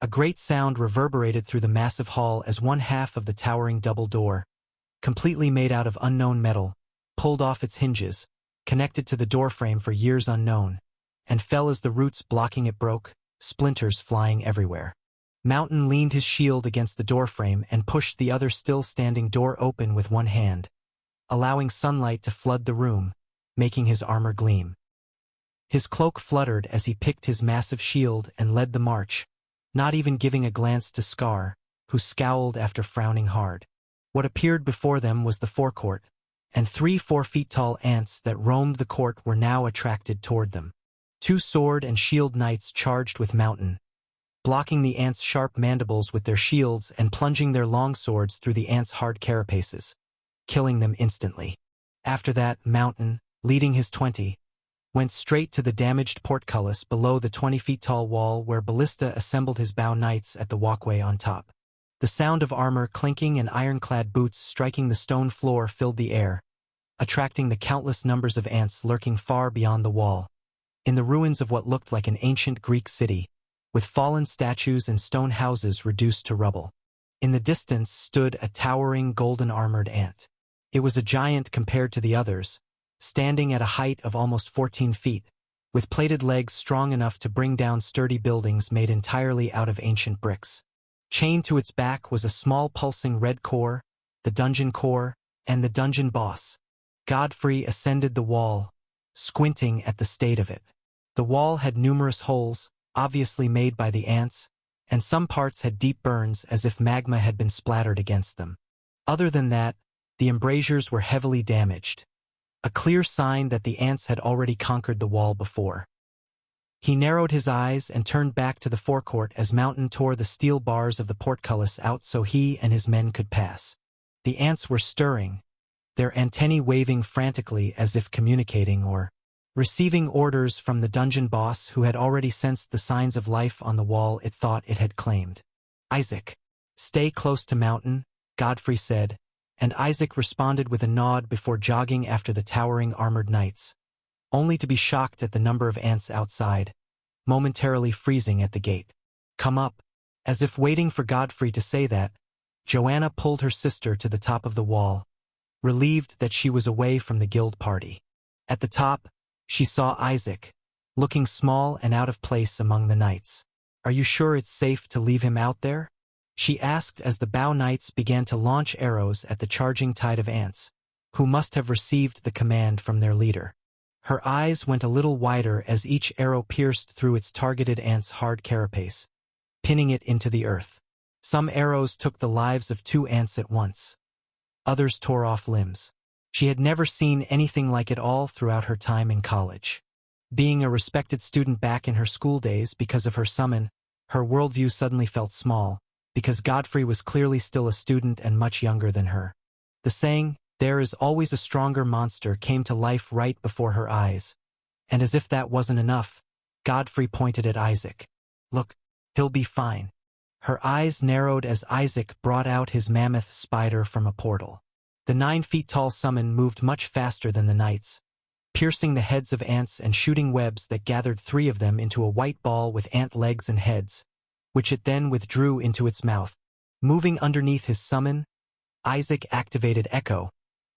A great sound reverberated through the massive hall as one half of the towering double door, completely made out of unknown metal, pulled off its hinges, connected to the doorframe for years unknown, and fell as the roots blocking it broke, splinters flying everywhere. Mountain leaned his shield against the doorframe and pushed the other still-standing door open with one hand, allowing sunlight to flood the room, making his armor gleam. His cloak fluttered as he picked his massive shield and led the march, not even giving a glance to Scar, who scowled after frowning hard. What appeared before them was the forecourt, and 3 4-feet-tall ants that roamed the court were now attracted toward them. 2 sword and shield knights charged with Mountain, blocking the ants' sharp mandibles with their shields and plunging their long swords through the ants' hard carapaces, killing them instantly. After that, Mountain, leading his 20, went straight to the damaged portcullis below the 20-feet-tall wall where Ballista assembled his bow knights at the walkway on top. The sound of armor clinking and ironclad boots striking the stone floor filled the air, attracting the countless numbers of ants lurking far beyond the wall, in the ruins of what looked like an ancient Greek city, with fallen statues and stone houses reduced to rubble. In the distance stood a towering golden-armored ant. It was a giant compared to the others, standing at a height of almost 14 feet, with plated legs strong enough to bring down sturdy buildings made entirely out of ancient bricks. Chained to its back was a small pulsing red core, the dungeon core, and the dungeon boss. Godfrey ascended the wall, squinting at the state of it. The wall had numerous holes, obviously made by the ants, and some parts had deep burns as if magma had been splattered against them. Other than that, the embrasures were heavily damaged, a clear sign that the ants had already conquered the wall before. He narrowed his eyes and turned back to the forecourt as Mountain tore the steel bars of the portcullis out so he and his men could pass. The ants were stirring, their antennae waving frantically as if communicating or receiving orders from the dungeon boss who had already sensed the signs of life on the wall it thought it had claimed. "Isaac, stay close to Mountain," Godfrey said, and Isaac responded with a nod before jogging after the towering armored knights, only to be shocked at the number of ants outside, momentarily freezing at the gate. "Come up." As if waiting for Godfrey to say that, Joanna pulled her sister to the top of the wall, relieved that she was away from the guild party. At the top, she saw Isaac, looking small and out of place among the knights. "Are you sure it's safe to leave him out there?" she asked as the bow knights began to launch arrows at the charging tide of ants, who must have received the command from their leader. Her eyes went a little wider as each arrow pierced through its targeted ant's hard carapace, pinning it into the earth. Some arrows took the lives of 2 ants at once. Others tore off limbs. She had never seen anything like it all throughout her time in college. Being a respected student back in her school days because of her summon, her worldview suddenly felt small, because Godfrey was clearly still a student and much younger than her. The saying, "There is always a stronger monster," came to life right before her eyes. And as if that wasn't enough, Godfrey pointed at Isaac. "Look, he'll be fine." Her eyes narrowed as Isaac brought out his mammoth spider from a portal. The 9-feet-tall summon moved much faster than the knights, piercing the heads of ants and shooting webs that gathered 3 of them into a white ball with ant legs and heads, which it then withdrew into its mouth. Moving underneath his summon, Isaac activated Echo,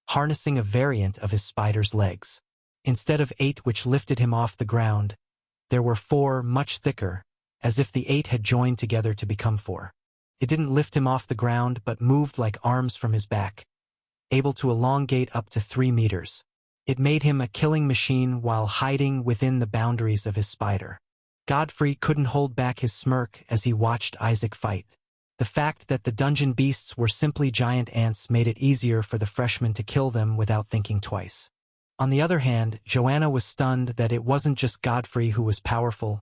harnessing a variant of his spider's legs. Instead of 8 which lifted him off the ground, there were 4 much thicker, as if the 8 had joined together to become 4. It didn't lift him off the ground but moved like arms from his back, able to elongate up to 3 meters. It made him a killing machine while hiding within the boundaries of his spider. Godfrey couldn't hold back his smirk as he watched Isaac fight. The fact that the dungeon beasts were simply giant ants made it easier for the freshman to kill them without thinking twice. On the other hand, Joanna was stunned that it wasn't just Godfrey who was powerful.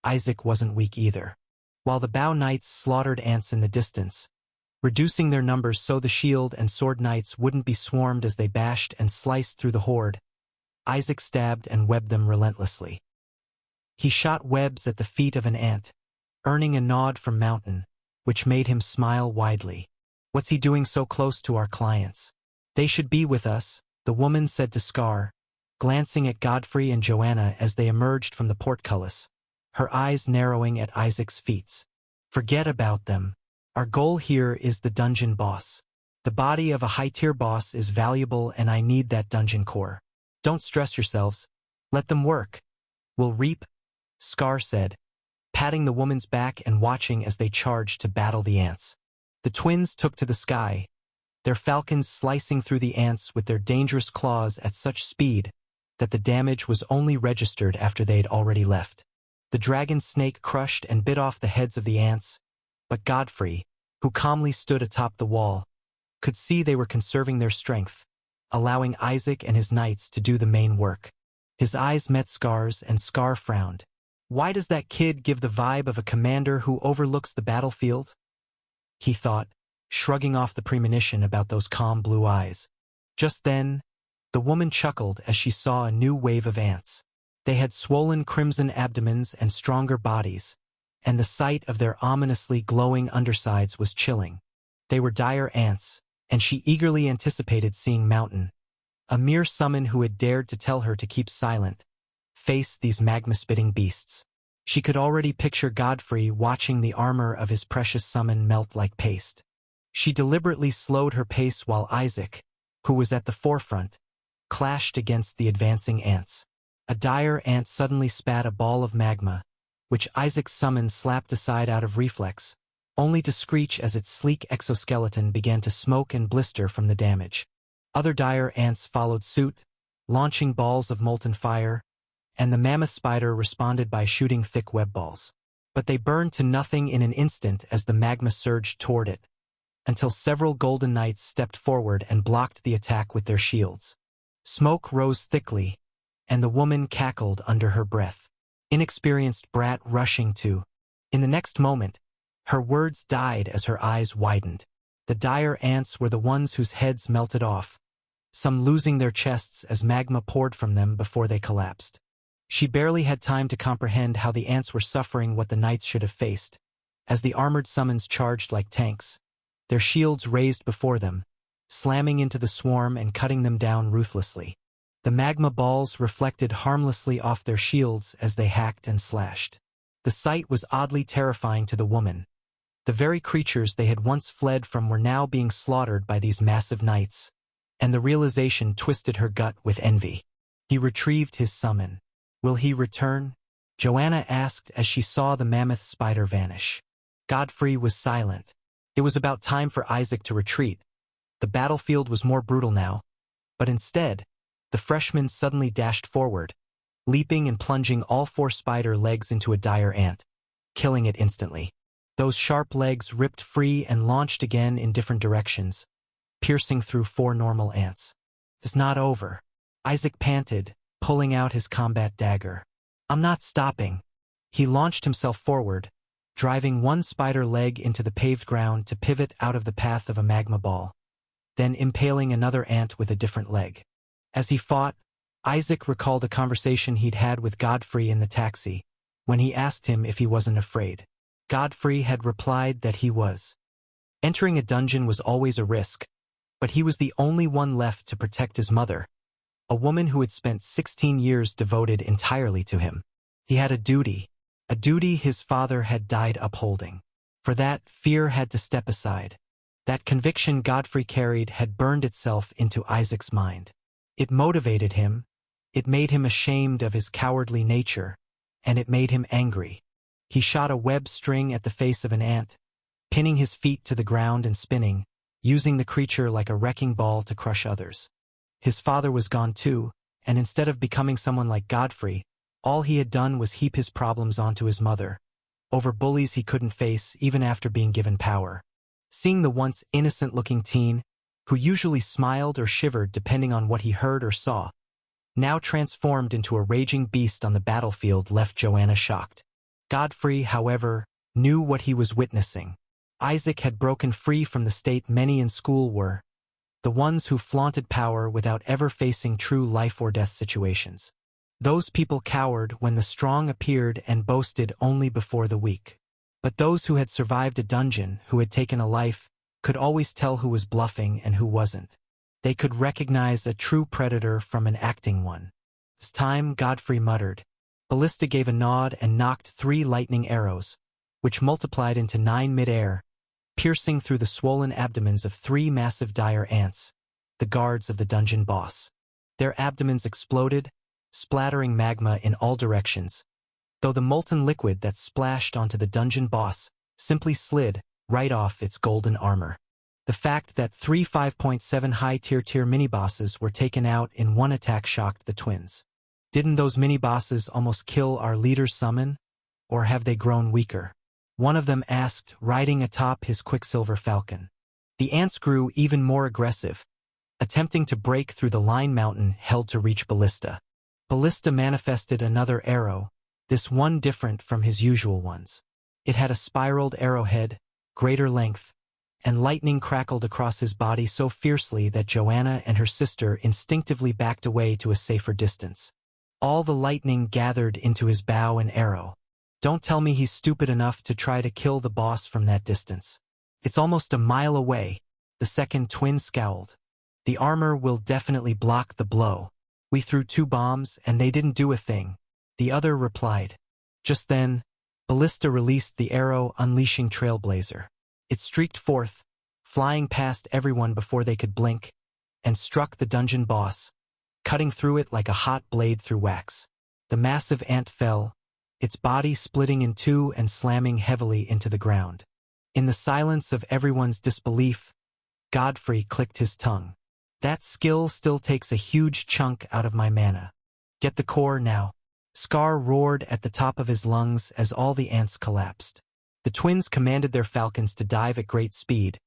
Isaac wasn't weak either. While the bow knights slaughtered ants in the distance, reducing their numbers so the shield and sword knights wouldn't be swarmed as they bashed and sliced through the horde, Isaac stabbed and webbed them relentlessly. He shot webs at the feet of an ant, earning a nod from Mountain, which made him smile widely. "What's he doing so close to our clients?" "They should be with us," the woman said to Scar, glancing at Godfrey and Joanna as they emerged from the portcullis, her eyes narrowing at Isaac's feats. Forget about them. Our goal here is the dungeon boss. The body of a high-tier boss is valuable and I need that dungeon core. Don't stress yourselves. Let them work. We'll reap, Scar said, patting the woman's back and watching as they charged to battle the ants. The twins took to the sky, their falcons slicing through the ants with their dangerous claws at such speed that the damage was only registered after they had already left. The dragon snake crushed and bit off the heads of the ants, but Godfrey, who calmly stood atop the wall, could see they were conserving their strength, allowing Isaac and his knights to do the main work. His eyes met Scar's and Scar frowned. Why does that kid give the vibe of a commander who overlooks the battlefield? He thought, shrugging off the premonition about those calm blue eyes. Just then, the woman chuckled as she saw a new wave of ants. They had swollen crimson abdomens and stronger bodies, and the sight of their ominously glowing undersides was chilling. They were dire ants, and she eagerly anticipated seeing Mountain, a mere summon who had dared to tell her to keep silent, face these magma-spitting beasts. She could already picture Godfrey watching the armor of his precious summon melt like paste. She deliberately slowed her pace while Isaac, who was at the forefront, clashed against the advancing ants. A dire ant suddenly spat a ball of magma, which Isaac's summon slapped aside out of reflex, only to screech as its sleek exoskeleton began to smoke and blister from the damage. Other dire ants followed suit, launching balls of molten fire, and the mammoth spider responded by shooting thick web balls. But they burned to nothing in an instant as the magma surged toward it, until several golden knights stepped forward and blocked the attack with their shields. Smoke rose thickly, and the woman cackled under her breath. Inexperienced brat rushing to. In the next moment, her words died as her eyes widened. The dire ants were the ones whose heads melted off, some losing their chests as magma poured from them before they collapsed. She barely had time to comprehend how the ants were suffering what the knights should have faced, as the armored summons charged like tanks, their shields raised before them, slamming into the swarm and cutting them down ruthlessly. The magma balls reflected harmlessly off their shields as they hacked and slashed. The sight was oddly terrifying to the woman. The very creatures they had once fled from were now being slaughtered by these massive knights, and the realization twisted her gut with envy. He retrieved his summon. Will he return? Joanna asked as she saw the mammoth spider vanish. Godfrey was silent. It was about time for Isaac to retreat. The battlefield was more brutal now, but instead, the freshman suddenly dashed forward, leaping and plunging all four spider legs into a dire ant, killing it instantly. Those sharp legs ripped free and launched again in different directions, piercing through four normal ants. It's not over. Isaac panted, pulling out his combat dagger. I'm not stopping. He launched himself forward, driving one spider leg into the paved ground to pivot out of the path of a magma ball, then impaling another ant with a different leg. As he fought, Isaac recalled a conversation he'd had with Godfrey in the taxi, when he asked him if he wasn't afraid. Godfrey had replied that he was. Entering a dungeon was always a risk, but he was the only one left to protect his mother, a woman who had spent 16 years devoted entirely to him. He had a duty his father had died upholding. For that, fear had to step aside. That conviction Godfrey carried had burned itself into Isaac's mind. It motivated him, it made him ashamed of his cowardly nature, and it made him angry. He shot a web string at the face of an ant, pinning his feet to the ground and spinning, using the creature like a wrecking ball to crush others. His father was gone too, and instead of becoming someone like Godfrey, all he had done was heap his problems onto his mother, over bullies he couldn't face even after being given power. Seeing the once innocent-looking teen, who usually smiled or shivered depending on what he heard or saw, now transformed into a raging beast on the battlefield left Joanna shocked. Godfrey, however, knew what he was witnessing. Isaac had broken free from the state many in school were, the ones who flaunted power without ever facing true life-or-death situations. Those people cowered when the strong appeared and boasted only before the weak. But those who had survived a dungeon, who had taken a life, could always tell who was bluffing and who wasn't. They could recognize a true predator from an acting one. This time, Godfrey muttered. Ballista gave a nod and knocked 3 lightning arrows, which multiplied into 9 mid-air, piercing through the swollen abdomens of 3 massive dire ants, the guards of the dungeon boss. Their abdomens exploded, splattering magma in all directions, though the molten liquid that splashed onto the dungeon boss simply slid right off its golden armor. The fact that 3 5.7 high-tier mini-bosses were taken out in one attack shocked the twins. Didn't those mini-bosses almost kill our leader's summon? Or have they grown weaker? One of them asked, riding atop his Quicksilver Falcon. The ants grew even more aggressive, attempting to break through the line Mountain held to reach Ballista. Ballista manifested another arrow, this one different from his usual ones. It had a spiraled arrowhead, greater length, and lightning crackled across his body so fiercely that Joanna and her sister instinctively backed away to a safer distance. All the lightning gathered into his bow and arrow. Don't tell me he's stupid enough to try to kill the boss from that distance. It's almost a mile away, the second twin scowled. The armor will definitely block the blow. We threw 2 bombs and they didn't do a thing, the other replied. Just then, Ballista released the arrow, unleashing Trailblazer. It streaked forth, flying past everyone before they could blink, and struck the dungeon boss, cutting through it like a hot blade through wax. The massive ant fell, its body splitting in 2 and slamming heavily into the ground. In the silence of everyone's disbelief, Godfrey clicked his tongue. That skill still takes a huge chunk out of my mana. Get the core now. Scar roared at the top of his lungs as all the ants collapsed. The twins commanded their falcons to dive at great speed,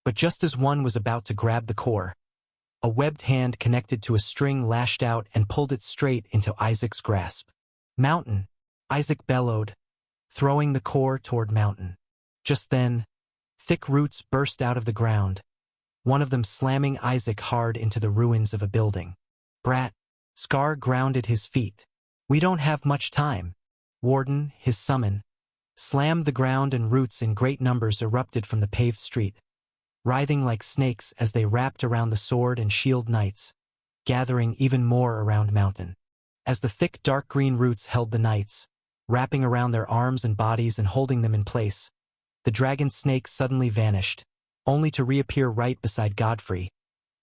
but just as one was about to grab the core, a webbed hand connected to a string lashed out and pulled it straight into Isaac's grasp. Mountain, Isaac bellowed, throwing the core toward Mountain. Just then, thick roots burst out of the ground, one of them slamming Isaac hard into the ruins of a building. Brat, Scar grounded his feet. We don't have much time. Warden, his summon, slammed the ground and roots in great numbers erupted from the paved street, writhing like snakes as they wrapped around the sword and shield knights, gathering even more around Mountain. As the thick dark green roots held the knights, wrapping around their arms and bodies and holding them in place, the dragon snake suddenly vanished, only to reappear right beside Godfrey,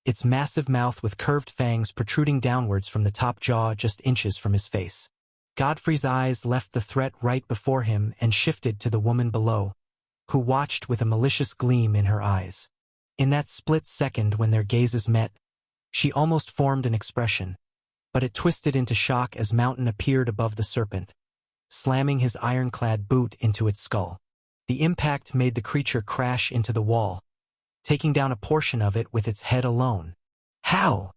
its massive mouth with curved fangs protruding downwards from the top jaw just inches from his face. Godfrey's eyes left the threat right before him and shifted to the woman below, who watched with a malicious gleam in her eyes. In that split second when their gazes met, she almost formed an expression, but it twisted into shock as Mountain appeared above the serpent, slamming his ironclad boot into its skull. The impact made the creature crash into the wall, taking down a portion of it with its head alone. How?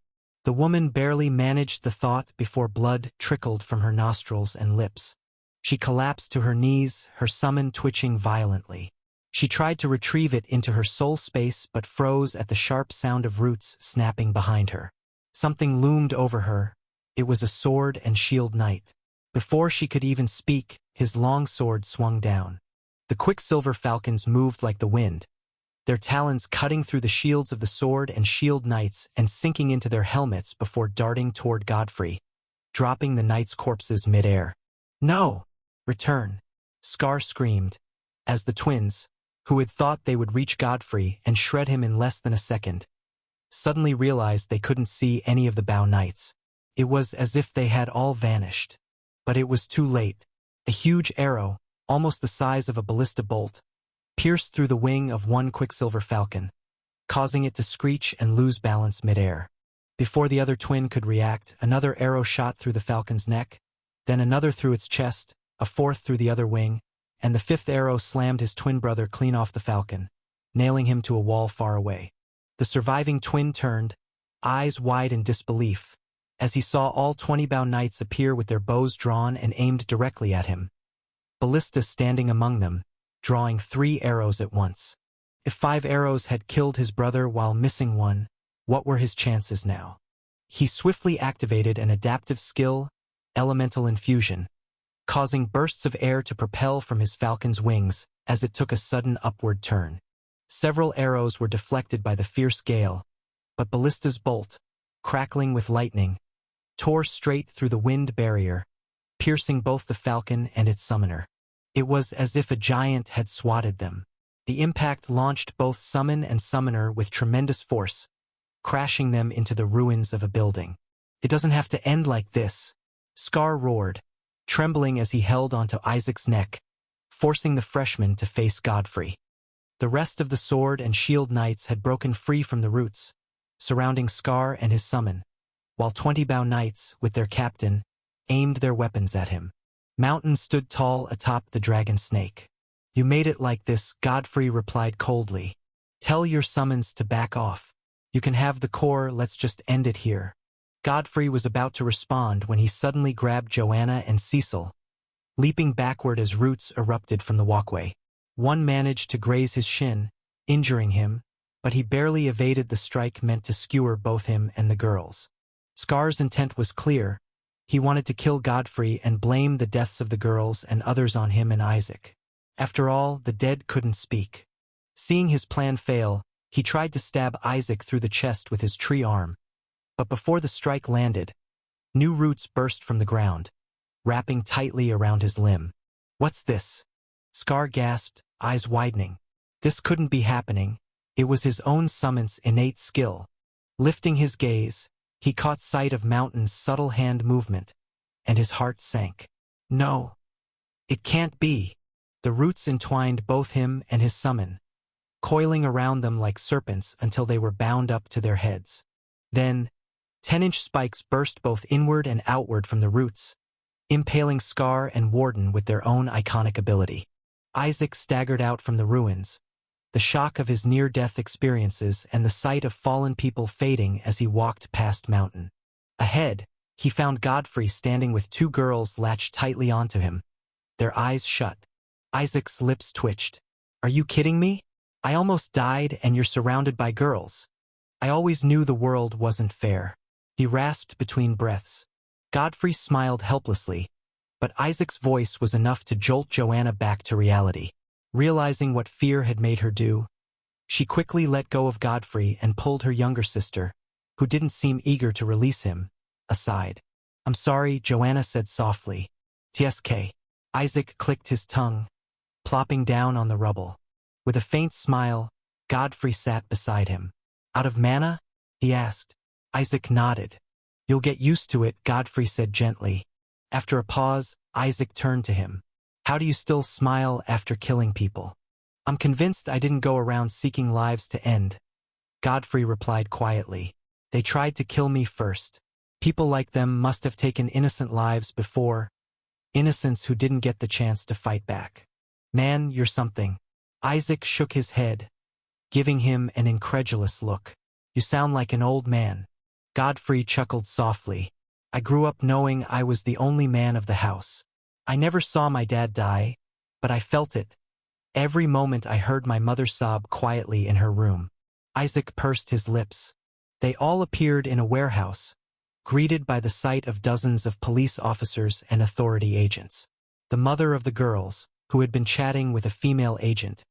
The woman barely managed the thought before blood trickled from her nostrils and lips. She collapsed to her knees, her summon twitching violently. She tried to retrieve it into her soul space but froze at the sharp sound of roots snapping behind her. Something loomed over her. It was a sword and shield knight. Before she could even speak, his long sword swung down. The Quicksilver Falcons moved like the wind, their talons cutting through the shields of the sword and shield knights and sinking into their helmets before darting toward Godfrey, dropping the knights' corpses mid-air. No! Return! Scar screamed, as the twins, who had thought they would reach Godfrey and shred him in less than a second, suddenly realized they couldn't see any of the Bow Knights. It was as if they had all vanished. But it was too late. A huge arrow, almost the size of a ballista bolt, pierced through the wing of one Quicksilver Falcon, causing it to screech and lose balance mid-air. Before the other twin could react, another arrow shot through the Falcon's neck, then another through its chest, a fourth through the other wing, and the fifth arrow slammed his twin brother clean off the Falcon, nailing him to a wall far away. The surviving twin turned, eyes wide in disbelief, as he saw all 20 Bow Knights appear with their bows drawn and aimed directly at him. Ballista standing among them, drawing 3 arrows at once. If 5 arrows had killed his brother while missing one, what were his chances now? He swiftly activated an adaptive skill, Elemental Infusion, causing bursts of air to propel from his falcon's wings as it took a sudden upward turn. Several arrows were deflected by the fierce gale, but Ballista's bolt, crackling with lightning, tore straight through the wind barrier, piercing both the falcon and its summoner. It was as if a giant had swatted them. The impact launched both summon and summoner with tremendous force, crashing them into the ruins of a building. "It doesn't have to end like this," Scar roared, trembling as he held onto Isaac's neck, forcing the freshman to face Godfrey. The rest of the sword and shield knights had broken free from the roots, surrounding Scar and his summon, while 20 Bao knights, with their captain, aimed their weapons at him. Mountain stood tall atop the dragon snake. "You made it like this," Godfrey replied coldly. "Tell your summons to back off. You can have the core, let's just end it here." Godfrey was about to respond when he suddenly grabbed Joanna and Cecil, leaping backward as roots erupted from the walkway. One managed to graze his shin, injuring him, but he barely evaded the strike meant to skewer both him and the girls. Scar's intent was clear. He wanted to kill Godfrey and blame the deaths of the girls and others on him and Isaac. After all, the dead couldn't speak. Seeing his plan fail, he tried to stab Isaac through the chest with his tree arm. But before the strike landed, new roots burst from the ground, wrapping tightly around his limb. "What's this?" Scar gasped, eyes widening. This couldn't be happening. It was his own summon's innate skill. Lifting his gaze, he caught sight of Mountain's subtle hand movement, and his heart sank. No, it can't be. The roots entwined both him and his summon, coiling around them like serpents until they were bound up to their heads. Then, 10-inch spikes burst both inward and outward from the roots, impaling Scar and Warden with their own iconic ability. Isaac staggered out from the ruins, the shock of his near-death experiences and the sight of fallen people fading as he walked past Mountain. Ahead, he found Godfrey standing with 2 girls latched tightly onto him, their eyes shut. Isaac's lips twitched. "Are you kidding me? I almost died and you're surrounded by girls. I always knew the world wasn't fair." He rasped between breaths. Godfrey smiled helplessly, but Isaac's voice was enough to jolt Joanna back to reality. Realizing what fear had made her do, she quickly let go of Godfrey and pulled her younger sister, who didn't seem eager to release him, aside. "I'm sorry," Joanna said softly. "TSK." Isaac clicked his tongue, plopping down on the rubble. With a faint smile, Godfrey sat beside him. "Out of mana?" he asked. Isaac nodded. "You'll get used to it," Godfrey said gently. After a pause, Isaac turned to him. "How do you still smile after killing people?" "I'm convinced I didn't go around seeking lives to end," Godfrey replied quietly. "They tried to kill me first. People like them must have taken innocent lives before, innocents who didn't get the chance to fight back." "Man, you're something." Isaac shook his head, giving him an incredulous look. "You sound like an old man." Godfrey chuckled softly. "I grew up knowing I was the only man of the house. I never saw my dad die, but I felt it. Every moment I heard my mother sob quietly in her room." Isaac pursed his lips. They all appeared in a warehouse, greeted by the sight of dozens of police officers and authority agents. The mother of the girls, who had been chatting with a female agent,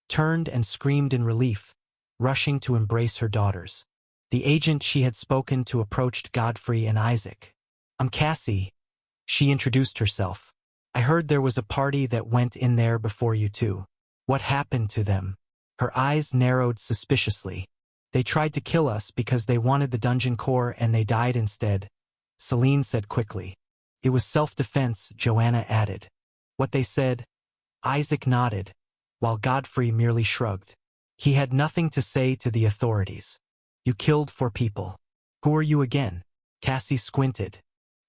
turned and screamed in relief, rushing to embrace her daughters. The agent she had spoken to approached Godfrey and Isaac. "I'm Cassie," she introduced herself. "I heard there was a party that went in there before you two. What happened to them?" Her eyes narrowed suspiciously. "They tried to kill us because they wanted the dungeon core and they died instead," Celine said quickly. "It was self-defense," Joanna added. "What they said?" Isaac nodded, while Godfrey merely shrugged. He had nothing to say to the authorities. "You killed 4 people. Who are you again?" Cassie squinted.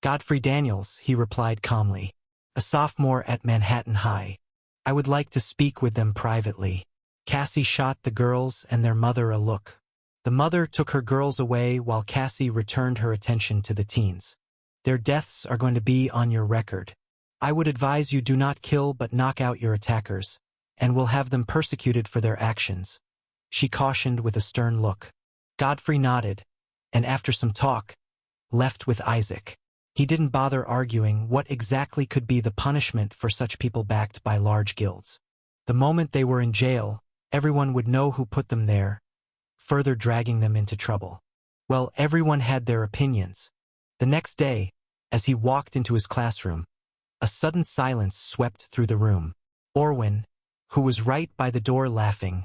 "Godfrey Daniels," he replied calmly. "A sophomore at Manhattan High. I would like to speak with them privately." Cassie shot the girls and their mother a look. The mother took her girls away while Cassie returned her attention to the teens. "Their deaths are going to be on your record. I would advise you do not kill but knock out your attackers, and will have them persecuted for their actions," she cautioned with a stern look. Godfrey nodded, and after some talk, left with Isaac. He didn't bother arguing what exactly could be the punishment for such people backed by large guilds. The moment they were in jail, everyone would know who put them there, further dragging them into trouble. Well, everyone had their opinions. The next day, as he walked into his classroom, a sudden silence swept through the room. Orwin, who was right by the door laughing,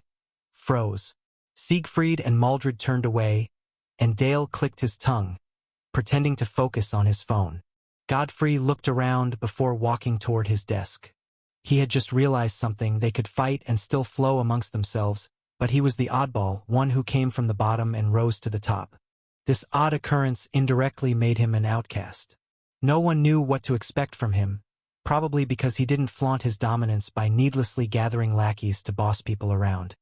froze. Siegfried and Maldred turned away, and Dale clicked his tongue, pretending to focus on his phone. Godfrey looked around before walking toward his desk. He had just realized something: they could fight and still flow amongst themselves, but he was the oddball, one who came from the bottom and rose to the top. This odd occurrence indirectly made him an outcast. No one knew what to expect from him, probably because he didn't flaunt his dominance by needlessly gathering lackeys to boss people around.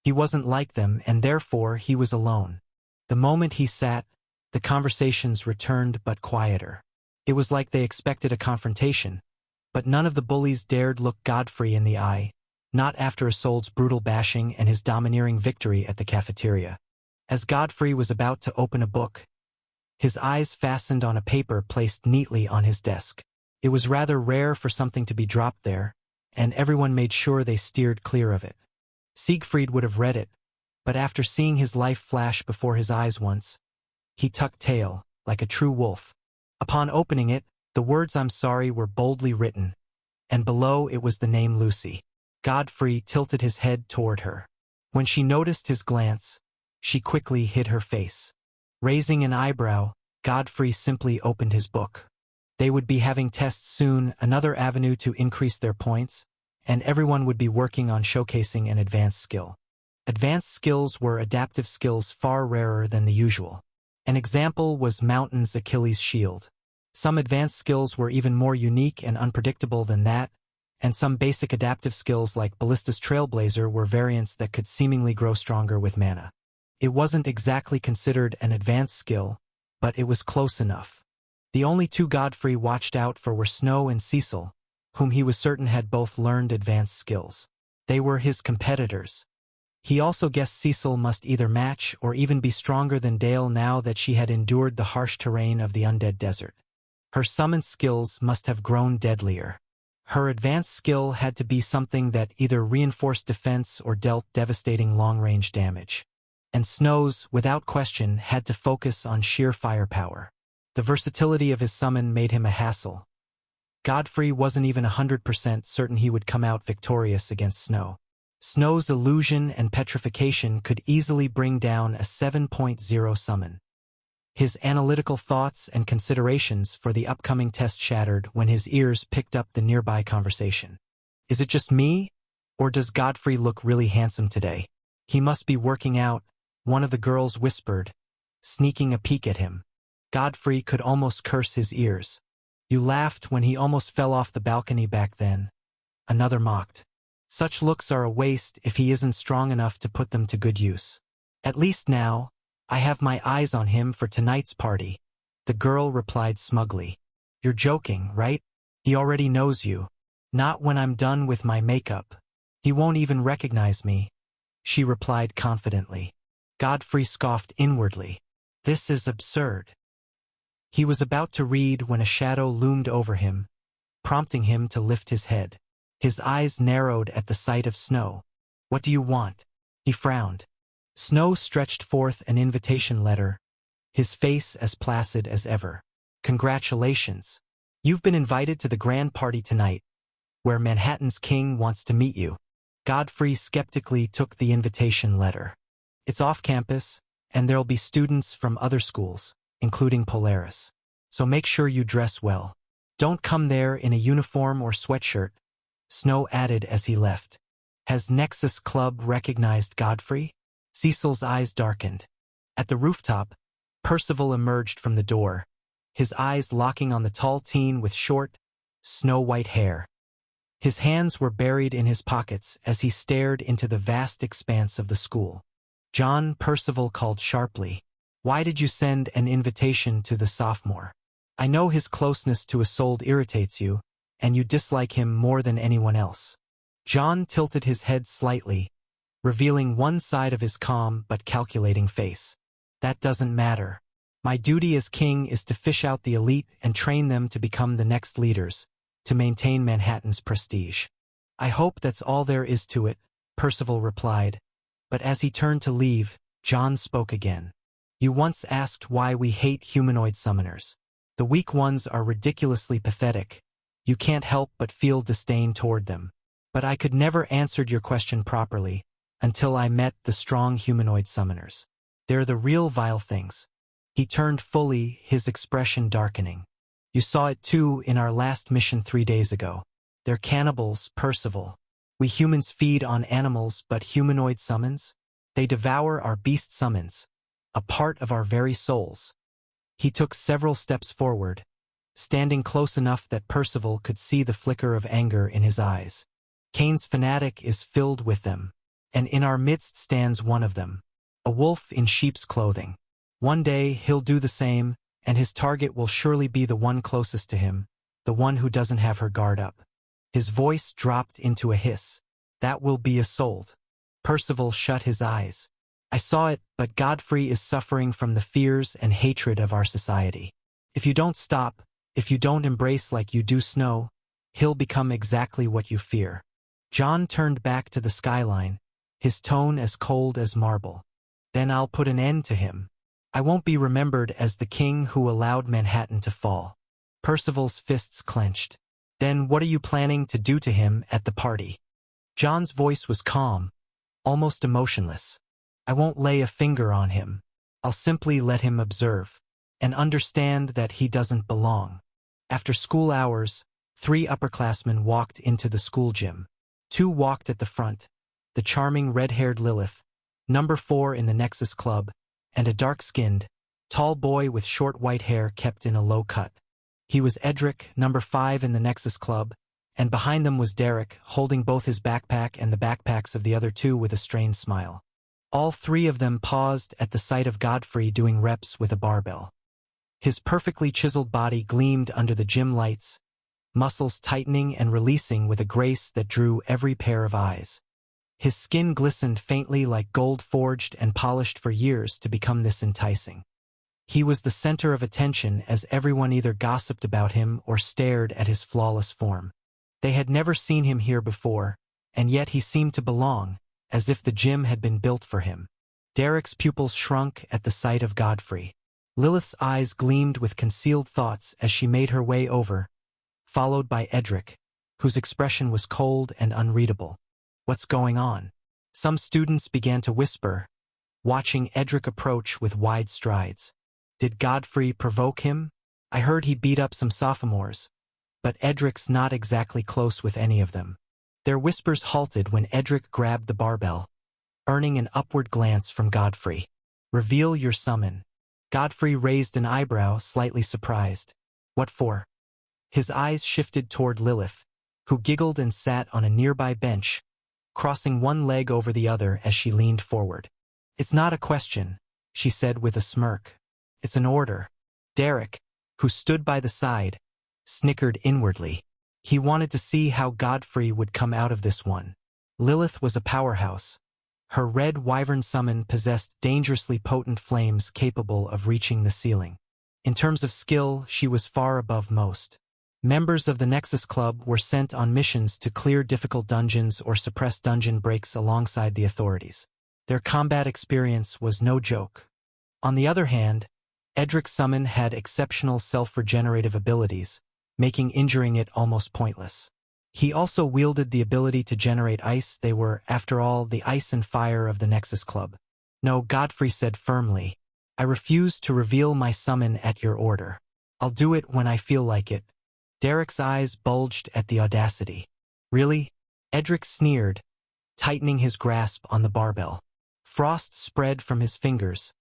He wasn't like them, and therefore he was alone. The moment he sat, the conversations returned but quieter. It was like they expected a confrontation, but none of the bullies dared look Godfrey in the eye, not after Isolde's brutal bashing and his domineering victory at the cafeteria. As Godfrey was about to open a book, his eyes fastened on a paper placed neatly on his desk. It was rather rare for something to be dropped there, and everyone made sure they steered clear of it. Siegfried would have read it, but after seeing his life flash before his eyes once, he tucked tail, like a true wolf. Upon opening it, the words "I'm sorry" were boldly written, and below it was the name Lucy. Godfrey tilted his head toward her. When she noticed his glance, she quickly hid her face. Raising an eyebrow, Godfrey simply opened his book. They would be having tests soon, another avenue to increase their points, and everyone would be working on showcasing an advanced skill. Advanced skills were adaptive skills far rarer than the usual. An example was Mountain's Achilles' shield. Some advanced skills were even more unique and unpredictable than that, and some basic adaptive skills like Ballista's Trailblazer were variants that could seemingly grow stronger with mana. It wasn't exactly considered an advanced skill, but it was close enough. The only two Godfrey watched out for were Snow and Cecil, whom he was certain had both learned advanced skills. They were his competitors. He also guessed Cecil must either match or even be stronger than Dale now that she had endured the harsh terrain of the undead desert. Her summon skills must have grown deadlier. Her advanced skill had to be something that either reinforced defense or dealt devastating long-range damage. And Snow's, without question, had to focus on sheer firepower. The versatility of his summon made him a hassle. Godfrey wasn't even 100% certain he would come out victorious against Snow. Snow's illusion and petrification could easily bring down a 7.0 summon. His analytical thoughts and considerations for the upcoming test shattered when his ears picked up the nearby conversation. Is it just me? Or does Godfrey look really handsome today? He must be working out, one of the girls whispered, sneaking a peek at him. Godfrey could almost curse his ears. You laughed when he almost fell off the balcony back then. Another mocked. Such looks are a waste if he isn't strong enough to put them to good use. At least now, I have my eyes on him for tonight's party, the girl replied smugly. You're joking, right? He already knows you. Not when I'm done with my makeup. He won't even recognize me, she replied confidently. Godfrey scoffed inwardly. This is absurd. He was about to read when a shadow loomed over him, prompting him to lift his head. His eyes narrowed at the sight of Snow. What do you want? He frowned. Snow stretched forth an invitation letter, his face as placid as ever. Congratulations. You've been invited to the grand party tonight, where Manhattan's king wants to meet you. Godfrey skeptically took the invitation letter. It's off campus, and there'll be students from other schools, including Polaris. So make sure you dress well. Don't come there in a uniform or sweatshirt, Snow added as he left. Has Nexus Club recognized Godfrey? Cecil's eyes darkened. At the rooftop, Percival emerged from the door, his eyes locking on the tall teen with short, snow-white hair. His hands were buried in his pockets as he stared into the vast expanse of the school. John, Percival called sharply. Why did you send an invitation to the sophomore? I know his closeness to Isolde irritates you, and you dislike him more than anyone else. John tilted his head slightly, revealing one side of his calm but calculating face. That doesn't matter. My duty as king is to fish out the elite and train them to become the next leaders, to maintain Manhattan's prestige. I hope that's all there is to it, Percival replied. But as he turned to leave, John spoke again. You once asked why we hate humanoid summoners. The weak ones are ridiculously pathetic. You can't help but feel disdain toward them. But I could never answer your question properly until I met the strong humanoid summoners. They're the real vile things. He turned fully, his expression darkening. You saw it too in our last mission 3 days ago. They're cannibals, Percival. We humans feed on animals, but humanoid summons? They devour our beast summons, a part of our very souls. He took several steps forward, standing close enough that Percival could see the flicker of anger in his eyes. Cain's fanatic is filled with them, and in our midst stands one of them, a wolf in sheep's clothing. One day he'll do the same, and his target will surely be the one closest to him, the one who doesn't have her guard up. His voice dropped into a hiss. That will be Isolde. Percival shut his eyes. I saw it, but Godfrey is suffering from the fears and hatred of our society. If you don't stop, if you don't embrace like you do Snow, he'll become exactly what you fear. John turned back to the skyline, his tone as cold as marble. Then I'll put an end to him. I won't be remembered as the king who allowed Manhattan to fall. Percival's fists clenched. Then what are you planning to do to him at the party? John's voice was calm, almost emotionless. I won't lay a finger on him. I'll simply let him observe and understand that he doesn't belong. After school hours, 3 upperclassmen walked into the school gym. 2 walked at the front, the charming red-haired Lilith, number 4 in the Nexus Club, and a dark-skinned, tall boy with short white hair kept in a low cut. He was Edric, number 5 in the Nexus Club, and behind them was Derek, holding both his backpack and the backpacks of the other 2 with a strained smile. All 3 of them paused at the sight of Godfrey doing reps with a barbell. His perfectly chiseled body gleamed under the gym lights, muscles tightening and releasing with a grace that drew every pair of eyes. His skin glistened faintly like gold forged and polished for years to become this enticing. He was the center of attention as everyone either gossiped about him or stared at his flawless form. They had never seen him here before, and yet he seemed to belong, as if the gym had been built for him. Derek's pupils shrunk at the sight of Godfrey. Lilith's eyes gleamed with concealed thoughts as she made her way over, followed by Edric, whose expression was cold and unreadable. What's going on? Some students began to whisper, watching Edric approach with wide strides. Did Godfrey provoke him? I heard he beat up some sophomores, but Edric's not exactly close with any of them. Their whispers halted when Edric grabbed the barbell, earning an upward glance from Godfrey. Reveal your summon. Godfrey raised an eyebrow, slightly surprised. What for? His eyes shifted toward Lilith, who giggled and sat on a nearby bench, crossing one leg over the other as she leaned forward. It's not a question, she said with a smirk. It's an order. Derek, who stood by the side, snickered inwardly. He wanted to see how Godfrey would come out of this one. Lilith was a powerhouse. Her red wyvern summon possessed dangerously potent flames capable of reaching the ceiling. In terms of skill, she was far above most. Members of the Nexus Club were sent on missions to clear difficult dungeons or suppress dungeon breaks alongside the authorities. Their combat experience was no joke. On the other hand, Edric's summon had exceptional self-regenerative abilities, making injuring it almost pointless. He also wielded the ability to generate ice. They were, after all, the ice and fire of the Nexus Club. No, Godfrey said firmly. I refuse to reveal my summon at your order. I'll do it when I feel like it. Derek's eyes bulged at the audacity. Really? Edric sneered, tightening his grasp on the barbell. Frost spread from his fingers,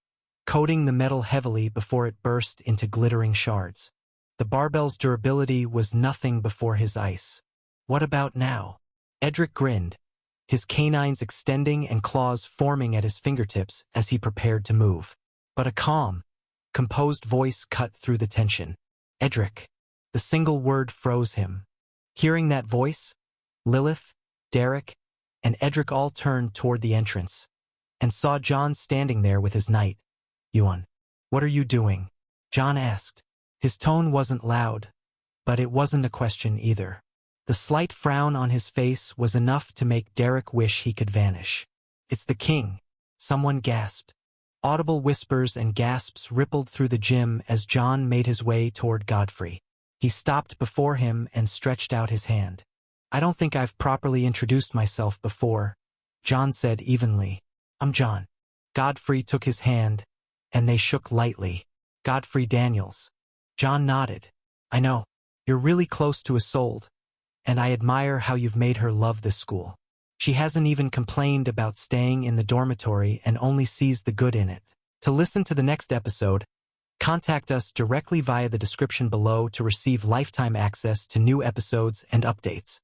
coating the metal heavily before it burst into glittering shards. The barbell's durability was nothing before his ice. What about now? Edric grinned, his canines extending and claws forming at his fingertips as he prepared to move. But a calm, composed voice cut through the tension. Edric. The single word froze him. Hearing that voice, Lilith, Derek, and Edric all turned toward the entrance, and saw John standing there with his knight. Yuan, what are you doing? John asked. His tone wasn't loud, but it wasn't a question either. The slight frown on his face was enough to make Derek wish he could vanish. It's the king, someone gasped. Audible whispers and gasps rippled through the gym as John made his way toward Godfrey. He stopped before him and stretched out his hand. I don't think I've properly introduced myself before, John said evenly. I'm John. Godfrey took his hand, and they shook lightly. Godfrey Daniels. John nodded. I know. You're really close to Isolde, and I admire how you've made her love this school. She hasn't even complained about staying in the dormitory and only sees the good in it. To listen to the next episode, contact us directly via the description below to receive lifetime access to new episodes and updates.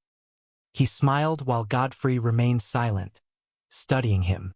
He smiled while Godfrey remained silent, studying him.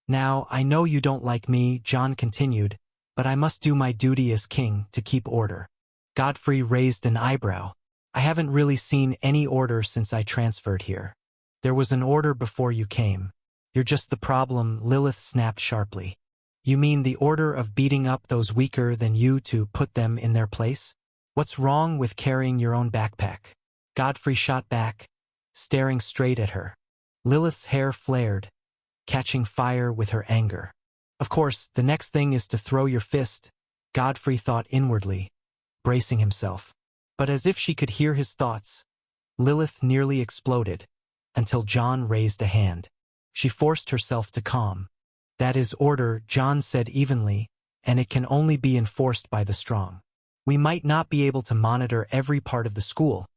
Now, I know you don't like me, John continued, but I must do my duty as king to keep order. Godfrey raised an eyebrow. I haven't really seen any order since I transferred here. There was an order before you came. You're just the problem, Lilith snapped sharply. You mean the order of beating up those weaker than you to put them in their place? What's wrong with carrying your own backpack? Godfrey shot back, staring straight at her. Lilith's hair flared, catching fire with her anger. Of course, the next thing is to throw your fist, Godfrey thought inwardly, bracing himself. But as if she could hear his thoughts, Lilith nearly exploded, until John raised a hand. She forced herself to calm. That is order, John said evenly, and it can only be enforced by the strong. We might not be able to monitor every part of the school,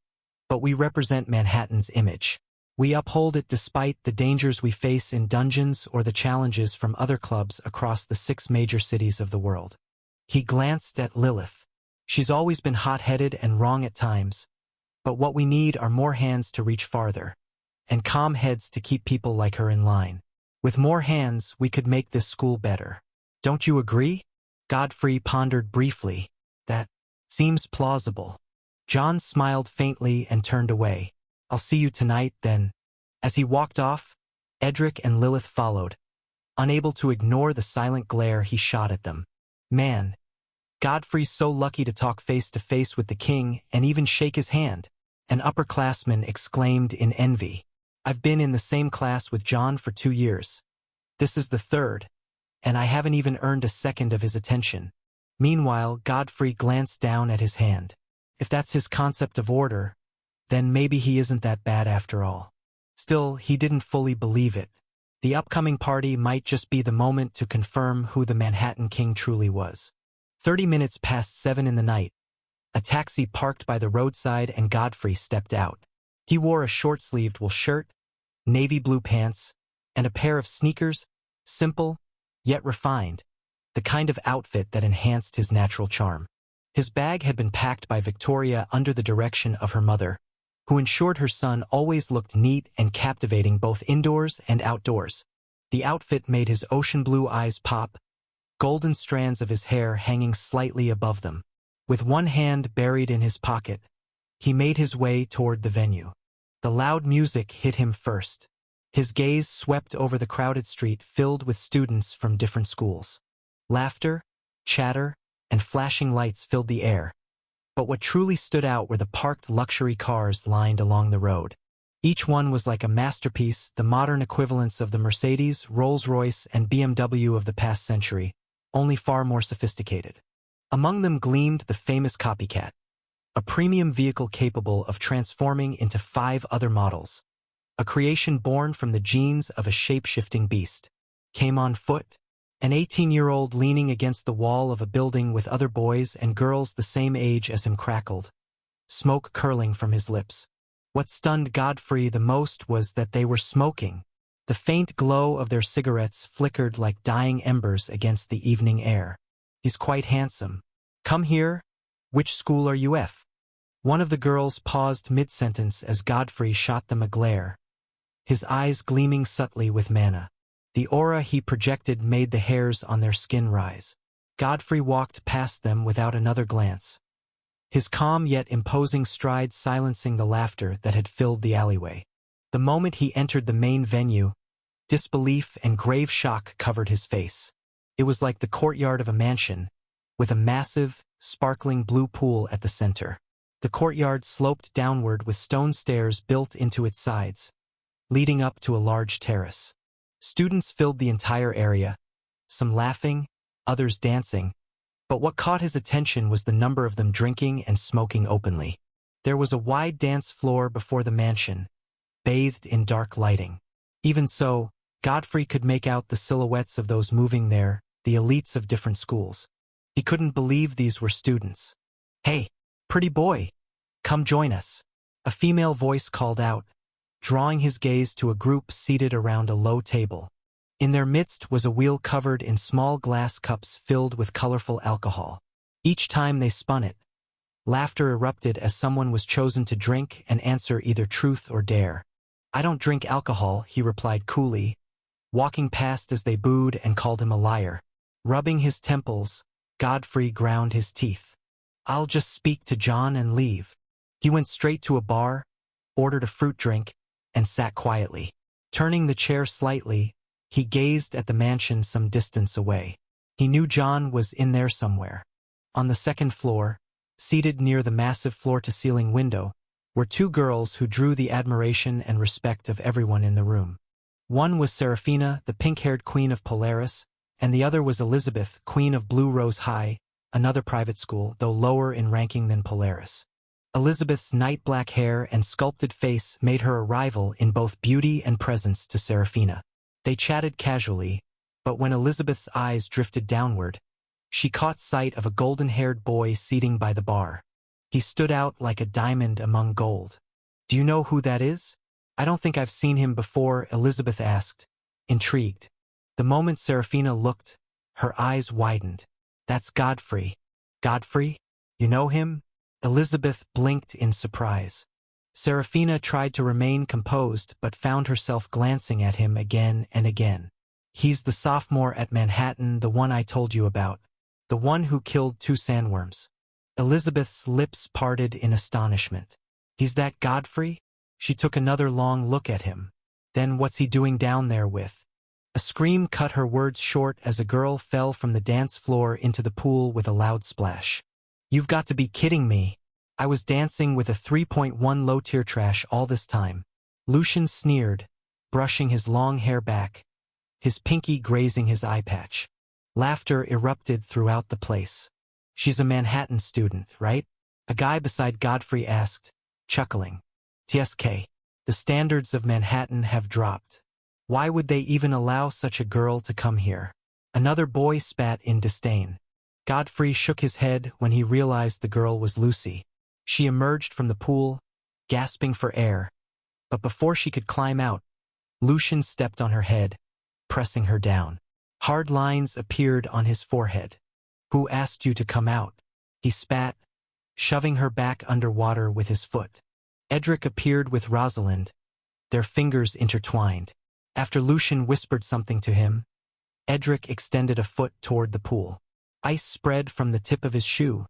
but we represent Manhattan's image. We uphold it despite the dangers we face in dungeons or the challenges from other clubs across the 6 major cities of the world. He glanced at Lilith. She's always been hot-headed and wrong at times, but what we need are more hands to reach farther, and calm heads to keep people like her in line. With more hands, we could make this school better. Don't you agree? Godfrey pondered briefly. That seems plausible. John smiled faintly and turned away. I'll see you tonight, then. As he walked off, Edric and Lilith followed, unable to ignore the silent glare he shot at them. Man, Godfrey's so lucky to talk face-to-face with the king and even shake his hand, an upperclassman exclaimed in envy. I've been in the same class with John for 2 years. This is the 3rd, and I haven't even earned a second of his attention. Meanwhile, Godfrey glanced down at his hand. If that's his concept of order, then maybe he isn't that bad after all. Still, he didn't fully believe it. The upcoming party might just be the moment to confirm who the Manhattan King truly was. 30 minutes past 7 in the night, a taxi parked by the roadside and Godfrey stepped out. He wore a short-sleeved wool shirt, navy blue pants, and a pair of sneakers, simple, yet refined, the kind of outfit that enhanced his natural charm. His bag had been packed by Victoria under the direction of her mother, who ensured her son always looked neat and captivating both indoors and outdoors. The outfit made his ocean blue eyes pop, golden strands of his hair hanging slightly above them. With one hand buried in his pocket, he made his way toward the venue. The loud music hit him first. His gaze swept over the crowded street filled with students from different schools. Laughter, chatter, and flashing lights filled the air. But what truly stood out were the parked luxury cars lined along the road. Each one was like a masterpiece, the modern equivalents of the Mercedes, Rolls-Royce, and BMW of the past century, only far more sophisticated. Among them gleamed the famous Copycat, a premium vehicle capable of transforming into 5 other models. A creation born from the genes of a shape-shifting beast. Came on foot, an 18-year-old leaning against the wall of a building with other boys and girls the same age as him crackled, smoke curling from his lips. What stunned Godfrey the most was that they were smoking. The faint glow of their cigarettes flickered like dying embers against the evening air. He's quite handsome. Come here. Which school are you F? One of the girls paused mid-sentence as Godfrey shot them a glare, his eyes gleaming subtly with mana. The aura he projected made the hairs on their skin rise. Godfrey walked past them without another glance, his calm yet imposing stride silencing the laughter that had filled the alleyway. The moment he entered the main venue, disbelief and grave shock covered his face. It was like the courtyard of a mansion, with a massive, sparkling blue pool at the center. The courtyard sloped downward with stone stairs built into its sides, leading up to a large terrace. Students filled the entire area, some laughing, others dancing, but what caught his attention was the number of them drinking and smoking openly. There was a wide dance floor before the mansion, bathed in dark lighting. Even so, Godfrey could make out the silhouettes of those moving there, the elites of different schools. He couldn't believe these were students. "Hey, pretty boy, come join us," a female voice called out, drawing his gaze to a group seated around a low table. In their midst was a wheel covered in small glass cups filled with colorful alcohol. Each time they spun it, laughter erupted as someone was chosen to drink and answer either truth or dare. "I don't drink alcohol," he replied coolly, walking past as they booed and called him a liar. Rubbing his temples, Godfrey ground his teeth. "I'll just speak to John and leave." He went straight to a bar, ordered a fruit drink, and sat quietly. Turning the chair slightly, he gazed at the mansion some distance away. He knew John was in there somewhere. On the second floor, seated near the massive floor-to-ceiling window, were two girls who drew the admiration and respect of everyone in the room. One was Seraphina, the pink-haired queen of Polaris, and the other was Elizabeth, queen of Blue Rose High, another private school, though lower in ranking than Polaris. Elizabeth's night-black hair and sculpted face made her a rival in both beauty and presence to Seraphina. They chatted casually, but when Elizabeth's eyes drifted downward, she caught sight of a golden-haired boy seating by the bar. He stood out like a diamond among gold. "Do you know who that is?" "I don't think I've seen him before," Elizabeth asked, intrigued. The moment Seraphina looked, her eyes widened. "That's Godfrey." "Godfrey? You know him?" Elizabeth blinked in surprise. Seraphina tried to remain composed but found herself glancing at him again and again. "He's the sophomore at Manhattan, the one I told you about. The one who killed 2 sandworms." Elizabeth's lips parted in astonishment. "He's that Godfrey?" She took another long look at him. "Then what's he doing down there with?" A scream cut her words short as a girl fell from the dance floor into the pool with a loud splash. "You've got to be kidding me. I was dancing with a 3.1 low-tier trash all this time." Lucian sneered, brushing his long hair back, his pinky grazing his eye patch. Laughter erupted throughout the place. "She's a Manhattan student, right?" a guy beside Godfrey asked, chuckling. "TSK. The standards of Manhattan have dropped. Why would they even allow such a girl to come here?" Another boy spat in disdain. Godfrey shook his head when he realized the girl was Lucy. She emerged from the pool, gasping for air, but before she could climb out, Lucian stepped on her head, pressing her down. Hard lines appeared on his forehead. "Who asked you to come out?" he spat, shoving her back underwater with his foot. Edric appeared with Rosalind, their fingers intertwined. After Lucian whispered something to him, Edric extended a foot toward the pool. Ice spread from the tip of his shoe,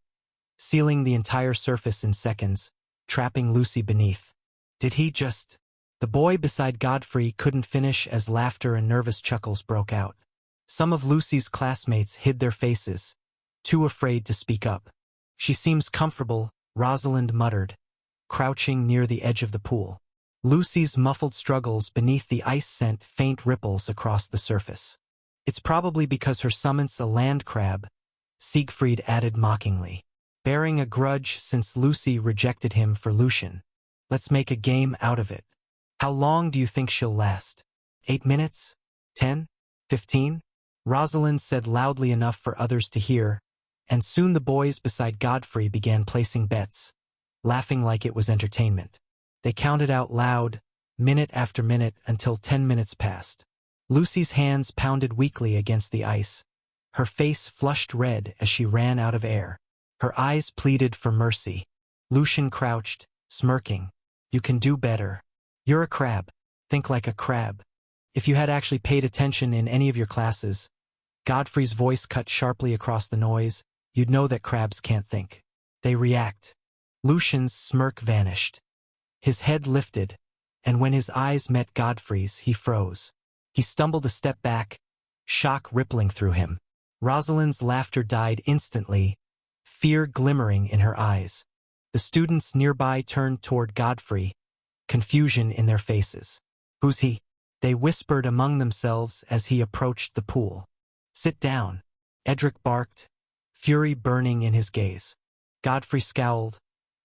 sealing the entire surface in seconds, trapping Lucy beneath. "Did he just—" The boy beside Godfrey couldn't finish as laughter and nervous chuckles broke out. Some of Lucy's classmates hid their faces, too afraid to speak up. "She seems comfortable," Rosalind muttered, crouching near the edge of the pool. Lucy's muffled struggles beneath the ice sent faint ripples across the surface. "It's probably because her summit's a land crab," Siegfried added mockingly, bearing a grudge since Lucy rejected him for Lucian. "Let's make a game out of it. How long do you think she'll last? 8 minutes? 10? 15? Rosalind said loudly enough for others to hear, and soon the boys beside Godfrey began placing bets, laughing like it was entertainment. They counted out loud, minute after minute, until 10 minutes passed. Lucy's hands pounded weakly against the ice. Her face flushed red as she ran out of air. Her eyes pleaded for mercy. Lucian crouched, smirking. "You can do better. You're a crab. Think like a crab. If you had actually paid attention in any of your classes," Godfrey's voice cut sharply across the noise, "you'd know that crabs can't think. They react." Lucian's smirk vanished. His head lifted, and when his eyes met Godfrey's, he froze. He stumbled a step back, shock rippling through him. Rosalind's laughter died instantly, fear glimmering in her eyes. The students nearby turned toward Godfrey, confusion in their faces. "Who's he?" they whispered among themselves as he approached the pool. "Sit down," Edric barked, fury burning in his gaze. Godfrey scowled,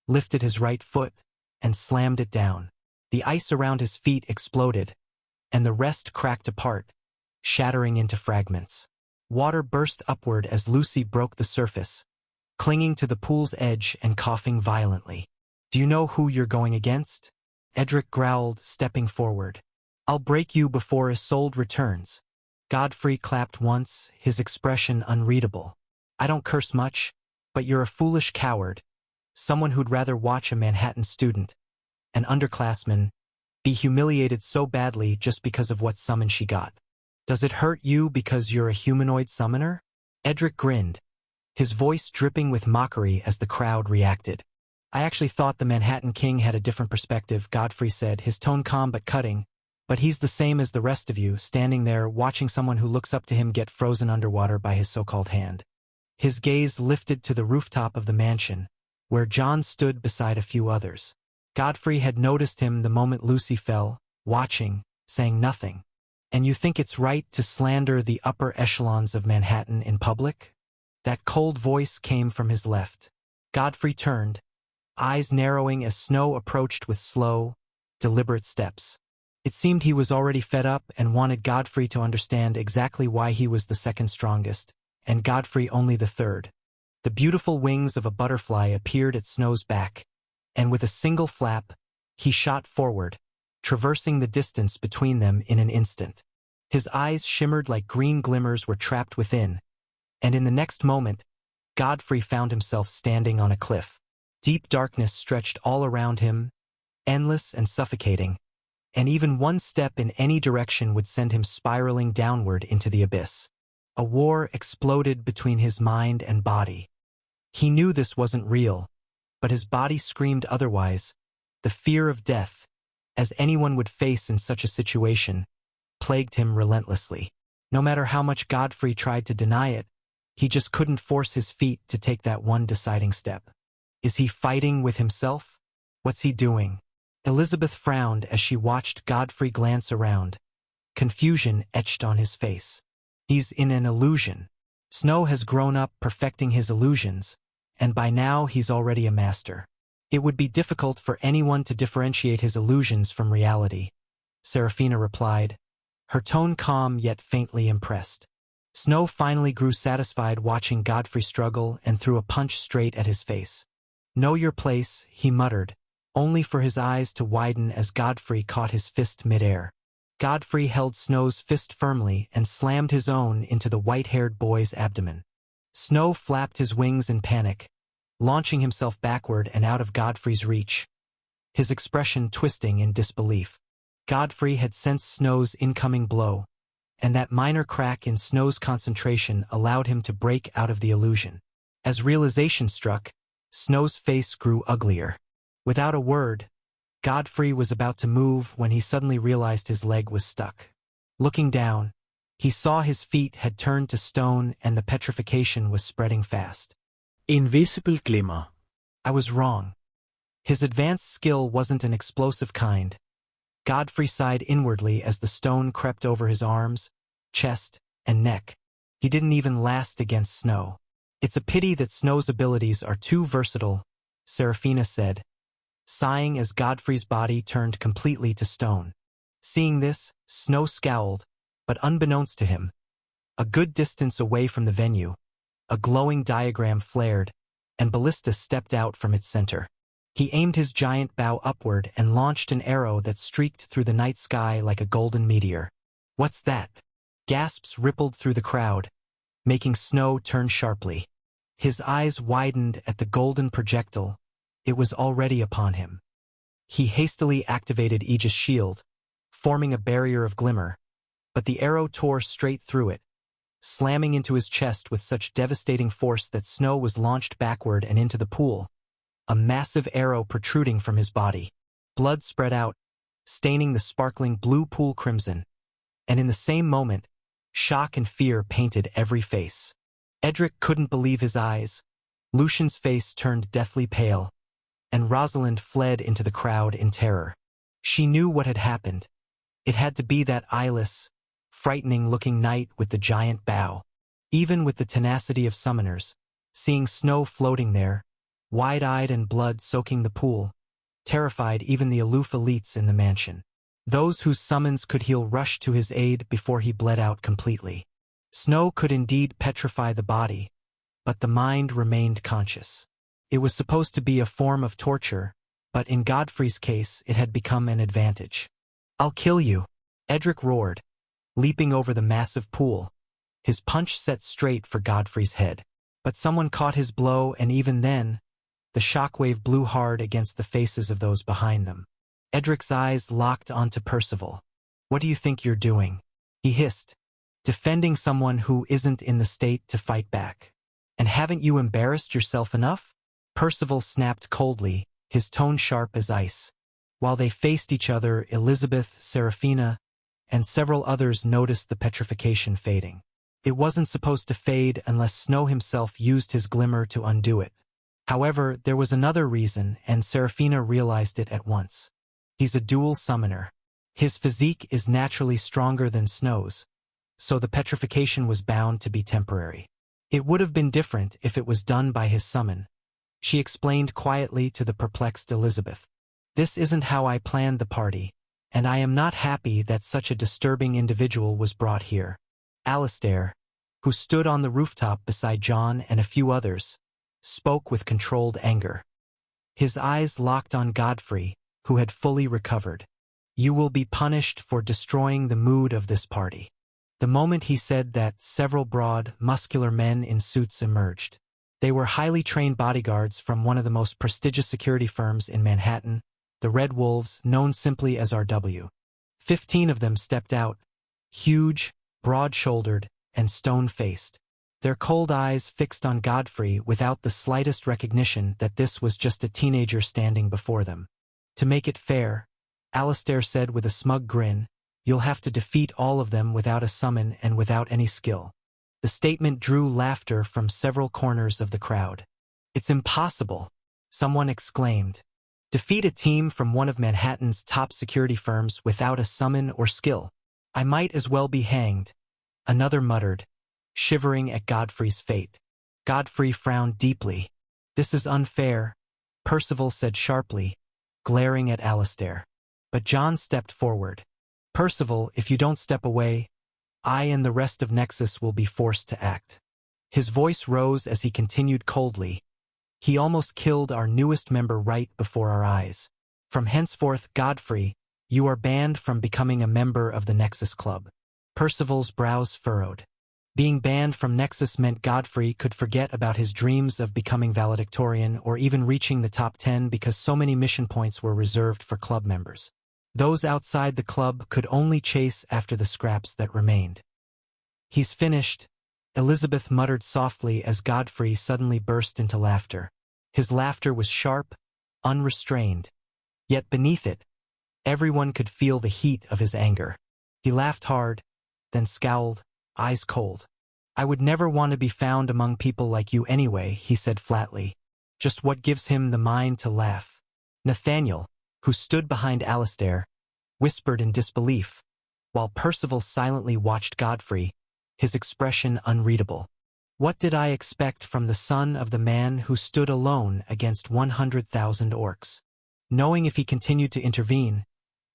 lifted his right foot, and slammed it down. The ice around his feet exploded, and the rest cracked apart, shattering into fragments. Water burst upward as Lucy broke the surface, clinging to the pool's edge and coughing violently. "Do you know who you're going against?" Edric growled, stepping forward. "I'll break you before Isolde returns." Godfrey clapped once, his expression unreadable. "I don't curse much, but you're a foolish coward, someone who'd rather watch a Manhattan student, an underclassman, be humiliated so badly just because of what summon she got. Does it hurt you because you're a humanoid summoner?" Edric grinned, his voice dripping with mockery as the crowd reacted. "I actually thought the Manhattan King had a different perspective," Godfrey said, his tone calm but cutting. "But he's the same as the rest of you, standing there watching someone who looks up to him get frozen underwater by his so-called hand." His gaze lifted to the rooftop of the mansion, where John stood beside a few others. Godfrey had noticed him the moment Lucy fell, watching, saying nothing. "And you think it's right to slander the upper echelons of Manhattan in public?" That cold voice came from his left. Godfrey turned, eyes narrowing as Snow approached with slow, deliberate steps. It seemed he was already fed up and wanted Godfrey to understand exactly why he was the second strongest, and Godfrey only the third. The beautiful wings of a butterfly appeared at Snow's back, and with a single flap, he shot forward, traversing the distance between them in an instant. His eyes shimmered like green glimmers were trapped within, and in the next moment, Godfrey found himself standing on a cliff. Deep darkness stretched all around him, endless and suffocating, and even one step in any direction would send him spiraling downward into the abyss. A war exploded between his mind and body. He knew this wasn't real, but his body screamed otherwise. The fear of death, as anyone would face in such a situation, plagued him relentlessly. No matter how much Godfrey tried to deny it, he just couldn't force his feet to take that one deciding step. Is he fighting with himself? What's he doing? Elizabeth frowned as she watched Godfrey glance around, confusion etched on his face. He's in an illusion. Snow has grown up perfecting his illusions, and by now he's already a master. It would be difficult for anyone to differentiate his illusions from reality, Seraphina replied, her tone calm yet faintly impressed. Snow finally grew satisfied watching Godfrey struggle and threw a punch straight at his face. "Know your place," he muttered, only for his eyes to widen as Godfrey caught his fist midair. Godfrey held Snow's fist firmly and slammed his own into the white-haired boy's abdomen. Snow flapped his wings in panic, launching himself backward and out of Godfrey's reach, his expression twisting in disbelief. Godfrey had sensed Snow's incoming blow, and that minor crack in Snow's concentration allowed him to break out of the illusion. As realization struck, Snow's face grew uglier. Without a word, Godfrey was about to move when he suddenly realized his leg was stuck. Looking down, he saw his feet had turned to stone and the petrification was spreading fast. Invisible glimmer. I was wrong. His advanced skill wasn't an explosive kind. Godfrey sighed inwardly as the stone crept over his arms, chest, and neck. He didn't even last against Snow. "It's a pity that Snow's abilities are too versatile," Seraphina said, sighing as Godfrey's body turned completely to stone. Seeing this, Snow scowled, but unbeknownst to him, a good distance away from the venue, a glowing diagram flared, and Ballista stepped out from its center. He aimed his giant bow upward and launched an arrow that streaked through the night sky like a golden meteor. "What's that?" Gasps rippled through the crowd, making Snow turn sharply. His eyes widened at the golden projectile. It was already upon him. He hastily activated Aegis' shield, forming a barrier of glimmer, but the arrow tore straight through it, slamming into his chest with such devastating force that Snow was launched backward and into the pool, a massive arrow protruding from his body. Blood spread out, staining the sparkling blue pool crimson, and in the same moment, shock and fear painted every face. Edric couldn't believe his eyes, Lucian's face turned deathly pale, and Rosalind fled into the crowd in terror. She knew what had happened. It had to be that eyeless, frightening-looking knight with the giant bow. Even with the tenacity of summoners, seeing Snow floating there, wide-eyed and blood soaking the pool, terrified even the aloof elites in the mansion. Those whose summons could heal rushed to his aid before he bled out completely. Snow could indeed petrify the body, but the mind remained conscious. It was supposed to be a form of torture, but in Godfrey's case it had become an advantage. "I'll kill you," Edric roared, leaping over the massive pool, his punch set straight for Godfrey's head. But someone caught his blow, and even then, the shockwave blew hard against the faces of those behind them. Edric's eyes locked onto Percival. "What do you think you're doing?" he hissed. "Defending someone who isn't in the state to fight back. And haven't you embarrassed yourself enough?" Percival snapped coldly, his tone sharp as ice. While they faced each other, Elizabeth, Seraphina, and several others noticed the petrification fading. It wasn't supposed to fade unless Snow himself used his glimmer to undo it. However, there was another reason, and Seraphina realized it at once. He's a dual summoner. His physique is naturally stronger than Snow's, so the petrification was bound to be temporary. It would have been different if it was done by his summon, she explained quietly to the perplexed Elizabeth. "This isn't how I planned the party, and I am not happy that such a disturbing individual was brought here." Alistair, who stood on the rooftop beside John and a few others, spoke with controlled anger. His eyes locked on Godfrey, who had fully recovered. "You will be punished for destroying the mood of this party." The moment he said that, several broad, muscular men in suits emerged. They were highly trained bodyguards from one of the most prestigious security firms in Manhattan, the Red Wolves, known simply as RW. 15 of them stepped out, huge, broad-shouldered, and stone-faced, their cold eyes fixed on Godfrey without the slightest recognition that this was just a teenager standing before them. "To make it fair," Alistair said with a smug grin, "you'll have to defeat all of them without a summon and without any skill." The statement drew laughter from several corners of the crowd. "It's impossible," someone exclaimed. "Defeat a team from one of Manhattan's top security firms without a summon or skill? I might as well be hanged," another muttered, shivering at Godfrey's fate. Godfrey frowned deeply. "This is unfair," Percival said sharply, glaring at Alistair. But John stepped forward. "Percival, if you don't step away, I and the rest of Nexus will be forced to act." His voice rose as he continued coldly. "He almost killed our newest member right before our eyes. From henceforth, Godfrey, you are banned from becoming a member of the Nexus Club." Percival's brows furrowed. Being banned from Nexus meant Godfrey could forget about his dreams of becoming valedictorian or even reaching the top 10 because so many mission points were reserved for club members. Those outside the club could only chase after the scraps that remained. "He's finished," Elizabeth muttered softly as Godfrey suddenly burst into laughter. His laughter was sharp, unrestrained. Yet beneath it, everyone could feel the heat of his anger. He laughed hard, then scowled, eyes cold. "I would never want to be found among people like you anyway," he said flatly. Just what gives him the mind to laugh? Nathaniel, who stood behind Alistair, whispered in disbelief, while Percival silently watched Godfrey, his expression unreadable. What did I expect from the son of the man who stood alone against 100,000 orcs? Knowing if he continued to intervene,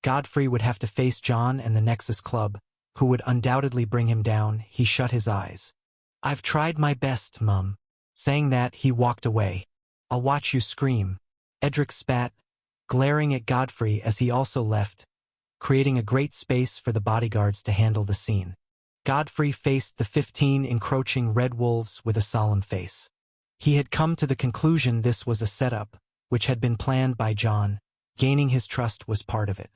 Godfrey would have to face John and the Nexus Club, who would undoubtedly bring him down, he shut his eyes. "I've tried my best, Mum." Saying that, he walked away. "I'll watch you scream." Edric spat, glaring at Godfrey as he also left, creating a great space for the bodyguards to handle the scene. Godfrey faced the 15 encroaching Red Wolves with a solemn face. He had come to the conclusion this was a setup, which had been planned by John. Gaining his trust was part of it.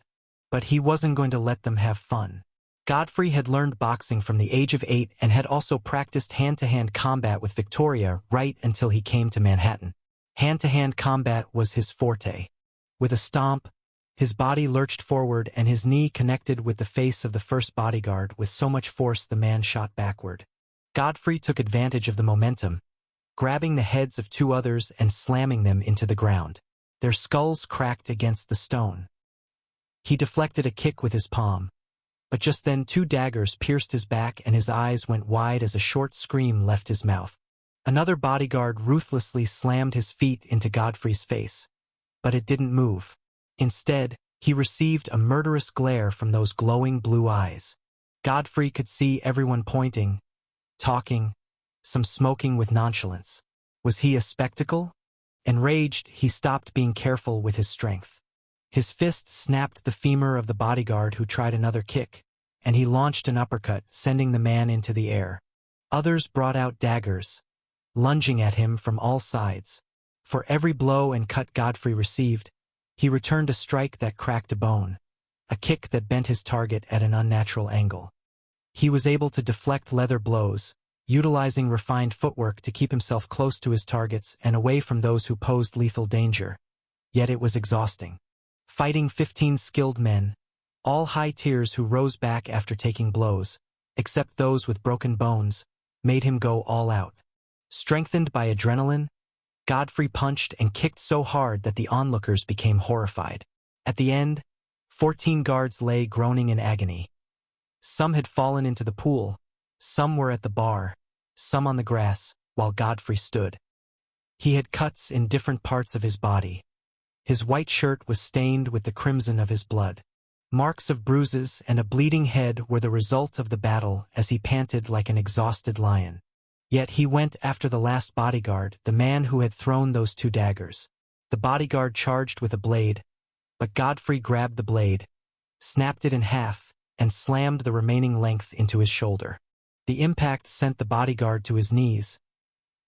But he wasn't going to let them have fun. Godfrey had learned boxing from the age of 8 and had also practiced hand-to-hand combat with Victoria right until he came to Manhattan. Hand-to-hand combat was his forte. With a stomp, his body lurched forward and his knee connected with the face of the first bodyguard with so much force the man shot backward. Godfrey took advantage of the momentum, grabbing the heads of 2 others and slamming them into the ground. Their skulls cracked against the stone. He deflected a kick with his palm, but just then 2 daggers pierced his back and his eyes went wide as a short scream left his mouth. Another bodyguard ruthlessly slammed his feet into Godfrey's face, but it didn't move. Instead, he received a murderous glare from those glowing blue eyes. Godfrey could see everyone pointing, talking, some smoking with nonchalance. Was he a spectacle? Enraged, he stopped being careful with his strength. His fist snapped the femur of the bodyguard who tried another kick, and he launched an uppercut, sending the man into the air. Others brought out daggers, lunging at him from all sides. For every blow and cut Godfrey received, he returned a strike that cracked a bone, a kick that bent his target at an unnatural angle. He was able to deflect leather blows, utilizing refined footwork to keep himself close to his targets and away from those who posed lethal danger. Yet it was exhausting. Fighting 15 skilled men, all high tiers who rose back after taking blows, except those with broken bones, made him go all out. Strengthened by adrenaline, Godfrey punched and kicked so hard that the onlookers became horrified. At the end, 14 guards lay groaning in agony. Some had fallen into the pool, some were at the bar, some on the grass, while Godfrey stood. He had cuts in different parts of his body. His white shirt was stained with the crimson of his blood. Marks of bruises and a bleeding head were the result of the battle as he panted like an exhausted lion. Yet he went after the last bodyguard, the man who had thrown those 2 daggers. The bodyguard charged with a blade, but Godfrey grabbed the blade, snapped it in half, and slammed the remaining length into his shoulder. The impact sent the bodyguard to his knees,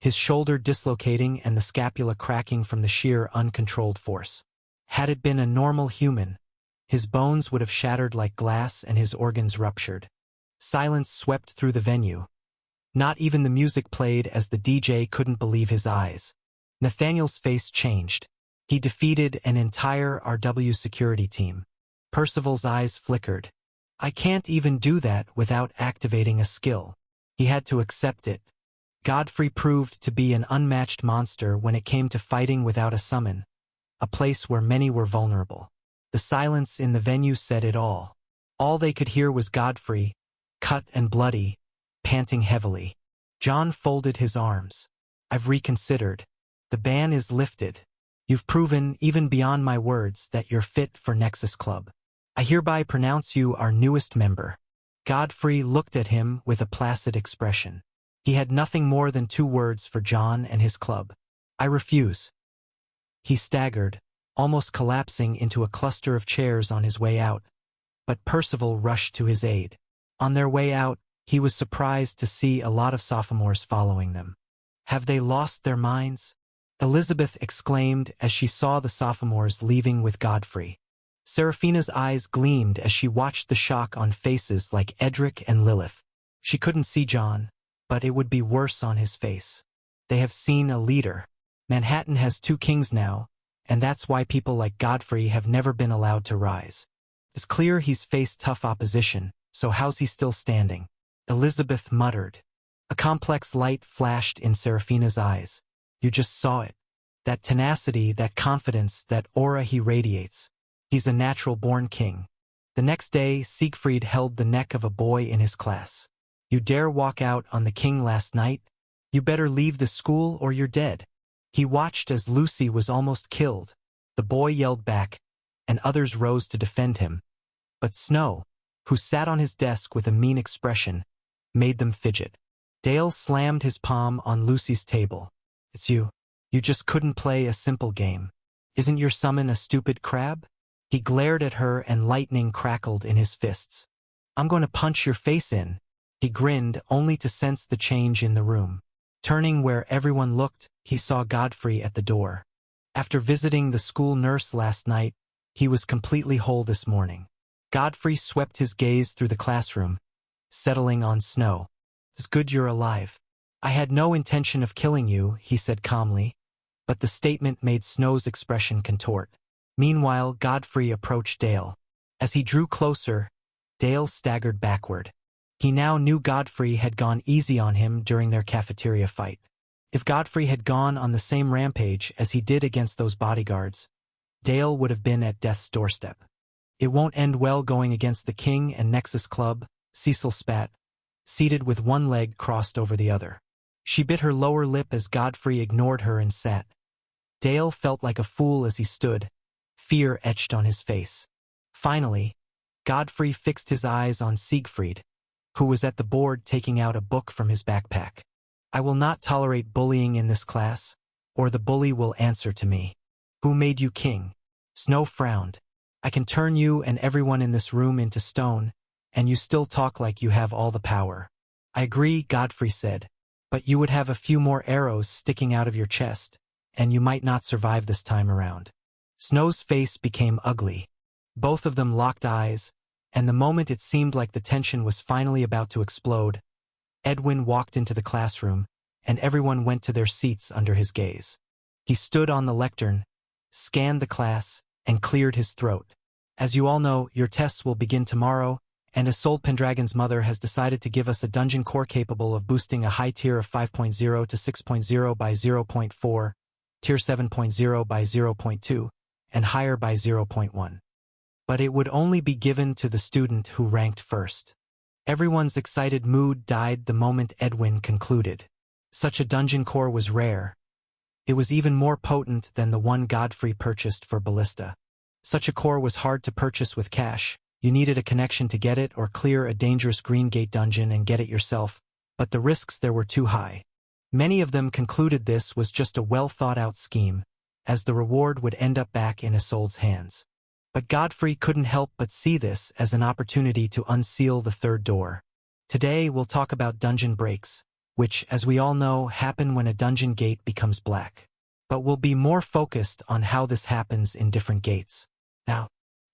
his shoulder dislocating and the scapula cracking from the sheer uncontrolled force. Had it been a normal human, his bones would have shattered like glass and his organs ruptured. Silence swept through the venue. Not even the music played as the DJ couldn't believe his eyes. Nathaniel's face changed. He defeated an entire RW security team. Percival's eyes flickered. I can't even do that without activating a skill. He had to accept it. Godfrey proved to be an unmatched monster when it came to fighting without a summon, a place where many were vulnerable. The silence in the venue said it all. All they could hear was Godfrey, cut and bloody, panting heavily. John folded his arms. I've reconsidered. The ban is lifted. You've proven, even beyond my words, that you're fit for Nexus Club. I hereby pronounce you our newest member. Godfrey looked at him with a placid expression. He had nothing more than 2 words for John and his club. I refuse. He staggered, almost collapsing into a cluster of chairs on his way out. But Percival rushed to his aid. On their way out, he was surprised to see a lot of sophomores following them. Have they lost their minds? Elizabeth exclaimed as she saw the sophomores leaving with Godfrey. Seraphina's eyes gleamed as she watched the shock on faces like Edric and Lilith. She couldn't see John, but it would be worse on his face. They have seen a leader. Manhattan has 2 kings now, and that's why people like Godfrey have never been allowed to rise. It's clear he's faced tough opposition, so how's he still standing? Elizabeth muttered. A complex light flashed in Seraphina's eyes. You just saw it. That tenacity, that confidence, that aura he radiates. He's a natural-born king. The next day, Siegfried held the neck of a boy in his class. You dare walk out on the king last night? You better leave the school or you're dead. He watched as Lucy was almost killed. The boy yelled back, and others rose to defend him. But Snow, who sat on his desk with a mean expression, made them fidget. Dale slammed his palm on Lucy's table. It's you. You just couldn't play a simple game. Isn't your summon a stupid crab? He glared at her and lightning crackled in his fists. I'm going to punch your face in. He grinned only to sense the change in the room. Turning where everyone looked, he saw Godfrey at the door. After visiting the school nurse last night, he was completely whole this morning. Godfrey swept his gaze through the classroom, settling on Snow. It's good you're alive. I had no intention of killing you, he said calmly, but the statement made Snow's expression contort. Meanwhile, Godfrey approached Dale. As he drew closer, Dale staggered backward. He now knew Godfrey had gone easy on him during their cafeteria fight. If Godfrey had gone on the same rampage as he did against those bodyguards, Dale would have been at death's doorstep. It won't end well going against the King and Nexus Club, Cecil spat, seated with one leg crossed over the other. She bit her lower lip as Godfrey ignored her and sat. Dale felt like a fool as he stood, Fear etched on his face. Finally, Godfrey fixed his eyes on Siegfried, who was at the board taking out a book from his backpack. I will not tolerate bullying in this class, or the bully will answer to me. Who made you king? Snow frowned. I can turn you and everyone in this room into stone, and you still talk like you have all the power. I agree, Godfrey said, but you would have a few more arrows sticking out of your chest, and you might not survive this time around. Snow's face became ugly. Both of them locked eyes, and the moment it seemed like the tension was finally about to explode, Edwin walked into the classroom, and everyone went to their seats under his gaze. He stood on the lectern, scanned the class, and cleared his throat. As you all know, your tests will begin tomorrow, and Isolde Pendragon's mother has decided to give us a dungeon core capable of boosting a high tier of 5.0 to 6.0 by 0.4, tier 7.0 by 0.2, and higher by 0.1. But it would only be given to the student who ranked first. Everyone's excited mood died the moment Edwin concluded. Such a dungeon core was rare. It was even more potent than the one Godfrey purchased for Ballista. Such a core was hard to purchase with cash. You needed a connection to get it or clear a dangerous Green Gate dungeon and get it yourself, but the risks there were too high. Many of them concluded this was just a well-thought-out scheme, as the reward would end up back in Isolde's hands. But Godfrey couldn't help but see this as an opportunity to unseal the third door. Today we'll talk about dungeon breaks, which, as we all know, happen when a dungeon gate becomes black. But we'll be more focused on how this happens in different gates. Now,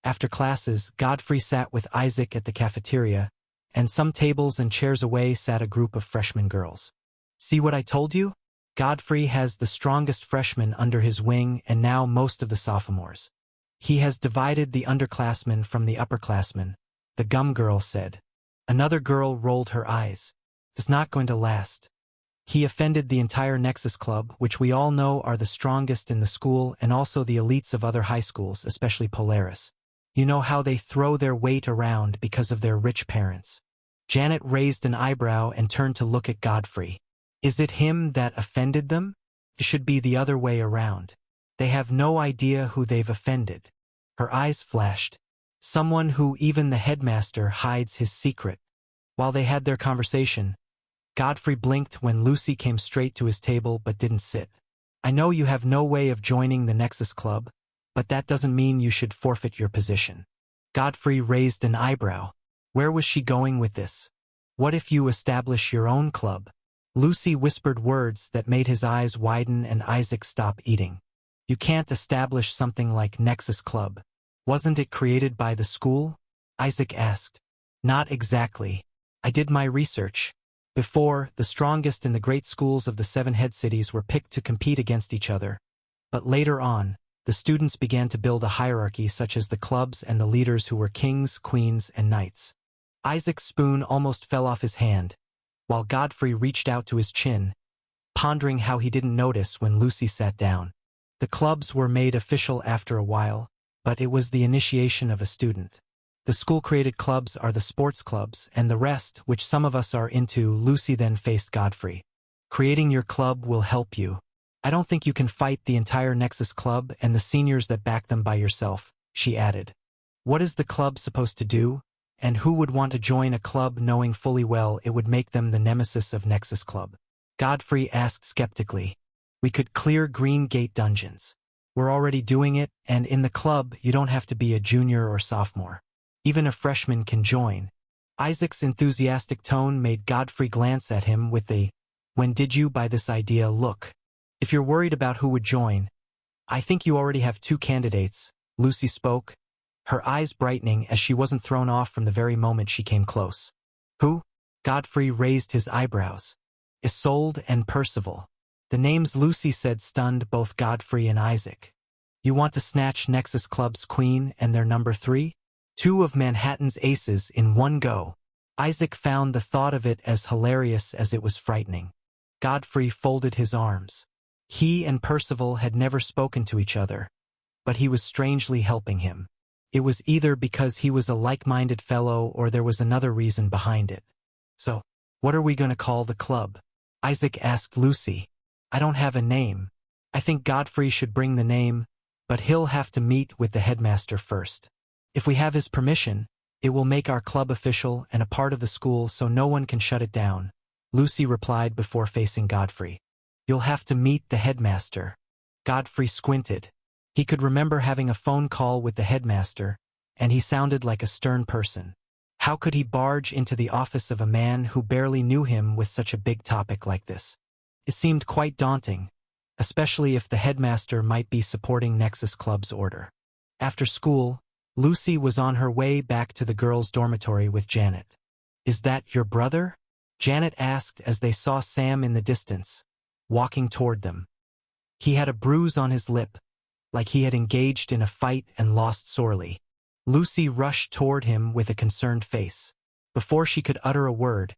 after classes, Godfrey sat with Isaac at the cafeteria, and some tables and chairs away sat a group of freshman girls. See what I told you? Godfrey has the strongest freshmen under his wing and now most of the sophomores. He has divided the underclassmen from the upperclassmen, the gum girl said. Another girl rolled her eyes. It's not going to last. He offended the entire Nexus Club, which we all know are the strongest in the school and also the elites of other high schools, especially Polaris. You know how they throw their weight around because of their rich parents. Janet raised an eyebrow and turned to look at Godfrey. Is it him that offended them? It should be the other way around. They have no idea who they've offended. Her eyes flashed. Someone who even the headmaster hides his secret. While they had their conversation, Godfrey blinked when Lucy came straight to his table but didn't sit. I know you have no way of joining the Nexus Club, but that doesn't mean you should forfeit your position. Godfrey raised an eyebrow. Where was she going with this? What if you establish your own club? Lucy whispered words that made his eyes widen and Isaac stop eating. You can't establish something like Nexus Club. Wasn't it created by the school? Isaac asked. Not exactly. I did my research. Before, the strongest in the great schools of the 7 head cities were picked to compete against each other. But later on, the students began to build a hierarchy such as the clubs and the leaders who were kings, queens, and knights. Isaac's spoon almost fell off his hand, while Godfrey reached out to his chin, pondering how he didn't notice when Lucy sat down. The clubs were made official after a while, but it was the initiation of a student. The school-created clubs are the sports clubs, and the rest, which some of us are into. Lucy then faced Godfrey. Creating your club will help you. I don't think you can fight the entire Nexus Club and the seniors that back them by yourself, she added. What is the club supposed to do? And who would want to join a club knowing fully well it would make them the nemesis of Nexus Club? Godfrey asked skeptically. We could clear Green Gate dungeons. We're already doing it, and in the club you don't have to be a junior or sophomore. Even a freshman can join. Isaac's enthusiastic tone made Godfrey glance at him with a, "When did you buy this idea?" look. If you're worried about who would join, I think you already have 2 candidates, Lucy spoke, her eyes brightening as she wasn't thrown off from the very moment she came close. Who? Godfrey raised his eyebrows. Isolde and Percival. The names Lucy said stunned both Godfrey and Isaac. You want to snatch Nexus Club's queen and their number 3? 2 of Manhattan's aces in one go. Isaac found the thought of it as hilarious as it was frightening. Godfrey folded his arms. He and Percival had never spoken to each other, but he was strangely helping him. It was either because he was a like-minded fellow or there was another reason behind it. So, what are we going to call the club? Isaac asked Lucy. I don't have a name. I think Godfrey should bring the name, but he'll have to meet with the headmaster first. If we have his permission, it will make our club official and a part of the school so no one can shut it down, Lucy replied before facing Godfrey. You'll have to meet the headmaster. Godfrey squinted. He could remember having a phone call with the headmaster, and he sounded like a stern person. How could he barge into the office of a man who barely knew him with such a big topic like this? It seemed quite daunting, especially if the headmaster might be supporting Nexus Club's order. After school, Lucy was on her way back to the girls' dormitory with Janet. Is that your brother? Janet asked as they saw Sam in the distance, walking toward them. He had a bruise on his lip, like he had engaged in a fight and lost sorely. Lucy rushed toward him with a concerned face. Before she could utter a word,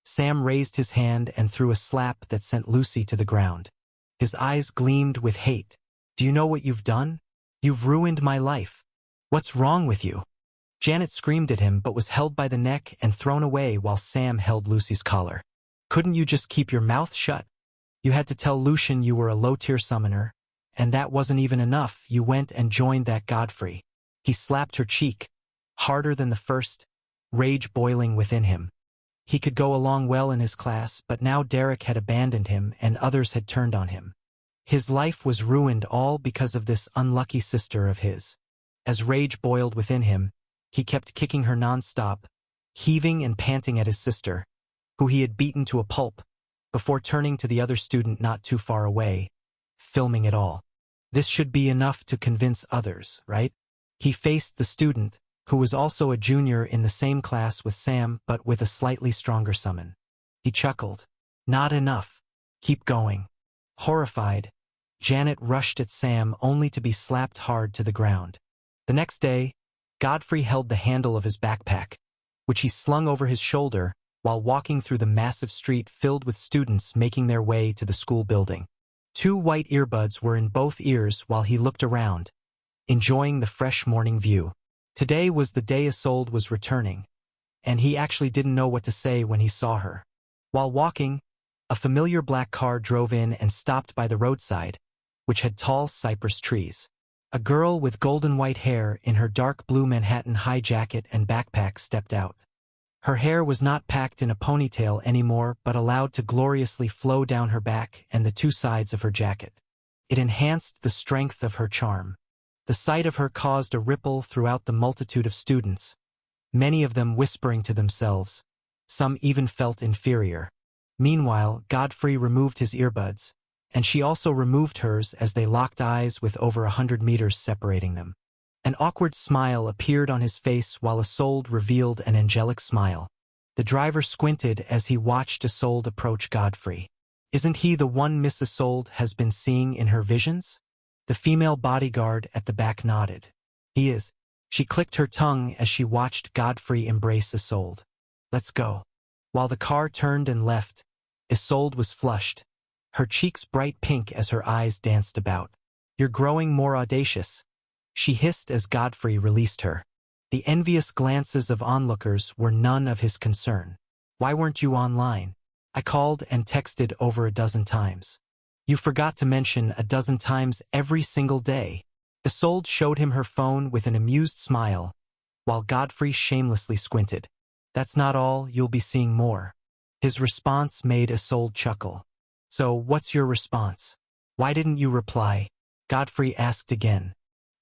Sam raised his hand and threw a slap that sent Lucy to the ground. His eyes gleamed with hate. Do you know what you've done? You've ruined my life. What's wrong with you? Janet screamed at him but was held by the neck and thrown away while Sam held Lucy's collar. Couldn't you just keep your mouth shut? You had to tell Lucian you were a low-tier summoner, and that wasn't even enough. You went and joined that Godfrey. He slapped her cheek, harder than the first, rage boiling within him. He could go along well in his class, but now Derek had abandoned him and others had turned on him. His life was ruined all because of this unlucky sister of his. As rage boiled within him, he kept kicking her non-stop, heaving and panting at his sister, who he had beaten to a pulp, before turning to the other student not too far away, filming it all. This should be enough to convince others, right? He faced the student, who was also a junior in the same class with Sam but with a slightly stronger summon. He chuckled. Not enough. Keep going. Horrified, Janet rushed at Sam only to be slapped hard to the ground. The next day, Godfrey held the handle of his backpack, which he slung over his shoulder while walking through the massive street filled with students making their way to the school building. 2 white earbuds were in both ears while he looked around, enjoying the fresh morning view. Today was the day Isolde was returning, and he actually didn't know what to say when he saw her. While walking, a familiar black car drove in and stopped by the roadside, which had tall cypress trees. A girl with golden white hair in her dark blue Manhattan high jacket and backpack stepped out. Her hair was not packed in a ponytail anymore but allowed to gloriously flow down her back and the 2 sides of her jacket. It enhanced the strength of her charm. The sight of her caused a ripple throughout the multitude of students, many of them whispering to themselves. Some even felt inferior. Meanwhile, Godfrey removed his earbuds, and she also removed hers as they locked eyes with over 100 meters separating them. An awkward smile appeared on his face while Isolde revealed an angelic smile. The driver squinted as he watched Isolde approach Godfrey. Isn't he the one Miss Isolde has been seeing in her visions? The female bodyguard at the back nodded. He is. She clicked her tongue as she watched Godfrey embrace Isolde. Let's go. While the car turned and left, Isolde was flushed, her cheeks bright pink as her eyes danced about. You're growing more audacious, she hissed as Godfrey released her. The envious glances of onlookers were none of his concern. Why weren't you online? I called and texted over 12 times. You forgot to mention 12 times every single day. Isolde showed him her phone with an amused smile, while Godfrey shamelessly squinted. That's not all, you'll be seeing more. His response made Isolde chuckle. So, what's your response? Why didn't you reply? Godfrey asked again.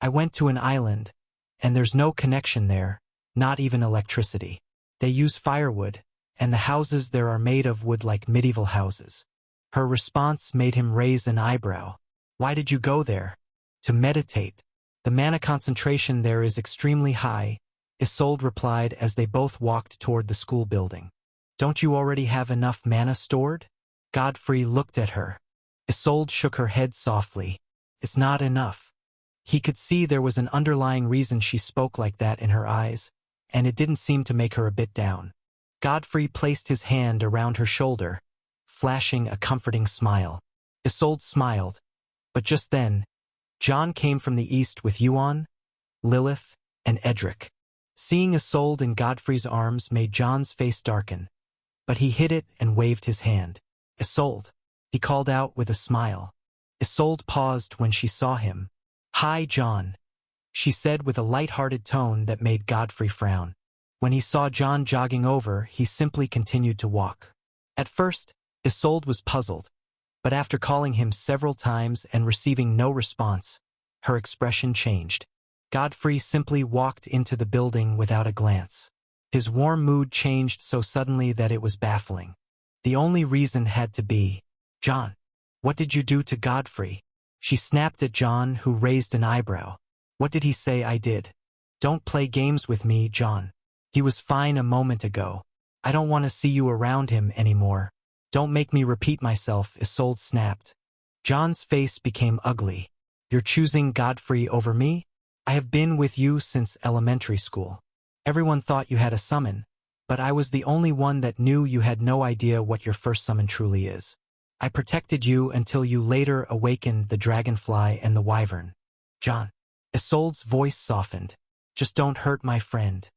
I went to an island, and there's no connection there, not even electricity. They use firewood, and the houses there are made of wood like medieval houses. Her response made him raise an eyebrow. Why did you go there? To meditate. The mana concentration there is extremely high, Isolde replied as they both walked toward the school building. Don't you already have enough mana stored? Godfrey looked at her. Isolde shook her head softly. It's not enough. He could see there was an underlying reason she spoke like that in her eyes, and it didn't seem to make her a bit down. Godfrey placed his hand around her shoulder, flashing a comforting smile. Isolde smiled, but just then, John came from the east with Yuan, Lilith, and Edric. Seeing Isolde in Godfrey's arms made John's face darken, but he hid it and waved his hand. Isolde, he called out with a smile. Isolde paused when she saw him, "Hi, John," she said with a light-hearted tone that made Godfrey frown. When he saw John jogging over, he simply continued to walk. At first, Isolde was puzzled, but after calling him several times and receiving no response, her expression changed. Godfrey simply walked into the building without a glance. His warm mood changed so suddenly that it was baffling. The only reason had to be, "John, what did you do to Godfrey?" She snapped at John, who raised an eyebrow. "What did he say I did? Don't play games with me, John. He was fine a moment ago. I don't want to see you around him anymore. Don't make me repeat myself," Isolde snapped. John's face became ugly. "You're choosing Godfrey over me? I have been with you since elementary school. Everyone thought you had a summon, but I was the only one that knew you had no idea what your first summon truly is. I protected you until you later awakened the dragonfly and the wyvern." "John." Isolde's voice softened. "Just don't hurt my friend.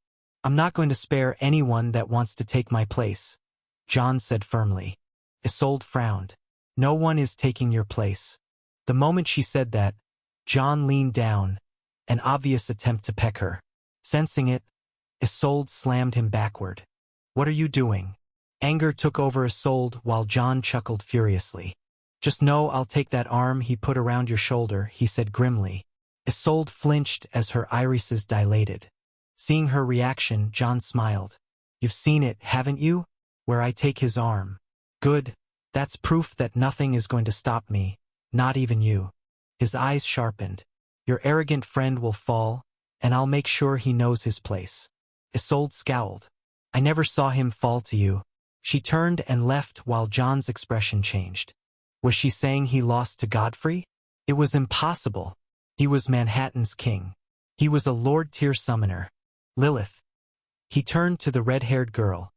I'm not going to spare anyone that wants to take my place," John said firmly. Isolde frowned. "No one is taking your place." The moment she said that, John leaned down, an obvious attempt to peck her. Sensing it, Isolde slammed him backward. "What are you doing?" Anger took over Isolde while John chuckled furiously. "Just know I'll take that arm he put around your shoulder," he said grimly. Isolde flinched as her irises dilated. Seeing her reaction, John smiled. "You've seen it, haven't you? Where I take his arm. Good. That's proof that nothing is going to stop me, not even you." His eyes sharpened. "Your arrogant friend will fall, and I'll make sure he knows his place." Isolde scowled. "I never saw him fall to you." She turned and left while John's expression changed. Was she saying he lost to Godfrey? It was impossible. He was Manhattan's king. He was a Lord-tier summoner. "Lilith." He turned to the red-haired girl,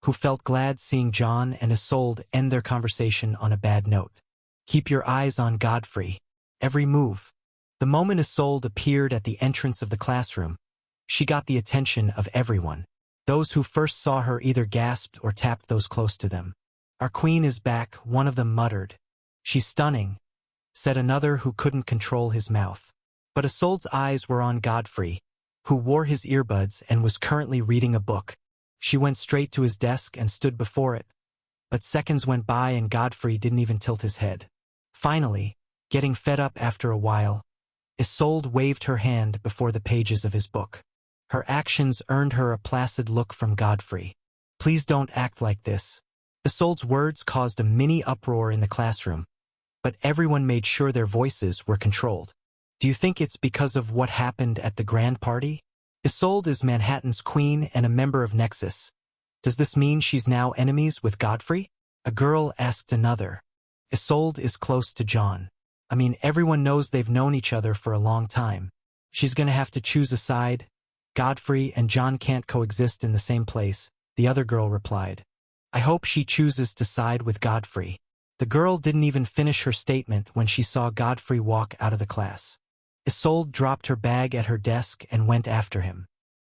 who felt glad seeing John and Isolde end their conversation on a bad note. "Keep your eyes on Godfrey. Every move." The moment Isolde appeared at the entrance of the classroom, she got the attention of everyone. Those who first saw her either gasped or tapped those close to them. "Our queen is back," one of them muttered. "She's stunning," said another who couldn't control his mouth. But Isolde's eyes were on Godfrey, who wore his earbuds and was currently reading a book. She went straight to his desk and stood before it. But seconds went by and Godfrey didn't even tilt his head. Finally, getting fed up after a while, Isolde waved her hand before the pages of his book. Her actions earned her a placid look from Godfrey. "Please don't act like this." Isolde's words caused a mini uproar in the classroom, but everyone made sure their voices were controlled. "Do you think it's because of what happened at the grand party? Isolde is Manhattan's queen and a member of Nexus. Does this mean she's now enemies with Godfrey?" A girl asked another. "Isolde is close to John. I mean, everyone knows they've known each other for a long time. She's gonna have to choose a side. Godfrey and John can't coexist in the same place," the other girl replied. "I hope she chooses to side with Godfrey." The girl didn't even finish her statement when she saw Godfrey walk out of the class. Isolde dropped her bag at her desk and went after him.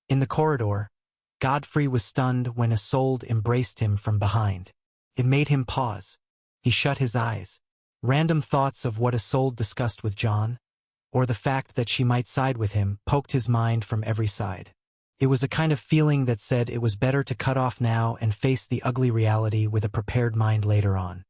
In the corridor, Godfrey was stunned when Isolde embraced him from behind. It made him pause. He shut his eyes. Random thoughts of what Isolde discussed with John, or the fact that she might side with him, poked his mind from every side. It was a kind of feeling that said it was better to cut off now and face the ugly reality with a prepared mind later on.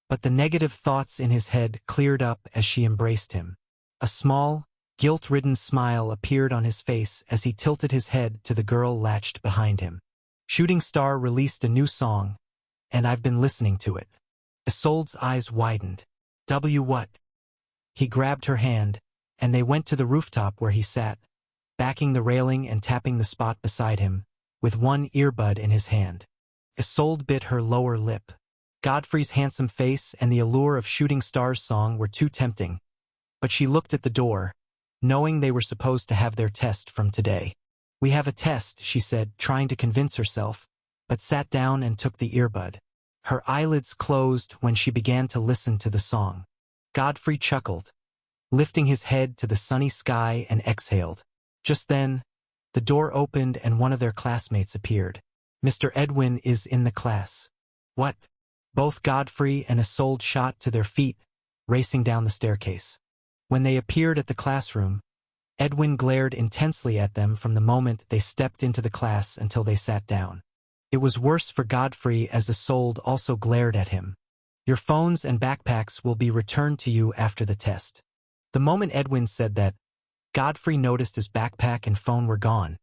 But the negative thoughts in his head cleared up as she embraced him. A small, guilt-ridden smile appeared on his face as he tilted his head to the girl latched behind him. Shooting Star released a new song, and I've been listening to it. Isolde's eyes widened. What? He grabbed her hand, and they went to the rooftop where he sat, backing the railing and tapping the spot beside him, with one earbud in his hand. Isolde bit her lower lip. Godfrey's handsome face and the allure of Shooting Star's song were too tempting, but she looked at the door, knowing they were supposed to have their test from today. "We have a test," she said, trying to convince herself, but sat down and took the earbud. Her eyelids closed when she began to listen to the song. Godfrey chuckled, lifting his head to the sunny sky, and exhaled. Just then, the door opened and one of their classmates appeared. "Mr. Edwin is in the class." "What?" Both Godfrey and Isolde shot to their feet, racing down the staircase. When they appeared at the classroom, Edwin glared intensely at them from the moment they stepped into the class until they sat down. It was worse for Godfrey as Isolde also glared at him. "Your phones and backpacks will be returned to you after the test." The moment Edwin said that, Godfrey noticed his backpack and phone were gone,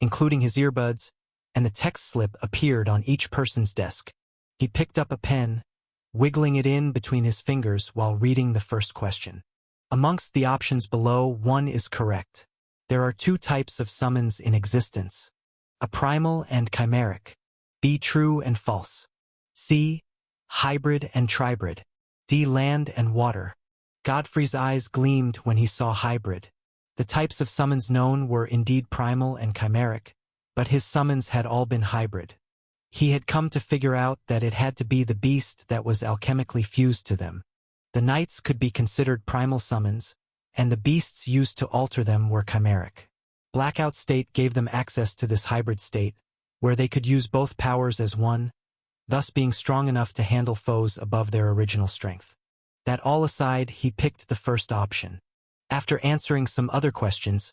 including his earbuds, and the text slip appeared on each person's desk. He picked up a pen, wiggling it in between his fingers while reading the first question. Amongst the options below, one is correct. There are two types of summons in existence: a primal and chimeric. B, true and false. C, hybrid and tribrid. D, land and water. Godfrey's eyes gleamed when he saw hybrid. The types of summons known were indeed primal and chimeric, but his summons had all been hybrid. He had come to figure out that it had to be the beast that was alchemically fused to them. The knights could be considered primal summons, and the beasts used to alter them were chimeric. Blackout State gave them access to this hybrid state, where they could use both powers as one, thus being strong enough to handle foes above their original strength. That all aside, he picked the first option. After answering some other questions,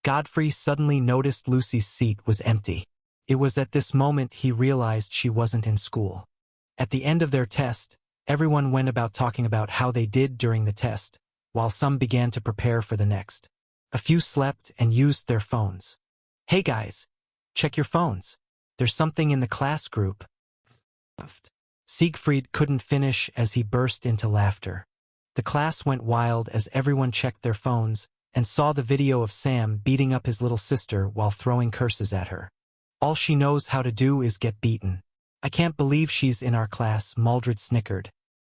Godfrey suddenly noticed Lucy's seat was empty. It was at this moment he realized she wasn't in school. At the end of their test, everyone went about talking about how they did during the test, while some began to prepare for the next. A few slept and used their phones. "Hey guys, check your phones. There's something in the class group." Siegfried couldn't finish as he burst into laughter. The class went wild as everyone checked their phones and saw the video of Sam beating up his little sister while throwing curses at her. "All she knows how to do is get beaten. I can't believe she's in our class," Maldred snickered.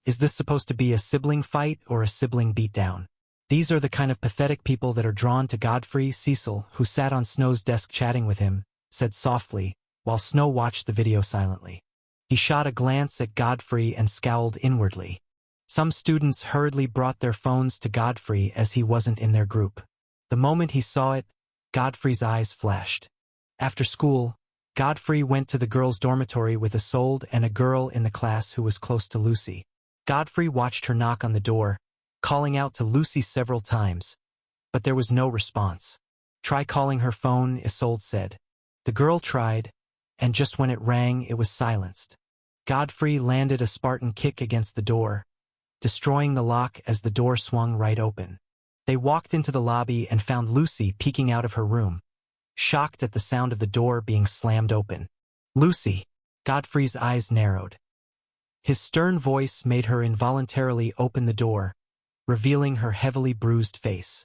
"Is this supposed to be a sibling fight or a sibling beatdown?" "These are the kind of pathetic people that are drawn to Godfrey." Cecil, who sat on Snow's desk chatting with him, said softly, while Snow watched the video silently. He shot a glance at Godfrey and scowled inwardly. Some students hurriedly brought their phones to Godfrey as he wasn't in their group. The moment he saw it, Godfrey's eyes flashed. After school, Godfrey went to the girls' dormitory with Isolde and a girl in the class who was close to Lucy. Godfrey watched her knock on the door, calling out to Lucy several times, but there was no response. "Try calling her phone," Isolde said. The girl tried, and just when it rang, it was silenced. Godfrey landed a Spartan kick against the door, destroying the lock as the door swung right open. They walked into the lobby and found Lucy peeking out of her room, shocked at the sound of the door being slammed open. "Lucy!" Godfrey's eyes narrowed. His stern voice made her involuntarily open the door, revealing her heavily bruised face.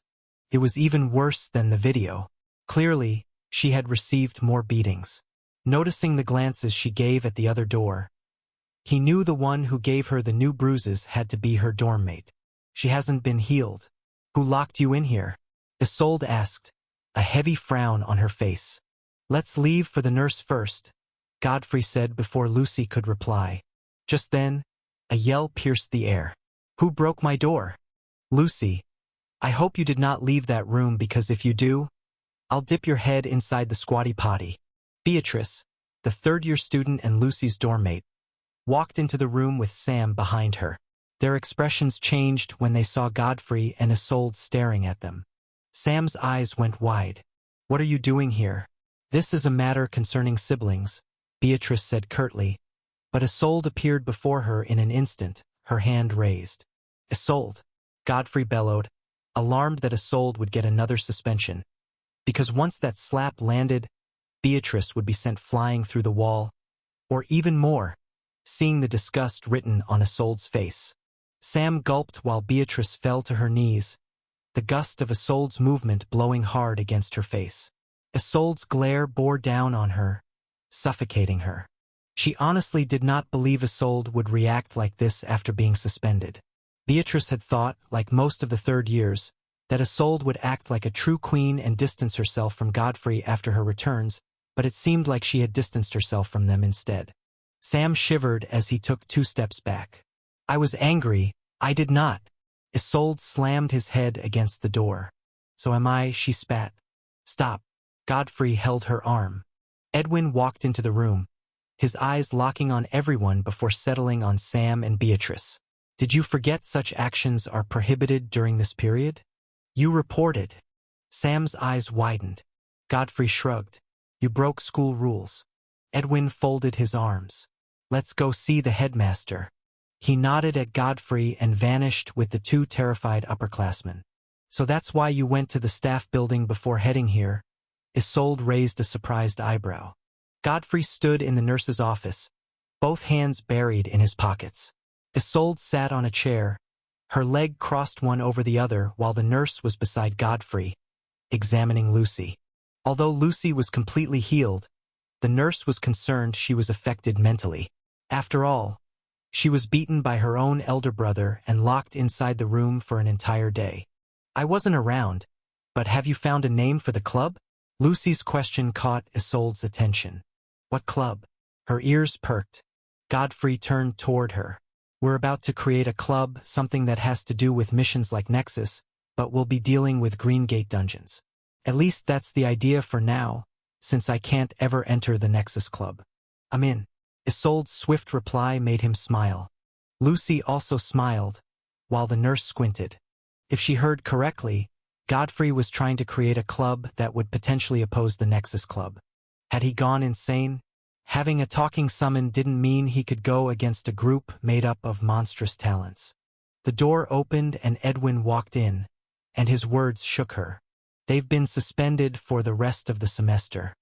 It was even worse than the video. Clearly, she had received more beatings. Noticing the glances she gave at the other door, he knew the one who gave her the new bruises had to be her dorm mate. "She hasn't been healed." "Who locked you in here?" Isolde asked, a heavy frown on her face. "Let's leave for the nurse first," Godfrey said before Lucy could reply. Just then, a yell pierced the air. "Who broke my door?" "Lucy, I hope you did not leave that room, because if you do, I'll dip your head inside the squatty potty." Beatrice, the third-year student and Lucy's dorm mate, walked into the room with Sam behind her. Their expressions changed when they saw Godfrey and Isolde staring at them. Sam's eyes went wide. "What are you doing here?" "This is a matter concerning siblings," Beatrice said curtly, but Isolde appeared before her in an instant, her hand raised. "Isolde," Godfrey bellowed, alarmed that Isolde would get another suspension. Because once that slap landed, Beatrice would be sent flying through the wall, or even more, seeing the disgust written on Isolde's face. Sam gulped while Beatrice fell to her knees, the gust of Isolde's movement blowing hard against her face. Isolde's glare bore down on her, suffocating her. She honestly did not believe Isolde would react like this after being suspended. Beatrice had thought, like most of the third years, that Isolde would act like a true queen and distance herself from Godfrey after her returns, but it seemed like she had distanced herself from them instead. Sam shivered as he took 2 steps back. "I was angry. I did not." Isolde slammed his head against the door. "So am I," she spat. "Stop." Godfrey held her arm. Edwin walked into the room, his eyes locking on everyone before settling on Sam and Beatrice. Did you forget such actions are prohibited during this period? You reported. Sam's eyes widened. Godfrey shrugged. You broke school rules. Edwin folded his arms. Let's go see the headmaster. He nodded at Godfrey and vanished with the two terrified upperclassmen. So that's why you went to the staff building before heading here? Isolde raised a surprised eyebrow. Godfrey stood in the nurse's office, both hands buried in his pockets. Isolde sat on a chair, her leg crossed one over the other while the nurse was beside Godfrey, examining Lucy. Although Lucy was completely healed, the nurse was concerned she was affected mentally. After all, she was beaten by her own elder brother and locked inside the room for an entire day. I wasn't around, but have you found a name for the club? Lucy's question caught Isolde's attention. What club? Her ears perked. Godfrey turned toward her. We're about to create a club, something that has to do with missions like Nexus, but we'll be dealing with Green Gate dungeons. At least that's the idea for now, since I can't ever enter the Nexus Club. I'm in. Isolde's swift reply made him smile. Lucy also smiled, while the nurse squinted. If she heard correctly, Godfrey was trying to create a club that would potentially oppose the Nexus Club. Had he gone insane? Having a talking summon didn't mean he could go against a group made up of monstrous talents. The door opened and Edwin walked in, and his words shook her. They've been suspended for the rest of the semester.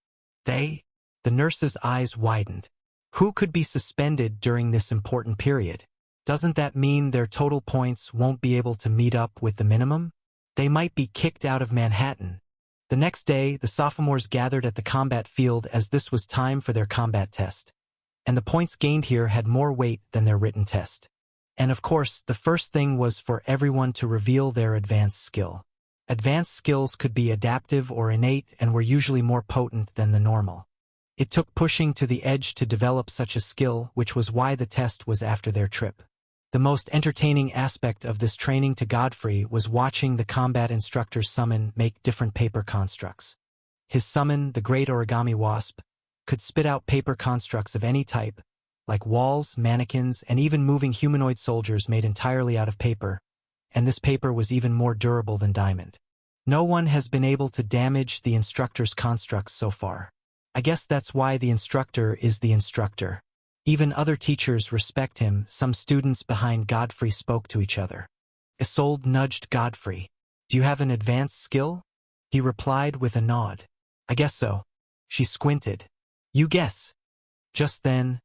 They? The nurse's eyes widened. Who could be suspended during this important period? Doesn't that mean their total points won't be able to meet up with the minimum? They might be kicked out of Manhattan. The next day, the sophomores gathered at the combat field as this was time for their combat test. And the points gained here had more weight than their written test. And of course, the first thing was for everyone to reveal their advanced skill. Advanced skills could be adaptive or innate and were usually more potent than the normal. It took pushing to the edge to develop such a skill, which was why the test was after their trip. The most entertaining aspect of this training to Godfrey was watching the combat instructor's summon make different paper constructs. His summon, the Great Origami Wasp, could spit out paper constructs of any type, like walls, mannequins, and even moving humanoid soldiers made entirely out of paper, and this paper was even more durable than diamond. No one has been able to damage the instructor's constructs so far. I guess that's why the instructor is the instructor. Even other teachers respect him. Some students behind Godfrey spoke to each other. Isolde nudged Godfrey. Do you have an advanced skill? He replied with a nod. I guess so. She squinted. You guess. Just then,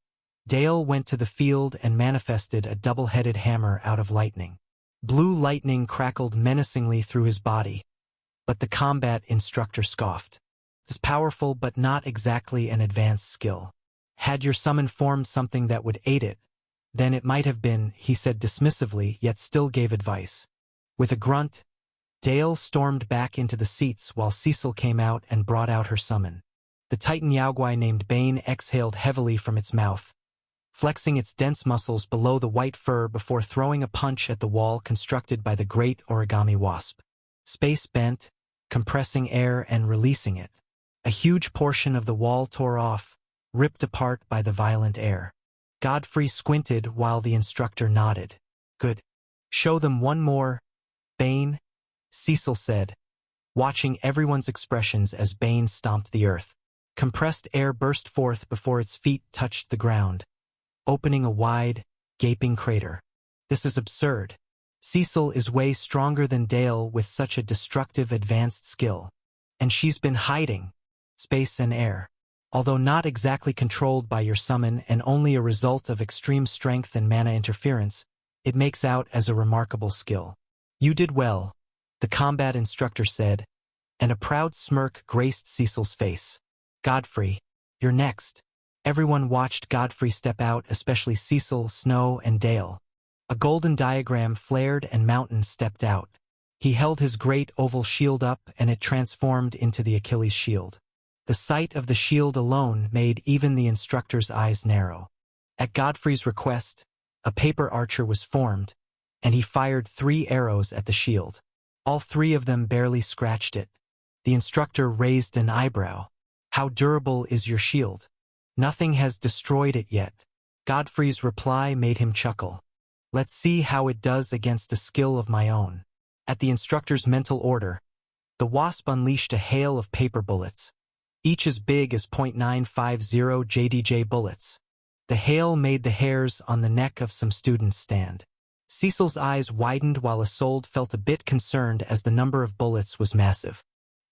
Dale went to the field and manifested a double-headed hammer out of lightning. Blue lightning crackled menacingly through his body, but the combat instructor scoffed. It's powerful but not exactly an advanced skill. Had your summon formed something that would aid it, then it might have been, he said dismissively, yet still gave advice. With a grunt, Dale stormed back into the seats while Cecil came out and brought out her summon. The Titan Yaoguai named Bane exhaled heavily from its mouth, flexing its dense muscles below the white fur before throwing a punch at the wall constructed by the Great Origami Wasp. Space bent, compressing air and releasing it. A huge portion of the wall tore off, ripped apart by the violent air. Godfrey squinted while the instructor nodded. Good. Show them one more. Bane, Cecil said, watching everyone's expressions as Bane stomped the earth. Compressed air burst forth before its feet touched the ground, opening a wide, gaping crater. This is absurd. Cecil is way stronger than Dale with such a destructive advanced skill. And she's been hiding. Space and air. Although not exactly controlled by your summon and only a result of extreme strength and mana interference, it makes out as a remarkable skill. You did well, the combat instructor said, and a proud smirk graced Cecil's face. Godfrey, you're next. Everyone watched Godfrey step out, especially Cecil, Snow, and Dale. A golden diagram flared and Mountain stepped out. He held his great oval shield up and it transformed into the Achilles shield. The sight of the shield alone made even the instructor's eyes narrow. At Godfrey's request, a paper archer was formed, and he fired 3 arrows at the shield. All 3 of them barely scratched it. The instructor raised an eyebrow. How durable is your shield? Nothing has destroyed it yet. Godfrey's reply made him chuckle. Let's see how it does against a skill of my own. At the instructor's mental order, the wasp unleashed a hail of paper bullets, each as big as .950 JDJ bullets. The hail made the hairs on the neck of some students stand. Cecil's eyes widened while Isolde felt a bit concerned as the number of bullets was massive.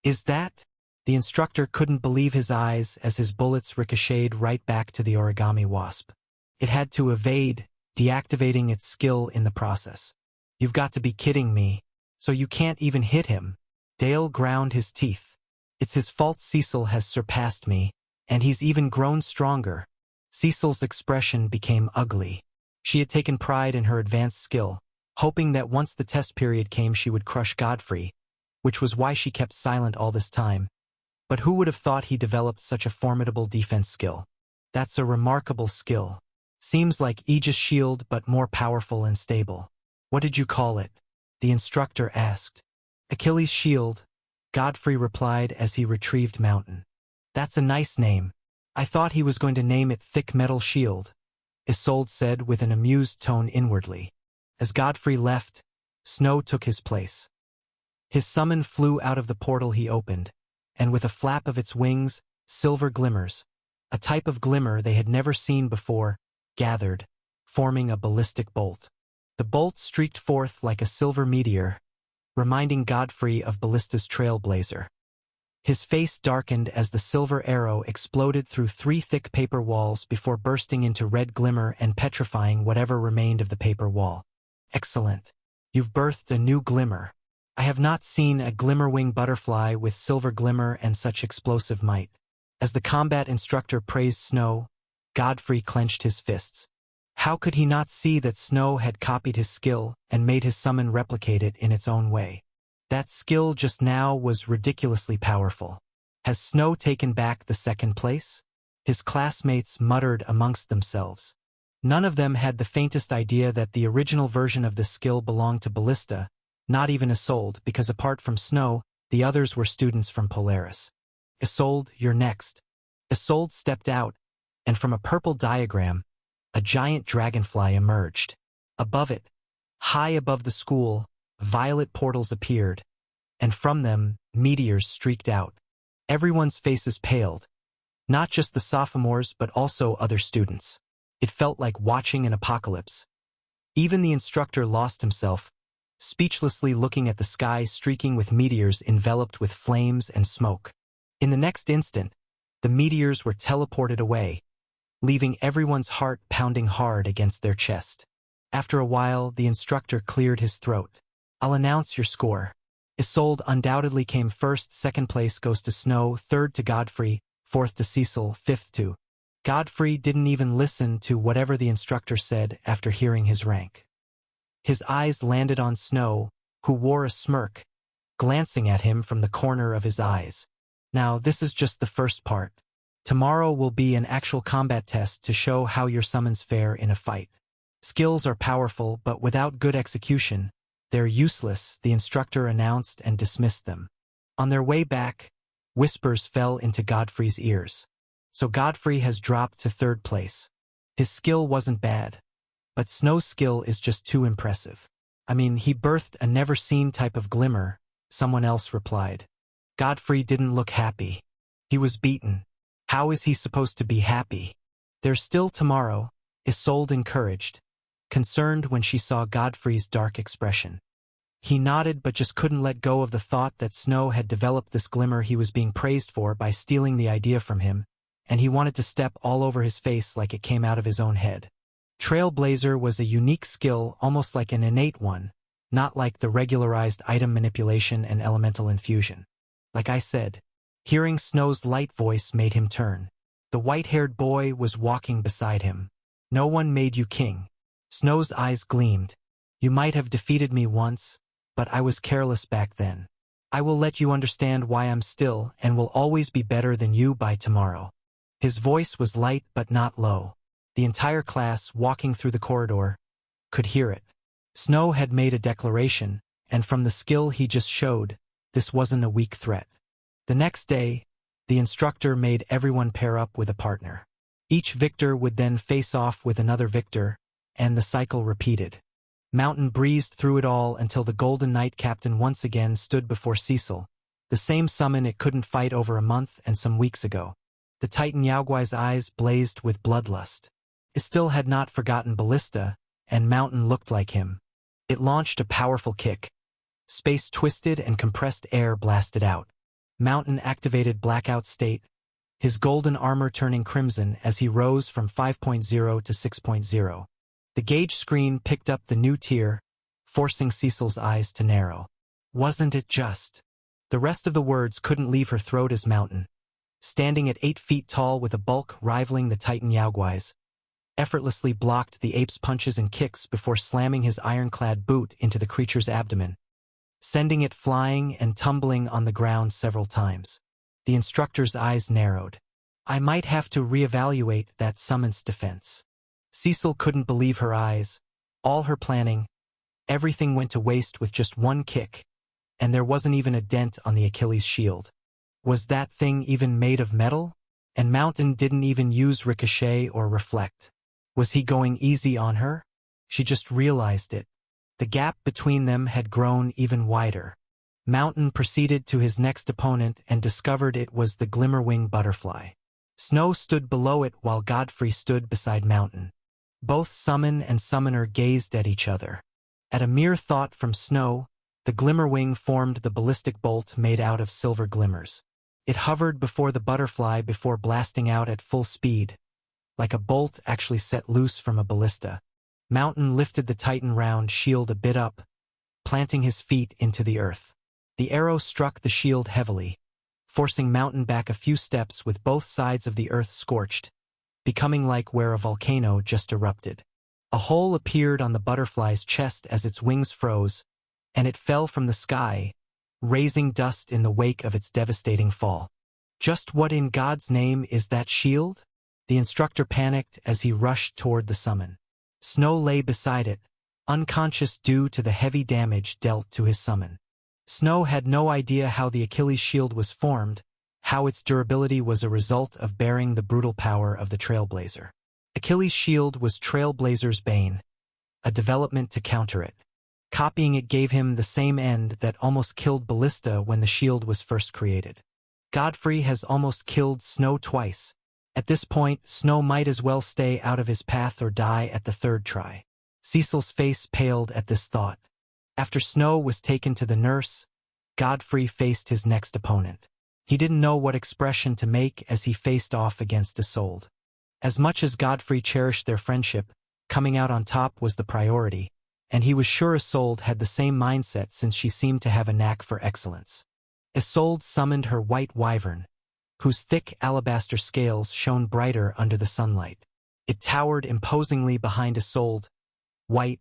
Is that? The instructor couldn't believe his eyes as his bullets ricocheted right back to the origami wasp. It had to evade, deactivating its skill in the process. You've got to be kidding me. So you can't even hit him? Dale ground his teeth. It's his fault Cecil has surpassed me, and he's even grown stronger. Cecil's expression became ugly. She had taken pride in her advanced skill, hoping that once the test period came she would crush Godfrey, which was why she kept silent all this time. But who would have thought he developed such a formidable defense skill? That's a remarkable skill. Seems like Aegis Shield but more powerful and stable. What did you call it? The instructor asked. Achilles' Shield, Godfrey replied as he retrieved Mountain. That's a nice name. I thought he was going to name it Thick Metal Shield, Isolde said with an amused tone inwardly. As Godfrey left, Snow took his place. His summon flew out of the portal he opened, and with a flap of its wings, silver glimmers, a type of glimmer they had never seen before, gathered, forming a ballistic bolt. The bolt streaked forth like a silver meteor, reminding Godfrey of Ballista's trailblazer. His face darkened as the silver arrow exploded through 3 thick paper walls before bursting into red glimmer and petrifying whatever remained of the paper wall. Excellent. You've birthed a new glimmer. I have not seen a glimmerwing butterfly with silver glimmer and such explosive might. As the combat instructor praised Snow, Godfrey clenched his fists. How could he not see that Snow had copied his skill and made his summon replicate it in its own way? That skill just now was ridiculously powerful. Has Snow taken back the second place? His classmates muttered amongst themselves. None of them had the faintest idea that the original version of this skill belonged to Ballista, not even Isolde, because apart from Snow, the others were students from Polaris. Isolde, you're next. Isolde stepped out, and from a purple diagram, a giant dragonfly emerged. Above it, high above the school, violet portals appeared, and from them, meteors streaked out. Everyone's faces paled, not just the sophomores but also other students. It felt like watching an apocalypse. Even the instructor lost himself, speechlessly looking at the sky streaking with meteors enveloped with flames and smoke. In the next instant, the meteors were teleported away, leaving everyone's heart pounding hard against their chest. After a while, the instructor cleared his throat. I'll announce your score. Isolde undoubtedly came first, second place goes to Snow, third to Godfrey, fourth to Cecil, fifth to... Godfrey didn't even listen to whatever the instructor said after hearing his rank. His eyes landed on Snow, who wore a smirk, glancing at him from the corner of his eyes. Now, this is just the first part. Tomorrow will be an actual combat test to show how your summons fare in a fight. Skills are powerful, but without good execution, they're useless, the instructor announced and dismissed them. On their way back, whispers fell into Godfrey's ears. So Godfrey has dropped to third place. His skill wasn't bad, but Snow's skill is just too impressive. I mean, he birthed a never-seen type of glimmer, someone else replied. Godfrey didn't look happy. He was beaten. How is he supposed to be happy? There's still tomorrow, Isolde encouraged, concerned when she saw Godfrey's dark expression. He nodded but just couldn't let go of the thought that Snow had developed this glimmer he was being praised for by stealing the idea from him, and he wanted to step all over his face like it came out of his own head. Trailblazer was a unique skill, almost like an innate one, not like the regularized item manipulation and elemental infusion. Like I said, hearing Snow's light voice made him turn. The white-haired boy was walking beside him. No one made you king. Snow's eyes gleamed. You might have defeated me once, but I was careless back then. I will let you understand why I'm still and will always be better than you by tomorrow. His voice was light but not low. The entire class, walking through the corridor, could hear it. Snow had made a declaration, and from the skill he just showed, this wasn't a weak threat. The next day, the instructor made everyone pair up with a partner. Each victor would then face off with another victor, and the cycle repeated. Mountain breezed through it all until the Golden Knight Captain once again stood before Cecil, the same summon it couldn't fight over a month and some weeks ago. The Titan Yaoguai's eyes blazed with bloodlust. It still had not forgotten Ballista, and Mountain looked like him. It launched a powerful kick. Space twisted and compressed air blasted out. Mountain activated blackout state, his golden armor turning crimson as he rose from 5.0 to 6.0. The gauge screen picked up the new tier, forcing Cecil's eyes to narrow. Wasn't it just? The rest of the words couldn't leave her throat as Mountain, standing at 8 feet tall with a bulk rivaling the Titan Yaoguai's, effortlessly blocked the ape's punches and kicks before slamming his ironclad boot into the creature's abdomen, sending it flying and tumbling on the ground several times. The instructor's eyes narrowed. I might have to reevaluate that summon's defense. Cecil couldn't believe her eyes. All her planning, everything went to waste with just one kick, and there wasn't even a dent on the Achilles shield. Was that thing even made of metal? And Mountain didn't even use ricochet or reflect. Was he going easy on her? She just realized it. The gap between them had grown even wider. Mountain proceeded to his next opponent and discovered it was the Glimmerwing butterfly. Snow stood below it while Godfrey stood beside Mountain. Both summon and summoner gazed at each other. At a mere thought from Snow, the Glimmerwing formed the ballistic bolt made out of silver glimmers. It hovered before the butterfly before blasting out at full speed, like a bolt actually set loose from a ballista. Mountain lifted the Titan round shield a bit up, planting his feet into the earth. The arrow struck the shield heavily, forcing Mountain back a few steps with both sides of the earth scorched, becoming like where a volcano just erupted. A hole appeared on the butterfly's chest as its wings froze, and it fell from the sky, raising dust in the wake of its devastating fall. Just what in God's name is that shield? The instructor panicked as he rushed toward the summon. Snow lay beside it, unconscious due to the heavy damage dealt to his summon. Snow had no idea how the Achilles shield was formed, how its durability was a result of bearing the brutal power of the Trailblazer. Achilles' shield was Trailblazer's bane, a development to counter it. Copying it gave him the same end that almost killed Ballista when the shield was first created. Godfrey has almost killed Snow twice. At this point, Snow might as well stay out of his path or die at the third try. Cecil's face paled at this thought. After Snow was taken to the nurse, Godfrey faced his next opponent. He didn't know what expression to make as he faced off against Isolde. As much as Godfrey cherished their friendship, coming out on top was the priority, and he was sure Isolde had the same mindset since she seemed to have a knack for excellence. Isolde summoned her white wyvern, whose thick alabaster scales shone brighter under the sunlight. It towered imposingly behind Isolde, white,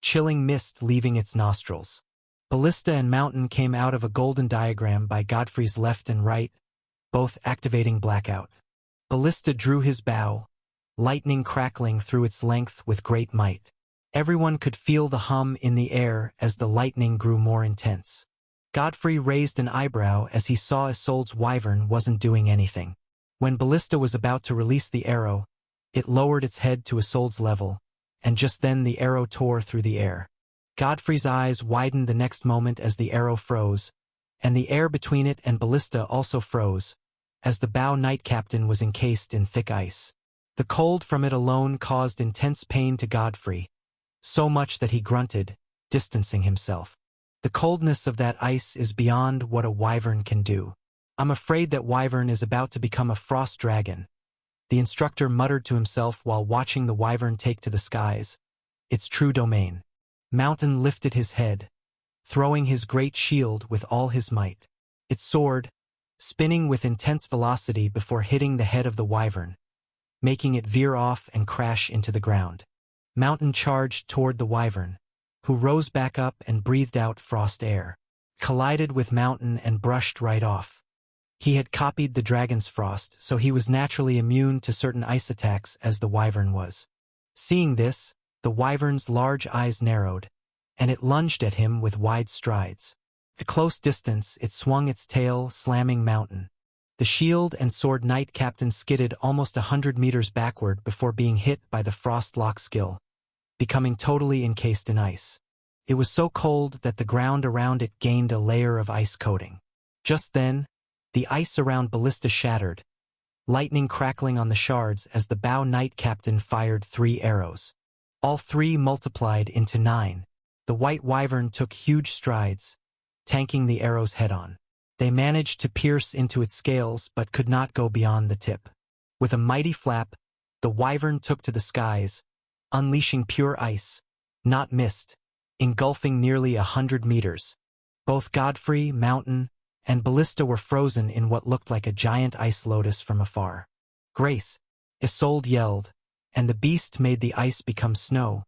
chilling mist leaving its nostrils. Ballista and Mountain came out of a golden diagram by Godfrey's left and right, both activating blackout. Ballista drew his bow, lightning crackling through its length with great might. Everyone could feel the hum in the air as the lightning grew more intense. Godfrey raised an eyebrow as he saw Isolde's wyvern wasn't doing anything. When Ballista was about to release the arrow, it lowered its head to Isolde's level, and just then the arrow tore through the air. Godfrey's eyes widened the next moment as the arrow froze, and the air between it and Ballista also froze, as the bow knight captain was encased in thick ice. The cold from it alone caused intense pain to Godfrey, so much that he grunted, distancing himself. The coldness of that ice is beyond what a wyvern can do. I'm afraid that wyvern is about to become a frost dragon. The instructor muttered to himself while watching the wyvern take to the skies, its true domain. Mountain lifted his head, throwing his great shield with all his might. It soared, spinning with intense velocity before hitting the head of the wyvern, making it veer off and crash into the ground. Mountain charged toward the wyvern, who rose back up and breathed out frost air, collided with Mountain and brushed right off. He had copied the dragon's frost, so he was naturally immune to certain ice attacks as the wyvern was. Seeing this, the wyvern's large eyes narrowed, and it lunged at him with wide strides. At close distance, it swung its tail, slamming Mountain. The shield and sword knight captain skidded almost 100 meters backward before being hit by the frost lock skill, becoming totally encased in ice. It was so cold that the ground around it gained a layer of ice coating. Just then, the ice around Ballista shattered, lightning crackling on the shards as the bow knight captain fired 3 arrows. All 3 multiplied into 9. The white wyvern took huge strides, tanking the arrows head-on. They managed to pierce into its scales but could not go beyond the tip. With a mighty flap, the wyvern took to the skies, unleashing pure ice, not mist, engulfing nearly 100 meters. Both Godfrey, Mountain, and Ballista were frozen in what looked like a giant ice lotus from afar. "Grace!" Isolde yelled, and the beast made the ice become snow,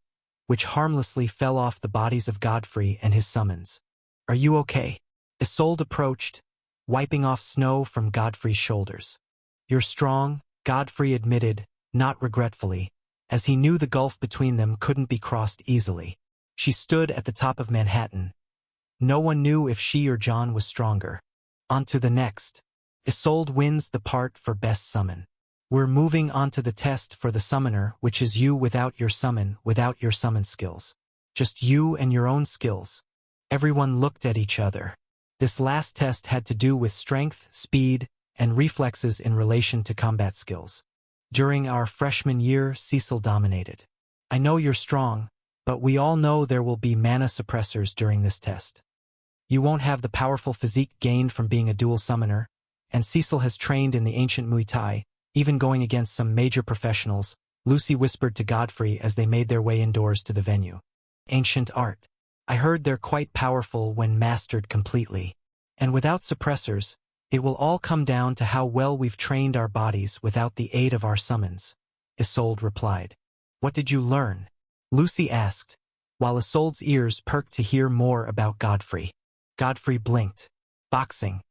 which harmlessly fell off the bodies of Godfrey and his summons. "Are you okay?" Isolde approached, wiping off snow from Godfrey's shoulders. "You're strong," Godfrey admitted, not regretfully, as he knew the gulf between them couldn't be crossed easily. She stood at the top of Manhattan. No one knew if she or John was stronger. On to the next. Isolde wins the part for Best Summon. We're moving on to the test for the Summoner, which is you without your summon skills. Just you and your own skills. Everyone looked at each other. This last test had to do with strength, speed, and reflexes in relation to combat skills. During our freshman year, Cecil dominated. "I know you're strong, but we all know there will be mana suppressors during this test. You won't have the powerful physique gained from being a dual summoner, and Cecil has trained in the ancient Muay Thai, even going against some major professionals," Lucy whispered to Godfrey as they made their way indoors to the venue. "Ancient art. I heard they're quite powerful when mastered completely. And without suppressors, it will all come down to how well we've trained our bodies without the aid of our summons," Isolde replied. "What did you learn?" Lucy asked, while Isolde's ears perked to hear more about Godfrey. Godfrey blinked. "Boxing."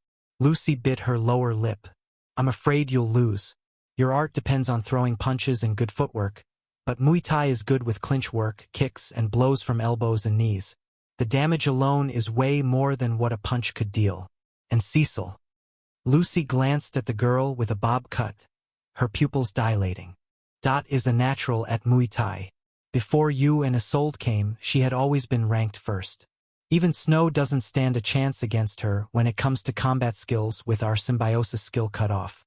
Lucy bit her lower lip. "I'm afraid you'll lose. Your art depends on throwing punches and good footwork, but Muay Thai is good with clinch work, kicks, and blows from elbows and knees. The damage alone is way more than what a punch could deal. And Cecil." Lucy glanced at the girl with a bob cut, her pupils dilating. "Dot is a natural at Muay Thai. Before you and Isolde came, she had always been ranked first. Even Snow doesn't stand a chance against her when it comes to combat skills with our symbiosis skill cut off."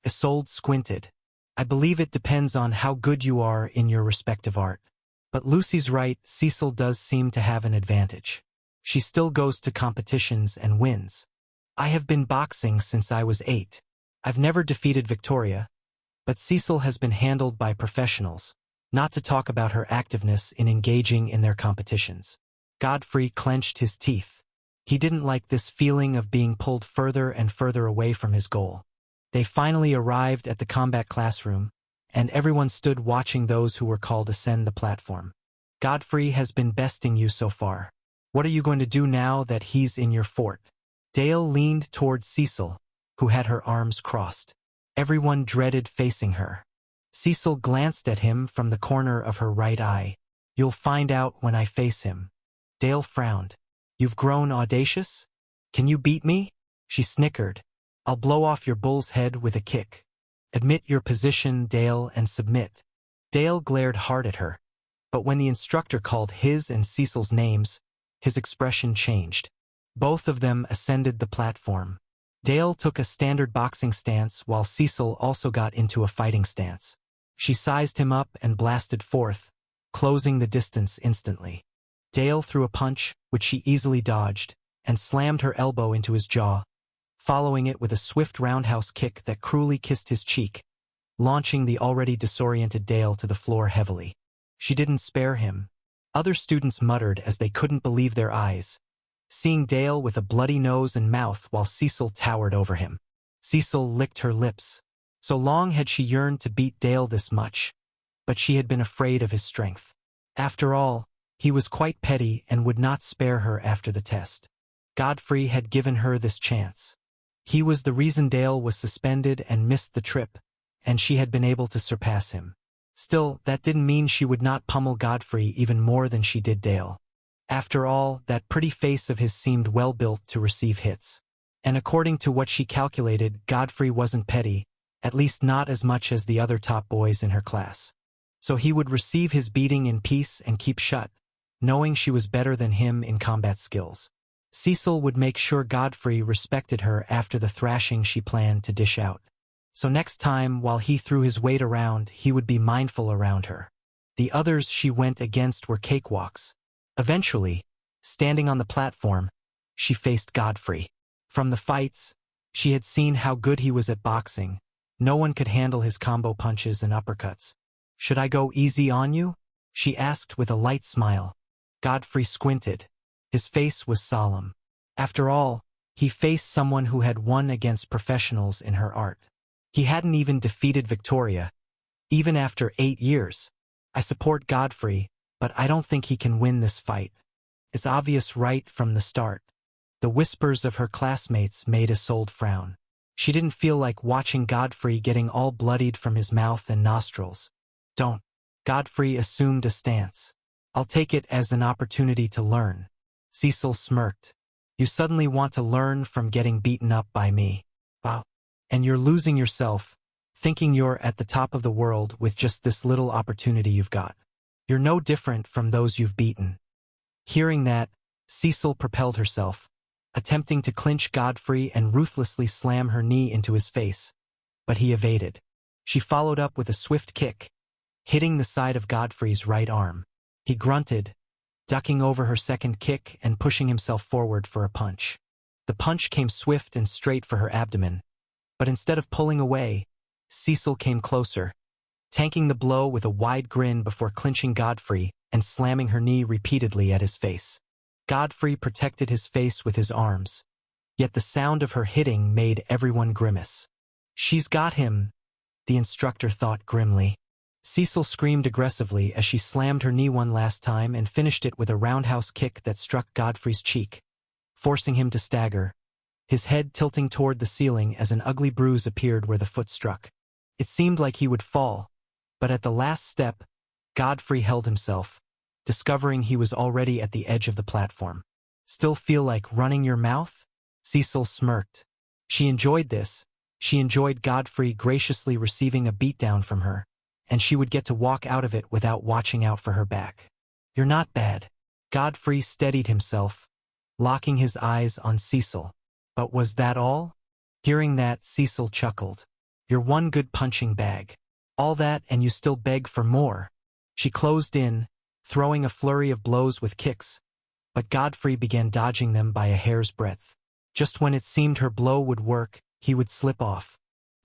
Isolde squinted. "I believe it depends on how good you are in your respective art. But Lucy's right, Cecil does seem to have an advantage. She still goes to competitions and wins. I have been boxing since I was 8. I've never defeated Victoria, but Cecil has been handled by professionals, not to talk about her activeness in engaging in their competitions." Godfrey clenched his teeth. He didn't like this feeling of being pulled further and further away from his goal. They finally arrived at the combat classroom, and everyone stood watching those who were called ascend the platform. "Godfrey has been besting you so far. What are you going to do now that he's in your fort?" Dale leaned toward Cecil, who had her arms crossed. Everyone dreaded facing her. Cecil glanced at him from the corner of her right eye. "You'll find out when I face him." Dale frowned. "You've grown audacious? Can you beat me?" She snickered. "I'll blow off your bull's head with a kick. Admit your position, Dale, and submit." Dale glared hard at her, but when the instructor called his and Cecil's names, his expression changed. Both of them ascended the platform. Dale took a standard boxing stance while Cecil also got into a fighting stance. She sized him up and blasted forth, closing the distance instantly. Dale threw a punch, which she easily dodged, and slammed her elbow into his jaw, following it with a swift roundhouse kick that cruelly kissed his cheek, launching the already disoriented Dale to the floor heavily. She didn't spare him. Other students muttered as they couldn't believe their eyes, seeing Dale with a bloody nose and mouth while Cecil towered over him. Cecil licked her lips. So long had she yearned to beat Dale this much, but she had been afraid of his strength. After all, he was quite petty and would not spare her after the test. Godfrey had given her this chance. He was the reason Dale was suspended and missed the trip, and she had been able to surpass him. Still, that didn't mean she would not pummel Godfrey even more than she did Dale. After all, that pretty face of his seemed well built to receive hits. And according to what she calculated, Godfrey wasn't petty, at least not as much as the other top boys in her class. so he would receive his beating in peace and keep shut, knowing she was better than him in combat skills. Cecil would make sure Godfrey respected her after the thrashing she planned to dish out. So next time, while he threw his weight around, he would be mindful around her. The others she went against were cakewalks. Eventually, standing on the platform, she faced Godfrey. From the fights, she had seen how good he was at boxing. No one could handle his combo punches and uppercuts. "Should I go easy on you?" she asked with a light smile. Godfrey squinted. His face was solemn. After all, he faced someone who had won against professionals in her art. He hadn't even defeated Victoria, even after 8 years. "I support Godfrey, but I don't think he can win this fight. It's obvious right from the start." The whispers of her classmates made Isolde frown. She didn't feel like watching Godfrey getting all bloodied from his mouth and nostrils. "Don't." Godfrey assumed a stance. "I'll take it as an opportunity to learn." Cecil smirked. "You suddenly want to learn from getting beaten up by me. Wow. And you're losing yourself, thinking you're at the top of the world with just this little opportunity you've got. You're no different from those you've beaten." Hearing that, Cecil propelled herself, attempting to clinch Godfrey and ruthlessly slam her knee into his face. But he evaded. She followed up with a swift kick, hitting the side of Godfrey's right arm. He grunted, ducking over her second kick and pushing himself forward for a punch. The punch came swift and straight for her abdomen, but instead of pulling away, Cecil came closer, tanking the blow with a wide grin before clinching Godfrey and slamming her knee repeatedly at his face. Godfrey protected his face with his arms, yet the sound of her hitting made everyone grimace. "She's got him," the instructor thought grimly. Cecil screamed aggressively as she slammed her knee one last time and finished it with a roundhouse kick that struck Godfrey's cheek, forcing him to stagger, his head tilting toward the ceiling as an ugly bruise appeared where the foot struck. It seemed like he would fall, but at the last step, Godfrey held himself, discovering he was already at the edge of the platform. "Still feel like running your mouth?" Cecil smirked. She enjoyed this. She enjoyed Godfrey graciously receiving a beatdown from her, and she would get to walk out of it without watching out for her back. "You're not bad." Godfrey steadied himself, locking his eyes on Cecil. "But was that all?" Hearing that, Cecil chuckled. "You're one good punching bag. All that and you still beg for more." She closed in, throwing a flurry of blows with kicks, but Godfrey began dodging them by a hair's breadth. Just when it seemed her blow would work, he would slip off.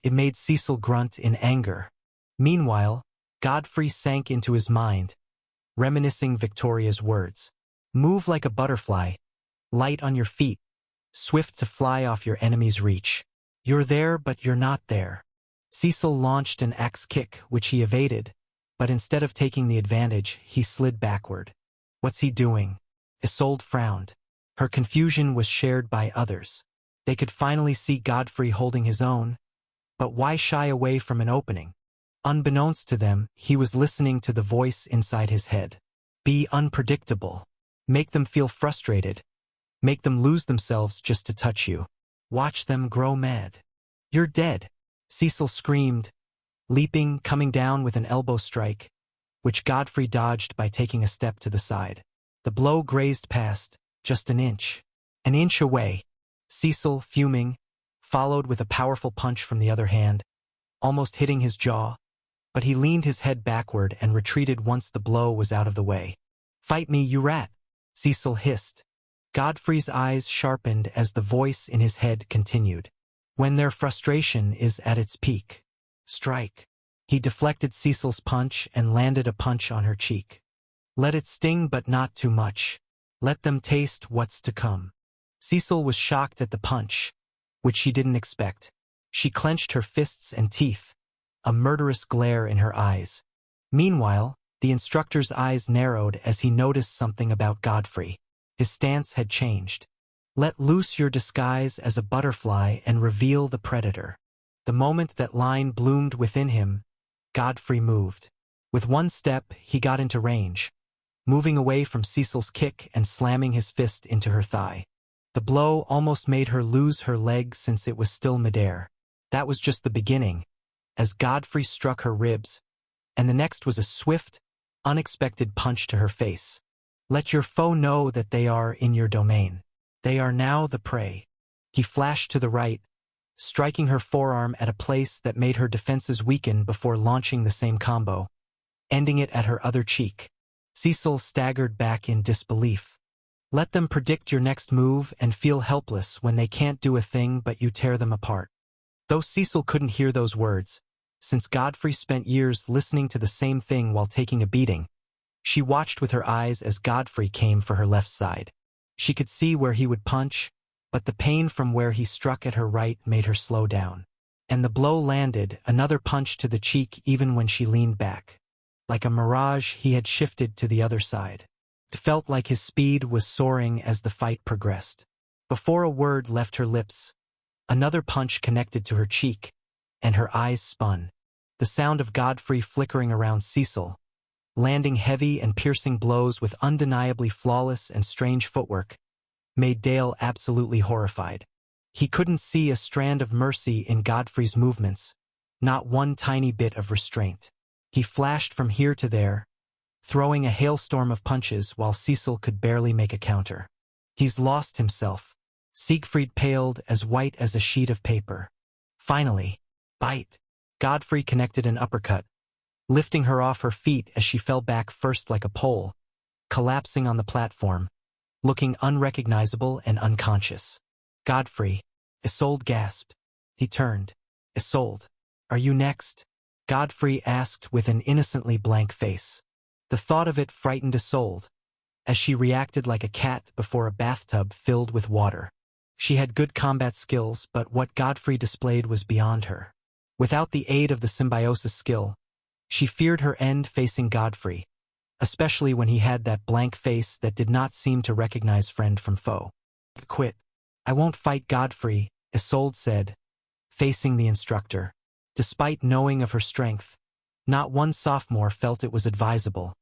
It made Cecil grunt in anger. Meanwhile, Godfrey sank into his mind, reminiscing Victoria's words. "Move like a butterfly, light on your feet, swift to fly off your enemy's reach. You're there, but you're not there." Cecil launched an axe kick, which he evaded, but instead of taking the advantage, he slid backward. "What's he doing?" Isolde frowned. Her confusion was shared by others. They could finally see Godfrey holding his own, but why shy away from an opening? Unbeknownst to them, he was listening to the voice inside his head. Be unpredictable. Make them feel frustrated. Make them lose themselves just to touch you. Watch them grow mad. "You're dead," Cecil screamed, leaping, coming down with an elbow strike, which Godfrey dodged by taking a step to the side. The blow grazed past, just an inch away. Cecil, fuming, followed with a powerful punch from the other hand, almost hitting his jaw, but he leaned his head backward and retreated once the blow was out of the way. "Fight me, you rat," Cecil hissed. Godfrey's eyes sharpened as the voice in his head continued. "When their frustration is at its peak, strike." He deflected Cecil's punch and landed a punch on her cheek. "Let it sting, but not too much. Let them taste what's to come." Cecil was shocked at the punch, which she didn't expect. She clenched her fists and teeth, a murderous glare in her eyes. Meanwhile, the instructor's eyes narrowed as he noticed something about Godfrey. His stance had changed. "Let loose your disguise as a butterfly and reveal the predator." The moment that line bloomed within him, Godfrey moved. With one step, he got into range, moving away from Cecil's kick and slamming his fist into her thigh. The blow almost made her lose her leg since it was still midair. That was just the beginning. As Godfrey struck her ribs, and the next was a swift, unexpected punch to her face. Let your foe know that they are in your domain. They are now the prey. He flashed to the right, striking her forearm at a place that made her defenses weaken before launching the same combo, ending it at her other cheek. Cecil staggered back in disbelief. Let them predict your next move and feel helpless when they can't do a thing but you tear them apart. Though Cecil couldn't hear those words, since Godfrey spent years listening to the same thing while taking a beating, she watched with her eyes as Godfrey came for her left side. She could see where he would punch, but the pain from where he struck at her right made her slow down. And the blow landed, another punch to the cheek even when she leaned back. Like a mirage, he had shifted to the other side. It felt like his speed was soaring as the fight progressed. Before a word left her lips, another punch connected to her cheek, and her eyes spun. The sound of Godfrey flickering around Cecil, landing heavy and piercing blows with undeniably flawless and strange footwork, made Dale absolutely horrified. He couldn't see a strand of mercy in Godfrey's movements, not one tiny bit of restraint. He flashed from here to there, throwing a hailstorm of punches while Cecil could barely make a counter. He's lost himself. Siegfried paled, as white as a sheet of paper. Finally, bite. Godfrey connected an uppercut, lifting her off her feet as she fell back first like a pole, collapsing on the platform, looking unrecognizable and unconscious. Godfrey, Isolde gasped. He turned. Isolde, are you next? Godfrey asked with an innocently blank face. The thought of it frightened Isolde, as she reacted like a cat before a bathtub filled with water. She had good combat skills, but what Godfrey displayed was beyond her. Without the aid of the symbiosis skill, she feared her end facing Godfrey, especially when he had that blank face that did not seem to recognize friend from foe. Quit. I won't fight Godfrey, Isolde said, facing the instructor. Despite knowing of her strength, not one sophomore felt it was advisable,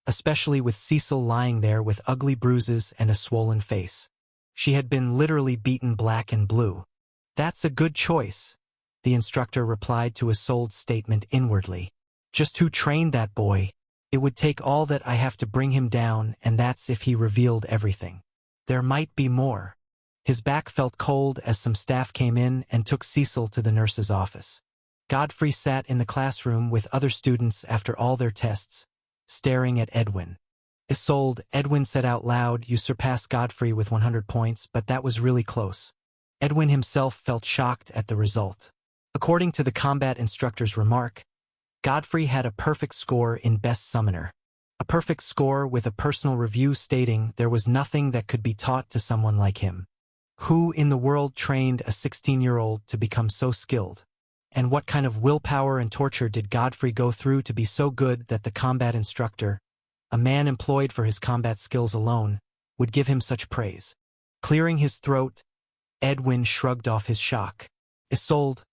especially with Cecil lying there with ugly bruises and a swollen face. She had been literally beaten black and blue. That's a good choice, the instructor replied to Isolde's statement inwardly. Just who trained that boy? It would take all that I have to bring him down, and that's if he revealed everything. There might be more. His back felt cold as some staff came in and took Cecil to the nurse's office. Godfrey sat in the classroom with other students after all their tests, staring at Edwin. Isolde, Edwin said out loud, you surpassed Godfrey with 100 points, but that was really close. Edwin himself felt shocked at the result. According to the combat instructor's remark, Godfrey had a perfect score in Best Summoner. A perfect score with a personal review stating there was nothing that could be taught to someone like him. Who in the world trained a 16-year-old to become so skilled? And what kind of willpower and torture did Godfrey go through to be so good that the combat instructor, a man employed for his combat skills alone, would give him such praise? Clearing his throat, Edwin shrugged off his shock. Isolde,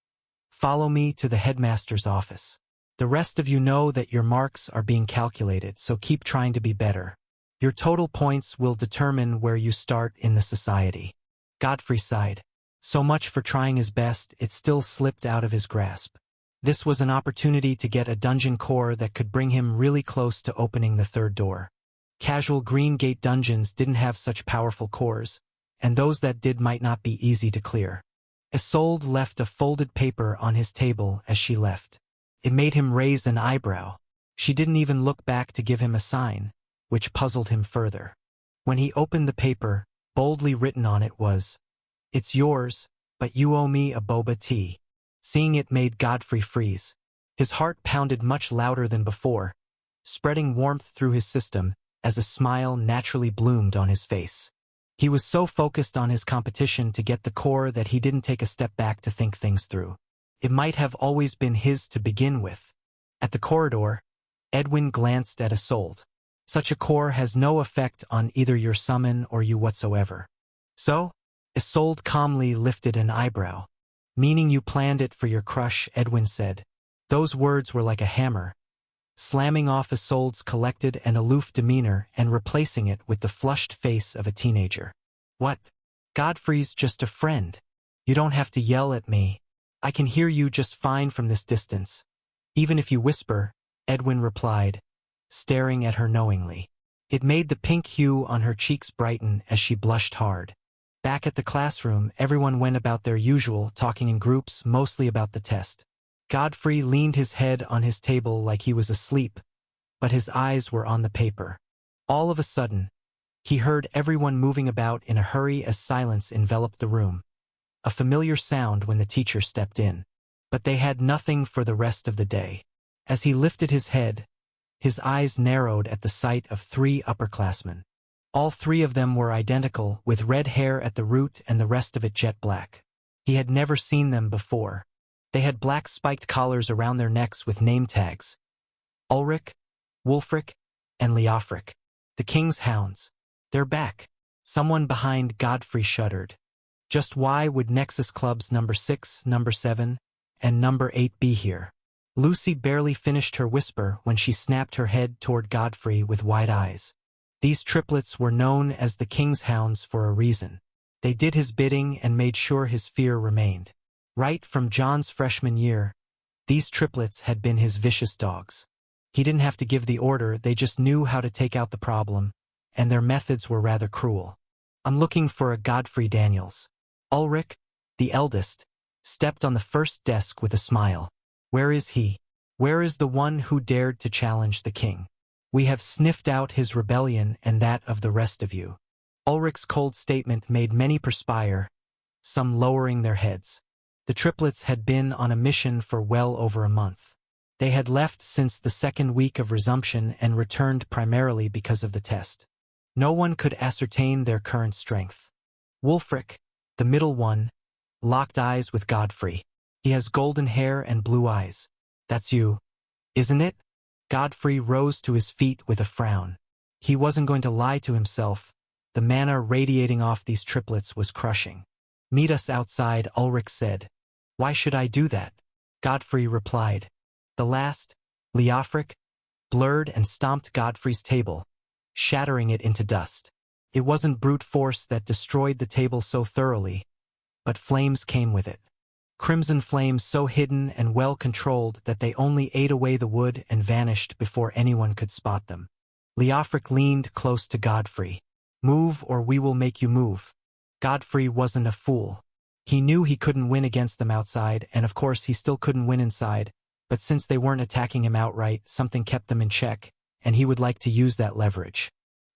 follow me to the headmaster's office. The rest of you know that your marks are being calculated, so keep trying to be better. Your total points will determine where you start in the society. Godfrey sighed. So much for trying his best, it still slipped out of his grasp. This was an opportunity to get a dungeon core that could bring him really close to opening the third door. Casual Green Gate dungeons didn't have such powerful cores, and those that did might not be easy to clear. Isolde left a folded paper on his table as she left. It made him raise an eyebrow. She didn't even look back to give him a sign, which puzzled him further. When he opened the paper, boldly written on it was, "It's yours, but you owe me a boba tea." Seeing it made Godfrey freeze. His heart pounded much louder than before, spreading warmth through his system as a smile naturally bloomed on his face. He was so focused on his competition to get the core that he didn't take a step back to think things through. It might have always been his to begin with. At the corridor, Edwin glanced at Isolde. Such a core has no effect on either your summon or you whatsoever. So? Isolde calmly lifted an eyebrow. Meaning you planned it for your crush, Edwin said. Those words were like a hammer, slamming off Isolde's collected and aloof demeanor and replacing it with the flushed face of a teenager. What? Godfrey's just a friend. You don't have to yell at me. I can hear you just fine from this distance. Even if you whisper, Edwin replied, staring at her knowingly. It made the pink hue on her cheeks brighten as she blushed hard. Back at the classroom, everyone went about their usual, talking in groups, mostly about the test. Godfrey leaned his head on his table like he was asleep, but his eyes were on the paper. All of a sudden, he heard everyone moving about in a hurry as silence enveloped the room. A familiar sound when the teacher stepped in. But they had nothing for the rest of the day. As he lifted his head, his eyes narrowed at the sight of 3 upperclassmen. All 3 of them were identical, with red hair at the root and the rest of it jet black. He had never seen them before. They had black spiked collars around their necks with name tags. Ulrich, Wulfric, and Leofric. The King's Hounds. They're back. Someone behind Godfrey shuddered. Just why would Nexus Clubs number 6, number 7, and number 8 be here? Lucy barely finished her whisper when she snapped her head toward Godfrey with wide eyes. These triplets were known as the King's Hounds for a reason. They did his bidding and made sure his fear remained. Right from John's freshman year, these triplets had been his vicious dogs. He didn't have to give the order, they just knew how to take out the problem, and their methods were rather cruel. I'm looking for a Godfrey Daniels. Ulrich, the eldest, stepped on the first desk with a smile. Where is he? Where is the one who dared to challenge the king? We have sniffed out his rebellion and that of the rest of you. Ulrich's cold statement made many perspire, some lowering their heads. The triplets had been on a mission for well over a month. They had left since the second week of resumption and returned primarily because of the test. No one could ascertain their current strength. Wulfric, the middle one, locked eyes with Godfrey. He has golden hair and blue eyes. That's you, isn't it? Godfrey rose to his feet with a frown. He wasn't going to lie to himself. The mana radiating off these triplets was crushing. Meet us outside, Ulrich said. Why should I do that? Godfrey replied. The last, Leofric, blurred and stomped Godfrey's table, shattering it into dust. It wasn't brute force that destroyed the table so thoroughly, but flames came with it. Crimson flames so hidden and well controlled that they only ate away the wood and vanished before anyone could spot them. Leofric leaned close to Godfrey. Move or we will make you move. Godfrey wasn't a fool. He knew he couldn't win against them outside, and of course he still couldn't win inside, but since they weren't attacking him outright, something kept them in check, and he would like to use that leverage.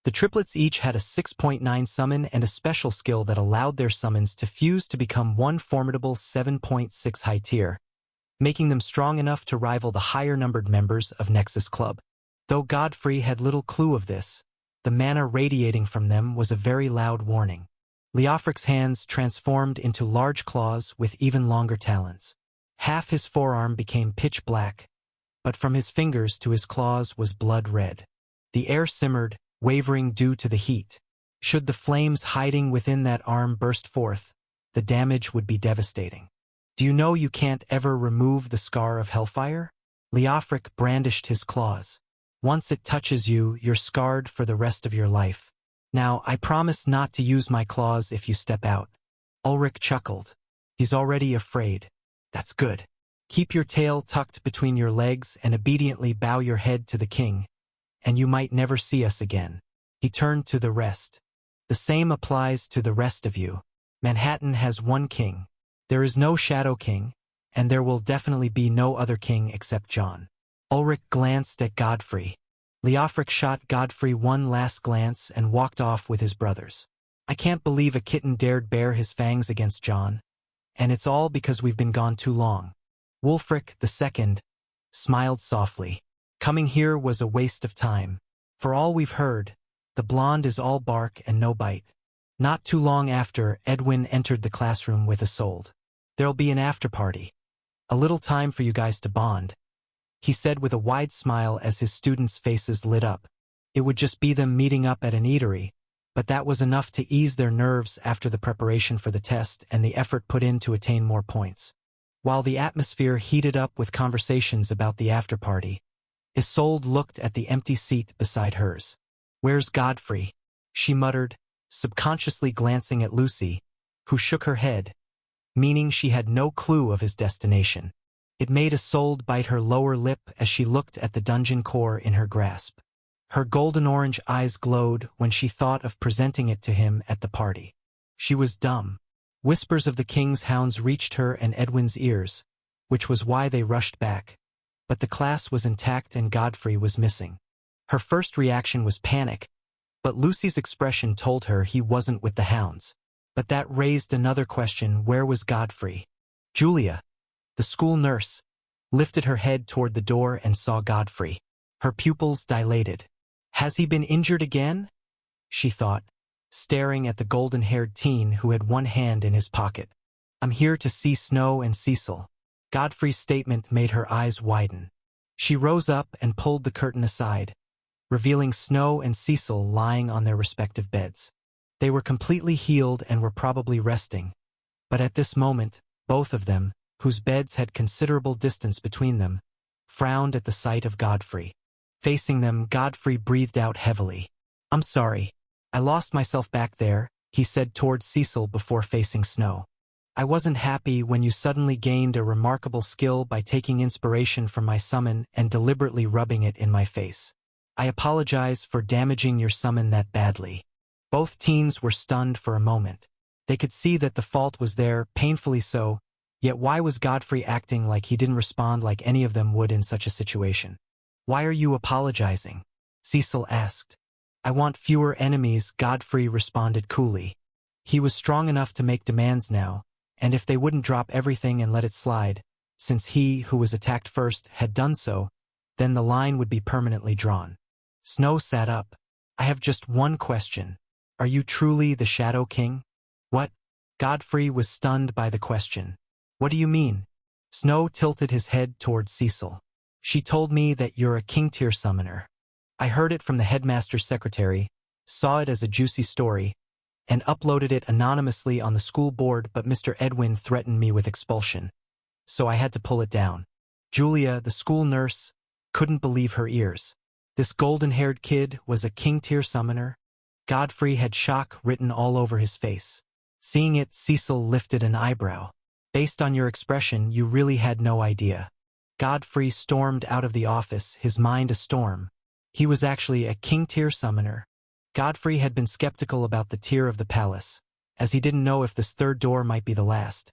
The triplets each had a 6.9 summon and a special skill that allowed their summons to fuse to become one formidable 7.6 high tier, making them strong enough to rival the higher-numbered members of Nexus Club. Though Godfrey had little clue of this, the mana radiating from them was a very loud warning. Leofric's hands transformed into large claws with even longer talons. Half his forearm became pitch black, but from his fingers to his claws was blood red. The air simmered, wavering due to the heat. Should the flames hiding within that arm burst forth, the damage would be devastating. Do you know you can't ever remove the scar of hellfire? Leofric brandished his claws. Once it touches you, you're scarred for the rest of your life. Now, I promise not to use my claws if you step out. Ulrich chuckled. He's already afraid. That's good. Keep your tail tucked between your legs and obediently bow your head to the king, and you might never see us again. He turned to the rest. The same applies to the rest of you. Manhattan has one king. There is no Shadow King, and there will definitely be no other king except John. Ulrich glanced at Godfrey. Leofric shot Godfrey one last glance and walked off with his brothers. I can't believe a kitten dared bare his fangs against John, and it's all because we've been gone too long. Wulfric, the second, smiled softly. Coming here was a waste of time. For all we've heard, the blonde is all bark and no bite. Not too long after, Edwin entered the classroom with Isolde. There'll be an after-party. A little time for you guys to bond, he said with a wide smile as his students' faces lit up. It would just be them meeting up at an eatery, but that was enough to ease their nerves after the preparation for the test and the effort put in to attain more points. While the atmosphere heated up with conversations about the after-party, Isolde looked at the empty seat beside hers. Where's Godfrey? She muttered, subconsciously glancing at Lucy, who shook her head, meaning she had no clue of his destination. It made Isolde bite her lower lip as she looked at the dungeon core in her grasp. Her golden-orange eyes glowed when she thought of presenting it to him at the party. She was dumb. Whispers of the king's hounds reached her and Edwin's ears, which was why they rushed back. But the class was intact and Godfrey was missing. Her first reaction was panic, but Lucy's expression told her he wasn't with the hounds. But that raised another question: where was Godfrey? Julia, the school nurse, lifted her head toward the door and saw Godfrey. Her pupils dilated. Has he been injured again? She thought, staring at the golden-haired teen who had one hand in his pocket. I'm here to see Snow and Cecil. Godfrey's statement made her eyes widen. She rose up and pulled the curtain aside, revealing Snow and Cecil lying on their respective beds. They were completely healed and were probably resting. But at this moment, both of them, whose beds had considerable distance between them, frowned at the sight of Godfrey. Facing them, Godfrey breathed out heavily. I'm sorry. I lost myself back there, he said toward Cecil before facing Snow. I wasn't happy when you suddenly gained a remarkable skill by taking inspiration from my summon and deliberately rubbing it in my face. I apologize for damaging your summon that badly. Both teens were stunned for a moment. They could see that the fault was there, painfully so, yet why was Godfrey acting like he didn't respond like any of them would in such a situation? Why are you apologizing? Cecil asked. I want fewer enemies, Godfrey responded coolly. He was strong enough to make demands now, and if they wouldn't drop everything and let it slide, since he, who was attacked first, had done so, then the line would be permanently drawn. Snow sat up. I have just one question. Are you truly the Shadow King? What? Godfrey was stunned by the question. What do you mean? Snow tilted his head toward Cecil. She told me that you're a king-tier summoner. I heard it from the headmaster's secretary, saw it as a juicy story, and uploaded it anonymously on the school board, but Mr. Edwin threatened me with expulsion. So I had to pull it down. Julia, the school nurse, couldn't believe her ears. This golden-haired kid was a king-tier summoner? Godfrey had shock written all over his face. Seeing it, Cecil lifted an eyebrow. Based on your expression, you really had no idea. Godfrey stormed out of the office, his mind a storm. He was actually a king-tier summoner. Godfrey had been skeptical about the tier of the palace, as he didn't know if this third door might be the last.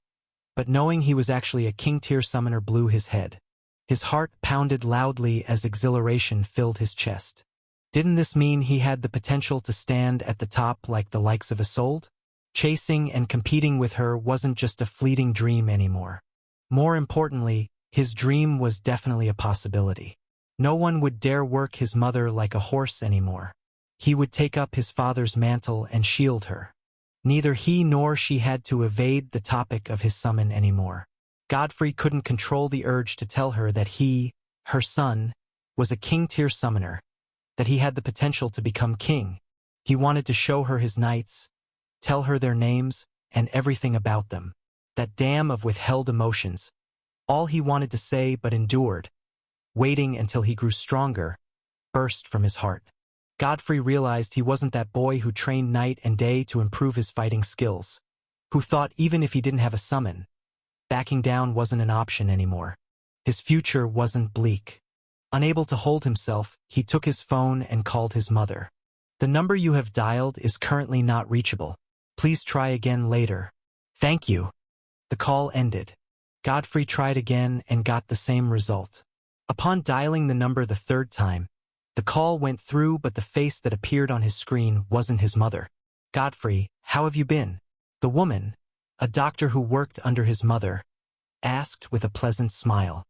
But knowing he was actually a king-tier summoner blew his head. His heart pounded loudly as exhilaration filled his chest. Didn't this mean he had the potential to stand at the top like the likes of Isolde? Chasing and competing with her wasn't just a fleeting dream anymore. More importantly, his dream was definitely a possibility. No one would dare work his mother like a horse anymore. He would take up his father's mantle and shield her. Neither he nor she had to evade the topic of his summon anymore. Godfrey couldn't control the urge to tell her that he, her son, was a king-tier summoner, that he had the potential to become king. He wanted to show her his knights, tell her their names, and everything about them. That dam of withheld emotions. All he wanted to say but endured, waiting until he grew stronger, burst from his heart. Godfrey realized he wasn't that boy who trained night and day to improve his fighting skills, who thought even if he didn't have a summon, backing down wasn't an option anymore. His future wasn't bleak. Unable to hold himself, he took his phone and called his mother. The number you have dialed is currently not reachable. Please try again later. Thank you. The call ended. Godfrey tried again and got the same result. Upon dialing the number the third time, the call went through, but the face that appeared on his screen wasn't his mother. Godfrey, how have you been? The woman, a doctor who worked under his mother, asked with a pleasant smile.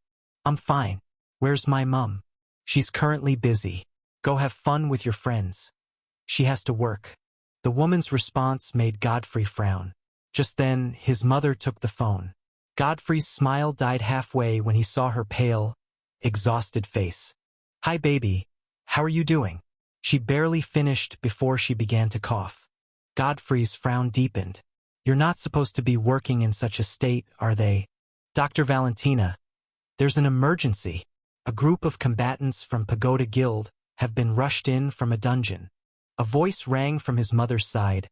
I'm fine. Where's my mum? She's currently busy. Go have fun with your friends. She has to work. The woman's response made Godfrey frown. Just then, his mother took the phone. Godfrey's smile died halfway when he saw her pale, exhausted face. Hi, baby. How are you doing? She barely finished before she began to cough. Godfrey's frown deepened. You're not supposed to be working in such a state, are they? Dr. Valentina, there's an emergency. A group of combatants from Pagoda Guild have been rushed in from a dungeon. A voice rang from his mother's side.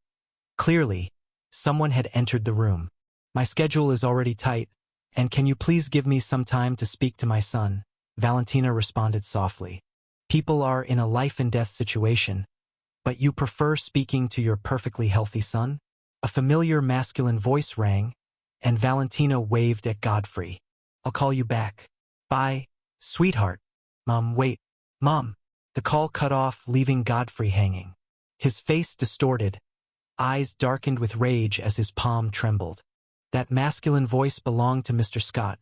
Clearly, someone had entered the room. My schedule is already tight, "And can you please give me some time to speak to my son?" Valentina responded softly. "People are in a life-and-death situation, but you prefer speaking to your perfectly healthy son?" A familiar masculine voice rang, and Valentina waved at Godfrey. "I'll call you back. Bye, sweetheart." Wait. Mom." The call cut off, leaving Godfrey hanging. His face distorted, eyes darkened with rage as his palm trembled. That masculine voice belonged to Mr. Scott,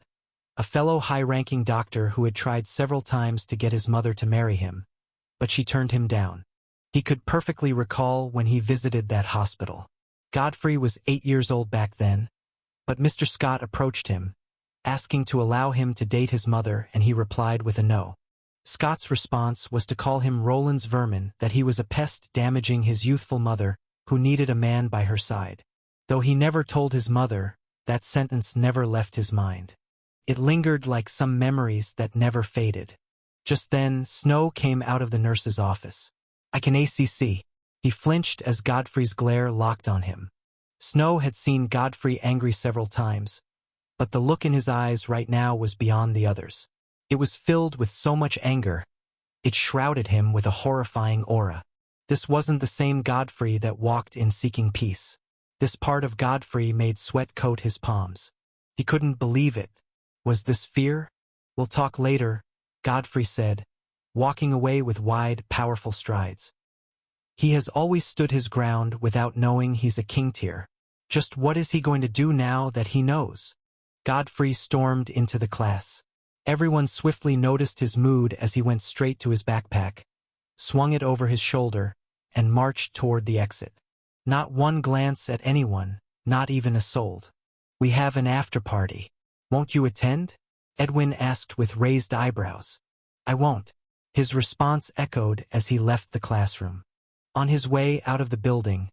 a fellow high-ranking doctor who had tried several times to get his mother to marry him, but she turned him down. He could perfectly recall when he visited that hospital. Godfrey was 8 years old back then, but Mr. Scott approached him, asking to allow him to date his mother, and he replied with a no. Scott's response was to call him Roland's vermin, that he was a pest damaging his youthful mother, who needed a man by her side. Though he never told his mother, that sentence never left his mind. It lingered like some memories that never faded. Just then, Snow came out of the nurse's office. "I can ACC." He flinched as Godfrey's glare locked on him. Snow had seen Godfrey angry several times, but the look in his eyes right now was beyond the others. It was filled with so much anger, it shrouded him with a horrifying aura. This wasn't the same Godfrey that walked in seeking peace. This part of Godfrey made sweat coat his palms. He couldn't believe it. Was this fear? "We'll talk later," Godfrey said, walking away with wide, powerful strides. He has always stood his ground without knowing he's a king tier. Just what is he going to do now that he knows? Godfrey stormed into the class. Everyone swiftly noticed his mood as he went straight to his backpack, swung it over his shoulder, and marched toward the exit. Not one glance at anyone, not even a soul. "We have an after-party. Won't you attend?" Edwin asked with raised eyebrows. "I won't." His response echoed as he left the classroom. On his way out of the building,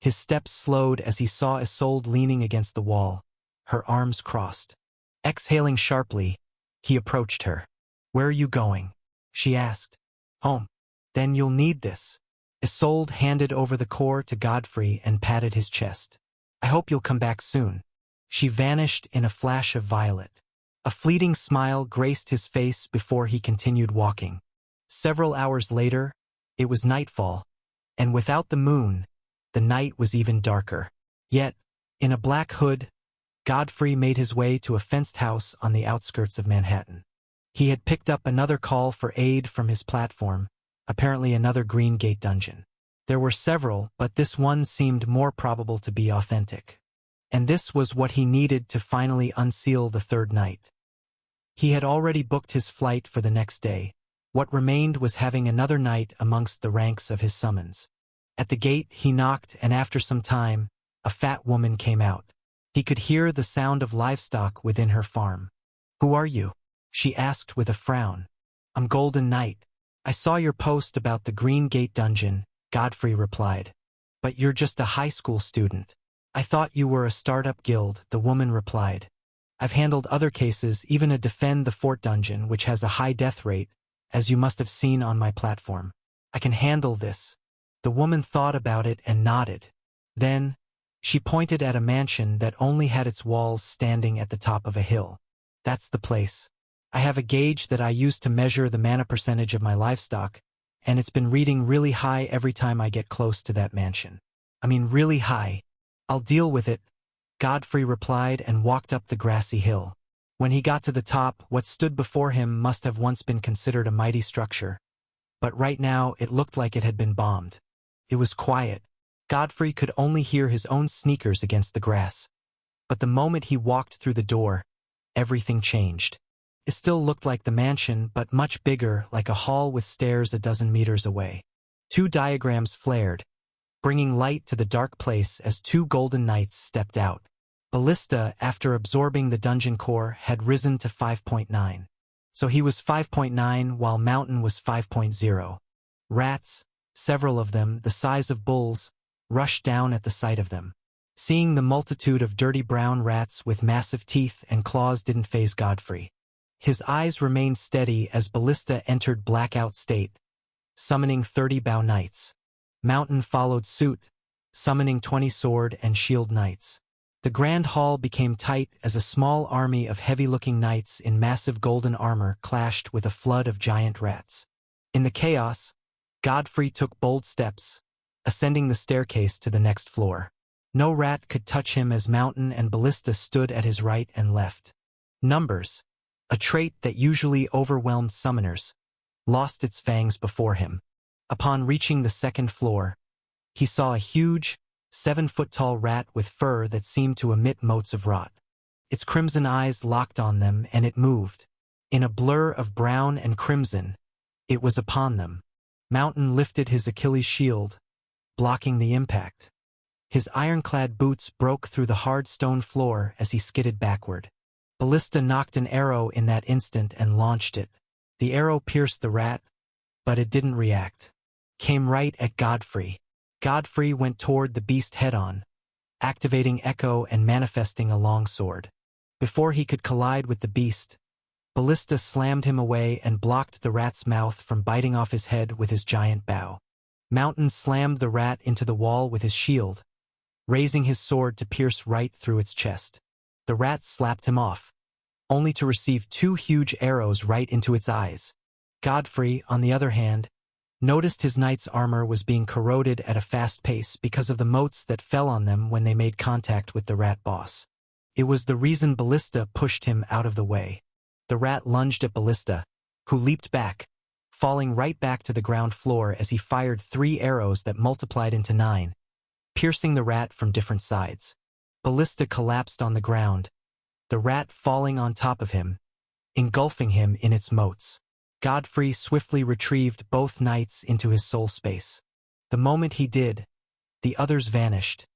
his steps slowed as he saw Isolde leaning against the wall, her arms crossed. Exhaling sharply, he approached her. "Where are you going?" she asked. "Home." "Then you'll need this." Isolde handed over the core to Godfrey and patted his chest. "I hope you'll come back soon." She vanished in a flash of violet. A fleeting smile graced his face before he continued walking. Several hours later, it was nightfall, and without the moon, the night was even darker. Yet, in a black hood, Godfrey made his way to a fenced house on the outskirts of Manhattan. He had picked up another call for aid from his platform, apparently another Green Gate dungeon. There were several, but this one seemed more probable to be authentic. And this was what he needed to finally unseal the third night. He had already booked his flight for the next day. What remained was having another night amongst the ranks of his summons. At the gate he knocked, and after some time, a fat woman came out. He could hear the sound of livestock within her farm. "Who are you?" she asked with a frown. "I'm Golden Knight. I saw your post about the Green Gate dungeon," Godfrey replied. "But you're just a high school student." "I thought you were a startup guild," the woman replied. "I've handled other cases, even a Defend the Fort dungeon, which has a high death rate, as you must have seen on my platform. I can handle this." The woman thought about it and nodded. Then, she pointed at a mansion that only had its walls standing at the top of a hill. "That's the place. I have a gauge that I use to measure the mana percentage of my livestock, and it's been reading really high every time I get close to that mansion. I mean really high. I'll deal with it," Godfrey replied and walked up the grassy hill. When he got to the top, what stood before him must have once been considered a mighty structure, but right now it looked like it had been bombed. It was quiet. Godfrey could only hear his own sneakers against the grass. But the moment he walked through the door, everything changed. It still looked like the mansion, but much bigger, like a hall with stairs a dozen meters away. 2 diagrams flared, bringing light to the dark place as 2 golden knights stepped out. Ballista, after absorbing the dungeon core, had risen to 5.9. So he was 5.9 while Mountain was 5.0. Rats, several of them, the size of bulls, rushed down at the sight of them. Seeing the multitude of dirty brown rats with massive teeth and claws didn't faze Godfrey. His eyes remained steady as Ballista entered blackout state, summoning 30 Bow Knights. Mountain followed suit, summoning 20 sword and shield knights. The grand hall became tight as a small army of heavy-looking knights in massive golden armor clashed with a flood of giant rats. In the chaos, Godfrey took bold steps, ascending the staircase to the next floor. No rat could touch him as Mountain and Ballista stood at his right and left. Numbers, a trait that usually overwhelmed summoners, lost its fangs before him. Upon reaching the second floor, he saw a huge, 7-foot-tall rat with fur that seemed to emit motes of rot. Its crimson eyes locked on them, and it moved. In a blur of brown and crimson, it was upon them. Mountain lifted his Achilles shield, blocking the impact. His ironclad boots broke through the hard stone floor as he skidded backward. Ballista knocked an arrow in that instant and launched it. The arrow pierced the rat, but it didn't react. Came right at Godfrey. Godfrey went toward the beast head-on, activating Echo and manifesting a long sword. Before he could collide with the beast, Ballista slammed him away and blocked the rat's mouth from biting off his head with his giant bow. Mountain slammed the rat into the wall with his shield, raising his sword to pierce right through its chest. The rat slapped him off, only to receive 2 huge arrows right into its eyes. Godfrey, on the other hand, noticed his knight's armor was being corroded at a fast pace because of the motes that fell on them when they made contact with the rat boss. It was the reason Ballista pushed him out of the way. The rat lunged at Ballista, who leaped back, falling right back to the ground floor as he fired 3 arrows that multiplied into 9, piercing the rat from different sides. Ballista collapsed on the ground, the rat falling on top of him, engulfing him in its motes. Godfrey swiftly retrieved both knights into his soul space. The moment he did, the others vanished,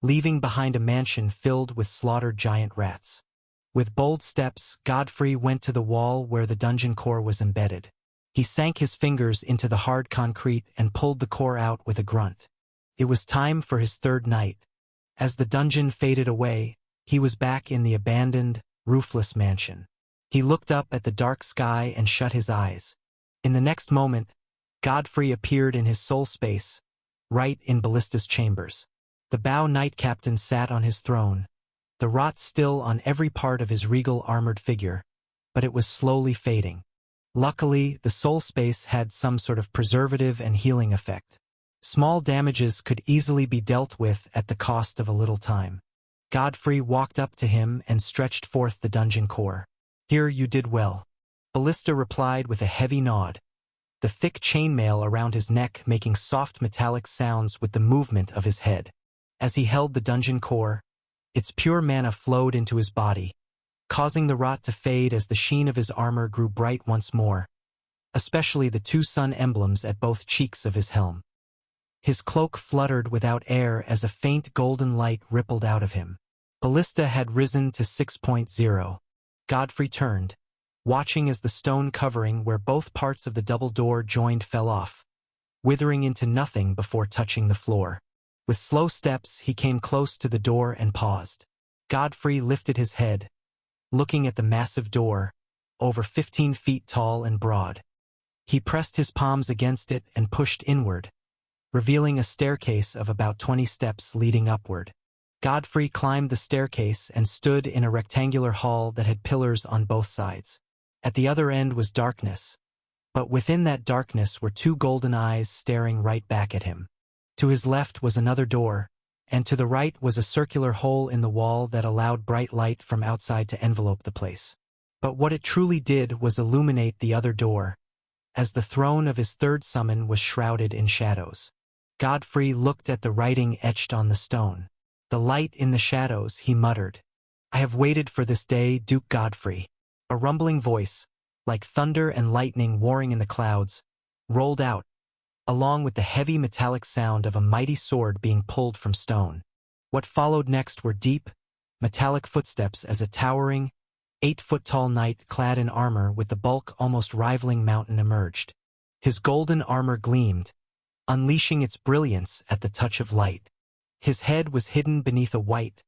leaving behind a mansion filled with slaughtered giant rats. With bold steps, Godfrey went to the wall where the dungeon core was embedded. He sank his fingers into the hard concrete and pulled the core out with a grunt. It was time for his third night. As the dungeon faded away, he was back in the abandoned, roofless mansion. He looked up at the dark sky and shut his eyes. In the next moment, Godfrey appeared in his soul space, right in Ballista's chambers. The Bow Knight Captain sat on his throne, the rot still on every part of his regal armored figure, but it was slowly fading. Luckily, the soul space had some sort of preservative and healing effect. Small damages could easily be dealt with at the cost of a little time. Godfrey walked up to him and stretched forth the dungeon core. "Here you did well," Ballista replied with a heavy nod, the thick chainmail around his neck making soft metallic sounds with the movement of his head. As he held the dungeon core, its pure mana flowed into his body, causing the rot to fade as the sheen of his armor grew bright once more, especially the 2 sun emblems at both cheeks of his helm. His cloak fluttered without air as a faint golden light rippled out of him. Ballista had risen to 6.0. Godfrey turned, watching as the stone covering where both parts of the double door joined fell off, withering into nothing before touching the floor. With slow steps, he came close to the door and paused. Godfrey lifted his head, looking at the massive door, over 15 feet tall and broad. He pressed his palms against it and pushed inward, revealing a staircase of about 20 steps leading upward. Godfrey climbed the staircase and stood in a rectangular hall that had pillars on both sides. At the other end was darkness, but within that darkness were 2 golden eyes staring right back at him. To his left was another door, and to the right was a circular hole in the wall that allowed bright light from outside to envelope the place. But what it truly did was illuminate the other door, as the throne of his third summon was shrouded in shadows. Godfrey looked at the writing etched on the stone. The light in the shadows, he muttered. "I have waited for this day, Duke Godfrey." A rumbling voice, like thunder and lightning warring in the clouds, rolled out, along with the heavy metallic sound of a mighty sword being pulled from stone. What followed next were deep, metallic footsteps as a towering, 8-foot-tall knight clad in armor with the bulk almost rivaling Mountain emerged. His golden armor gleamed, unleashing its brilliance at the touch of light. His head was hidden beneath a white,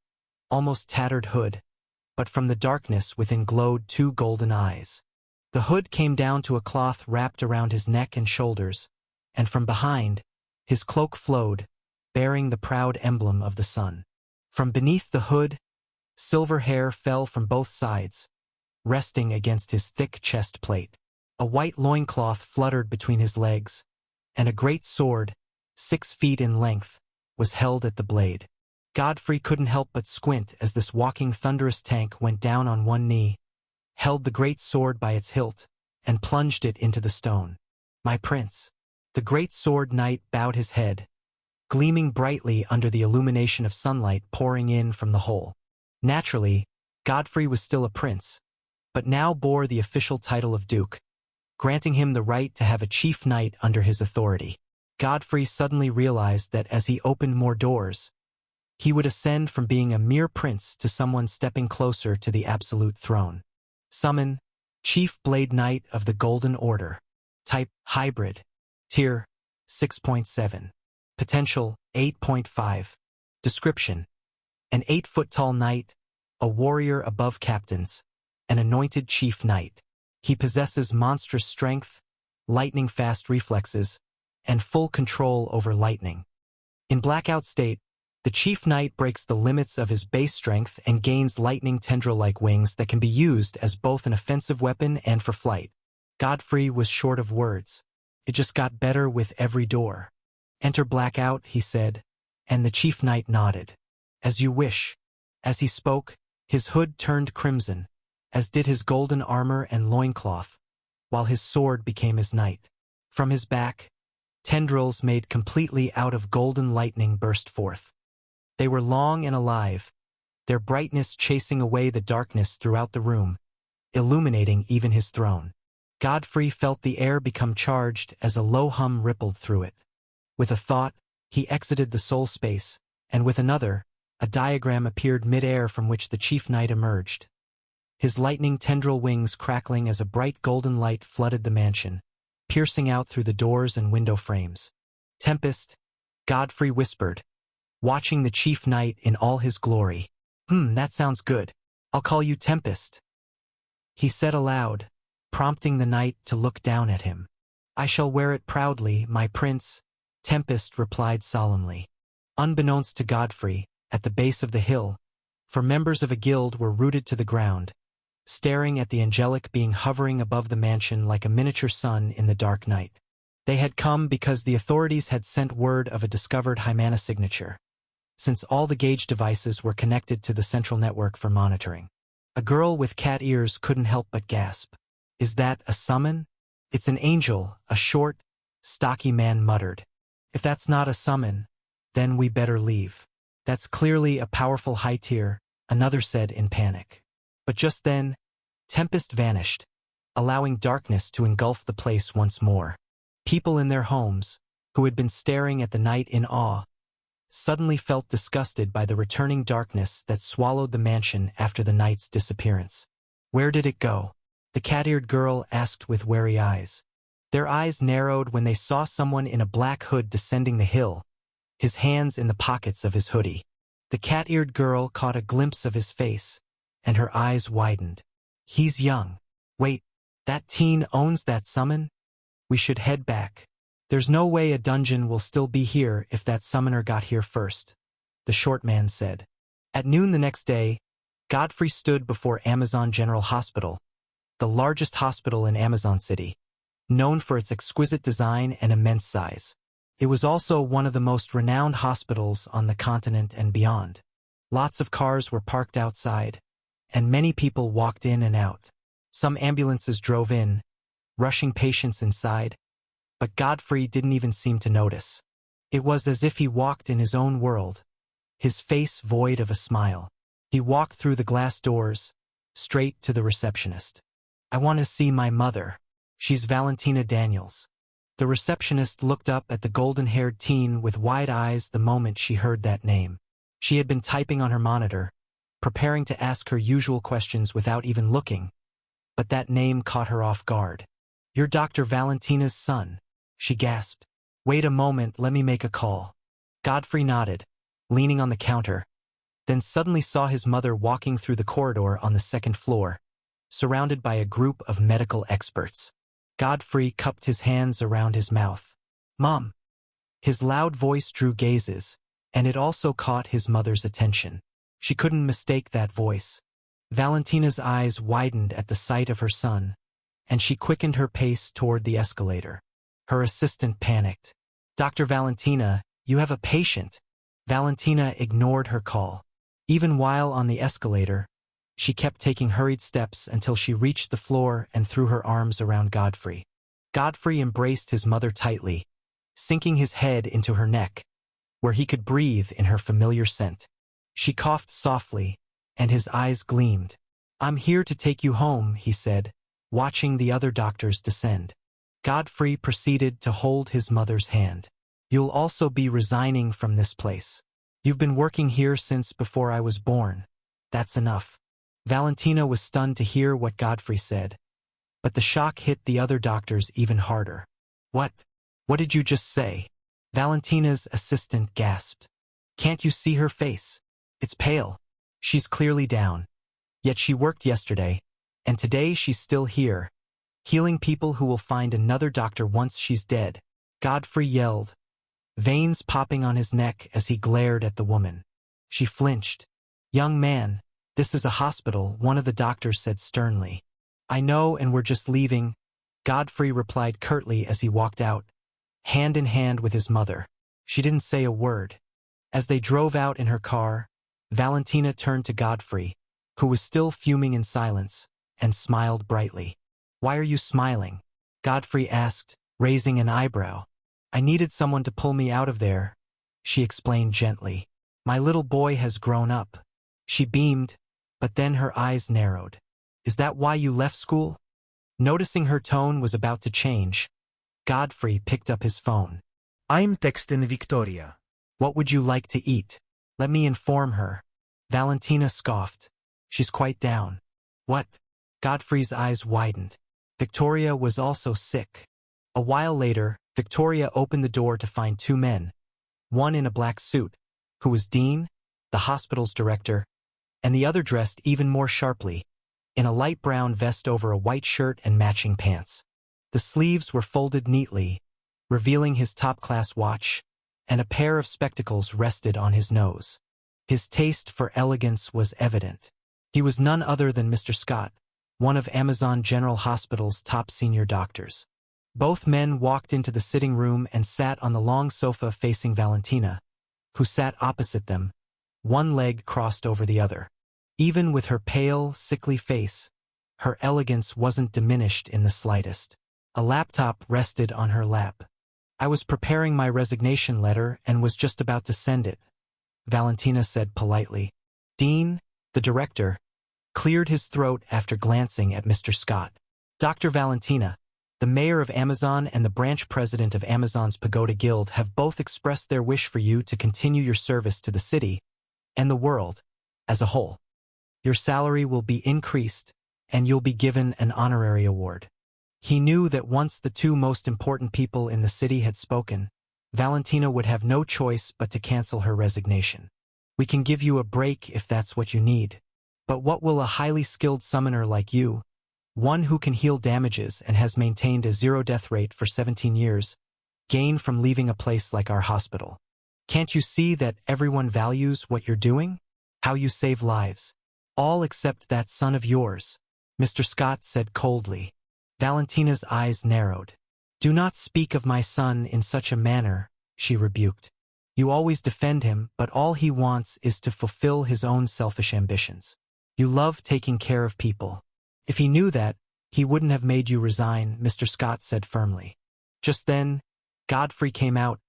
almost tattered hood, but from the darkness within glowed 2 golden eyes. The hood came down to a cloth wrapped around his neck and shoulders, and from behind, his cloak flowed, bearing the proud emblem of the sun. From beneath the hood, Silver hair fell from both sides, resting against his thick chest plate. A white loincloth fluttered between his legs, and a great sword, 6 feet in length, was held at the blade. Godfrey couldn't help but squint as this walking thunderous tank went down on one knee, held the great sword by its hilt, and plunged it into the stone. "My prince." The great sword knight bowed his head, gleaming brightly under the illumination of sunlight pouring in from the hole. Naturally, Godfrey was still a prince, but now bore the official title of duke, granting him the right to have a chief knight under his authority. Godfrey suddenly realized that as he opened more doors, he would ascend from being a mere prince to someone stepping closer to the absolute throne. Summon, Chief Blade Knight of the Golden Order. Type, Hybrid. Tier, 6.7. Potential, 8.5. Description: an 8-foot-tall knight, a warrior above captains, an anointed chief knight. He possesses monstrous strength, lightning-fast reflexes, and full control over lightning. In blackout state, the chief knight breaks the limits of his base strength and gains lightning tendril-like wings that can be used as both an offensive weapon and for flight. Godfrey was short of words. It just got better with every door. "Enter blackout," he said, and the chief knight nodded. "As you wish." As he spoke, his hood turned crimson, as did his golden armor and loincloth, while his sword became his knight. From his back, tendrils made completely out of golden lightning burst forth. They were long and alive, their brightness chasing away the darkness throughout the room, illuminating even his throne. Godfrey felt the air become charged as a low hum rippled through it. With a thought, he exited the soul space, and with another, a diagram appeared mid-air from which the chief knight emerged. His lightning tendril wings crackling as a bright golden light flooded the mansion, piercing out through the doors and window frames. "Tempest," Godfrey whispered, watching the chief knight in all his glory. That sounds good. I'll call you Tempest," he said aloud, prompting the knight to look down at him. "I shall wear it proudly, my prince," Tempest replied solemnly. Unbeknownst to Godfrey, at the base of the hill, for members of a guild were rooted to the ground, staring at the angelic being hovering above the mansion like a miniature sun in the dark night. They had come because the authorities had sent word of a discovered Hymana signature, since all the gauge devices were connected to the central network for monitoring. A girl with cat ears couldn't help but gasp. "Is that a summon?" "It's an angel," a short, stocky man muttered. "If that's not a summon, then we better leave." "That's clearly a powerful high tier," another said in panic. But just then, Tempest vanished, allowing darkness to engulf the place once more. People in their homes, who had been staring at the night in awe, suddenly felt disgusted by the returning darkness that swallowed the mansion after the night's disappearance. "Where did it go?" the cat-eared girl asked with wary eyes. Their eyes narrowed when they saw someone in a black hood descending the hill, his hands in the pockets of his hoodie. The cat-eared girl caught a glimpse of his face, and her eyes widened. "He's young. Wait, that teen owns that summon? We should head back. There's no way a dungeon will still be here if that summoner got here first," the short man said. At noon the next day, Godfrey stood before Amazon General Hospital, the largest hospital in Amazon City, known for its exquisite design and immense size. It was also one of the most renowned hospitals on the continent and beyond. Lots of cars were parked outside, and many people walked in and out. Some ambulances drove in, rushing patients inside, but Godfrey didn't even seem to notice. It was as if he walked in his own world, his face void of a smile. He walked through the glass doors, straight to the receptionist. "I want to see my mother. She's Valentina Daniels." The receptionist looked up at the golden-haired teen with wide eyes the moment she heard that name. She had been typing on her monitor, preparing to ask her usual questions without even looking, but that name caught her off guard. "You're Dr. Valentina's son," she gasped. "Wait a moment, let me make a call." Godfrey nodded, leaning on the counter, then suddenly saw his mother walking through the corridor on the second floor, surrounded by a group of medical experts. Godfrey cupped his hands around his mouth. "Mom!" His loud voice drew gazes, and it also caught his mother's attention. She couldn't mistake that voice. Valentina's eyes widened at the sight of her son, and she quickened her pace toward the escalator. Her assistant panicked. "Dr. Valentina, you have a patient." Valentina ignored her call. Even while on the escalator, she kept taking hurried steps until she reached the floor and threw her arms around Godfrey. Godfrey embraced his mother tightly, sinking his head into her neck, where he could breathe in her familiar scent. She coughed softly, and his eyes gleamed. "I'm here to take you home," he said, watching the other doctors descend. Godfrey proceeded to hold his mother's hand. "You'll also be resigning from this place. You've been working here since before I was born. That's enough." Valentina was stunned to hear what Godfrey said, but the shock hit the other doctors even harder. What did you just say?" Valentina's assistant gasped. "Can't you see her face? It's pale. She's clearly down. Yet she worked yesterday, and today she's still here, healing people who will find another doctor once she's dead." Godfrey yelled, veins popping on his neck as he glared at the woman. She flinched. "Young man, this is a hospital," one of the doctors said sternly. "I know, and we're just leaving," Godfrey replied curtly as he walked out, hand in hand with his mother. She didn't say a word. As they drove out in her car, Valentina turned to Godfrey, who was still fuming in silence, and smiled brightly. "Why are you smiling?" Godfrey asked, raising an eyebrow. "I needed someone to pull me out of there," she explained gently. "My little boy has grown up." She beamed, but then her eyes narrowed. "Is that why you left school?" Noticing her tone was about to change, Godfrey picked up his phone. "I'm texting Victoria." "What would you like to eat?" "Let me inform her." Valentina scoffed. "She's quite down." "What?" Godfrey's eyes widened. Victoria was also sick. A while later, Victoria opened the door to find two men, one in a black suit, who was Dean, the hospital's director, and the other dressed even more sharply, in a light brown vest over a white shirt and matching pants. The sleeves were folded neatly, revealing his top-class watch, and a pair of spectacles rested on his nose. His taste for elegance was evident. He was none other than Mr. Scott, one of Amazon General Hospital's top senior doctors. Both men walked into the sitting room and sat on the long sofa facing Valentina, who sat opposite them, one leg crossed over the other. Even with her pale, sickly face, her elegance wasn't diminished in the slightest. A laptop rested on her lap. "I was preparing my resignation letter and was just about to send it," Valentina said politely. Dean, the director, cleared his throat after glancing at Mr. Scott. "Dr. Valentina, the mayor of Amazon and the branch president of Amazon's Pagoda Guild have both expressed their wish for you to continue your service to the city and the world as a whole. Your salary will be increased, and you'll be given an honorary award." He knew that once the two most important people in the city had spoken, Valentina would have no choice but to cancel her resignation. "We can give you a break if that's what you need. But what will a highly skilled summoner like you, one who can heal damages and has maintained a zero death rate for 17 years, gain from leaving a place like our hospital? Can't you see that everyone values what you're doing? How you save lives? All except that son of yours," Mr. Scott said coldly. Valentina's eyes narrowed. "Do not speak of my son in such a manner," she rebuked. "You always defend him, but all he wants is to fulfill his own selfish ambitions. You love taking care of people. If he knew that, he wouldn't have made you resign," Mr. Scott said firmly. Just then, Godfrey came out,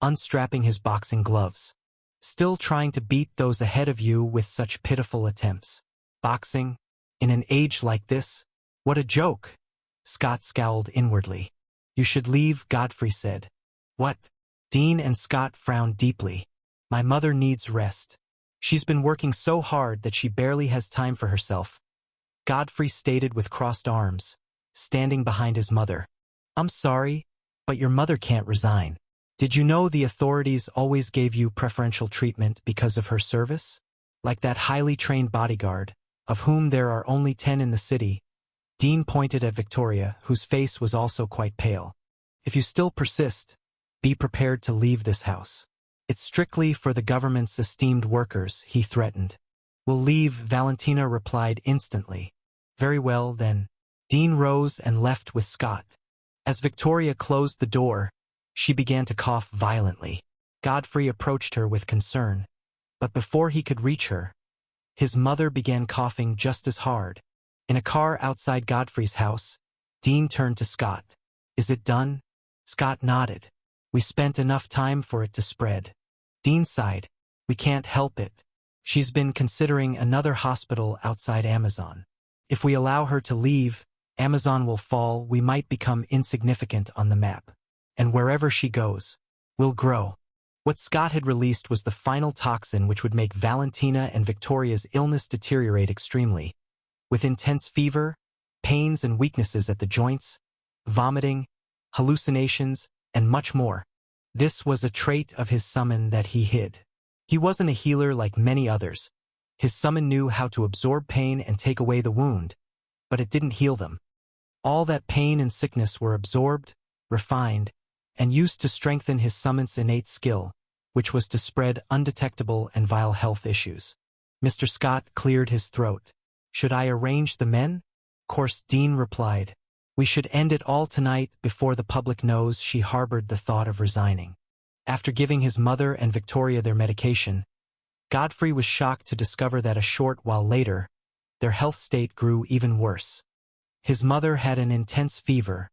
unstrapping his boxing gloves. "Still trying to beat those ahead of you with such pitiful attempts. Boxing? In an age like this? What a joke!" Scott scowled inwardly. "You should leave," Godfrey said. "What?" Dean and Scott frowned deeply. "My mother needs rest. She's been working so hard that she barely has time for herself," Godfrey stated with crossed arms, standing behind his mother. "I'm sorry, but your mother can't resign. Did you know the authorities always gave you preferential treatment because of her service? Like that highly trained bodyguard, of whom there are only 10 in the city." Dean pointed at Victoria, whose face was also quite pale. "If you still persist, be prepared to leave this house. It's strictly for the government's esteemed workers," he threatened. "We'll leave," Valentina replied instantly. "Very well, then." Dean rose and left with Scott. As Victoria closed the door, she began to cough violently. Godfrey approached her with concern, but before he could reach her, his mother began coughing just as hard. In a car outside Godfrey's house, Dean turned to Scott. "Is it done?" Scott nodded. "We spent enough time for it to spread." Dean sighed. "We can't help it. She's been considering another hospital outside Amazon. If we allow her to leave, Amazon will fall, we might become insignificant on the map. And wherever she goes, we'll grow." What Scott had released was the final toxin which would make Valentina and Victoria's illness deteriorate extremely, with intense fever, pains and weaknesses at the joints, vomiting, hallucinations, and much more. This was a trait of his summon that he hid. He wasn't a healer like many others. His summon knew how to absorb pain and take away the wound, but it didn't heal them. All that pain and sickness were absorbed, refined, and used to strengthen his summon's innate skill, which was to spread undetectable and vile health issues. Mr. Scott cleared his throat. "Should I arrange the men?" Course, Dean replied. "We should end it all tonight before the public knows she harbored the thought of resigning." After giving his mother and Victoria their medication, Godfrey was shocked to discover that a short while later, their health state grew even worse. His mother had an intense fever,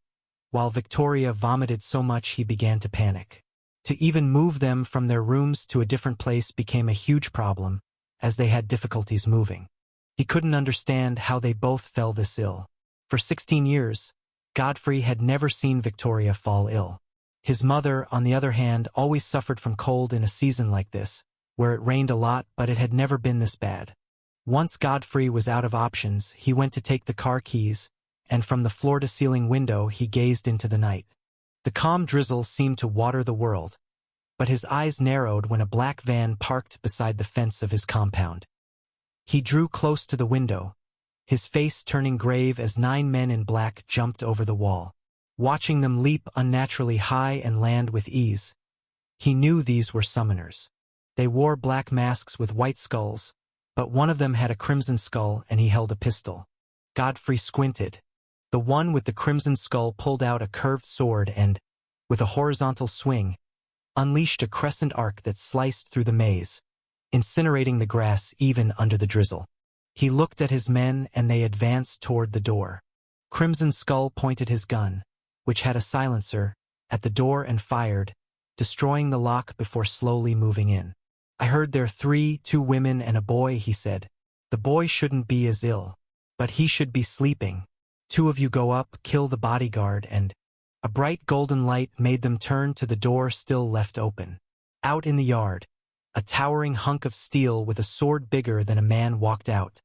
while Victoria vomited so much he began to panic. To even move them from their rooms to a different place became a huge problem, as they had difficulties moving. He couldn't understand how they both fell this ill. For 16 years, Godfrey had never seen Victoria fall ill. His mother, on the other hand, always suffered from cold in a season like this, where it rained a lot, but it had never been this bad. Once Godfrey was out of options, he went to take the car keys, and from the floor-to-ceiling window he gazed into the night. The calm drizzle seemed to water the world, but his eyes narrowed when a black van parked beside the fence of his compound. He drew close to the window, his face turning grave as 9 men in black jumped over the wall. Watching them leap unnaturally high and land with ease, he knew these were summoners. They wore black masks with white skulls, but one of them had a crimson skull and he held a pistol. Godfrey squinted. The one with the crimson skull pulled out a curved sword and, with a horizontal swing, unleashed a crescent arc that sliced through the maze, incinerating the grass even under the drizzle. He looked at his men and they advanced toward the door. Crimson Skull pointed his gun, which had a silencer, at the door and fired, destroying the lock before slowly moving in. "I heard there 2 women and a boy," he said. "The boy shouldn't be as ill, but he should be sleeping. 2 of you go up, kill the bodyguard," and a bright golden light made them turn to the door still left open. Out in the yard, a towering hunk of steel with a sword bigger than a man walked out,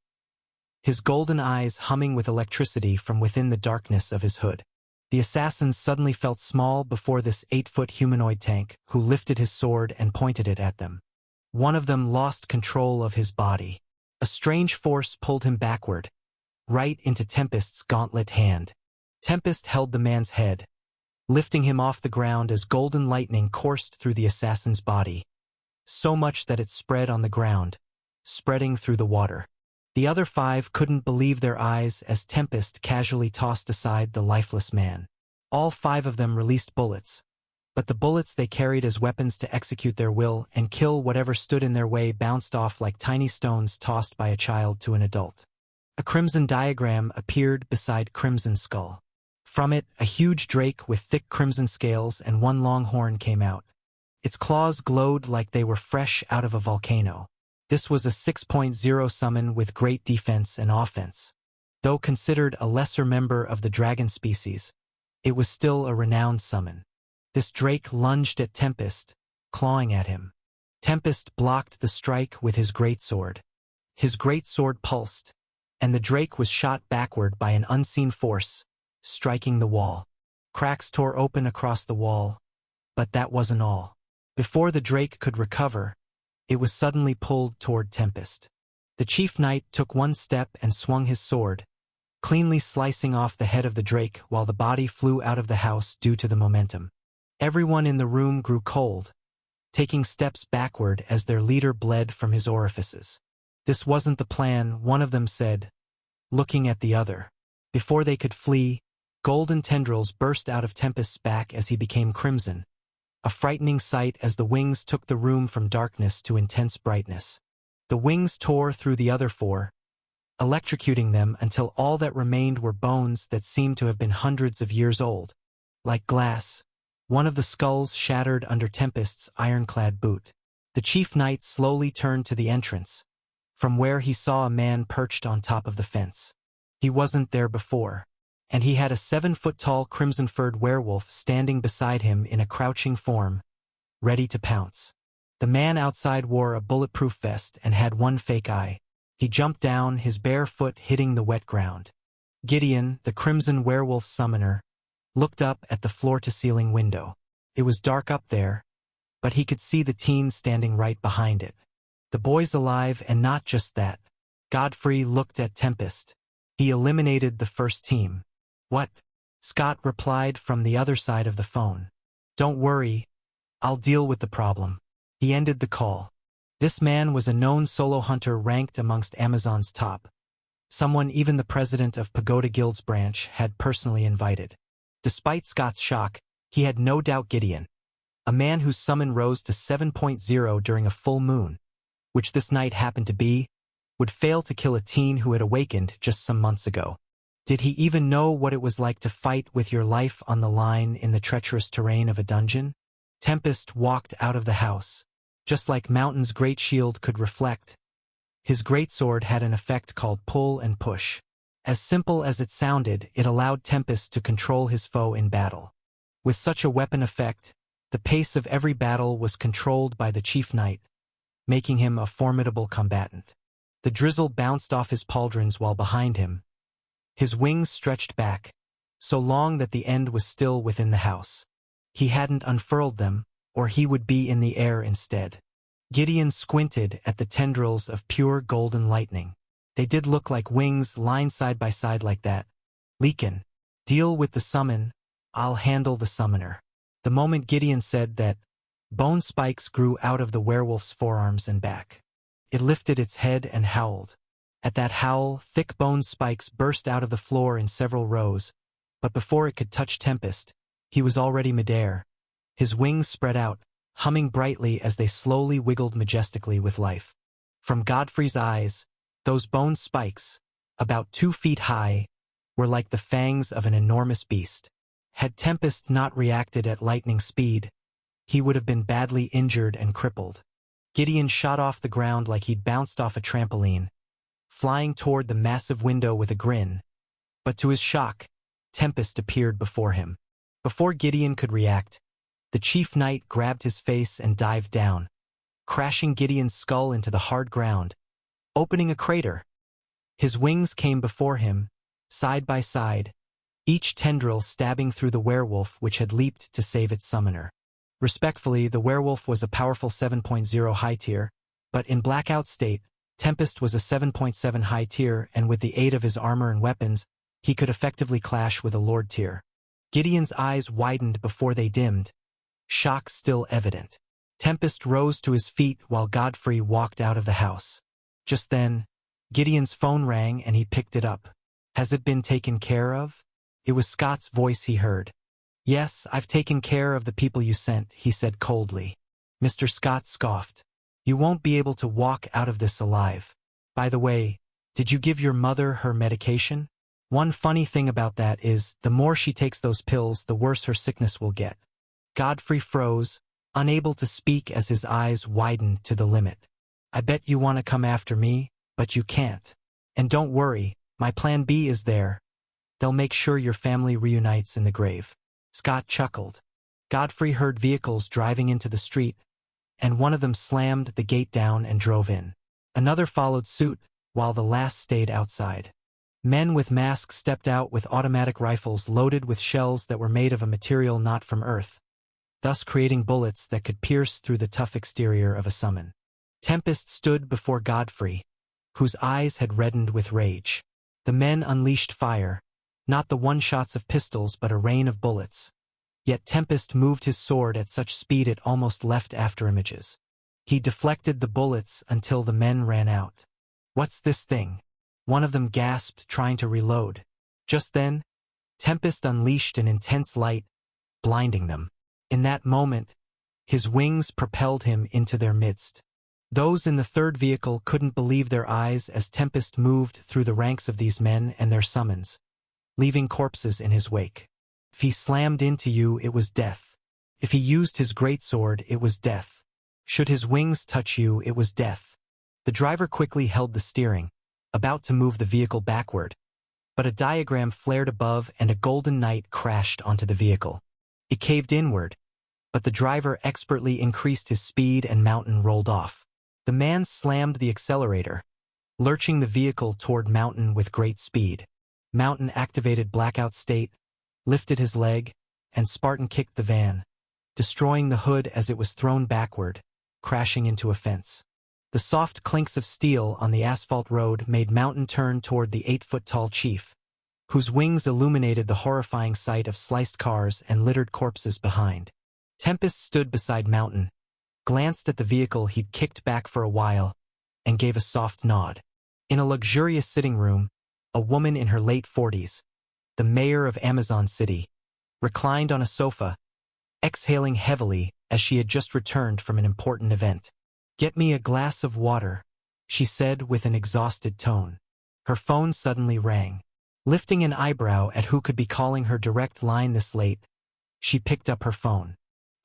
his golden eyes humming with electricity from within the darkness of his hood. The assassins suddenly felt small before this 8-foot humanoid tank who lifted his sword and pointed it at them. One of them lost control of his body. A strange force pulled him backward, right into Tempest's gauntlet hand. Tempest held the man's head, lifting him off the ground as golden lightning coursed through the assassin's body, so much that it spread on the ground, spreading through the water. The other 5 couldn't believe their eyes as Tempest casually tossed aside the lifeless man. All 5 of them released bullets, but the bullets they carried as weapons to execute their will and kill whatever stood in their way bounced off like tiny stones tossed by a child to an adult. A crimson diagram appeared beside Crimson Skull. From it, a huge drake with thick crimson scales and 1 long horn came out. Its claws glowed like they were fresh out of a volcano. This was a 6.0 summon with great defense and offense. Though considered a lesser member of the dragon species, it was still a renowned summon. This drake lunged at Tempest, clawing at him. Tempest blocked the strike with his greatsword. His greatsword pulsed, and the drake was shot backward by an unseen force, striking the wall. Cracks tore open across the wall, but that wasn't all. Before the drake could recover, it was suddenly pulled toward Tempest. The chief knight took 1 step and swung his sword, cleanly slicing off the head of the drake while the body flew out of the house due to the momentum. Everyone in the room grew cold, taking steps backward as their leader bled from his orifices. This wasn't the plan, one of them said, looking at the other. Before they could flee, golden tendrils burst out of Tempest's back as he became crimson, a frightening sight as the wings took the room from darkness to intense brightness. The wings tore through the other four, electrocuting them until all that remained were bones that seemed to have been hundreds of years old. Like glass, one of the skulls shattered under Tempest's ironclad boot. The chief knight slowly turned to the entrance, from where he saw a man perched on top of the fence. He wasn't there before, and he had a 7-foot-tall crimson-furred werewolf standing beside him in a crouching form, ready to pounce. The man outside wore a bulletproof vest and had one fake eye. He jumped down, his bare foot hitting the wet ground. Gideon, the crimson werewolf summoner, looked up at the floor-to-ceiling window. It was dark up there, but he could see the teen standing right behind it. The boy's alive, and not just that. Godfrey looked at Tempest. He eliminated the first team. What? Scott replied from the other side of the phone. Don't worry, I'll deal with the problem. He ended the call. This man was a known solo hunter ranked amongst Amazon's top. Someone even the president of Pagoda Guild's branch had personally invited. Despite Scott's shock, he had no doubt Gideon, a man whose summon rose to 7.0 during a full moon, which this night happened to be, would fail to kill a teen who had awakened just some months ago. Did he even know what it was like to fight with your life on the line in the treacherous terrain of a dungeon? Tempest walked out of the house. Just like Mountain's great shield could reflect, his greatsword had an effect called pull and push. As simple as it sounded, it allowed Tempest to control his foe in battle. With such a weapon effect, the pace of every battle was controlled by the chief knight, making him a formidable combatant. The drizzle bounced off his pauldrons while behind him. His wings stretched back, so long that the end was still within the house. He hadn't unfurled them, or he would be in the air instead. Gideon squinted at the tendrils of pure golden lightning. They did look like wings lined side by side like that. Leakin, deal with the summon, I'll handle the summoner. The moment Gideon said that, bone spikes grew out of the werewolf's forearms and back. It lifted its head and howled. At that howl, thick bone spikes burst out of the floor in several rows, but before it could touch Tempest, he was already midair. His wings spread out, humming brightly as they slowly wiggled majestically with life. From Godfrey's eyes, those bone spikes, about 2 feet high, were like the fangs of an enormous beast. Had Tempest not reacted at lightning speed, he would have been badly injured and crippled. Gideon shot off the ground like he'd bounced off a trampoline, flying toward the massive window with a grin. But to his shock, Tempest appeared before him. Before Gideon could react, the chief knight grabbed his face and dived down, crashing Gideon's skull into the hard ground, opening a crater. His wings came before him, side by side, each tendril stabbing through the werewolf which had leaped to save its summoner. Respectfully, the werewolf was a powerful 7.0 high tier, but in blackout state, Tempest was a 7.7 high tier, and with the aid of his armor and weapons, he could effectively clash with a lord tier. Gideon's eyes widened before they dimmed, shock still evident. Tempest rose to his feet while Godfrey walked out of the house. Just then, Gideon's phone rang and he picked it up. Has it been taken care of? It was Scott's voice he heard. Yes, I've taken care of the people you sent, he said coldly. Mr. Scott scoffed. You won't be able to walk out of this alive. By the way, did you give your mother her medication? One funny thing about that is, the more she takes those pills, the worse her sickness will get. Godfrey froze, unable to speak as his eyes widened to the limit. I bet you want to come after me, but you can't. And don't worry, my plan B is there. They'll make sure your family reunites in the grave. Scott chuckled. Godfrey heard vehicles driving into the street, and one of them slammed the gate down and drove in. Another followed suit, while the last stayed outside. Men with masks stepped out with automatic rifles loaded with shells that were made of a material not from Earth, thus creating bullets that could pierce through the tough exterior of a summon. Tempest stood before Godfrey, whose eyes had reddened with rage. The men unleashed fire, not the one-shots of pistols but a rain of bullets. Yet Tempest moved his sword at such speed it almost left afterimages. He deflected the bullets until the men ran out. "What's this thing?" one of them gasped, trying to reload. Just then, Tempest unleashed an intense light, blinding them. In that moment, his wings propelled him into their midst. Those in the third vehicle couldn't believe their eyes as Tempest moved through the ranks of these men and their summons, leaving corpses in his wake. If he slammed into you, it was death. If he used his greatsword, it was death. Should his wings touch you, it was death. The driver quickly held the steering, about to move the vehicle backward, but a diagram flared above and a golden knight crashed onto the vehicle. It caved inward, but the driver expertly increased his speed and Mountain rolled off. The man slammed the accelerator, lurching the vehicle toward Mountain with great speed. Mountain activated blackout state, lifted his leg, and Spartan kicked the van, destroying the hood as it was thrown backward, crashing into a fence. The soft clinks of steel on the asphalt road made Mountain turn toward the 8-foot-tall chief, whose wings illuminated the horrifying sight of sliced cars and littered corpses behind. Tempest stood beside Mountain, glanced at the vehicle he'd kicked back for a while, and gave a soft nod. In a luxurious sitting room, a woman in her late 40s, the mayor of Amazon City, reclined on a sofa, exhaling heavily as she had just returned from an important event. "Get me a glass of water," she said with an exhausted tone. Her phone suddenly rang. Lifting an eyebrow at who could be calling her direct line this late, she picked up her phone.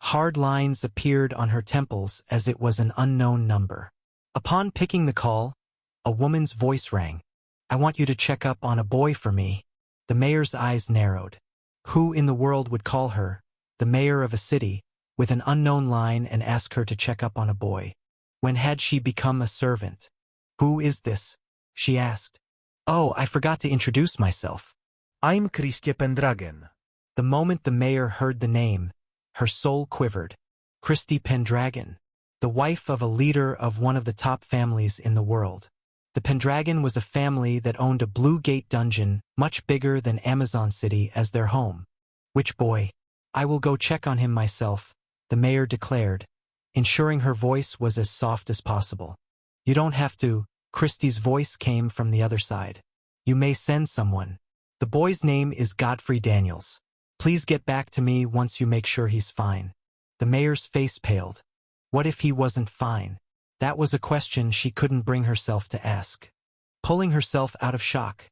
Hard lines appeared on her temples as it was an unknown number. Upon picking the call, a woman's voice rang. "I want you to check up on a boy for me." The mayor's eyes narrowed. Who in the world would call her, the mayor of a city, with an unknown line and ask her to check up on a boy? When had she become a servant? "Who is this?" she asked. "Oh, I forgot to introduce myself." I'm Christie Pendragon. The moment the mayor heard the name, her soul quivered. Christie Pendragon, the wife of a leader of one of the top families in the world. The Pendragon was a family that owned a Blue Gate dungeon much bigger than Amazon City as their home. "Which boy? I will go check on him myself," the mayor declared, ensuring her voice was as soft as possible. "You don't have to," Christie's voice came from the other side. "You may send someone. The boy's name is Godfrey Daniels. Please get back to me once you make sure he's fine." The mayor's face paled. What if he wasn't fine? That was a question she couldn't bring herself to ask. Pulling herself out of shock,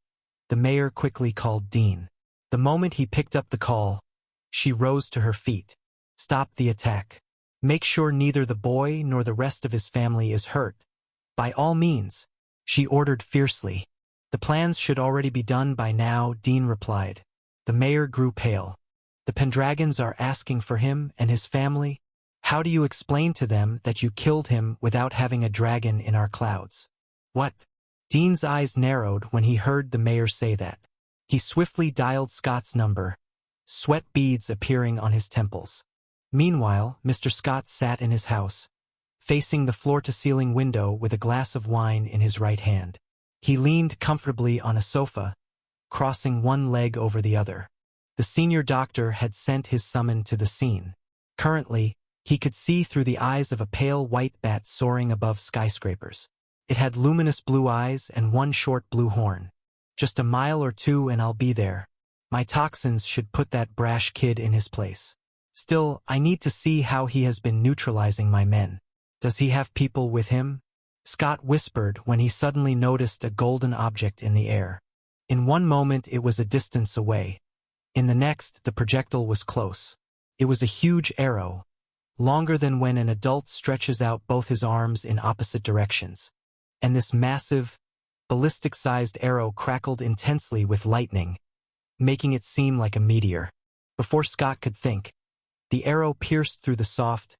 the mayor quickly called Dean. The moment he picked up the call, she rose to her feet. "Stop the attack. Make sure neither the boy nor the rest of his family is hurt. By all means," she ordered fiercely. "The plans should already be done by now," Dean replied. The mayor grew pale. "The Pendragons are asking for him and his family? How do you explain to them that you killed him without having a dragon in our clouds?" "What?" Dean's eyes narrowed when he heard the mayor say that. He swiftly dialed Scott's number, sweat beads appearing on his temples. Meanwhile, Mr. Scott sat in his house, facing the floor-to-ceiling window with a glass of wine in his right hand. He leaned comfortably on a sofa, crossing one leg over the other. The senior doctor had sent his summon to the scene. Currently, he could see through the eyes of a pale white bat soaring above skyscrapers. It had luminous blue eyes and one short blue horn. "Just a mile or two and I'll be there. My toxins should put that brash kid in his place. Still, I need to see how he has been neutralizing my men. Does he have people with him?" Scott whispered when he suddenly noticed a golden object in the air. In one moment it was a distance away. In the next, the projectile was close. It was a huge arrow, longer than when an adult stretches out both his arms in opposite directions. And this massive, ballistic-sized arrow crackled intensely with lightning, making it seem like a meteor. Before Scott could think, the arrow pierced through the soft,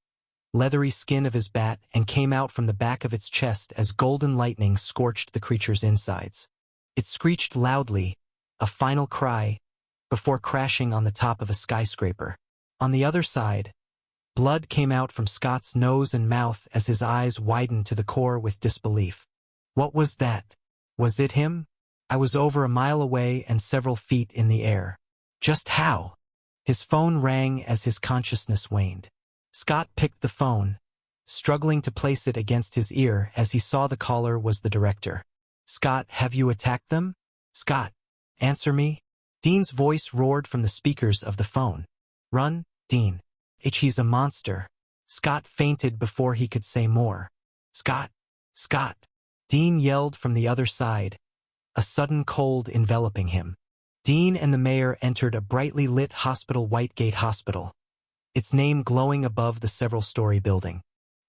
leathery skin of his bat and came out from the back of its chest as golden lightning scorched the creature's insides. It screeched loudly, a final cry, before crashing on the top of a skyscraper. On the other side, blood came out from Scott's nose and mouth as his eyes widened to the core with disbelief. What was that? Was it him? I was over a mile away and several feet in the air. Just how? His phone rang as his consciousness waned. Scott picked the phone, struggling to place it against his ear as he saw the caller was the director. Scott, have you attacked them? Scott, answer me. Dean's voice roared from the speakers of the phone. Run, Dean. He's a monster. Scott fainted before he could say more. Scott, Scott. Dean yelled from the other side, a sudden cold enveloping him. Dean and the mayor entered a brightly lit hospital, Whitegate Hospital, its name glowing above the several-story building.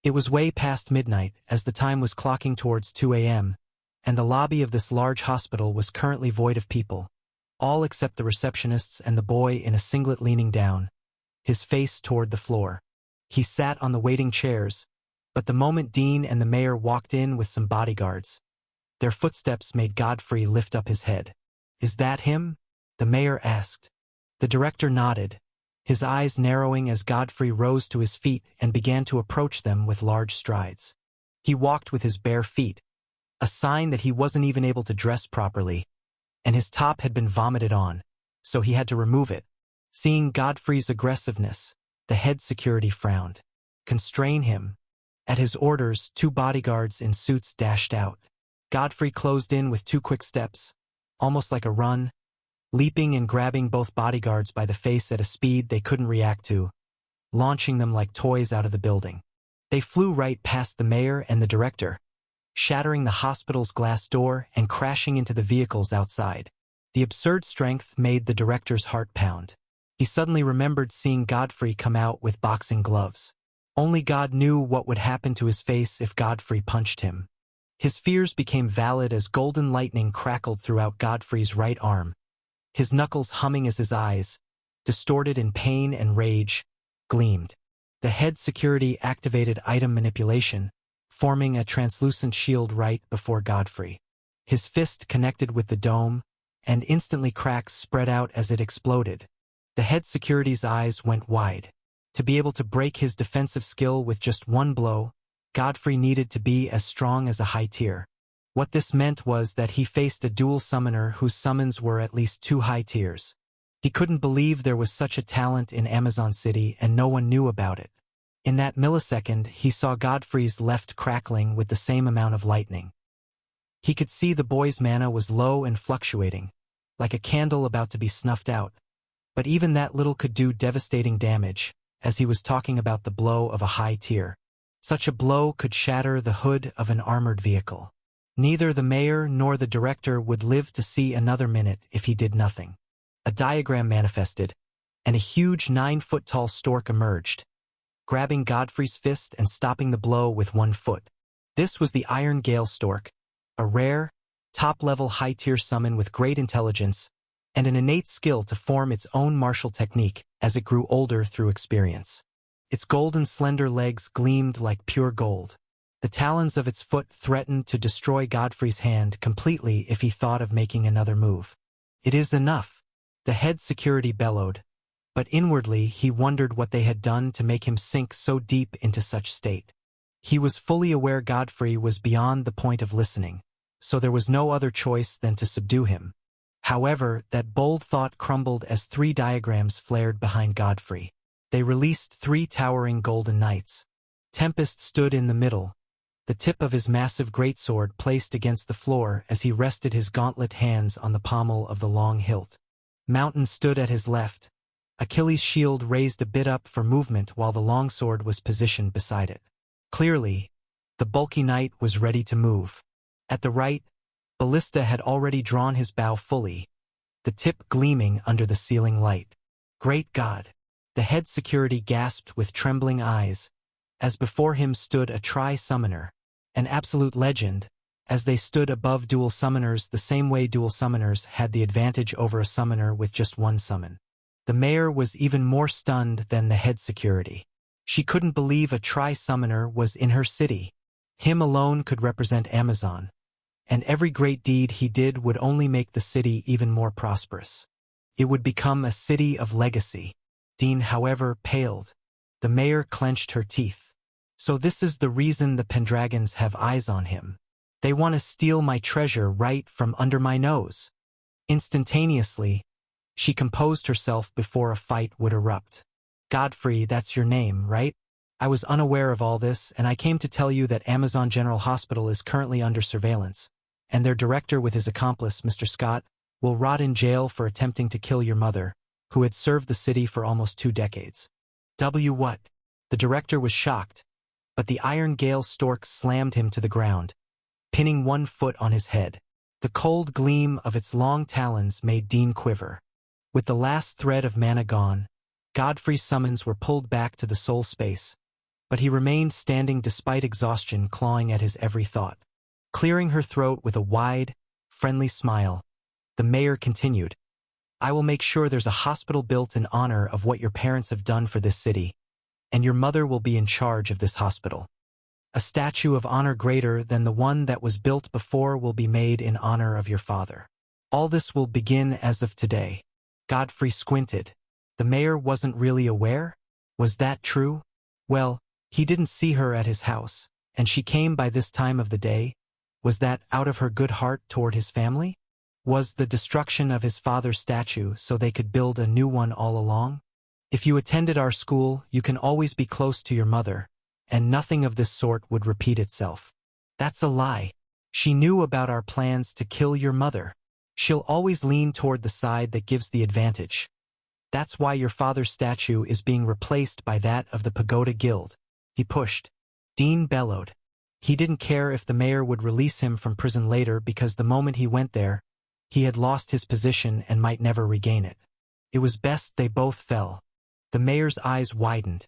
It was way past midnight, as the time was clocking towards 2 a.m., and the lobby of this large hospital was currently void of people, all except the receptionists and the boy in a singlet leaning down, his face toward the floor. He sat on the waiting chairs, but the moment Dean and the mayor walked in with some bodyguards, their footsteps made Godfrey lift up his head. Is that him? The mayor asked. The director nodded, his eyes narrowing as Godfrey rose to his feet and began to approach them with large strides. He walked with his bare feet, a sign that he wasn't even able to dress properly, and his top had been vomited on, so he had to remove it. Seeing Godfrey's aggressiveness, the head security frowned. Constrain him. At his orders, 2 bodyguards in suits dashed out. Godfrey closed in with 2 quick steps, almost like a run, leaping and grabbing both bodyguards by the face at a speed they couldn't react to, launching them like toys out of the building. They flew right past the mayor and the director, shattering the hospital's glass door and crashing into the vehicles outside. The absurd strength made the director's heart pound. He suddenly remembered seeing Godfrey come out with boxing gloves. Only God knew what would happen to his face if Godfrey punched him. His fears became valid as golden lightning crackled throughout Godfrey's right arm, his knuckles humming as his eyes, distorted in pain and rage, gleamed. The head security activated item manipulation, forming a translucent shield right before Godfrey. His fist connected with the dome, and instantly cracks spread out as it exploded. The head security's eyes went wide. To be able to break his defensive skill with just one blow, Godfrey needed to be as strong as a high tier. What this meant was that he faced a dual summoner whose summons were at least 2 high tiers. He couldn't believe there was such a talent in Amazon City and no one knew about it. In that millisecond, he saw Godfrey's left crackling with the same amount of lightning. He could see the boy's mana was low and fluctuating, like a candle about to be snuffed out. But even that little could do devastating damage, as he was talking about the blow of a high tier. Such a blow could shatter the hood of an armored vehicle. Neither the mayor nor the director would live to see another minute if he did nothing. A diagram manifested, and a huge 9-foot-tall stork emerged, grabbing Godfrey's fist and stopping the blow with 1 foot. This was the Iron Gale Stork, a rare, top-level high-tier summon with great intelligence and an innate skill to form its own martial technique as it grew older through experience. Its golden slender legs gleamed like pure gold. The talons of its foot threatened to destroy Godfrey's hand completely if he thought of making another move. It is enough, the head security bellowed, but inwardly he wondered what they had done to make him sink so deep into such state. He was fully aware Godfrey was beyond the point of listening, so there was no other choice than to subdue him. However, that bold thought crumbled as 3 diagrams flared behind Godfrey. They released 3 towering golden knights. Tempest stood in the middle, the tip of his massive greatsword placed against the floor as he rested his gauntlet hands on the pommel of the long hilt. Mountain stood at his left, Achilles' shield raised a bit up for movement while the longsword was positioned beside it. Clearly, the bulky knight was ready to move. At the right, Ballista had already drawn his bow fully, the tip gleaming under the ceiling light. Great God! The head security gasped with trembling eyes, as before him stood a tri-summoner, an absolute legend, as they stood above dual summoners the same way dual summoners had the advantage over a summoner with just 1 summon. The mayor was even more stunned than the head security. She couldn't believe a tri-summoner was in her city. Him alone could represent Amazon, and every great deed he did would only make the city even more prosperous. It would become a city of legacy. Dean, however, paled. The mayor clenched her teeth. So this is the reason the Pendragons have eyes on him. They want to steal my treasure right from under my nose. Instantaneously, she composed herself before a fight would erupt. Godfrey, that's your name, right? I was unaware of all this, and I came to tell you that Amazon General Hospital is currently under surveillance. and their director with his accomplice, Mr. Scott, will rot in jail for attempting to kill your mother, who had served the city for almost 2 decades. What? The director was shocked, but the iron Gale stork slammed him to the ground, pinning one foot on his head. The cold gleam of its long talons made Dean quiver. With the last thread of mana gone, Godfrey's summons were pulled back to the soul space, but he remained standing despite exhaustion clawing at his every thought. Clearing her throat with a wide, friendly smile, the mayor continued, I will make sure there's a hospital built in honor of what your parents have done for this city, and your mother will be in charge of this hospital. A statue of honor greater than the one that was built before will be made in honor of your father. All this will begin as of today. Godfrey squinted. The mayor wasn't really aware? Was that true? Well, he didn't see her at his house, and she came by this time of the day. Was that out of her good heart toward his family? Was the destruction of his father's statue so they could build a new one all along? If you attended our school, you can always be close to your mother, and nothing of this sort would repeat itself. That's a lie. She knew about our plans to kill your mother. She'll always lean toward the side that gives the advantage. That's why your father's statue is being replaced by that of the Pagoda Guild. He pushed. Dean bellowed. He didn't care if the mayor would release him from prison later because the moment he went there, he had lost his position and might never regain it. It was best they both fell. The mayor's eyes widened.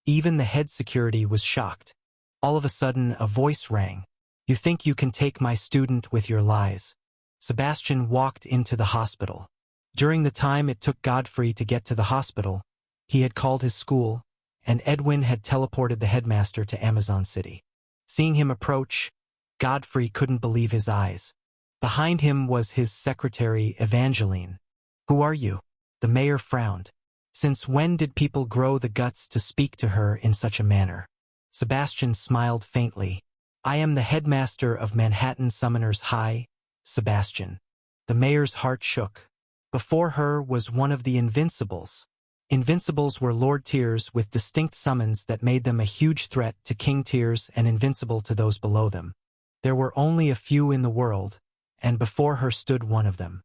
Even the head security was shocked. All of a sudden, a voice rang. You think you can take my student with your lies? Sebastian walked into the hospital. During the time it took Godfrey to get to the hospital, he had called his school, and Edwin had teleported the headmaster to Amazon City. Seeing him approach, Godfrey couldn't believe his eyes. Behind him was his secretary, Evangeline. Who are you? The mayor frowned. Since when did people grow the guts to speak to her in such a manner? Sebastian smiled faintly. I am the headmaster of Manhattan Summoners High, Sebastian. The mayor's heart shook. Before her was one of the Invincibles. Invincibles were Lord Tiers with distinct summons that made them a huge threat to King Tiers and invincible to those below them. There were only a few in the world, and before her stood one of them.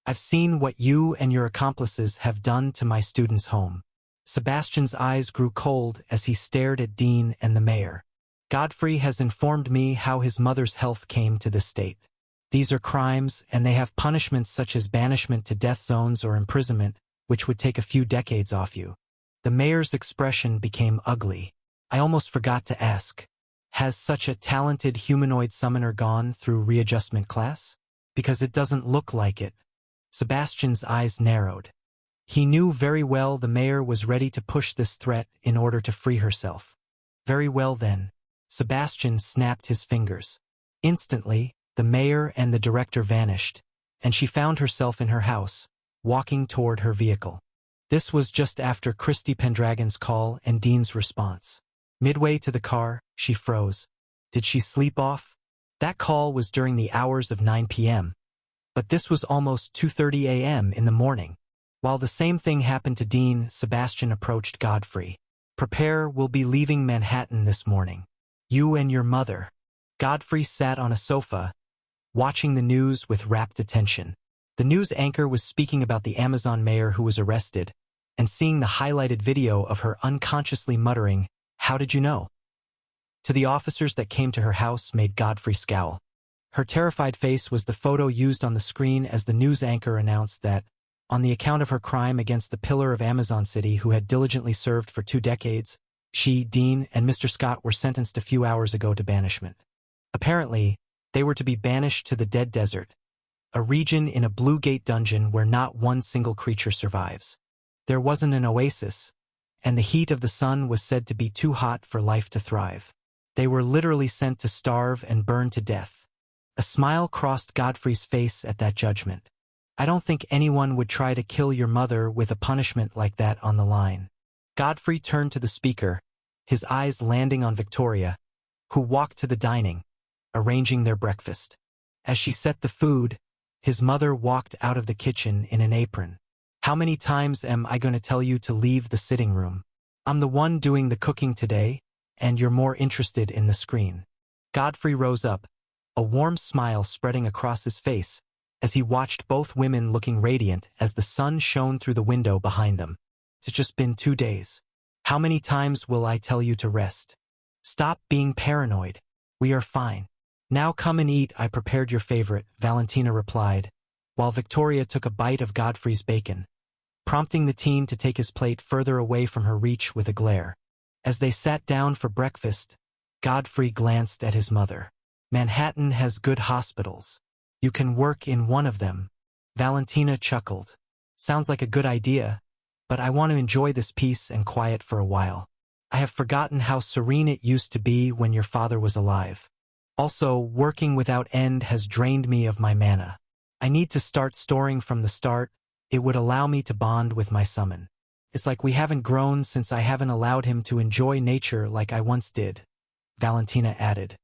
I've seen what you and your accomplices have done to my student's home. Sebastian's eyes grew cold as he stared at Dean and the mayor. Godfrey has informed me how his mother's health came to this state. These are crimes, and they have punishments such as banishment to death zones or imprisonment, which would take a few decades off you. The mayor's expression became ugly. I almost forgot to ask. Has such a talented humanoid summoner gone through readjustment class? Because it doesn't look like it. Sebastian's eyes narrowed. He knew very well the mayor was ready to push this threat in order to free herself. Very well then. Sebastian snapped his fingers. Instantly, the mayor and the director vanished, and she found herself in her house, walking toward her vehicle. This was just after Christy Pendragon's call and Dean's response. Midway to the car, she froze. Did she sleep off? That call was during the hours of 9 p.m., but this was almost 2:30 a.m. in the morning. While the same thing happened to Dean, Sebastian approached Godfrey. Prepare, we'll be leaving Manhattan this morning. You and your mother. Godfrey sat on a sofa, watching the news with rapt attention. The news anchor was speaking about the Amazon mayor who was arrested, and seeing the highlighted video of her unconsciously muttering, "How did you know?" to the officers that came to her house made Godfrey scowl. Her terrified face was the photo used on the screen as the news anchor announced that, on the account of her crime against the pillar of Amazon City who had diligently served for 2 decades, she, Dean, and Mr. Scott were sentenced a few hours ago to banishment. Apparently, they were to be banished to the Dead Desert, a region in a Blue Gate dungeon where not one single creature survives. There wasn't an oasis, and the heat of the sun was said to be too hot for life to thrive. They were literally sent to starve and burn to death. A smile crossed Godfrey's face at that judgment. I don't think anyone would try to kill your mother with a punishment like that on the line. Godfrey turned to the speaker, his eyes landing on Victoria, who walked to the dining, arranging their breakfast. As she set the food, his mother walked out of the kitchen in an apron. How many times am I going to tell you to leave the sitting room? I'm the one doing the cooking today, and you're more interested in the screen. Godfrey rose up, a warm smile spreading across his face as he watched both women looking radiant as the sun shone through the window behind them. It's just been 2 days. How many times will I tell you to rest? Stop being paranoid. We are fine. Now come and eat, I prepared your favorite, Valentina replied, while Victoria took a bite of Godfrey's bacon, prompting the teen to take his plate further away from her reach with a glare. As they sat down for breakfast, Godfrey glanced at his mother. Manhattan has good hospitals. You can work in one of them. Valentina chuckled. Sounds like a good idea, but I want to enjoy this peace and quiet for a while. I have forgotten how serene it used to be when your father was alive. Also, working without end has drained me of my mana. I need to start storing from the start. It would allow me to bond with my summon. It's like we haven't grown since I haven't allowed him to enjoy nature like I once did, Valentina added.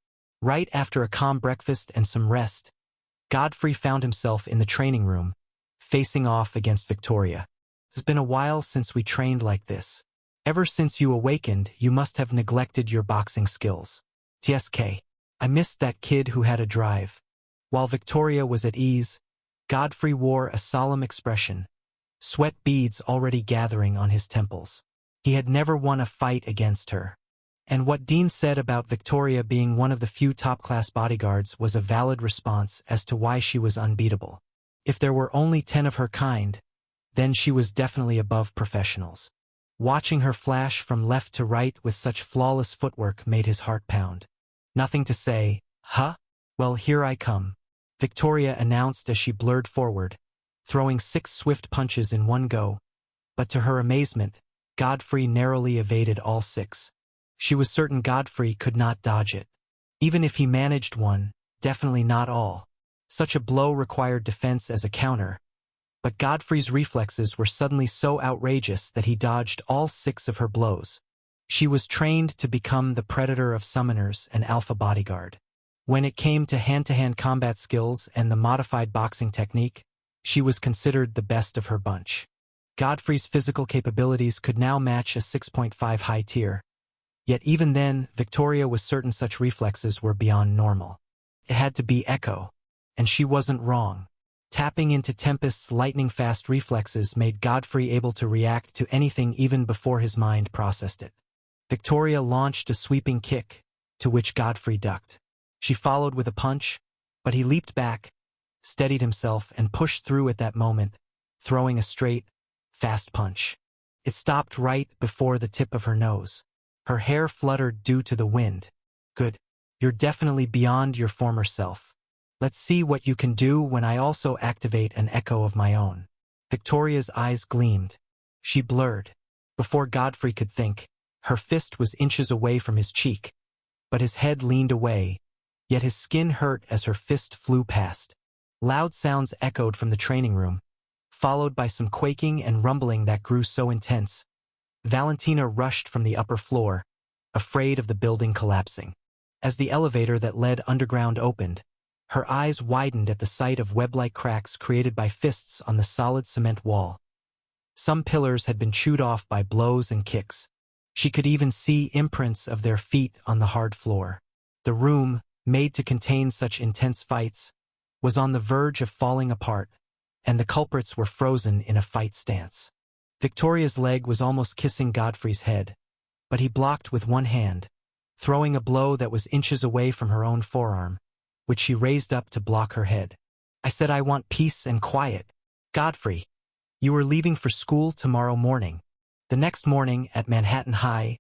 Right after a calm breakfast and some rest, Godfrey found himself in the training room, facing off against Victoria. It's been a while since we trained like this. Ever since you awakened, you must have neglected your boxing skills. TSK. I missed that kid who had a drive. While Victoria was at ease, Godfrey wore a solemn expression, sweat beads already gathering on his temples. He had never won a fight against her. And what Dean said about Victoria being one of the few top-class bodyguards was a valid response as to why she was unbeatable. If there were only 10 of her kind, then she was definitely above professionals. Watching her flash from left to right with such flawless footwork made his heart pound. Nothing to say, huh? Well, here I come, Victoria announced as she blurred forward, throwing 6 swift punches in one go. But to her amazement, Godfrey narrowly evaded all 6. She was certain Godfrey could not dodge it. Even if he managed one, definitely not all. Such a blow required defense as a counter. But Godfrey's reflexes were suddenly so outrageous that he dodged all 6 of her blows. She was trained to become the predator of summoners and alpha bodyguard. When it came to hand-to-hand combat skills and the modified boxing technique, she was considered the best of her bunch. Godfrey's physical capabilities could now match a 6.5 high tier. Yet even then, Victoria was certain such reflexes were beyond normal. It had to be Echo. And she wasn't wrong. Tapping into Tempest's lightning-fast reflexes made Godfrey able to react to anything even before his mind processed it. Victoria launched a sweeping kick, to which Godfrey ducked. She followed with a punch, but he leaped back, steadied himself, and pushed through at that moment, throwing a straight, fast punch. It stopped right before the tip of her nose. Her hair fluttered due to the wind. Good. You're definitely beyond your former self. Let's see what you can do when I also activate an echo of my own. Victoria's eyes gleamed. She blurred. Before Godfrey could think, her fist was inches away from his cheek. But his head leaned away, yet his skin hurt as her fist flew past. Loud sounds echoed from the training room, followed by some quaking and rumbling that grew so intense. Valentina rushed from the upper floor, afraid of the building collapsing. As the elevator that led underground opened, her eyes widened at the sight of web-like cracks created by fists on the solid cement wall. Some pillars had been chewed off by blows and kicks. She could even see imprints of their feet on the hard floor. The room, made to contain such intense fights, was on the verge of falling apart, and the culprits were frozen in a fight stance. Victoria's leg was almost kissing Godfrey's head, but he blocked with one hand, throwing a blow that was inches away from her own forearm, which she raised up to block her head. I said I want peace and quiet. Godfrey, you are leaving for school tomorrow morning. The next morning at Manhattan High,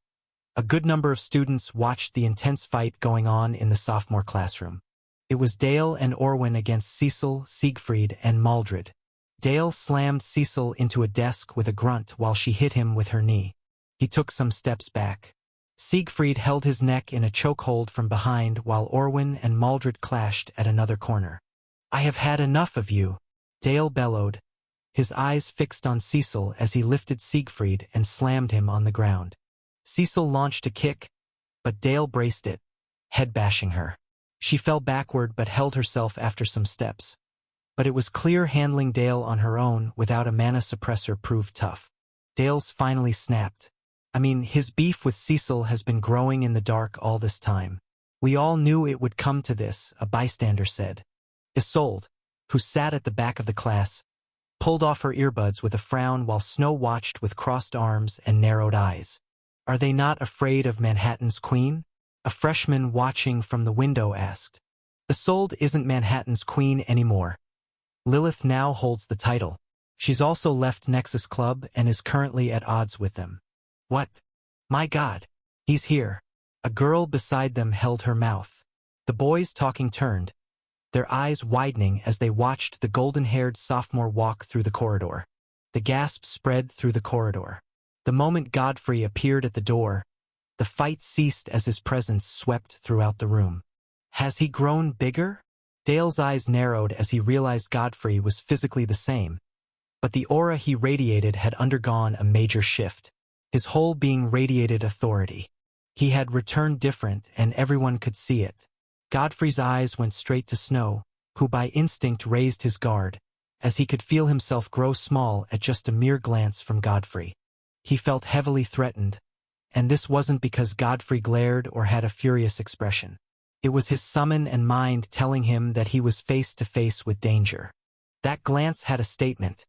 a good number of students watched the intense fight going on in the sophomore classroom. It was Dale and Orwin against Cecil, Siegfried, and Maldred. Dale slammed Cecil into a desk with a grunt while she hit him with her knee. He took some steps back. Siegfried held his neck in a chokehold from behind while Orwin and Maldred clashed at another corner. I have had enough of you, Dale bellowed, his eyes fixed on Cecil as he lifted Siegfried and slammed him on the ground. Cecil launched a kick, but Dale braced it, head-bashing her. She fell backward but held herself after some steps. But it was clear handling Dale on her own without a mana suppressor proved tough. Dale's finally snapped. His beef with Cecil has been growing in the dark all this time. We all knew it would come to this, a bystander said. Isolde, who sat at the back of the class, pulled off her earbuds with a frown while Snow watched with crossed arms and narrowed eyes. Are they not afraid of Manhattan's queen? A freshman watching from the window asked. Isolde isn't Manhattan's queen anymore. Lilith now holds the title. She's also left Nexus Club and is currently at odds with them. What? My God. He's here. A girl beside them held her mouth. The boys talking turned, their eyes widening as they watched the golden-haired sophomore walk through the corridor. The gasp spread through the corridor. The moment Godfrey appeared at the door, the fight ceased as his presence swept throughout the room. Has he grown bigger? Dale's eyes narrowed as he realized Godfrey was physically the same, but the aura he radiated had undergone a major shift. His whole being radiated authority. He had returned different, and everyone could see it. Godfrey's eyes went straight to Snow, who by instinct raised his guard, as he could feel himself grow small at just a mere glance from Godfrey. He felt heavily threatened, and this wasn't because Godfrey glared or had a furious expression. It was his summon and mind telling him that he was face to face with danger. That glance had a statement.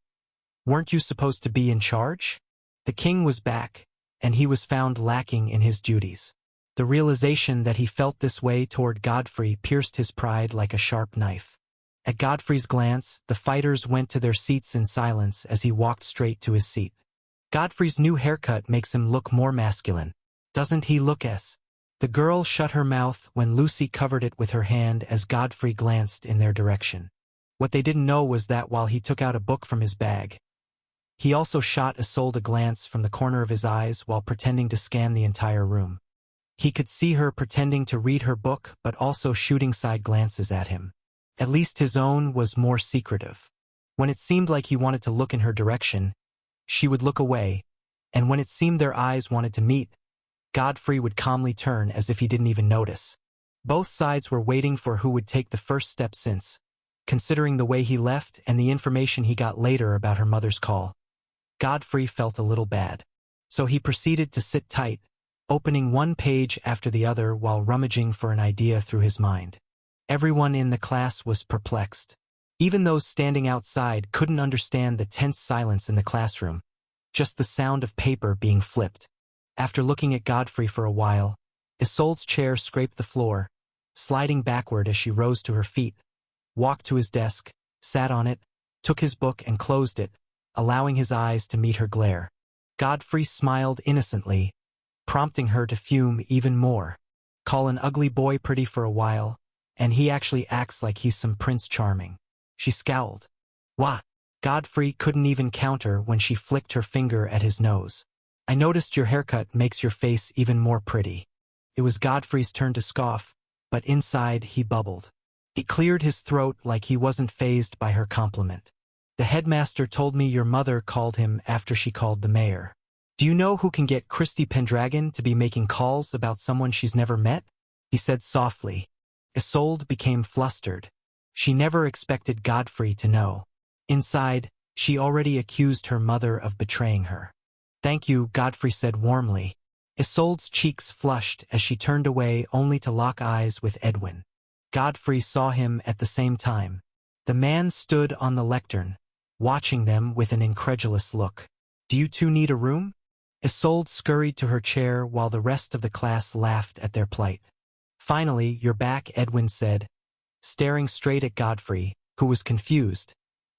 Weren't you supposed to be in charge? The king was back, and he was found lacking in his duties. The realization that he felt this way toward Godfrey pierced his pride like a sharp knife. At Godfrey's glance, the fighters went to their seats in silence as he walked straight to his seat. Godfrey's new haircut makes him look more masculine. Doesn't he look as? The girl shut her mouth when Lucy covered it with her hand as Godfrey glanced in their direction. What they didn't know was that while he took out a book from his bag, he also shot Isolde a glance from the corner of his eyes while pretending to scan the entire room. He could see her pretending to read her book but also shooting side glances at him. At least his own was more secretive. When it seemed like he wanted to look in her direction, she would look away, and when it seemed their eyes wanted to meet, Godfrey would calmly turn as if he didn't even notice. Both sides were waiting for who would take the first step since, considering the way he left and the information he got later about her mother's call. Godfrey felt a little bad, so he proceeded to sit tight, opening one page after the other while rummaging for an idea through his mind. Everyone in the class was perplexed. Even those standing outside couldn't understand the tense silence in the classroom, just the sound of paper being flipped. After looking at Godfrey for a while, Isolde's chair scraped the floor, sliding backward as she rose to her feet, walked to his desk, sat on it, took his book and closed it, allowing his eyes to meet her glare. Godfrey smiled innocently, prompting her to fume even more. Call an ugly boy pretty for a while, and he actually acts like he's some Prince Charming. She scowled. Wah! Godfrey couldn't even counter when she flicked her finger at his nose. I noticed your haircut makes your face even more pretty. It was Godfrey's turn to scoff, but inside he bubbled. He cleared his throat like he wasn't fazed by her compliment. The headmaster told me your mother called him after she called the mayor. Do you know who can get Christy Pendragon to be making calls about someone she's never met? He said softly. Isolde became flustered. She never expected Godfrey to know. Inside, she already accused her mother of betraying her. Thank you, Godfrey said warmly. Isolde's cheeks flushed as she turned away only to lock eyes with Edwin. Godfrey saw him at the same time. The man stood on the lectern, watching them with an incredulous look. Do you two need a room? Isolde scurried to her chair while the rest of the class laughed at their plight. Finally, you're back, Edwin said, staring straight at Godfrey, who was confused,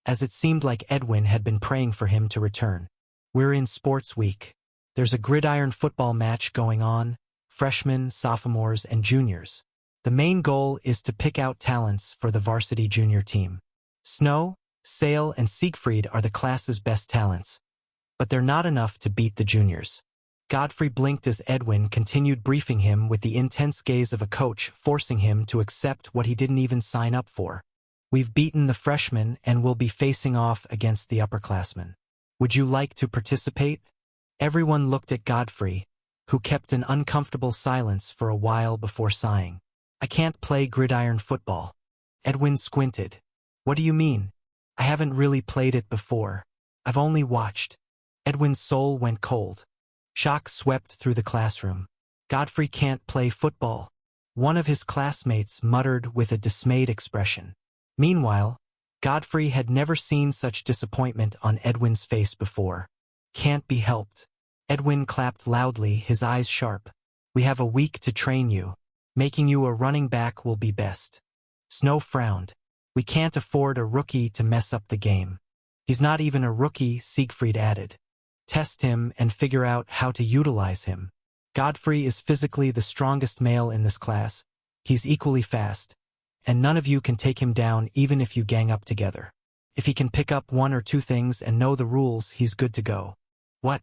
as it seemed like Edwin had been praying for him to return. We're in sports week. There's a gridiron football match going on, freshmen, sophomores, and juniors. The main goal is to pick out talents for the varsity junior team. Snow, Sale, and Siegfried are the class's best talents, but they're not enough to beat the juniors. Godfrey blinked as Edwin continued briefing him with the intense gaze of a coach, forcing him to accept what he didn't even sign up for. We've beaten the freshmen and will be facing off against the upperclassmen. Would you like to participate? Everyone looked at Godfrey, who kept an uncomfortable silence for a while before sighing. I can't play gridiron football. Edwin squinted. What do you mean? I haven't really played it before. I've only watched. Edwin's soul went cold. Shock swept through the classroom. Godfrey can't play football. One of his classmates muttered with a dismayed expression. Meanwhile, Godfrey had never seen such disappointment on Edwin's face before. Can't be helped. Edwin clapped loudly, his eyes sharp. We have a week to train you. Making you a running back will be best. Snow frowned. We can't afford a rookie to mess up the game. He's not even a rookie, Siegfried added. Test him and figure out how to utilize him. Godfrey is physically the strongest male in this class. He's equally fast, and none of you can take him down even if you gang up together. If he can pick up one or two things and know the rules, he's good to go. What?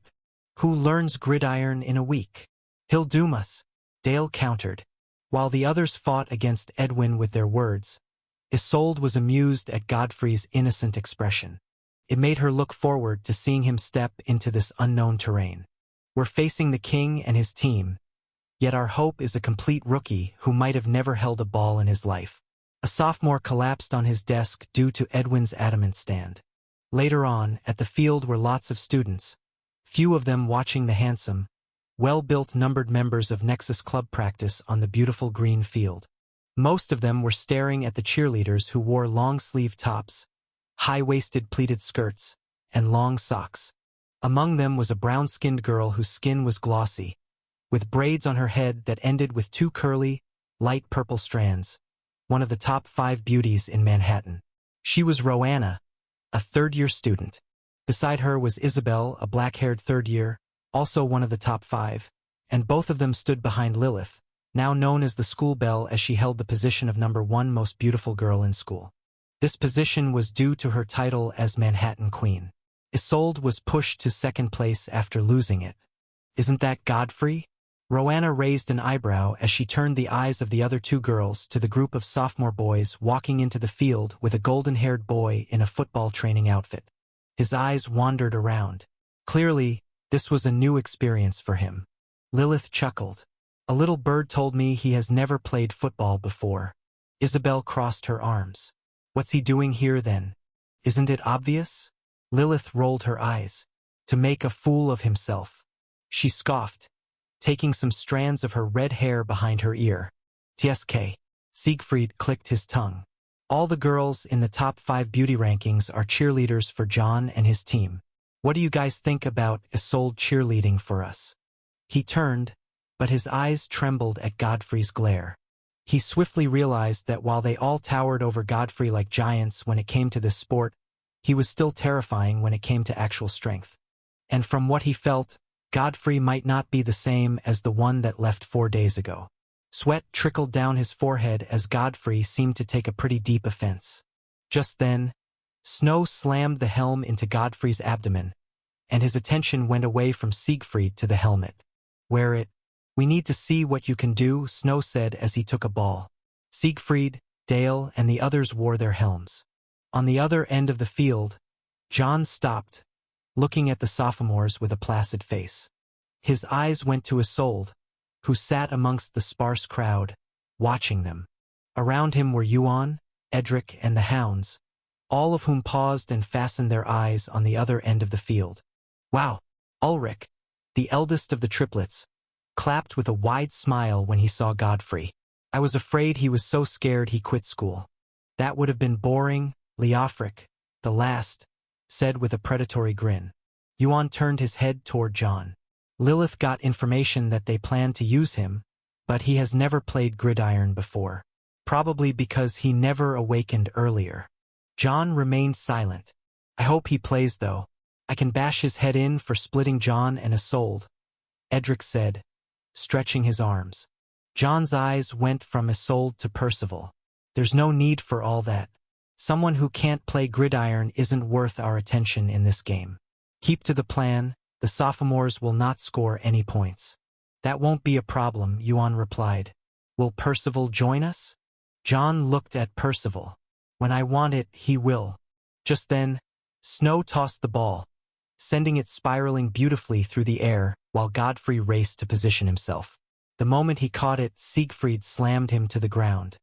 Who learns gridiron in a week? He'll doom us, Dale countered. While the others fought against Edwin with their words, Isolde was amused at Godfrey's innocent expression. It made her look forward to seeing him step into this unknown terrain. We're facing the king and his team, yet our hope is a complete rookie who might have never held a ball in his life. A sophomore collapsed on his desk due to Edwin's adamant stand. Later on, at the field were lots of students, few of them watching the handsome, well-built numbered members of Nexus Club practice on the beautiful green field. Most of them were staring at the cheerleaders who wore long-sleeve tops, high-waisted pleated skirts, and long socks. Among them was a brown-skinned girl whose skin was glossy, with braids on her head that ended with two curly, light purple strands, one of the top 5 beauties in Manhattan. She was Roanna, a third-year student. Beside her was Isabel, a black-haired third-year, also one of the top 5, and both of them stood behind Lilith, now known as the school belle, as she held the position of number 1 most beautiful girl in school. This position was due to her title as Manhattan Queen. Isolde was pushed to second place after losing it. Isn't that Godfrey? Roanna raised an eyebrow as she turned the eyes of the other 2 girls to the group of sophomore boys walking into the field with a golden-haired boy in a football training outfit. His eyes wandered around. Clearly, this was a new experience for him. Lilith chuckled. A little bird told me he has never played football before. Isabel crossed her arms. What's he doing here then? Isn't it obvious? Lilith rolled her eyes. To make a fool of himself. She scoffed, taking some strands of her red hair behind her ear. TSK. Siegfried clicked his tongue. All the girls in the top 5 beauty rankings are cheerleaders for John and his team. What do you guys think about Isolde cheerleading for us? He turned, but his eyes trembled at Godfrey's glare. He swiftly realized that while they all towered over Godfrey like giants when it came to this sport, he was still terrifying when it came to actual strength. And from what he felt, Godfrey might not be the same as the one that left 4 days ago. Sweat trickled down his forehead as Godfrey seemed to take a pretty deep offense. Just then, Snow slammed the helm into Godfrey's abdomen, and his attention went away from Siegfried to the helmet. Wear it. We need to see what you can do, Snow said as he took a ball. Siegfried, Dale, and the others wore their helms. On the other end of the field, John stopped, looking at the sophomores with a placid face. His eyes went to Isolde, who sat amongst the sparse crowd, watching them. Around him were Yuan, Edric, and the hounds, all of whom paused and fastened their eyes on the other end of the field. Wow! Ulrich, the eldest of the triplets, clapped with a wide smile when he saw Godfrey. I was afraid he was so scared he quit school. That would have been boring, Leofric, the last, said with a predatory grin. Yuan turned his head toward John. Lilith got information that they planned to use him, but he has never played gridiron before. Probably because he never awakened earlier. John remained silent. I hope he plays though. I can bash his head in for splitting John and Isolde, Edric said, stretching his arms. John's eyes went from Isolde to Percival. There's no need for all that. Someone who can't play gridiron isn't worth our attention in this game. Keep to the plan, the sophomores will not score any points. That won't be a problem, Yuan replied. Will Percival join us? John looked at Percival. When I want it, he will. Just then, Snow tossed the ball, sending it spiraling beautifully through the air while Godfrey raced to position himself. The moment he caught it, Siegfried slammed him to the ground.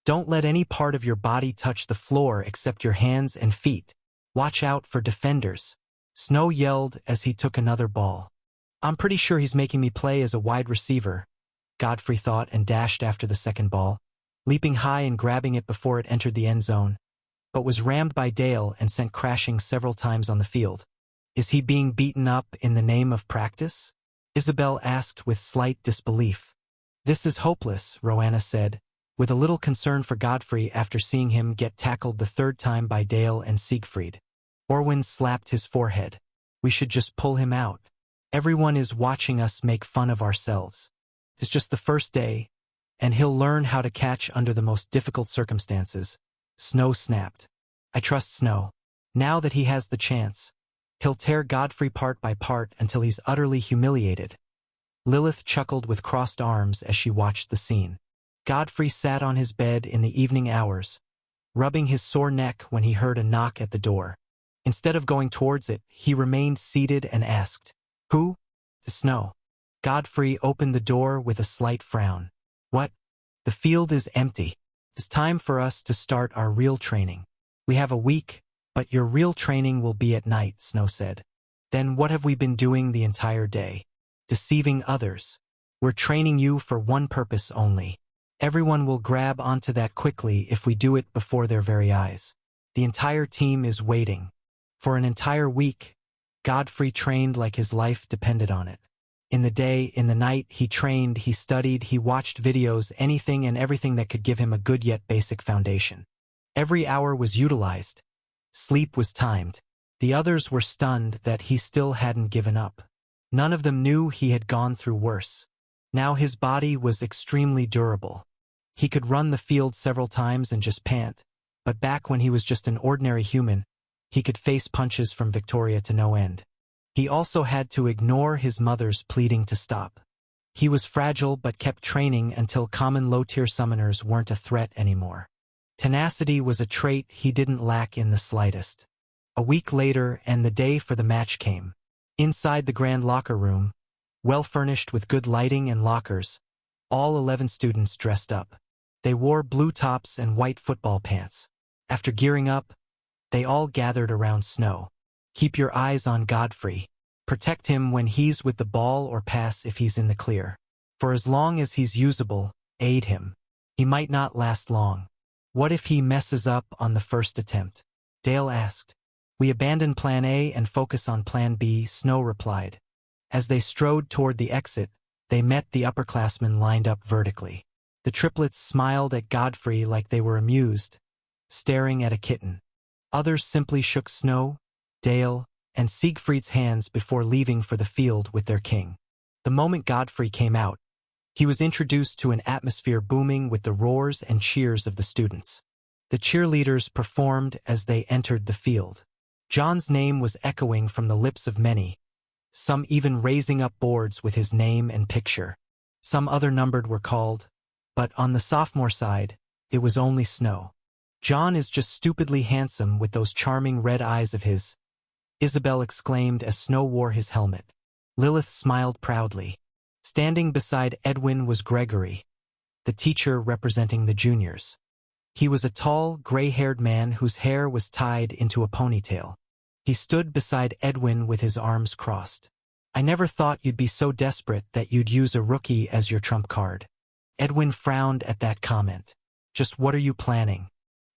Don't let any part of your body touch the floor except your hands and feet. Watch out for defenders. Snow yelled as he took another ball. I'm pretty sure he's making me play as a wide receiver. Godfrey thought and dashed after the second ball, leaping high and grabbing it before it entered the end zone, but was rammed by Dale and sent crashing several times on the field. Is he being beaten up in the name of practice? Isabel asked with slight disbelief. This is hopeless, Roanna said, with a little concern for Godfrey after seeing him get tackled the third time by Dale and Siegfried. Orwin slapped his forehead. We should just pull him out. Everyone is watching us make fun of ourselves. It's just the first day, and he'll learn how to catch under the most difficult circumstances. Snow snapped. I trust Snow. Now that he has the chance, he'll tear Godfrey part by part until he's utterly humiliated. Lilith chuckled with crossed arms as she watched the scene. Godfrey sat on his bed in the evening hours, rubbing his sore neck when he heard a knock at the door. Instead of going towards it, he remained seated and asked, Who? The Snow. Godfrey opened the door with a slight frown. What? The field is empty. It's time for us to start our real training. We have a week, but your real training will be at night, Snow said. Then what have we been doing the entire day? Deceiving others. We're training you for one purpose only. Everyone will grab onto that quickly if we do it before their very eyes. The entire team is waiting. For an entire week, Godfrey trained like his life depended on it. In the day, in the night, he trained, he studied, he watched videos, anything and everything that could give him a good yet basic foundation. Every hour was utilized. Sleep was timed. The others were stunned that he still hadn't given up. None of them knew he had gone through worse. Now his body was extremely durable. He could run the field several times and just pant, but back when he was just an ordinary human, he could face punches from Victoria to no end. He also had to ignore his mother's pleading to stop. He was fragile but kept training until common low-tier summoners weren't a threat anymore. Tenacity was a trait he didn't lack in the slightest. A week later, and the day for the match came. Inside the grand locker room, well furnished with good lighting and lockers, all 11 students dressed up. They wore blue tops and white football pants. After gearing up, they all gathered around Snow. Keep your eyes on Godfrey. Protect him when he's with the ball or pass if he's in the clear. For as long as he's usable, aid him. He might not last long. What if he messes up on the first attempt? Dale asked. We abandon Plan A and focus on Plan B, Snow replied. As they strode toward the exit, they met the upperclassmen lined up vertically. The triplets smiled at Godfrey like they were amused, staring at a kitten. Others simply shook Snow, Dale, and Siegfried's hands before leaving for the field with their king. The moment Godfrey came out, he was introduced to an atmosphere booming with the roars and cheers of the students. The cheerleaders performed as they entered the field. John's name was echoing from the lips of many, some even raising up boards with his name and picture. Some other numbered were called, but on the sophomore side, it was only Snow. John is just stupidly handsome with those charming red eyes of his, Isabel exclaimed as Snow wore his helmet. Lilith smiled proudly. Standing beside Edwin was Gregory, the teacher representing the juniors. He was a tall, gray-haired man whose hair was tied into a ponytail. He stood beside Edwin with his arms crossed. I never thought you'd be so desperate that you'd use a rookie as your trump card. Edwin frowned at that comment. Just what are you planning?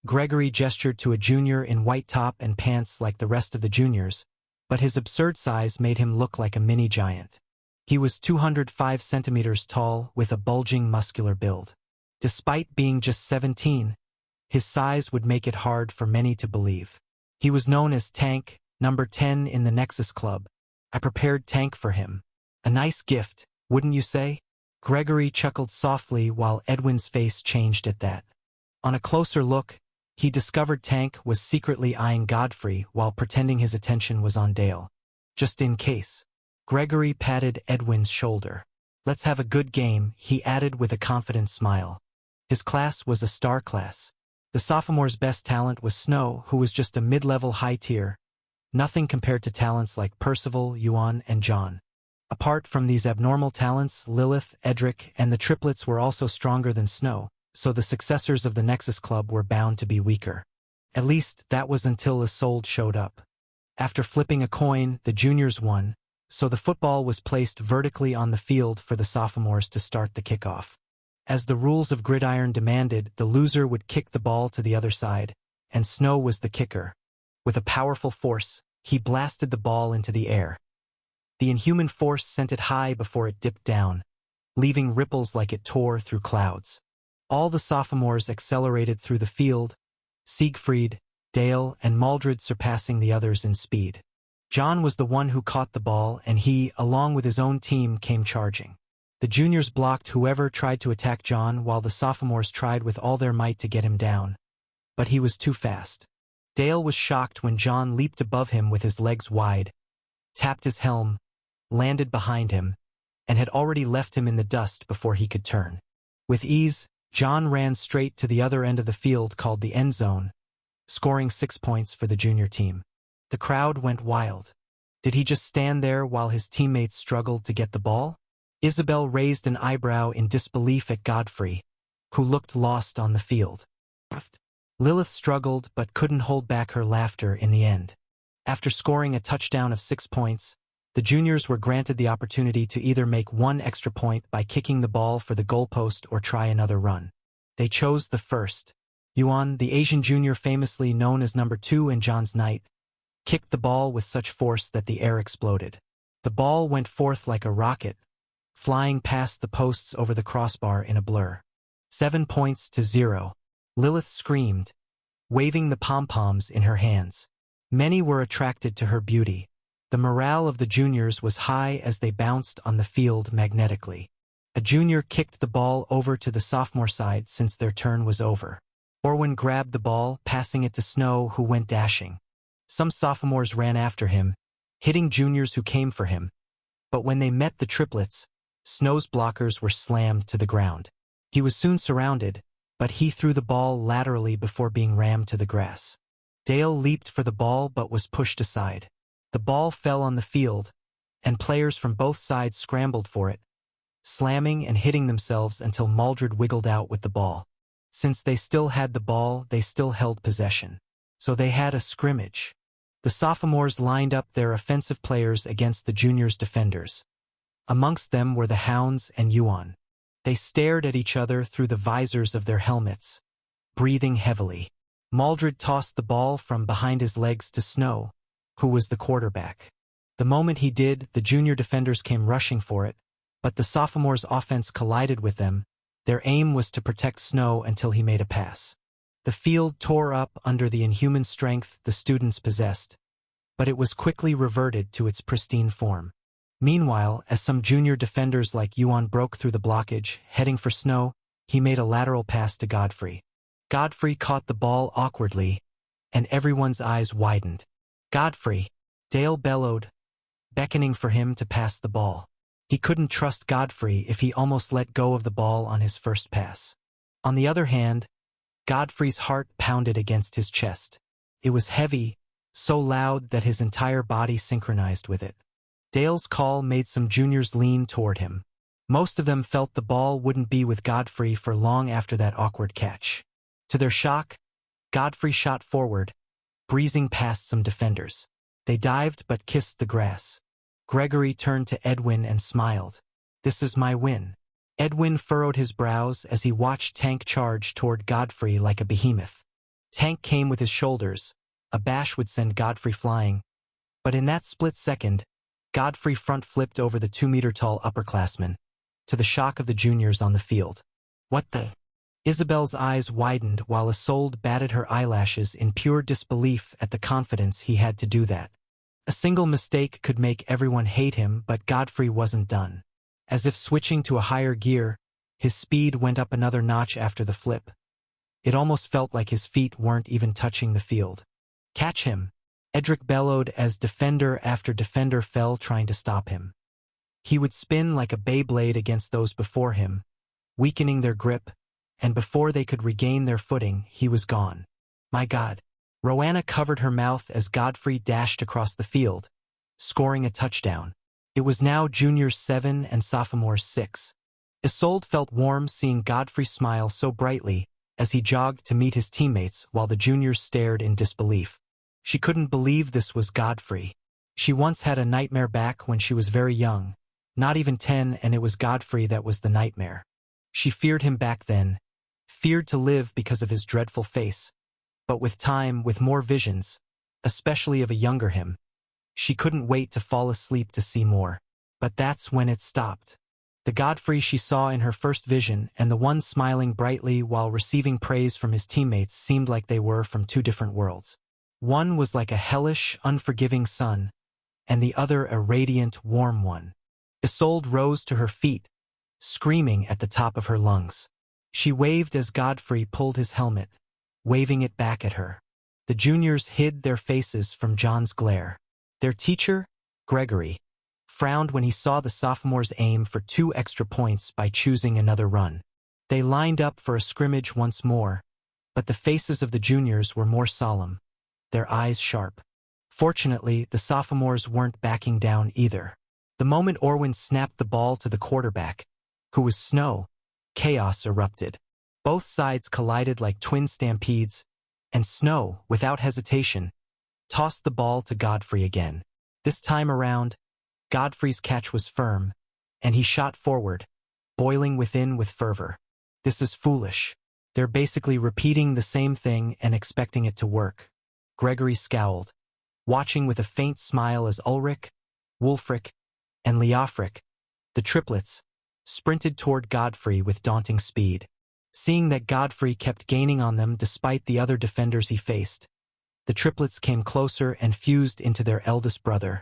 Gregory gestured to a junior in white top and pants like the rest of the juniors, but his absurd size made him look like a mini giant. He was 205 centimeters tall with a bulging muscular build. Despite being just 17, his size would make it hard for many to believe. He was known as Tank, number 10 in the Nexus Club. I prepared Tank for him. A nice gift, wouldn't you say? Gregory chuckled softly while Edwin's face changed at that. On a closer look, he discovered Tank was secretly eyeing Godfrey while pretending his attention was on Dale. Just in case. Gregory patted Edwin's shoulder. Let's have a good game, he added with a confident smile. His class was a star class. The sophomore's best talent was Snow, who was just a mid-level high tier. Nothing compared to talents like Percival, Yuan, and John. Apart from these abnormal talents, Lilith, Edric, and the triplets were also stronger than Snow, so the successors of the Nexus Club were bound to be weaker. At least, that was until Isolde showed up. After flipping a coin, the juniors won, so the football was placed vertically on the field for the sophomores to start the kickoff. As the rules of gridiron demanded, the loser would kick the ball to the other side, and Snow was the kicker. With a powerful force, he blasted the ball into the air. The inhuman force sent it high before it dipped down, leaving ripples like it tore through clouds. All the sophomores accelerated through the field, Siegfried, Dale, and Maldred surpassing the others in speed. John was the one who caught the ball, and he, along with his own team, came charging. The juniors blocked whoever tried to attack John while the sophomores tried with all their might to get him down. But he was too fast. Dale was shocked when John leaped above him with his legs wide, tapped his helm, landed behind him, and had already left him in the dust before he could turn. With ease, John ran straight to the other end of the field called the end zone, scoring 6 points for the junior team. The crowd went wild. Did he just stand there while his teammates struggled to get the ball? Isabel raised an eyebrow in disbelief at Godfrey, who looked lost on the field. Lilith struggled but couldn't hold back her laughter in the end. After scoring a touchdown of 6 points, the juniors were granted the opportunity to either make one extra point by kicking the ball for the goalpost or try another run. They chose the first. Yuan, the Asian junior famously known as number 2 in John's night, kicked the ball with such force that the air exploded. The ball went forth like a rocket, flying past the posts over the crossbar in a blur. 7 points to 0. Lilith screamed, waving the pom-poms in her hands. Many were attracted to her beauty. The morale of the juniors was high as they bounced on the field magnetically. A junior kicked the ball over to the sophomore side since their turn was over. Orwin grabbed the ball, passing it to Snow, who went dashing. Some sophomores ran after him, hitting juniors who came for him. But when they met the triplets, Snow's blockers were slammed to the ground. He was soon surrounded, but he threw the ball laterally before being rammed to the grass. Dale leaped for the ball but was pushed aside. The ball fell on the field, and players from both sides scrambled for it, slamming and hitting themselves until Maldred wiggled out with the ball. Since they still had the ball, they still held possession. So they had a scrimmage. The sophomores lined up their offensive players against the juniors' defenders. Amongst them were the Hounds and Yuan. They stared at each other through the visors of their helmets, breathing heavily. Maldred tossed the ball from behind his legs to Snow, who was the quarterback. The moment he did, the junior defenders came rushing for it, but the sophomores' offense collided with them. Their aim was to protect Snow until he made a pass. The field tore up under the inhuman strength the students possessed, but it was quickly reverted to its pristine form. Meanwhile, as some junior defenders like Yuan broke through the blockage, heading for Snow, he made a lateral pass to Godfrey. Godfrey caught the ball awkwardly, and everyone's eyes widened. "Godfrey!" Dale bellowed, beckoning for him to pass the ball. He couldn't trust Godfrey if he almost let go of the ball on his first pass. On the other hand, Godfrey's heart pounded against his chest. It was heavy, so loud that his entire body synchronized with it. Dale's call made some juniors lean toward him. Most of them felt the ball wouldn't be with Godfrey for long after that awkward catch. To their shock, Godfrey shot forward, breezing past some defenders. They dived but kissed the grass. Gregory turned to Edwin and smiled. "This is my win." Edwin furrowed his brows as he watched Tank charge toward Godfrey like a behemoth. Tank came with his shoulders. A bash would send Godfrey flying. But in that split second, Godfrey front-flipped over the 2-meter-tall upperclassman, to the shock of the juniors on the field. "What the?" Isabel's eyes widened while Isolde batted her eyelashes in pure disbelief at the confidence he had to do that. A single mistake could make everyone hate him, but Godfrey wasn't done. As if switching to a higher gear, his speed went up another notch after the flip. It almost felt like his feet weren't even touching the field. "Catch him!" Edric bellowed as defender after defender fell trying to stop him. He would spin like a Beyblade against those before him, weakening their grip, and before they could regain their footing, he was gone. "My God!" Roanna covered her mouth as Godfrey dashed across the field, scoring a touchdown. It was now juniors 7 and sophomores 6. Isolde felt warm seeing Godfrey smile so brightly as he jogged to meet his teammates while the juniors stared in disbelief. She couldn't believe this was Godfrey. She once had a nightmare back when she was very young, not even 10, and it was Godfrey that was the nightmare. She feared him back then, feared to live because of his dreadful face. But with time, with more visions, especially of a younger him, she couldn't wait to fall asleep to see more. But that's when it stopped. The Godfrey she saw in her first vision and the one smiling brightly while receiving praise from his teammates seemed like they were from two different worlds. One was like a hellish, unforgiving sun, and the other a radiant, warm one. Isolde rose to her feet, screaming at the top of her lungs. She waved as Godfrey pulled his helmet, waving it back at her. The juniors hid their faces from John's glare. Their teacher, Gregory, frowned when he saw the sophomores aim for 2 extra points by choosing another run. They lined up for a scrimmage once more, but the faces of the juniors were more solemn, their eyes sharp. Fortunately, the sophomores weren't backing down either. The moment Orwin snapped the ball to the quarterback, who was Snow, chaos erupted. Both sides collided like twin stampedes, and Snow, without hesitation, tossed the ball to Godfrey again. This time around, Godfrey's catch was firm, and he shot forward, boiling within with fervor. This is foolish. They're basically repeating the same thing and expecting it to work. Gregory scowled, watching with a faint smile as Ulrich, Wulfric, and Leofric, the triplets, sprinted toward Godfrey with daunting speed. Seeing that Godfrey kept gaining on them despite the other defenders he faced, the triplets came closer and fused into their eldest brother,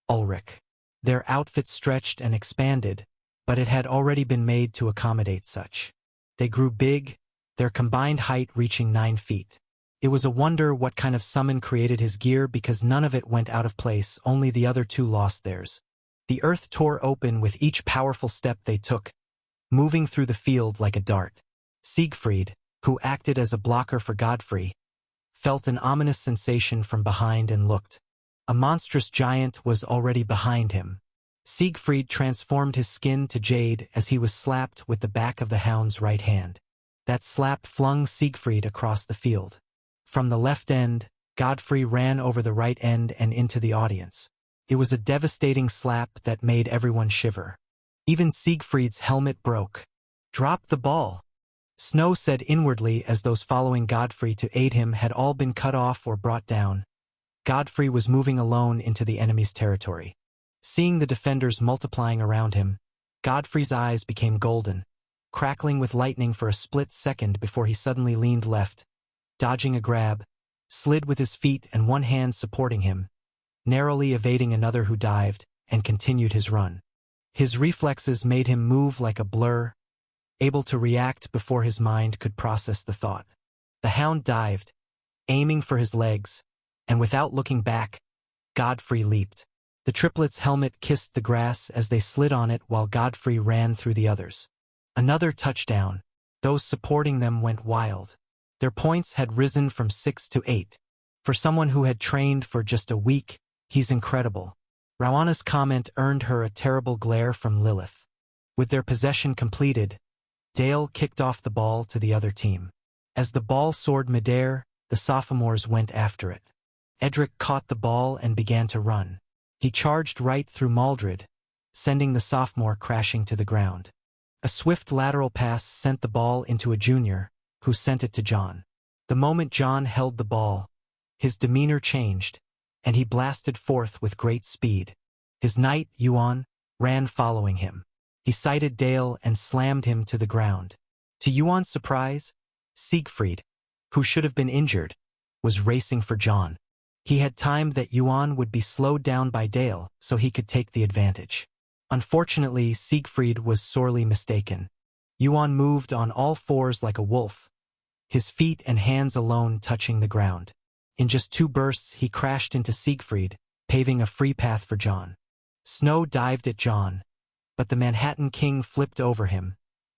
Ulrich. Their outfit stretched and expanded, but it had already been made to accommodate such. They grew big, their combined height reaching 9 feet. It was a wonder what kind of summon created his gear because none of it went out of place, only the other 2 lost theirs. The earth tore open with each powerful step they took, moving through the field like a dart. Siegfried, who acted as a blocker for Godfrey, felt an ominous sensation from behind and looked. A monstrous giant was already behind him. Siegfried transformed his skin to jade as he was slapped with the back of the hound's right hand. That slap flung Siegfried across the field. From the left end, Godfrey ran over the right end and into the audience. It was a devastating slap that made everyone shiver. Even Siegfried's helmet broke. "Drop the ball," Snow said inwardly as those following Godfrey to aid him had all been cut off or brought down. Godfrey was moving alone into the enemy's territory. Seeing the defenders multiplying around him, Godfrey's eyes became golden, crackling with lightning for a split second before he suddenly leaned left, dodging a grab, slid with his feet and one hand supporting him, narrowly evading another who dived, and continued his run. His reflexes made him move like a blur, able to react before his mind could process the thought. The hound dived, aiming for his legs, and without looking back, Godfrey leaped. The triplets' helmet kissed the grass as they slid on it while Godfrey ran through the others. Another touchdown. Those supporting them went wild. Their points had risen from 6 to 8. For someone who had trained for just a week, he's incredible. Rowanna's comment earned her a terrible glare from Lilith. With their possession completed, Dale kicked off the ball to the other team. As the ball soared midair, the sophomores went after it. Edric caught the ball and began to run. He charged right through Maldred, sending the sophomore crashing to the ground. A swift lateral pass sent the ball into a junior, who sent it to John. The moment John held the ball, his demeanor changed, and he blasted forth with great speed. His knight, Yuan, ran following him. He sighted Dale and slammed him to the ground. To Yuan's surprise, Siegfried, who should have been injured, was racing for John. He had timed that Yuan would be slowed down by Dale so he could take the advantage. Unfortunately, Siegfried was sorely mistaken. Yuan moved on all fours like a wolf, his feet and hands alone touching the ground. In just 2 bursts he crashed into Siegfried, paving a free path for John. Snow dived at John, but the Manhattan King flipped over him,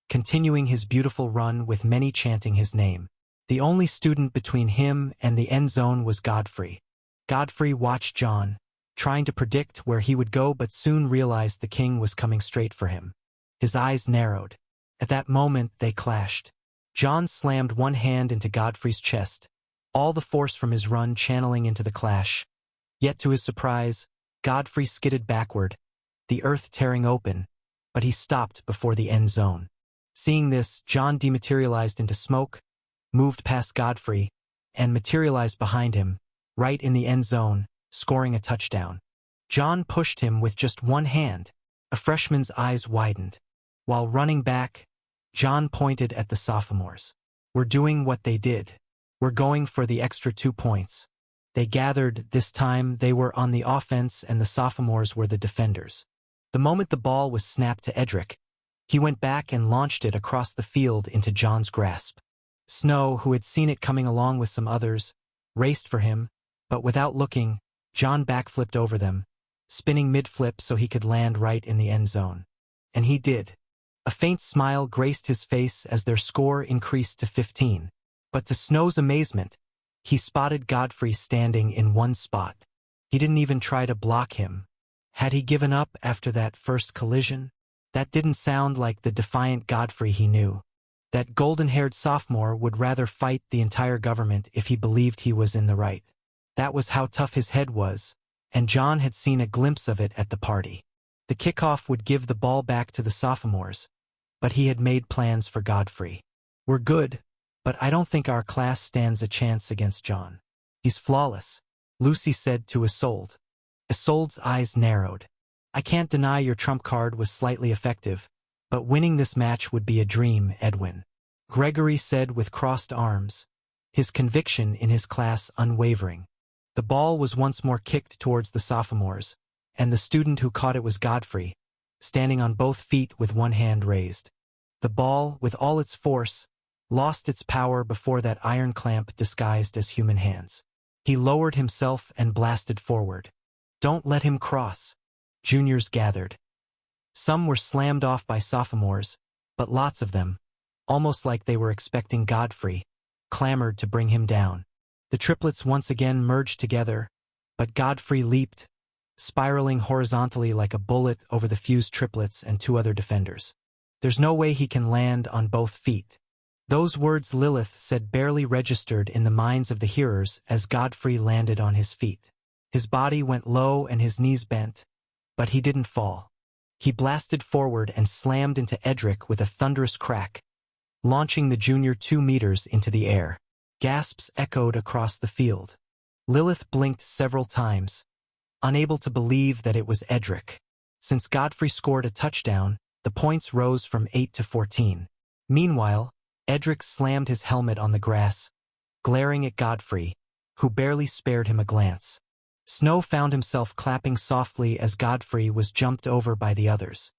continuing his beautiful run with many chanting his name. The only student between him and the end zone was Godfrey. Godfrey watched John, trying to predict where he would go but soon realized the king was coming straight for him. His eyes narrowed. At that moment they clashed. John slammed one hand into Godfrey's chest, all the force from his run channeling into the clash. Yet to his surprise, Godfrey skidded backward, the earth tearing open, but he stopped before the end zone. Seeing this, John dematerialized into smoke, moved past Godfrey, and materialized behind him, right in the end zone, scoring a touchdown. John pushed him with just one hand. A freshman's eyes widened. While running back, John pointed at the sophomores. "We're doing what they did. We're going for the extra 2 points." They gathered. This time they were on the offense and the sophomores were the defenders. The moment the ball was snapped to Edric, he went back and launched it across the field into John's grasp. Snow, who had seen it coming along with some others, raced for him, but without looking, John backflipped over them, spinning mid-flip so he could land right in the end zone. And he did. A faint smile graced his face as their score increased to 15. But to Snow's amazement, he spotted Godfrey standing in one spot. He didn't even try to block him. Had he given up after that first collision? That didn't sound like the defiant Godfrey he knew. That golden-haired sophomore would rather fight the entire government if he believed he was in the right. That was how tough his head was, and John had seen a glimpse of it at the party. The kickoff would give the ball back to the sophomores, but he had made plans for Godfrey. "We're good, but I don't think our class stands a chance against John. He's flawless," Lucy said to Isolde. Isolde's eyes narrowed. "I can't deny your trump card was slightly effective, but winning this match would be a dream, Edwin," Gregory said with crossed arms, his conviction in his class unwavering. The ball was once more kicked towards the sophomores, and the student who caught it was Godfrey, standing on both feet with one hand raised. The ball, with all its force, lost its power before that iron clamp disguised as human hands. He lowered himself and blasted forward. "Don't let him cross." Juniors gathered. Some were slammed off by sophomores, but lots of them, almost like they were expecting Godfrey, clamored to bring him down. The triplets once again merged together, but Godfrey leaped, spiraling horizontally like a bullet over the fused triplets and 2 other defenders. "There's no way he can land on both feet." Those words Lilith said barely registered in the minds of the hearers as Godfrey landed on his feet. His body went low and his knees bent, but he didn't fall. He blasted forward and slammed into Edric with a thunderous crack, launching the junior 2 meters into the air. Gasps echoed across the field. Lilith blinked several times, unable to believe that it was Edric. Since Godfrey scored a touchdown, the points rose from 8 to 14. Meanwhile, Edric slammed his helmet on the grass, glaring at Godfrey, who barely spared him a glance. Snow found himself clapping softly as Godfrey was jumped over by the others.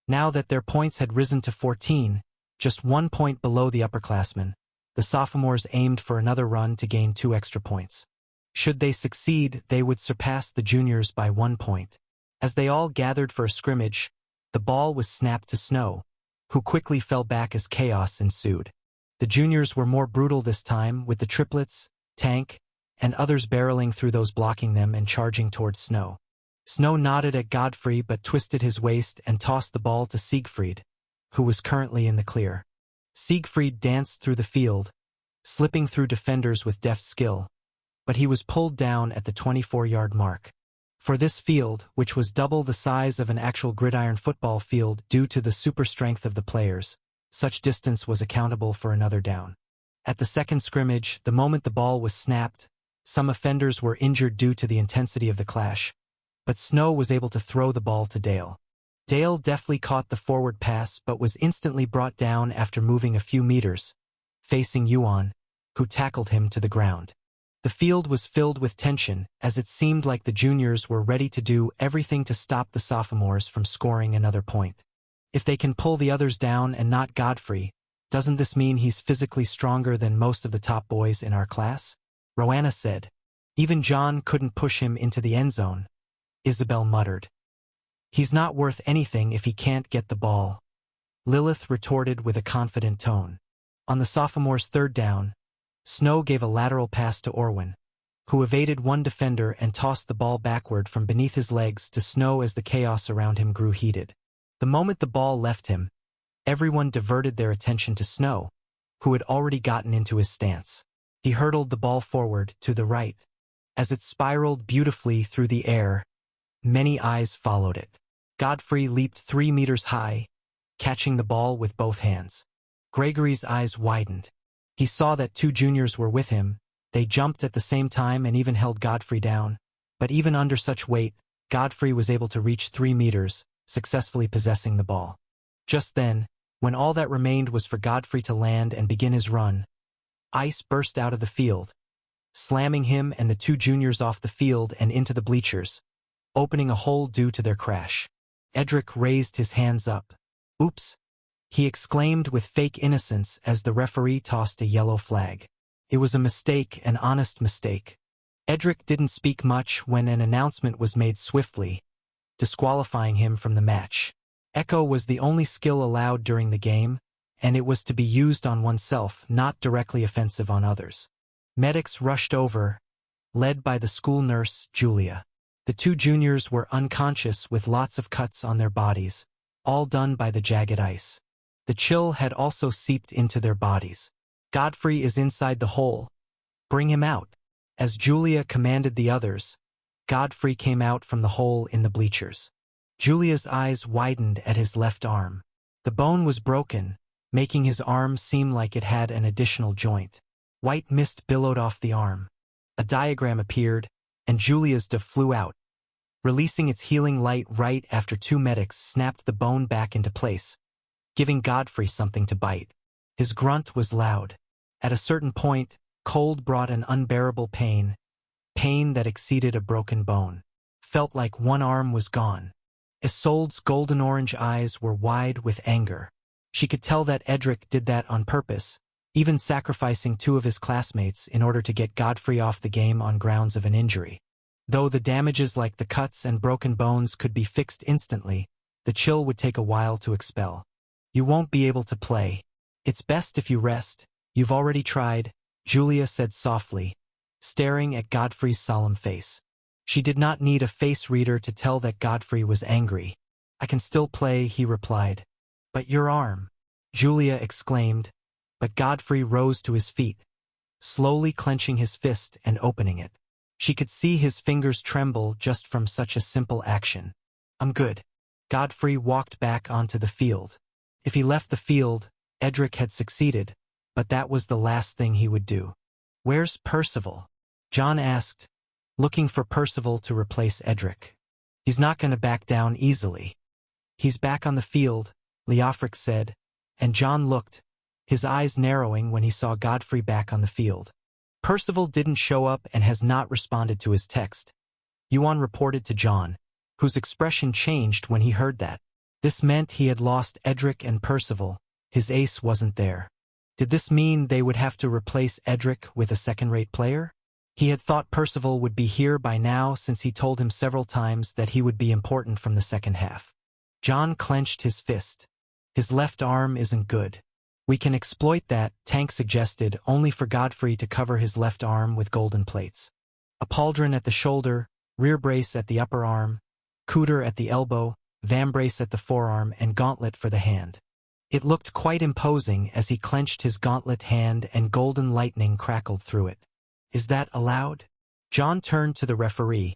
Now that their points had risen to 14, just 1 point below the upperclassmen, the sophomores aimed for another run to gain 2 extra points. Should they succeed, they would surpass the juniors by 1 point. As they all gathered for a scrimmage, the ball was snapped to Snow, who quickly fell back as chaos ensued. The juniors were more brutal this time, with the triplets, Tank, and others barreling through those blocking them and charging towards Snow. Snow nodded at Godfrey but twisted his waist and tossed the ball to Siegfried, who was currently in the clear. Siegfried danced through the field, slipping through defenders with deft skill, but he was pulled down at the 24-yard mark. For this field, which was double the size of an actual gridiron football field due to the super strength of the players, such distance was accountable for another down. At the second scrimmage, the moment the ball was snapped, some offenders were injured due to the intensity of the clash, but Snow was able to throw the ball to Dale. Dale deftly caught the forward pass but was instantly brought down after moving a few meters, facing Yuan, who tackled him to the ground. The field was filled with tension, as it seemed like the juniors were ready to do everything to stop the sophomores from scoring another point. If they can pull the others down and not Godfrey, doesn't this mean he's physically stronger than most of the top boys in our class? Roanna said. Even John couldn't push him into the end zone, Isabel muttered. He's not worth anything if he can't get the ball, Lilith retorted with a confident tone. On the sophomore's third down, Snow gave a lateral pass to Orwin, who evaded one defender and tossed the ball backward from beneath his legs to Snow as the chaos around him grew heated. The moment the ball left him, everyone diverted their attention to Snow, who had already gotten into his stance. He hurtled the ball forward to the right. As it spiraled beautifully through the air, Many eyes followed it. Godfrey leaped 3 meters high, catching the ball with both hands. Gregory's eyes widened. He saw that 2 juniors were with him. They jumped at the same time and even held Godfrey down. But even under such weight, Godfrey was able to reach 3 meters, successfully possessing the ball. Just then, when all that remained was for Godfrey to land and begin his run, ice burst out of the field, slamming him and the 2 juniors off the field and into the bleachers, opening a hole due to their crash. Edric raised his hands up. "Oops," he exclaimed with fake innocence as the referee tossed a yellow flag. It was a mistake, an honest mistake. Edric didn't speak much when an announcement was made swiftly, disqualifying him from the match. Echo was the only skill allowed during the game, and it was to be used on oneself, not directly offensive on others. Medics rushed over, led by the school nurse, Julia. The 2 juniors were unconscious with lots of cuts on their bodies, all done by the jagged ice. The chill had also seeped into their bodies. "Godfrey is inside the hole. Bring him out." As Julia commanded the others, Godfrey came out from the hole in the bleachers. Julia's eyes widened at his left arm. The bone was broken, making his arm seem like it had an additional joint. White mist billowed off the arm. A diagram appeared, and Julia's div flew out, releasing its healing light right after 2 medics snapped the bone back into place, giving Godfrey something to bite. His grunt was loud. At a certain point, cold brought an unbearable pain that exceeded a broken bone. Felt like one arm was gone. Isolde's golden-orange eyes were wide with anger. She could tell that Edric did that on purpose, even sacrificing 2 of his classmates in order to get Godfrey off the game on grounds of an injury. Though the damages like the cuts and broken bones could be fixed instantly, the chill would take a while to expel. "You won't be able to play. It's best if you rest. You've already tried," Julia said softly, staring at Godfrey's solemn face. She did not need a face reader to tell that Godfrey was angry. "I can still play," he replied. "But your arm," Julia exclaimed, but Godfrey rose to his feet, slowly clenching his fist and opening it. She could see his fingers tremble just from such a simple action. "I'm good." Godfrey walked back onto the field. If he left the field, Edric had succeeded, but that was the last thing he would do. "Where's Percival?" John asked, looking for Percival to replace Edric. "He's not going to back down easily." "He's back on the field," Leofric said, and John looked, his eyes narrowing when he saw Godfrey back on the field. "Percival didn't show up and has not responded to his text," Yuan reported to John, whose expression changed when he heard that. This meant he had lost Edric and Percival. His ace wasn't there. Did this mean they would have to replace Edric with a second-rate player? He had thought Percival would be here by now since he told him several times that he would be important from the second half. John clenched his fist. "His left arm isn't good. We can exploit that," Tank suggested, only for Godfrey to cover his left arm with golden plates. A pauldron at the shoulder, rear brace at the upper arm, cooter at the elbow, vambrace at the forearm, and gauntlet for the hand. It looked quite imposing as he clenched his gauntlet hand and golden lightning crackled through it. "Is that allowed?" John turned to the referee,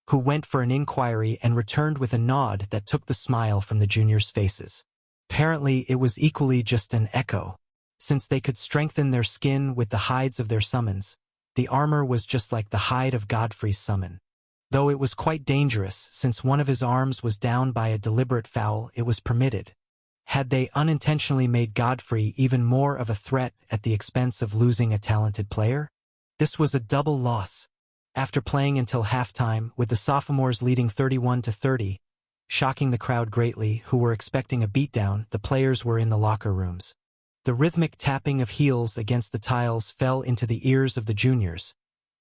who went for an inquiry and returned with a nod that took the smile from the juniors' faces. Apparently, it was equally just an echo. Since they could strengthen their skin with the hides of their summons, the armor was just like the hide of Godfrey's summon. Though it was quite dangerous, since one of his arms was down by a deliberate foul, it was permitted. Had they unintentionally made Godfrey even more of a threat at the expense of losing a talented player? This was a double loss. After playing until halftime, with the sophomores leading 31-30, shocking the crowd greatly, who were expecting a beatdown, the players were in the locker rooms. The rhythmic tapping of heels against the tiles fell into the ears of the juniors,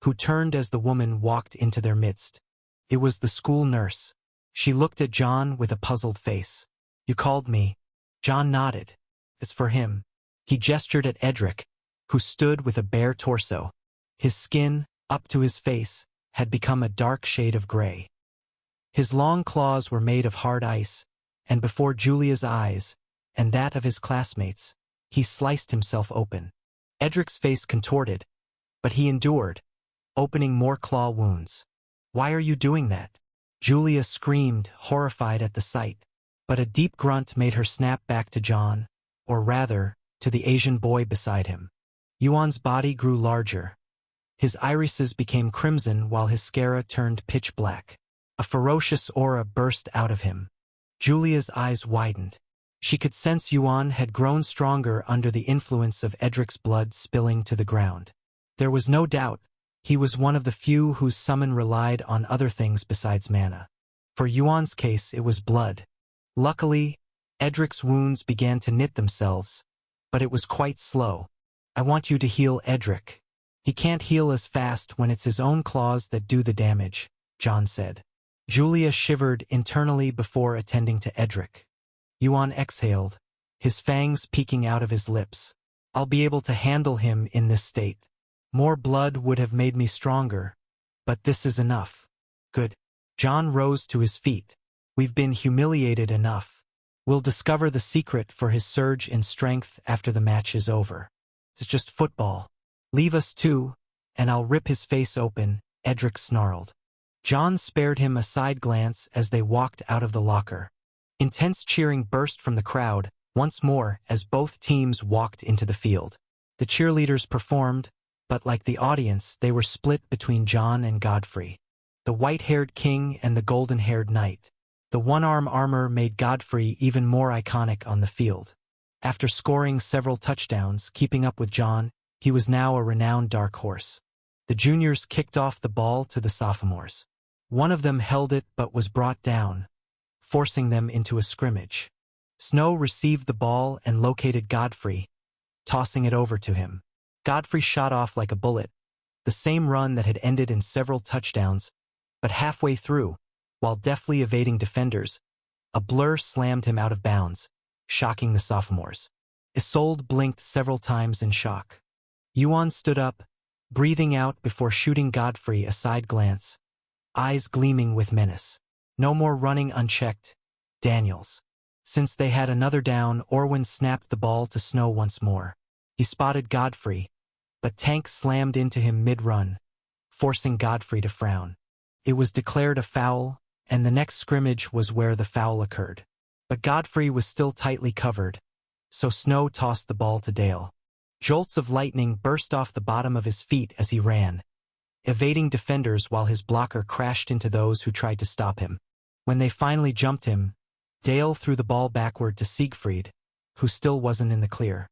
who turned as the woman walked into their midst. It was the school nurse. She looked at John with a puzzled face. "You called me." John nodded. "It's for him." He gestured at Edric, who stood with a bare torso. His skin, up to his face, had become a dark shade of gray. His long claws were made of hard ice, and before Julia's eyes, and that of his classmates, he sliced himself open. Edric's face contorted, but he endured, opening more claw wounds. "Why are you doing that?" Julia screamed, horrified at the sight. But a deep grunt made her snap back to John, or rather, to the Asian boy beside him. Yuan's body grew larger. His irises became crimson while his sclera turned pitch black. A ferocious aura burst out of him. Julia's eyes widened. She could sense Yuan had grown stronger under the influence of Edric's blood spilling to the ground. There was no doubt, he was one of the few whose summon relied on other things besides mana. For Yuan's case it was blood. Luckily, Edric's wounds began to knit themselves, but it was quite slow. "I want you to heal Edric. He can't heal as fast when it's his own claws that do the damage," John said. Julia shivered internally before attending to Edric. Yuan exhaled, his fangs peeking out of his lips. "I'll be able to handle him in this state. More blood would have made me stronger, but this is enough." "Good." John rose to his feet. "We've been humiliated enough. We'll discover the secret for his surge in strength after the match is over. It's just football. Leave us too, and I'll rip his face open," Edric snarled. John spared him a side glance as they walked out of the locker. Intense cheering burst from the crowd, once more, as both teams walked into the field. The cheerleaders performed, but like the audience, they were split between John and Godfrey. The white-haired king and the golden-haired knight. The one-arm armor made Godfrey even more iconic on the field. After scoring several touchdowns, keeping up with John, he was now a renowned dark horse. The juniors kicked off the ball to the sophomores. One of them held it but was brought down, forcing them into a scrimmage. Snow received the ball and located Godfrey, tossing it over to him. Godfrey shot off like a bullet, the same run that had ended in several touchdowns, but halfway through, while deftly evading defenders, a blur slammed him out of bounds, shocking the sophomores. Isolde blinked several times in shock. Yuan stood up, breathing out before shooting Godfrey a side glance, eyes gleaming with menace. "No more running unchecked, Daniels." Since they had another down, Orwin snapped the ball to Snow once more. He spotted Godfrey, but Tank slammed into him mid-run, forcing Godfrey to frown. It was declared a foul, and the next scrimmage was where the foul occurred. But Godfrey was still tightly covered, so Snow tossed the ball to Dale. Jolts of lightning burst off the bottom of his feet as he ran, evading defenders while his blocker crashed into those who tried to stop him. When they finally jumped him, Dale threw the ball backward to Siegfried, who still wasn't in the clear.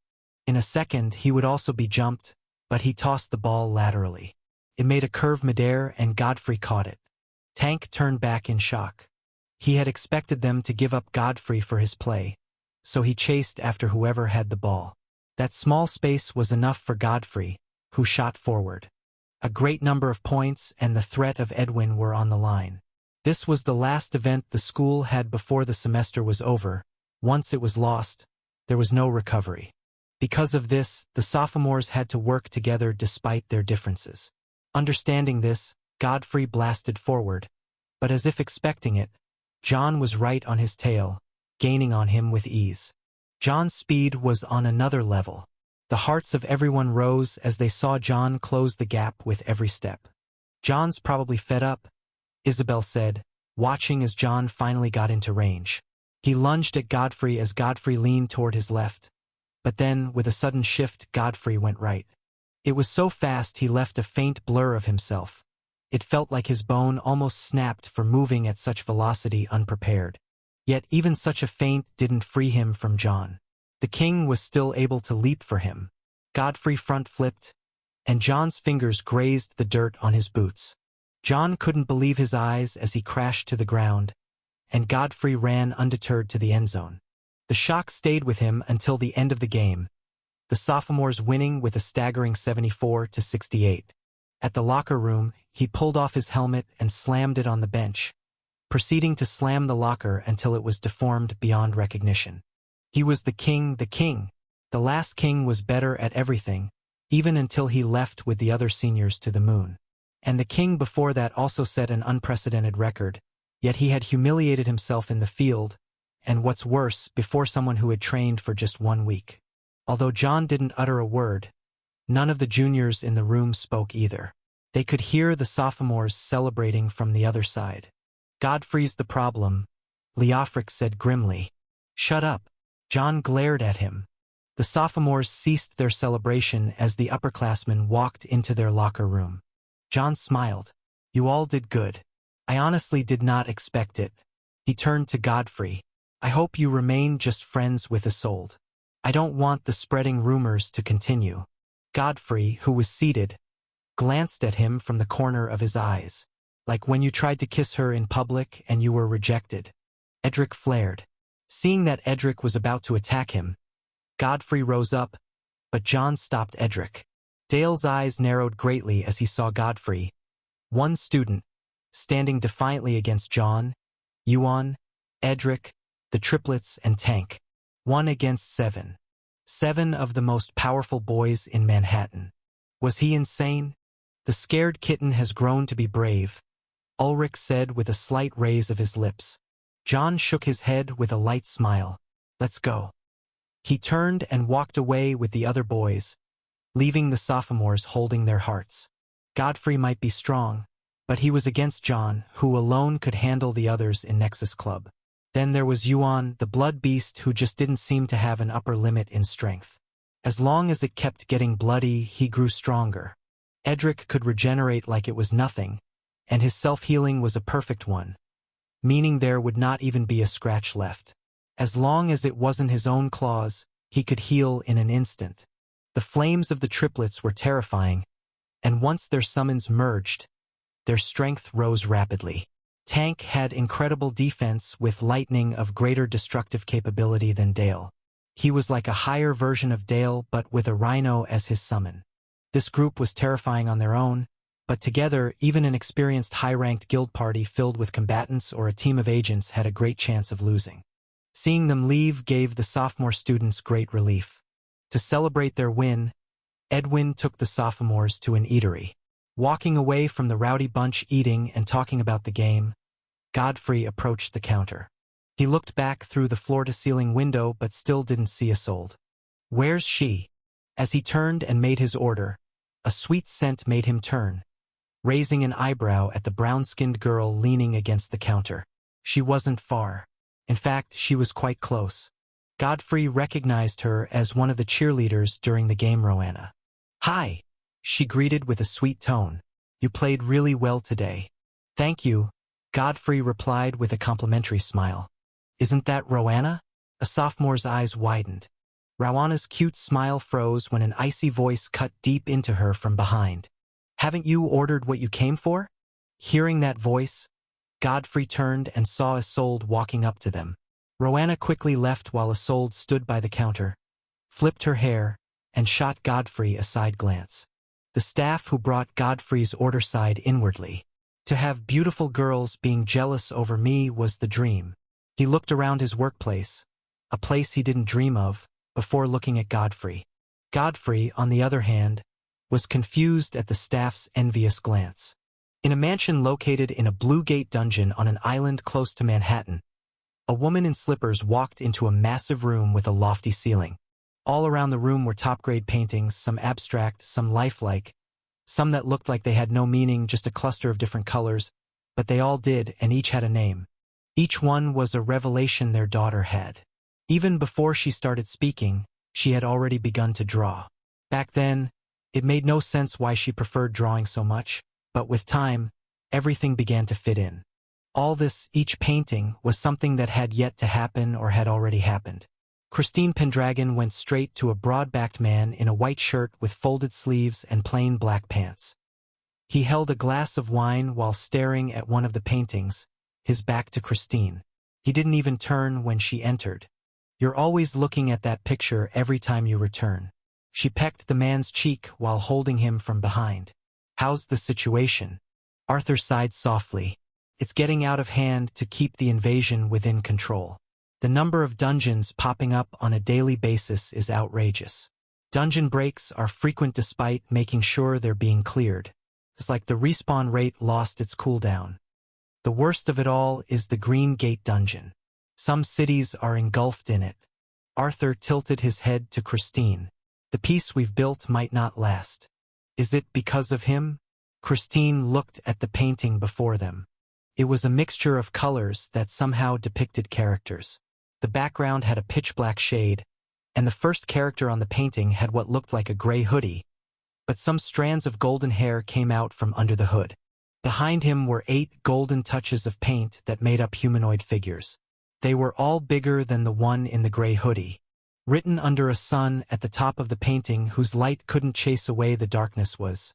In a second, he would also be jumped, but he tossed the ball laterally. It made a curve midair and Godfrey caught it. Tank turned back in shock. He had expected them to give up Godfrey for his play, so he chased after whoever had the ball. That small space was enough for Godfrey, who shot forward. A great number of points and the threat of Edwin were on the line. This was the last event the school had before the semester was over. Once it was lost, there was no recovery. Because of this, the sophomores had to work together despite their differences. Understanding this, Godfrey blasted forward, but as if expecting it, John was right on his tail, gaining on him with ease. John's speed was on another level. The hearts of everyone rose as they saw John close the gap with every step. "John's probably fed up," Isabel said, watching as John finally got into range. He lunged at Godfrey as Godfrey leaned toward his left, but then, with a sudden shift, Godfrey went right. It was so fast he left a faint blur of himself. It felt like his bone almost snapped for moving at such velocity unprepared. Yet even such a feint didn't free him from John. The king was still able to leap for him. Godfrey front-flipped, and John's fingers grazed the dirt on his boots. John couldn't believe his eyes as he crashed to the ground, and Godfrey ran undeterred to the end zone. The shock stayed with him until the end of the game, the sophomores winning with a staggering 74-68. At the locker room, he pulled off his helmet and slammed it on the bench, proceeding to slam the locker until it was deformed beyond recognition. He was the king. The last king was better at everything, even until he left with the other seniors to the moon. And the king before that also set an unprecedented record, yet he had humiliated himself in the field, and what's worse, before someone who had trained for just 1 week. Although John didn't utter a word, none of the juniors in the room spoke either. They could hear the sophomores celebrating from the other side. Godfrey's the problem, Leofric said grimly. Shut up. John glared at him. The sophomores ceased their celebration as the upperclassmen walked into their locker room. John smiled. You all did good. I honestly did not expect it. He turned to Godfrey. I hope you remain just friends with Isolde. I don't want the spreading rumors to continue. Godfrey, who was seated, glanced at him from the corner of his eyes. Like when you tried to kiss her in public and you were rejected. Edric flared. Seeing that Edric was about to attack him, Godfrey rose up, but John stopped Edric. Dale's eyes narrowed greatly as he saw Godfrey, one student, standing defiantly against John, Yuan, Edric, the triplets, and Tank. 1 against 7. 7 of the most powerful boys in Manhattan. Was he insane? The scared kitten has grown to be brave, Ulrich said with a slight raise of his lips. John shook his head with a light smile. Let's go. He turned and walked away with the other boys, leaving the sophomores holding their hearts. Godfrey might be strong, but he was against John, who alone could handle the others in Nexus Club. Then there was Yuan, the blood beast who just didn't seem to have an upper limit in strength. As long as it kept getting bloody, he grew stronger. Edric could regenerate like it was nothing, and his self-healing was a perfect one, meaning there would not even be a scratch left. As long as it wasn't his own claws, he could heal in an instant. The flames of the triplets were terrifying, and once their summons merged, their strength rose rapidly. Tank had incredible defense with lightning of greater destructive capability than Dale. He was like a higher version of Dale but with a rhino as his summon. This group was terrifying on their own, but together even an experienced high-ranked guild party filled with combatants or a team of agents had a great chance of losing. Seeing them leave gave the sophomore students great relief. To celebrate their win, Edwin took the sophomores to an eatery. Walking away from the rowdy bunch eating and talking about the game, Godfrey approached the counter. He looked back through the floor-to-ceiling window but still didn't see Isolde. Where's she? As he turned and made his order, a sweet scent made him turn, raising an eyebrow at the brown-skinned girl leaning against the counter. She wasn't far. In fact, she was quite close. Godfrey recognized her as one of the cheerleaders during the game. Roanna. Hi, she greeted with a sweet tone. You played really well today. Thank you, Godfrey replied with a complimentary smile. Isn't that Roanna? A sophomore's eyes widened. Roanna's cute smile froze when an icy voice cut deep into her from behind. Haven't you ordered what you came for? Hearing that voice, Godfrey turned and saw Isolde walking up to them. Roanna quickly left while Isolde stood by the counter, flipped her hair, and shot Godfrey a side glance. The staff who brought Godfrey's order sighed inwardly. To have beautiful girls being jealous over me was the dream. He looked around his workplace, a place he didn't dream of, before looking at Godfrey. Godfrey, on the other hand, was confused at the staff's envious glance. In a mansion located in a Blue Gate dungeon on an island close to Manhattan, a woman in slippers walked into a massive room with a lofty ceiling. All around the room were top-grade paintings, some abstract, some lifelike, some that looked like they had no meaning, just a cluster of different colors, but they all did, and each had a name. Each one was a revelation their daughter had. Even before she started speaking, she had already begun to draw. Back then, it made no sense why she preferred drawing so much, but with time, everything began to fit in. All this, each painting, was something that had yet to happen or had already happened. Christine Pendragon went straight to a broad-backed man in a white shirt with folded sleeves and plain black pants. He held a glass of wine while staring at one of the paintings, his back to Christine. He didn't even turn when she entered. You're always looking at that picture every time you return. She pecked the man's cheek while holding him from behind. How's the situation? Arthur sighed softly. It's getting out of hand to keep the invasion within control. The number of dungeons popping up on a daily basis is outrageous. Dungeon breaks are frequent despite making sure they're being cleared. It's like the respawn rate lost its cooldown. The worst of it all is the Green Gate dungeon. Some cities are engulfed in it. Arthur tilted his head to Christine. The peace we've built might not last. Is it because of him? Christine looked at the painting before them. It was a mixture of colors that somehow depicted characters. The background had a pitch-black shade, and the first character on the painting had what looked like a gray hoodie, but some strands of golden hair came out from under the hood. Behind him were 8 golden touches of paint that made up humanoid figures. They were all bigger than the one in the gray hoodie. Written under a sun at the top of the painting whose light couldn't chase away the darkness was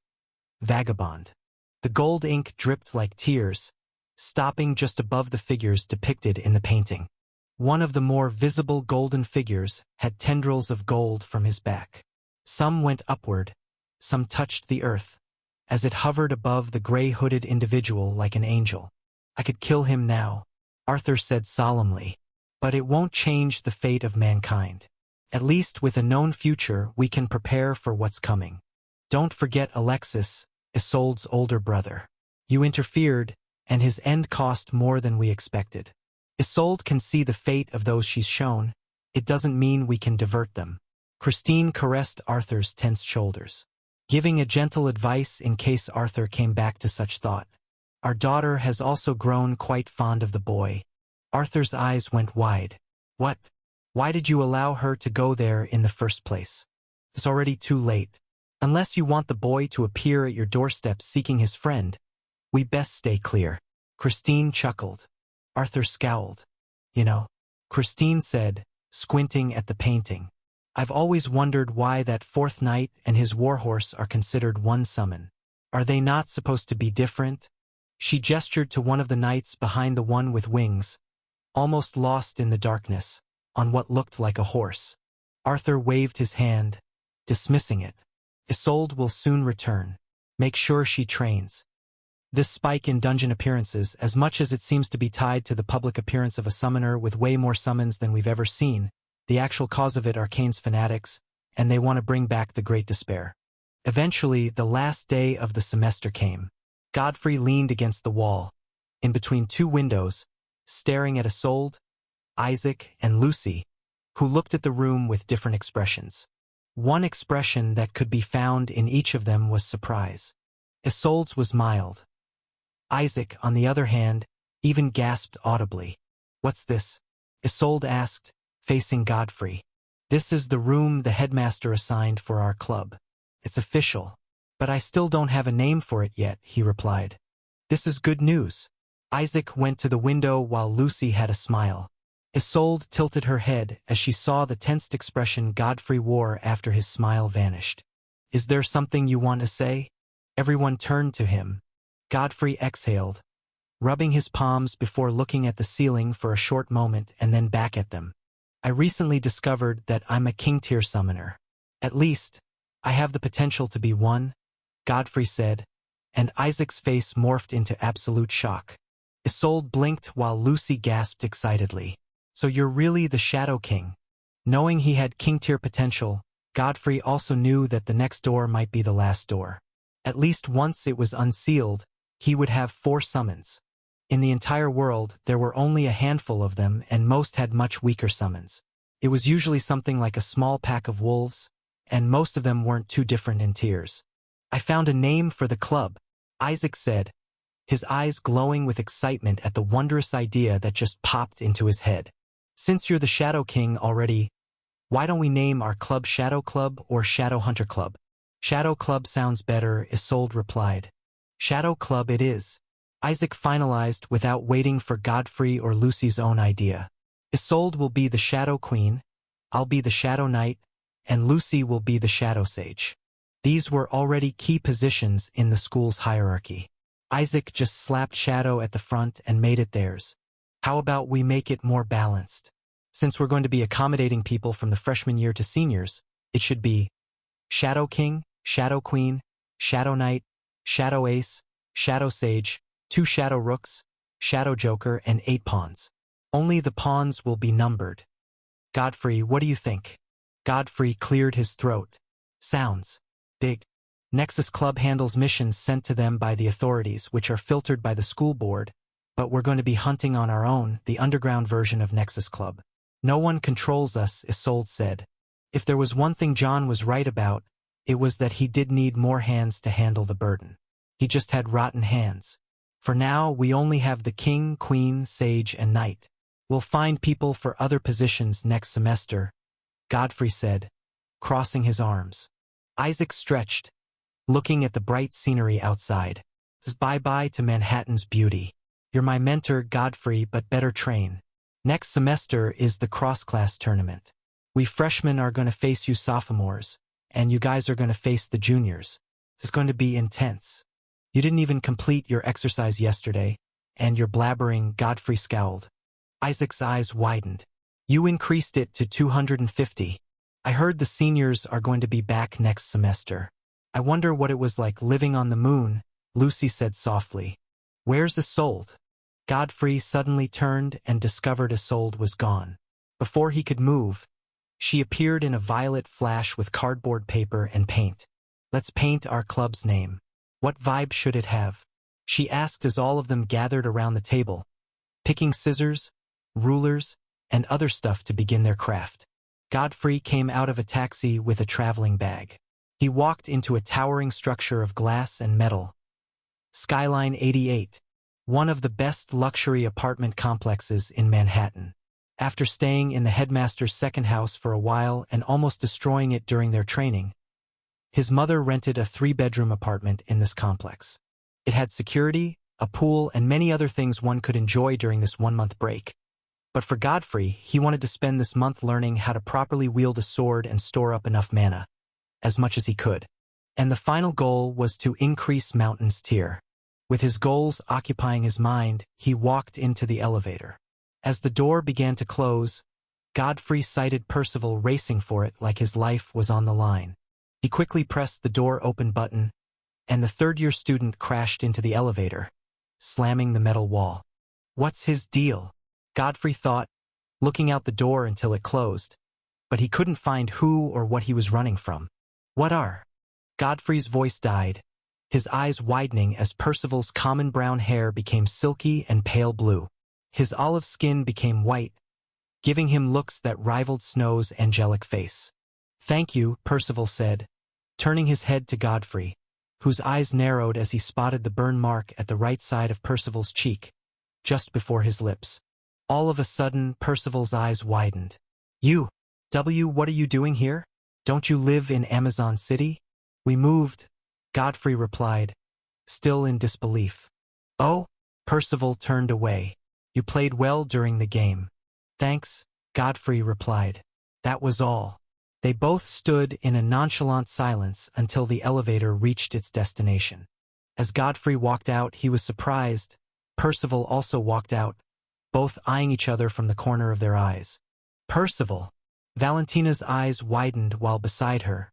Vagabond. The gold ink dripped like tears, stopping just above the figures depicted in the painting. One of the more visible golden figures had tendrils of gold from his back. Some went upward, some touched the earth, as it hovered above the gray-hooded individual like an angel. "I could kill him now," Arthur said solemnly, "but it won't change the fate of mankind. At least with a known future we can prepare for what's coming. Don't forget Alexis, Isolde's older brother. You interfered, and his end cost more than we expected. Isolde can see the fate of those she's shown. It doesn't mean we can divert them." Christine caressed Arthur's tense shoulders, giving a gentle advice in case Arthur came back to such thought. "Our daughter has also grown quite fond of the boy." Arthur's eyes went wide. "What? Why did you allow her to go there in the first place? It's already too late. Unless you want the boy to appear at your doorstep seeking his friend, we best stay clear." Christine chuckled. Arthur scowled. "You know," Christine said, squinting at the painting, "I've always wondered why that fourth knight and his warhorse are considered one summon. Are they not supposed to be different?" She gestured to one of the knights behind the one with wings, almost lost in the darkness, on what looked like a horse. Arthur waved his hand, dismissing it. "Isolde will soon return. Make sure she trains." This spike in dungeon appearances, as much as it seems to be tied to the public appearance of a summoner with way more summons than we've ever seen, the actual cause of it are Kane's fanatics, and they want to bring back the Great Despair. Eventually, the last day of the semester came. Godfrey leaned against the wall, in between 2 windows, staring at Isolde, Isaac, and Lucy, who looked at the room with different expressions. One expression that could be found in each of them was surprise. Isolde's was mild. Isaac, on the other hand, even gasped audibly. "What's this?" Isolde asked, facing Godfrey. "This is the room the headmaster assigned for our club. It's official, but I still don't have a name for it yet," he replied. "This is good news." Isaac went to the window while Lucy had a smile. Isolde tilted her head as she saw the tensed expression Godfrey wore after his smile vanished. "Is there something you want to say?" Everyone turned to him. Godfrey exhaled, rubbing his palms before looking at the ceiling for a short moment and then back at them. "I recently discovered that I'm a king-tier summoner. At least, I have the potential to be one," Godfrey said, and Isaac's face morphed into absolute shock. Isolde blinked while Lucy gasped excitedly. "So you're really the Shadow King?" Knowing he had king-tier potential, Godfrey also knew that the next door might be the last door. At least once it was unsealed, he would have 4 summons. In the entire world, there were only a handful of them, and most had much weaker summons. It was usually something like a small pack of wolves, and most of them weren't too different in tiers. "I found a name for the club," Isaac said, his eyes glowing with excitement at the wondrous idea that just popped into his head. "Since you're the Shadow King already, why don't we name our club Shadow Club or Shadow Hunter Club?" "Shadow Club sounds better," Isolde replied. "Shadow Club it is," Isaac finalized without waiting for Godfrey or Lucy's own idea. "Isolde will be the Shadow Queen, I'll be the Shadow Knight, and Lucy will be the Shadow Sage." These were already key positions in the school's hierarchy. Isaac just slapped Shadow at the front and made it theirs. "How about we make it more balanced? Since we're going to be accommodating people from the freshman year to seniors, it should be Shadow King, Shadow Queen, Shadow Knight, Shadow Ace, Shadow Sage, 2 Shadow Rooks, Shadow Joker, and 8 pawns. Only the pawns will be numbered. Godfrey, what do you think?" Godfrey cleared his throat. "Sounds big. Nexus Club handles missions sent to them by the authorities, which are filtered by the school board, but we're going to be hunting on our own, the underground version of Nexus Club. No one controls us," Isolde said. If there was one thing John was right about, it was that he did need more hands to handle the burden. He just had rotten hands. For now, we only have the king, queen, sage, and knight. We'll find people for other positions next semester, Godfrey said, crossing his arms. Isaac stretched, looking at the bright scenery outside. Bye-bye to Manhattan's beauty. You're my mentor, Godfrey, but better train. Next semester is the cross-class tournament. We freshmen are going to face you sophomores, and you guys are going to face the juniors. It's going to be intense. You didn't even complete your exercise yesterday, and you're blabbering. Godfrey scowled. Isaac's eyes widened. You increased it to 250. I heard the seniors are going to be back next semester. I wonder what it was like living on the moon, Lucy said softly. Where's Isolde? Godfrey suddenly turned and discovered Isolde was gone. Before he could move, she appeared in a violet flash with cardboard paper and paint. Let's paint our club's name. What vibe should it have? She asked as all of them gathered around the table, picking scissors, rulers, and other stuff to begin their craft. Godfrey came out of a taxi with a traveling bag. He walked into a towering structure of glass and metal. Skyline 88, one of the best luxury apartment complexes in Manhattan. After staying in the headmaster's second house for a while and almost destroying it during their training, his mother rented a 3-bedroom apartment in this complex. It had security, a pool, and many other things one could enjoy during this 1-month break. But for Godfrey, he wanted to spend this month learning how to properly wield a sword and store up enough mana, as much as he could. And the final goal was to increase Mountain's tier. With his goals occupying his mind, he walked into the elevator. As the door began to close, Godfrey sighted Percival racing for it like his life was on the line. He quickly pressed the door open button, and the third-year student crashed into the elevator, slamming the metal wall. What's his deal? Godfrey thought, looking out the door until it closed, but he couldn't find who or what he was running from. What are? Godfrey's voice died, his eyes widening as Percival's common brown hair became silky and pale blue. His olive skin became white, giving him looks that rivaled Snow's angelic face. Thank you, Percival said, turning his head to Godfrey, whose eyes narrowed as he spotted the burn mark at the right side of Percival's cheek, just before his lips. All of a sudden, Percival's eyes widened. What are you doing here? Don't you live in Amazon City? We moved, Godfrey replied, still in disbelief. Oh, Percival turned away. You played well during the game. Thanks, Godfrey replied. That was all. They both stood in a nonchalant silence until the elevator reached its destination. As Godfrey walked out, he was surprised. Percival also walked out, both eyeing each other from the corner of their eyes. Percival! Valentina's eyes widened while beside her.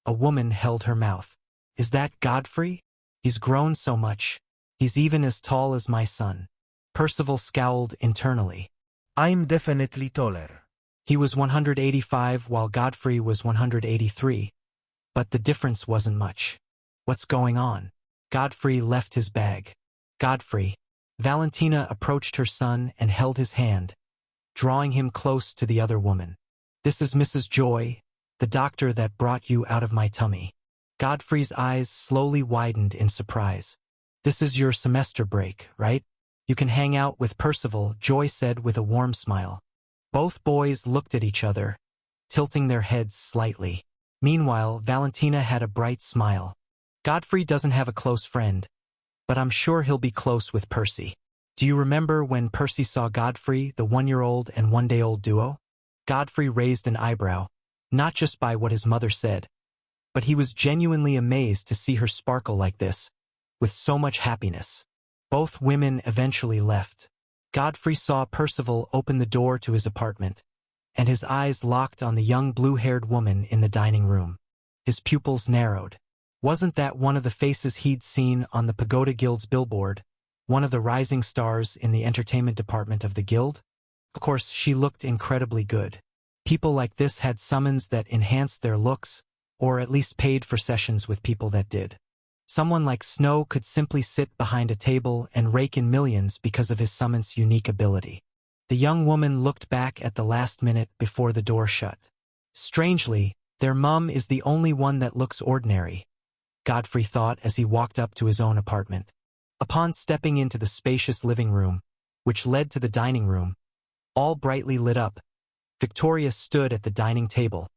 A woman held her mouth. Is that Godfrey? He's grown so much. He's even as tall as my son. Percival scowled internally. I'm definitely taller. He was 185 while Godfrey was 183, but the difference wasn't much. What's going on? Godfrey left his bag. Godfrey. Valentina approached her son and held his hand, drawing him close to the other woman. This is Mrs. Joy, the doctor that brought you out of my tummy. Godfrey's eyes slowly widened in surprise. This is your semester break, right? You can hang out with Percival, Joy said with a warm smile. Both boys looked at each other, tilting their heads slightly. Meanwhile, Valentina had a bright smile. Godfrey doesn't have a close friend, but I'm sure he'll be close with Percy. Do you remember when Percy saw Godfrey, the 1-year-old and 1-day-old duo? Godfrey raised an eyebrow, not just by what his mother said, but he was genuinely amazed to see her sparkle like this, with so much happiness. Both women eventually left. Godfrey saw Percival open the door to his apartment, and his eyes locked on the young blue-haired woman in the dining room. His pupils narrowed. Wasn't that one of the faces he'd seen on the Pagoda Guild's billboard, one of the rising stars in the entertainment department of the guild? Of course, she looked incredibly good. People like this had summons that enhanced their looks, or at least paid for sessions with people that did. Someone like Snow could simply sit behind a table and rake in millions because of his summon's unique ability. The young woman looked back at the last minute before the door shut. Strangely, their mum is the only one that looks ordinary, Godfrey thought as he walked up to his own apartment. Upon stepping into the spacious living room, which led to the dining room, all brightly lit up, Victoria stood at the dining table,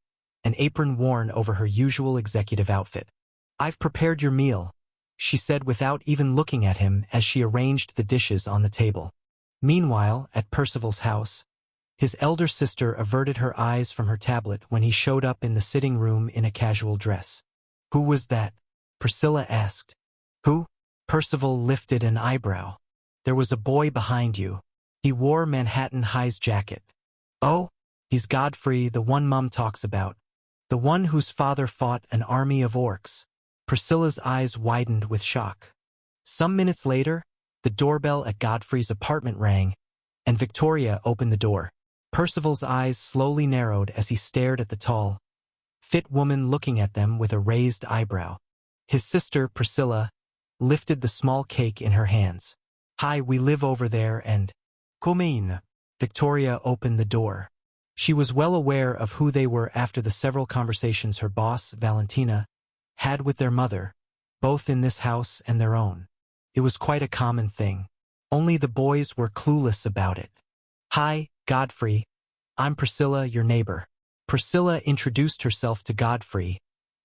an apron worn over her usual executive outfit. "I've prepared your meal," she said without even looking at him as she arranged the dishes on the table. Meanwhile, at Percival's house, his elder sister averted her eyes from her tablet when he showed up in the sitting room in a casual dress. "Who was that?" Priscilla asked. "Who?" Percival lifted an eyebrow. "There was a boy behind you. He wore Manhattan High's jacket." "Oh? He's Godfrey, the one Mum talks about. The one whose father fought an army of orcs." Priscilla's eyes widened with shock. Some minutes later, the doorbell at Godfrey's apartment rang, and Victoria opened the door. Percival's eyes slowly narrowed as he stared at the tall, fit woman looking at them with a raised eyebrow. His sister, Priscilla, lifted the small cake in her hands. "Hi, we live over there and—" "Come in." Victoria opened the door. She was well aware of who they were after the several conversations her boss, Valentina, had with their mother, both in this house and their own. It was quite a common thing. Only the boys were clueless about it. "Hi, Godfrey. I'm Priscilla, your neighbor." Priscilla introduced herself to Godfrey,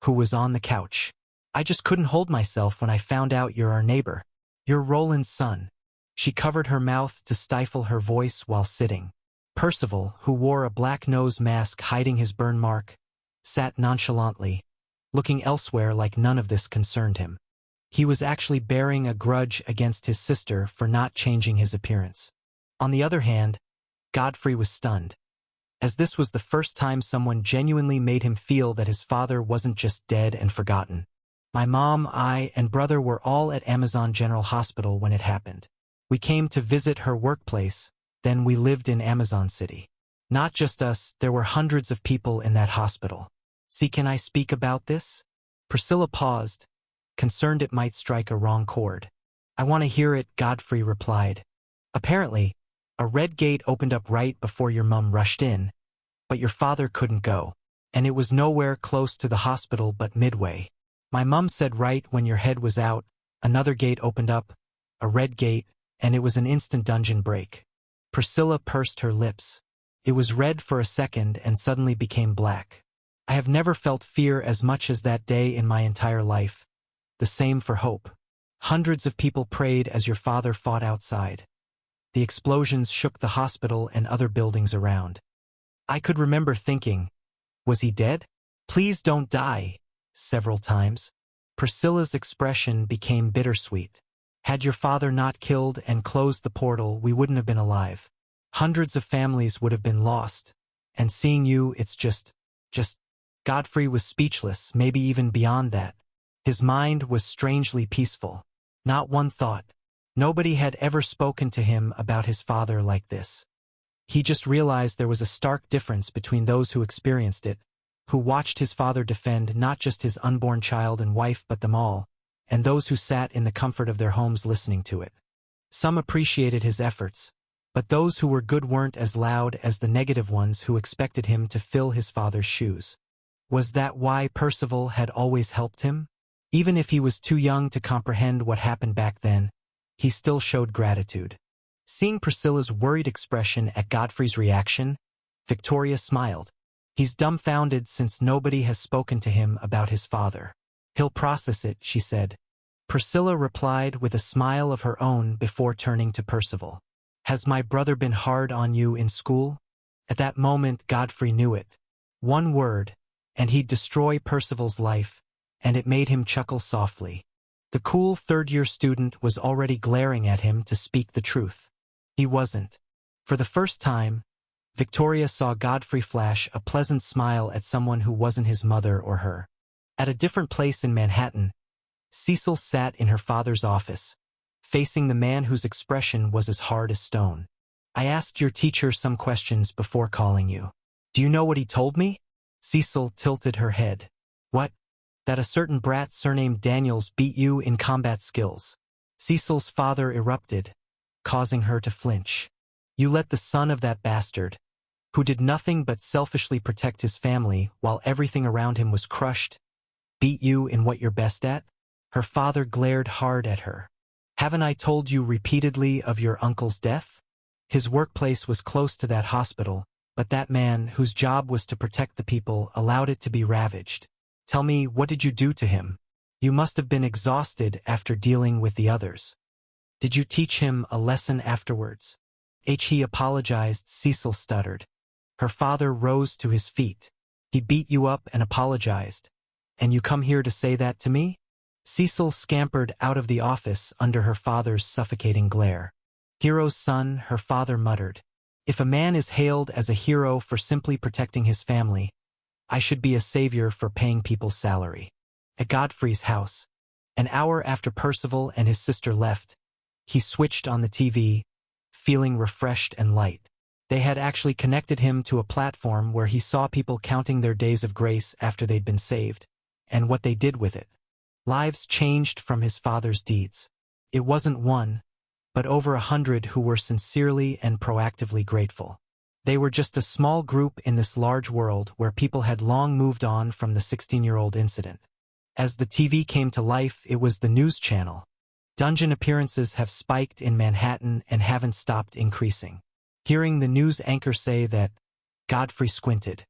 who was on the couch. "I just couldn't hold myself when I found out you're our neighbor. You're Roland's son." She covered her mouth to stifle her voice while sitting. Percival, who wore a black nose mask hiding his burn mark, sat nonchalantly, looking elsewhere like none of this concerned him. He was actually bearing a grudge against his sister for not changing his appearance. On the other hand, Godfrey was stunned, as this was the first time someone genuinely made him feel that his father wasn't just dead and forgotten. "My mom, I, and brother were all at Amazon General Hospital when it happened. We came to visit her workplace, then we lived in Amazon City. Not just us, there were hundreds of people in that hospital. See, can I speak about this?" Priscilla paused, concerned it might strike a wrong chord. "I want to hear it," Godfrey replied. "Apparently, a red gate opened up right before your mum rushed in, but your father couldn't go, and it was nowhere close to the hospital but midway. My mum said right when your head was out, another gate opened up, a red gate, and it was an instant dungeon break." Priscilla pursed her lips. It was red for a second and suddenly became black. "I have never felt fear as much as that day in my entire life. The same for hope. Hundreds of people prayed as your father fought outside. The explosions shook the hospital and other buildings around. I could remember thinking, was he dead? Please don't die, several times." Priscilla's expression became bittersweet. "Had your father not killed and closed the portal, we wouldn't have been alive. Hundreds of families would have been lost. And seeing you, it's just... Godfrey was speechless, maybe even beyond that. His mind was strangely peaceful. Not one thought. Nobody had ever spoken to him about his father like this. He just realized there was a stark difference between those who experienced it, who watched his father defend not just his unborn child and wife but them all, and those who sat in the comfort of their homes listening to it. Some appreciated his efforts, but those who were good weren't as loud as the negative ones who expected him to fill his father's shoes. Was that why Percival had always helped him? Even if he was too young to comprehend what happened back then, he still showed gratitude. Seeing Priscilla's worried expression at Godfrey's reaction, Victoria smiled. He's dumbfounded since nobody has spoken to him about his father. He'll process it, she said. Priscilla replied with a smile of her own before turning to Percival. Has my brother been hard on you in school? At that moment, Godfrey knew it. One word, and he'd destroy Percival's life, and it made him chuckle softly. The cool third-year student was already glaring at him to speak the truth. He wasn't. For the first time, Victoria saw Godfrey flash a pleasant smile at someone who wasn't his mother or her. At a different place in Manhattan, Cecil sat in her father's office, facing the man whose expression was as hard as stone. I asked your teacher some questions before calling you. Do you know what he told me? Cecil tilted her head. What? That a certain brat surnamed Daniels beat you in combat skills. Cecil's father erupted, causing her to flinch. You let the son of that bastard, who did nothing but selfishly protect his family while everything around him was crushed, beat you in what you're best at? Her father glared hard at her. Haven't I told you repeatedly of your uncle's death? His workplace was close to that hospital, but that man, whose job was to protect the people, allowed it to be ravaged. Tell me, what did you do to him? You must have been exhausted after dealing with the others. Did you teach him a lesson afterwards? He apologized, Cecil stuttered. Her father rose to his feet. He beat you up and apologized. And you come here to say that to me? Cecil scampered out of the office under her father's suffocating glare. Hero's son, her father muttered. If a man is hailed as a hero for simply protecting his family, I should be a savior for paying people's salary. At Godfrey's house, an hour after Percival and his sister left, he switched on the TV, feeling refreshed and light. They had actually connected him to a platform where he saw people counting their days of grace after they'd been saved, and what they did with it. Lives changed from his father's deeds. It wasn't one, but over 100 who were sincerely and proactively grateful. They were just a small group in this large world where people had long moved on from the 16-year-old incident. As the TV came to life, it was the news channel. Dungeon appearances have spiked in Manhattan and haven't stopped increasing. Hearing the news anchor say that, Godfrey squinted.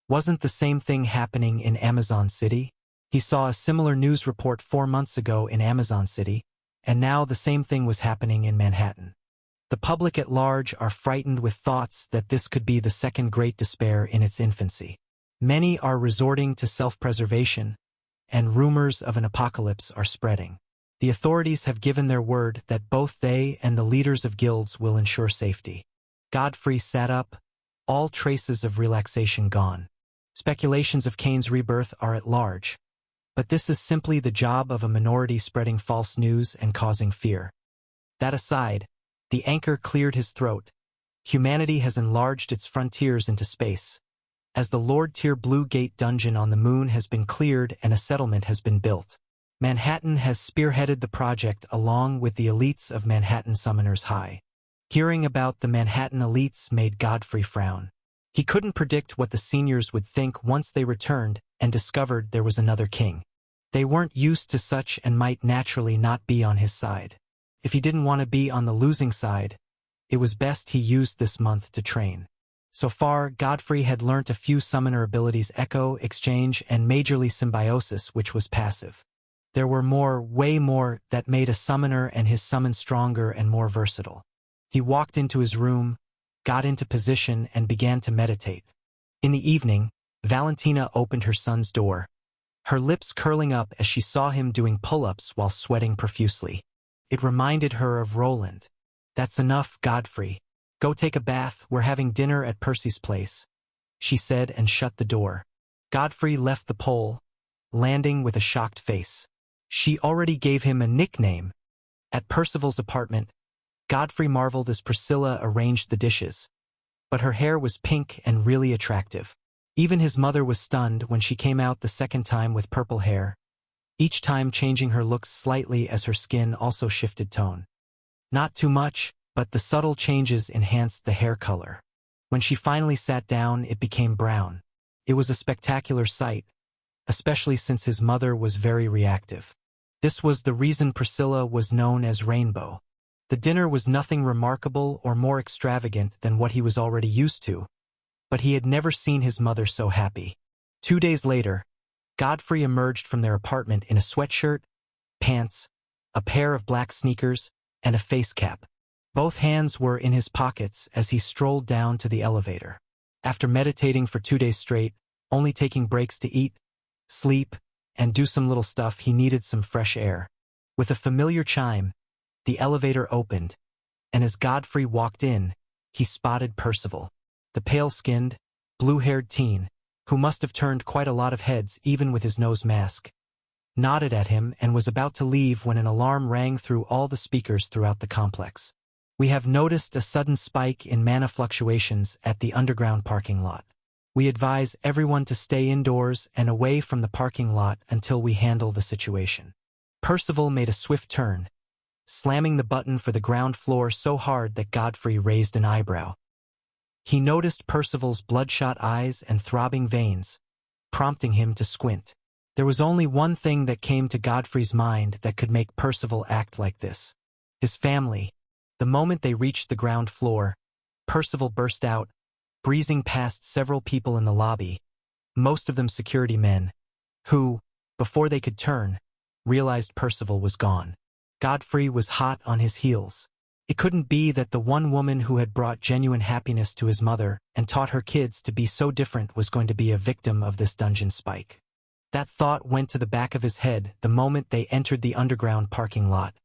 Wasn't the same thing happening in Amazon City? He saw a similar news report 4 months ago in Amazon City, and now the same thing was happening in Manhattan. The public at large are frightened with thoughts that this could be the second Great Despair in its infancy. Many are resorting to self-preservation, and rumors of an apocalypse are spreading. The authorities have given their word that both they and the leaders of guilds will ensure safety. Godfrey sat up, all traces of relaxation gone. Speculations of Kane's rebirth are at large, but this is simply the job of a minority spreading false news and causing fear. That aside, the anchor cleared his throat. Humanity has enlarged its frontiers into space. As the Lord Tier Blue Gate dungeon on the moon has been cleared and a settlement has been built, Manhattan has spearheaded the project along with the elites of Manhattan Summoners High. Hearing about the Manhattan elites made Godfrey frown. He couldn't predict what the seniors would think once they returned and discovered there was another king. They weren't used to such and might naturally not be on his side. If he didn't want to be on the losing side, it was best he used this month to train. So far, Godfrey had learnt a few summoner abilities: Echo, Exchange, and Majorly Symbiosis, which was passive. There were more, way more, that made a summoner and his summon stronger and more versatile. He walked into his room, got into position, and began to meditate. In the evening, Valentina opened her son's door, her lips curling up as she saw him doing pull-ups while sweating profusely. It reminded her of Roland. "That's enough, Godfrey. Go take a bath, we're having dinner at Percy's place," she said and shut the door. Godfrey left the pole, landing with a shocked face. She already gave him a nickname. At Percival's apartment, Godfrey marveled as Priscilla arranged the dishes. But her hair was pink and really attractive. Even his mother was stunned when she came out the second time with purple hair, each time changing her looks slightly as her skin also shifted tone. Not too much, but the subtle changes enhanced the hair color. When she finally sat down, it became brown. It was a spectacular sight, especially since his mother was very reactive. This was the reason Priscilla was known as Rainbow. The dinner was nothing remarkable or more extravagant than what he was already used to, but he had never seen his mother so happy. 2 days later, Godfrey emerged from their apartment in a sweatshirt, pants, a pair of black sneakers, and a face cap. Both hands were in his pockets as he strolled down to the elevator. After meditating for 2 days straight, only taking breaks to eat, sleep, and do some little stuff, he needed some fresh air. With a familiar chime, the elevator opened, and as Godfrey walked in, he spotted Percival, the pale-skinned, blue-haired teen, who must have turned quite a lot of heads even with his nose mask, nodded at him and was about to leave when an alarm rang through all the speakers throughout the complex. "We have noticed a sudden spike in mana fluctuations at the underground parking lot. We advise everyone to stay indoors and away from the parking lot until we handle the situation." Percival made a swift turn, slamming the button for the ground floor so hard that Godfrey raised an eyebrow. He noticed Percival's bloodshot eyes and throbbing veins, prompting him to squint. There was only one thing that came to Godfrey's mind that could make Percival act like this. his family. The moment they reached the ground floor, Percival burst out, breezing past several people in the lobby, most of them security men, who, before they could turn, realized Percival was gone. Godfrey was hot on his heels. It couldn't be that the one woman who had brought genuine happiness to his mother and taught her kids to be so different was going to be a victim of this dungeon spike. That thought went to the back of his head the moment they entered the underground parking lot,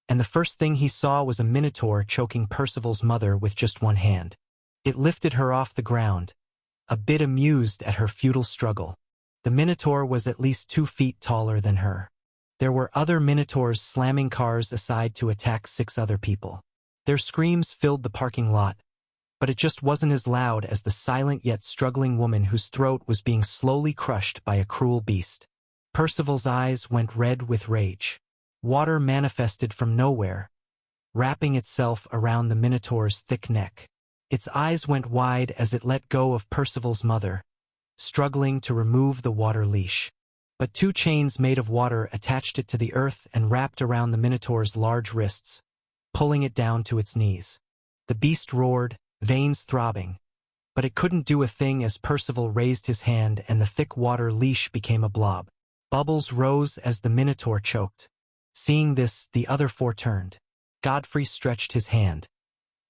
and the first thing he saw was a minotaur choking Percival's mother with just one hand. It lifted her off the ground, a bit amused at her futile struggle. The minotaur was at least 2 feet taller than her. There were other minotaurs slamming cars aside to attack 6 other people. Their screams filled the parking lot, but it just wasn't as loud as the silent yet struggling woman whose throat was being slowly crushed by a cruel beast. Percival's eyes went red with rage. Water manifested from nowhere, wrapping itself around the minotaur's thick neck. Its eyes went wide as it let go of Percival's mother, struggling to remove the water leash. But 2 chains made of water attached it to the earth and wrapped around the minotaur's large wrists, pulling it down to its knees. The beast roared, veins throbbing, but it couldn't do a thing as Percival raised his hand and the thick water leash became a blob. Bubbles rose as the minotaur choked. Seeing this, the other 4 turned. Godfrey stretched his hand.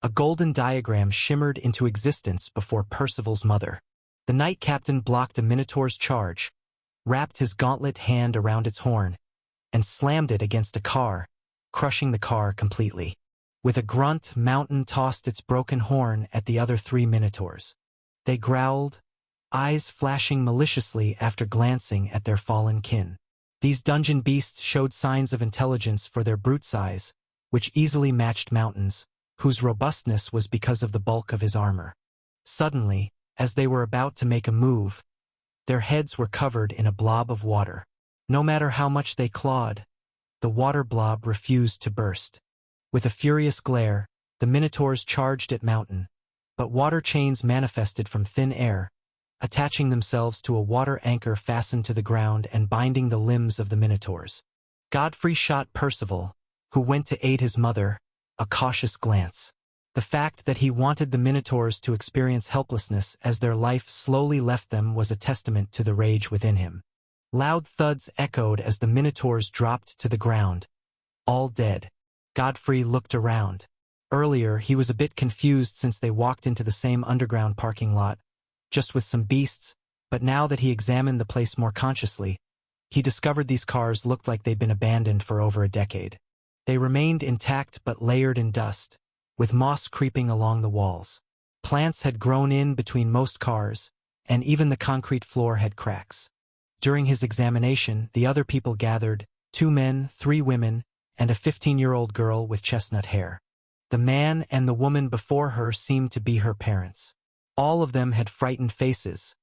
A golden diagram shimmered into existence before Percival's mother. The knight captain blocked a minotaur's charge, wrapped his gauntlet hand around its horn, and slammed it against a car, crushing the car completely. With a grunt, Mountain tossed its broken horn at the other 3 minotaurs. They growled, eyes flashing maliciously after glancing at their fallen kin. These dungeon beasts showed signs of intelligence for their brute size, which easily matched Mountain's, whose robustness was because of the bulk of his armor. Suddenly, as they were about to make a move, their heads were covered in a blob of water. No matter how much they clawed, the water blob refused to burst. With a furious glare, the minotaurs charged at Mountain, but water chains manifested from thin air, attaching themselves to a water anchor fastened to the ground and binding the limbs of the minotaurs. Godfrey shot Percival, who went to aid his mother, a cautious glance. The fact that he wanted the minotaurs to experience helplessness as their life slowly left them was a testament to the rage within him. Loud thuds echoed as the minotaurs dropped to the ground, all dead. Godfrey looked around. Earlier, he was a bit confused since they walked into the same underground parking lot, just with some beasts, but now that he examined the place more consciously, he discovered these cars looked like they'd been abandoned for over a decade. They remained intact but layered in dust, with moss creeping along the walls. Plants had grown in between most cars, and even the concrete floor had cracks. During his examination, the other people gathered, 2 men, 3 women, and a 15-year-old girl with chestnut hair. The man and the woman before her seemed to be her parents. All of them had frightened faces,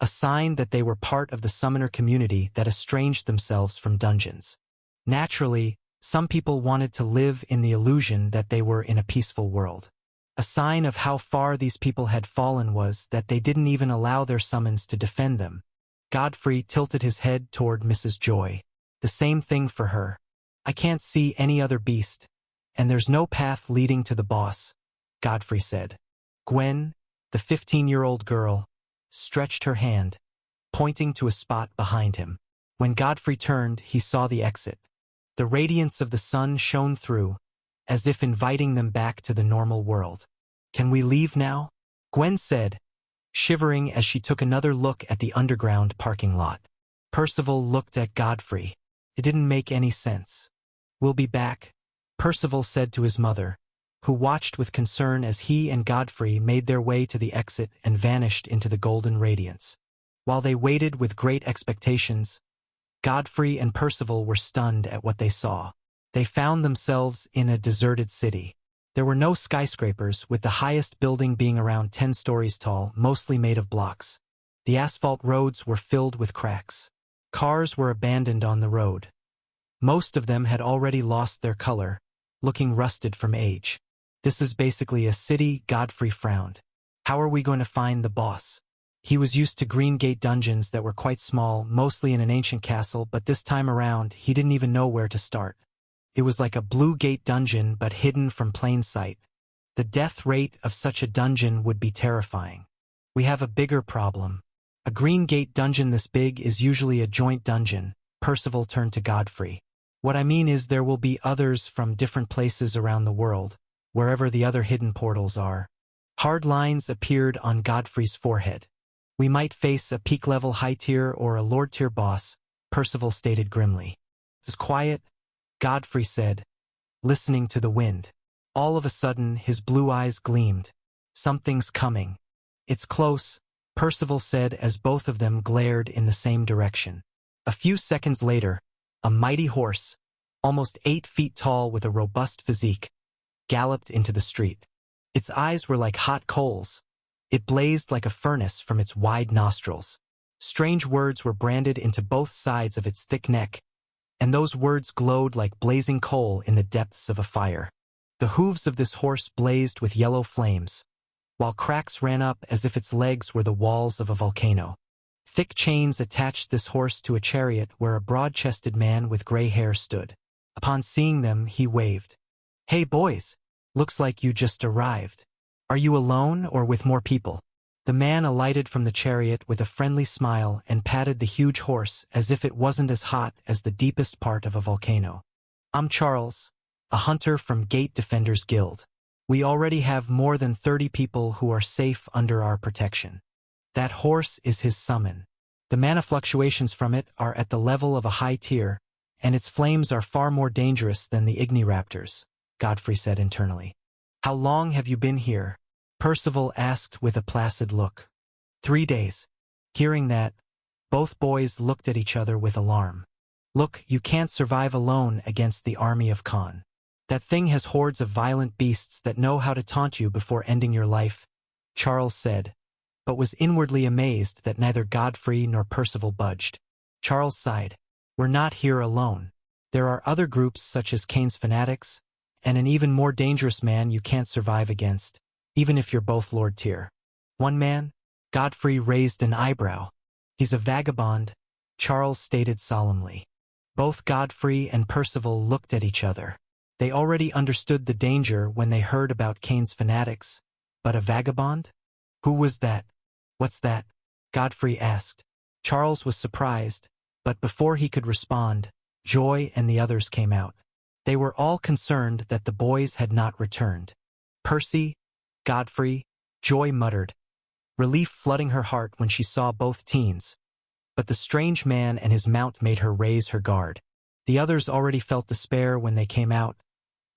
a sign that they were part of the summoner community that estranged themselves from dungeons. Naturally, some people wanted to live in the illusion that they were in a peaceful world. A sign of how far these people had fallen was that they didn't even allow their summons to defend them. Godfrey tilted his head toward Mrs. Joy. The same thing for her. I can't see any other beast, and there's no path leading to the boss, Godfrey said. Gwen, the 15-year-old girl, stretched her hand, pointing to a spot behind him. When Godfrey turned, he saw the exit. The radiance of the sun shone through, as if inviting them back to the normal world. Can we leave now? Gwen said, shivering as she took another look at the underground parking lot. Percival looked at Godfrey. It didn't make any sense. We'll be back, Percival said to his mother, who watched with concern as he and Godfrey made their way to the exit and vanished into the golden radiance. While they waited with great expectations, Godfrey and Percival were stunned at what they saw. They found themselves in a deserted city. There were no skyscrapers, with the highest building being around 10 stories tall, mostly made of blocks. The asphalt roads were filled with cracks. Cars were abandoned on the road. Most of them had already lost their color, looking rusted from age. This is basically a city, Godfrey frowned. How are we going to find the boss? He was used to Green Gate dungeons that were quite small, mostly in an ancient castle, but this time around, he didn't even know where to start. It was like a blue gate dungeon but hidden from plain sight. The death rate of such a dungeon would be terrifying. We have a bigger problem. A green gate dungeon this big is usually a joint dungeon. Percival turned to Godfrey. What I mean is there will be others from different places around the world, wherever the other hidden portals are. Hard lines appeared on Godfrey's forehead. We might face a peak-level high-tier or a lord-tier boss, Percival stated grimly. It's quiet, Godfrey said, listening to the wind. All of a sudden, his blue eyes gleamed. Something's coming. It's close, Percival said as both of them glared in the same direction. A few seconds later, a mighty horse, almost 8 feet tall with a robust physique, galloped into the street. Its eyes were like hot coals. It blazed like a furnace from its wide nostrils. Strange words were branded into both sides of its thick neck, and those words glowed like blazing coal in the depths of a fire. The hooves of this horse blazed with yellow flames, while cracks ran up as if its legs were the walls of a volcano. Thick chains attached this horse to a chariot where a broad-chested man with gray hair stood. Upon seeing them, he waved. "Hey boys, looks like you just arrived. Are you alone or with more people?" The man alighted from the chariot with a friendly smile and patted the huge horse as if it wasn't as hot as the deepest part of a volcano. "I'm Charles, a hunter from Gate Defenders Guild. We already have more than 30 people who are safe under our protection. That horse is his summon. The mana fluctuations from it are at the level of a high tier, and its flames are far more dangerous than the Igni-Raptors," Godfrey said internally. "How long have you been here?" Percival asked with a placid look. 3 days. Hearing that, both boys looked at each other with alarm. "Look, you can't survive alone against the army of Khan. That thing has hordes of violent beasts that know how to taunt you before ending your life," Charles said, but was inwardly amazed that neither Godfrey nor Percival budged. Charles sighed. "We're not here alone. There are other groups such as Kane's Fanatics, and an even more dangerous man you can't survive against, even if you're both Lord tier." "One man?" Godfrey raised an eyebrow. "He's a vagabond," Charles stated solemnly. Both Godfrey and Percival looked at each other. They already understood the danger when they heard about Kane's Fanatics, but a vagabond? "Who was that? What's that?" Godfrey asked. Charles was surprised, but before he could respond, Joy and the others came out. They were all concerned that the boys had not returned. "Percy, Godfrey," Joy muttered, relief flooding her heart when she saw both teens. But the strange man and his mount made her raise her guard. The others already felt despair when they came out,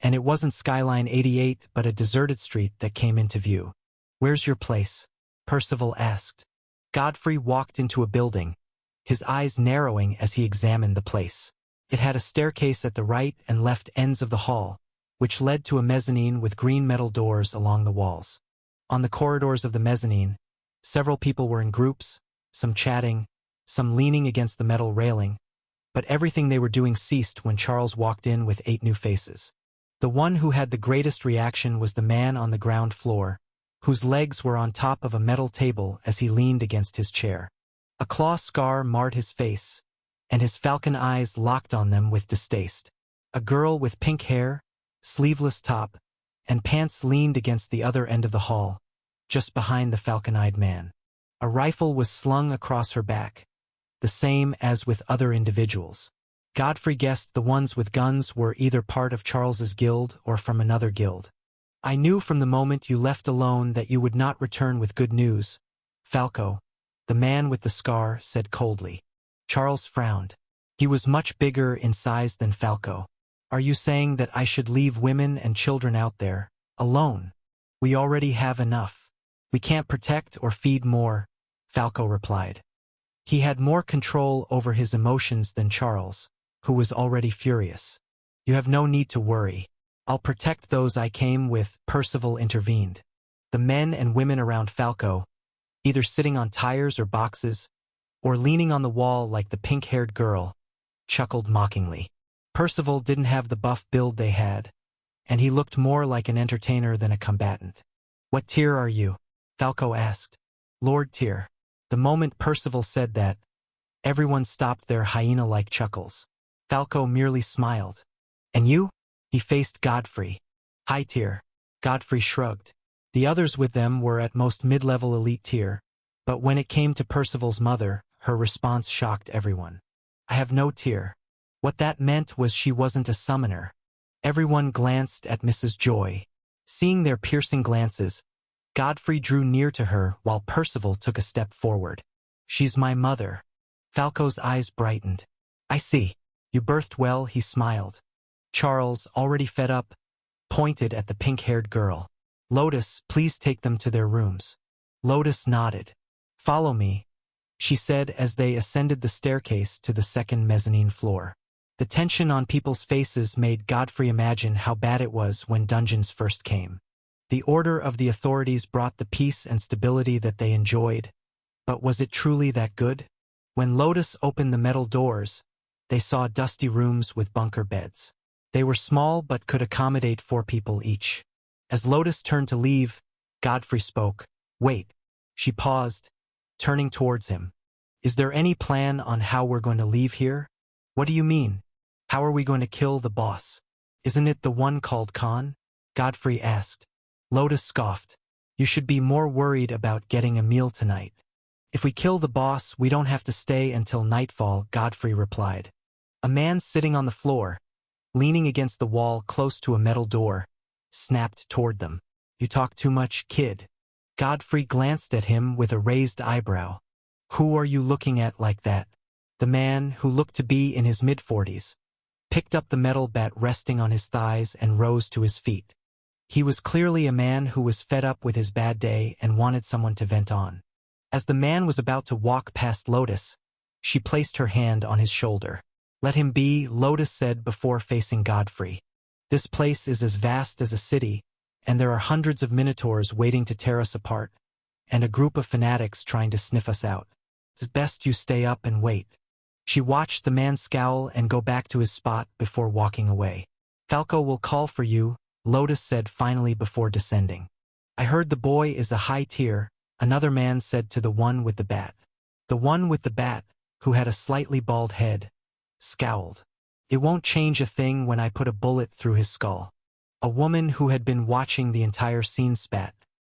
and it wasn't Skyline 88 but a deserted street that came into view. "Where's your place?" Percival asked. Godfrey walked into a building, his eyes narrowing as he examined the place. It had a staircase at the right and left ends of the hall, which led to a mezzanine with green metal doors along the walls. On the corridors of the mezzanine, several people were in groups, some chatting, some leaning against the metal railing, but everything they were doing ceased when Charles walked in with 8 new faces. The one who had the greatest reaction was the man on the ground floor, whose legs were on top of a metal table as he leaned against his chair. A claw scar marred his face, and his falcon eyes locked on them with distaste. A girl with pink hair, sleeveless top, and pants leaned against the other end of the hall, just behind the falcon-eyed man. A rifle was slung across her back, the same as with other individuals. Godfrey guessed the ones with guns were either part of Charles's guild or from another guild. "I knew from the moment you left alone that you would not return with good news," Falco, the man with the scar, said coldly. Charles frowned. He was much bigger in size than Falco. "Are you saying that I should leave women and children out there, alone? We already have enough. We can't protect or feed more," Falco replied. He had more control over his emotions than Charles, who was already furious. "You have no need to worry. I'll protect those I came with," Percival intervened. The men and women around Falco, either sitting on tires or boxes, or leaning on the wall like the pink-haired girl, chuckled mockingly. Percival didn't have the buff build they had, and he looked more like an entertainer than a combatant. "What tier are you?" Falco asked. "Lord tier." The moment Percival said that, everyone stopped their hyena-like chuckles. Falco merely smiled. And you? He faced Godfrey. High tier. Godfrey shrugged. The others with them were at most mid-level elite tier, but when it came to Percival's mother, her response shocked everyone. I have no tier. What that meant was she wasn't a summoner. Everyone glanced at Mrs. Joy. Seeing their piercing glances, Godfrey drew near to her while Percival took a step forward. She's my mother. Falco's eyes brightened. I see. You birthed well, he smiled. Charles, already fed up, pointed at the pink-haired girl. Lotus, please take them to their rooms. Lotus nodded. Follow me, she said as they ascended the staircase to the second mezzanine floor. The tension on people's faces made Godfrey imagine how bad it was when dungeons first came. The order of the authorities brought the peace and stability that they enjoyed, but was it truly that good? When Lotus opened the metal doors, they saw dusty rooms with bunker beds. They were small but could accommodate 4 people each. As Lotus turned to leave, Godfrey spoke. Wait. She paused, turning towards him. Is there any plan on how we're going to leave here? What do you mean? How are we going to kill the boss? Isn't it the one called Khan? Godfrey asked. Lotus scoffed. You should be more worried about getting a meal tonight. If we kill the boss, we don't have to stay until nightfall, Godfrey replied. A man sitting on the floor, leaning against the wall close to a metal door, snapped toward them. You talk too much, kid. Godfrey glanced at him with a raised eyebrow. Who are you looking at like that? The man, who looked to be in his mid-40s, picked up the metal bat resting on his thighs and rose to his feet. He was clearly a man who was fed up with his bad day and wanted someone to vent on. As the man was about to walk past Lotus, she placed her hand on his shoulder. Let him be, Lotus said before facing Godfrey. This place is as vast as a city, and there are hundreds of minotaurs waiting to tear us apart, and a group of fanatics trying to sniff us out. It's best you stay up and wait. She watched the man scowl and go back to his spot before walking away. Falco will call for you, Lotus said finally before descending. I heard the boy is a high tier, another man said to the one with the bat. The one with the bat, who had a slightly bald head, scowled. It won't change a thing when I put a bullet through his skull. A woman who had been watching the entire scene spat.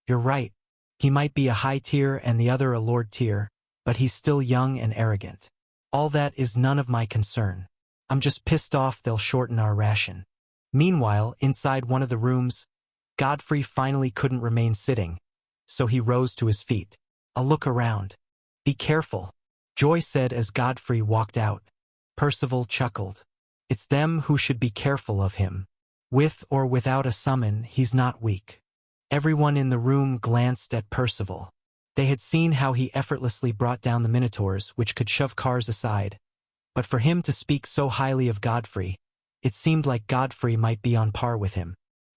You're right. He might be a high tier and the other a lord tier, but he's still young and arrogant. All that is none of my concern. I'm just pissed off they'll shorten our ration. Meanwhile, inside one of the rooms, Godfrey finally couldn't remain sitting, so he rose to his feet. A look around. Be careful, Joy said as Godfrey walked out. Percival chuckled. It's them who should be careful of him. With or without a summon, he's not weak. Everyone in the room glanced at Percival. They had seen how he effortlessly brought down the minotaurs, which could shove cars aside. But for him to speak so highly of Godfrey, it seemed like Godfrey might be on par with him.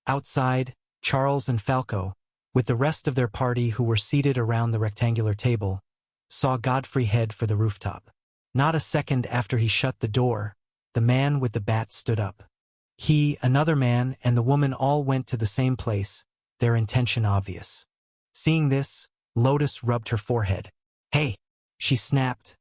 Outside, Charles and Falco, with the rest of their party who were seated around the rectangular table, saw Godfrey head for the rooftop. Not a second after he shut the door, the man with the bat stood up. He, another man, and the woman all went to the same place, their intention obvious. Seeing this, Lotus rubbed her forehead. Hey, she snapped,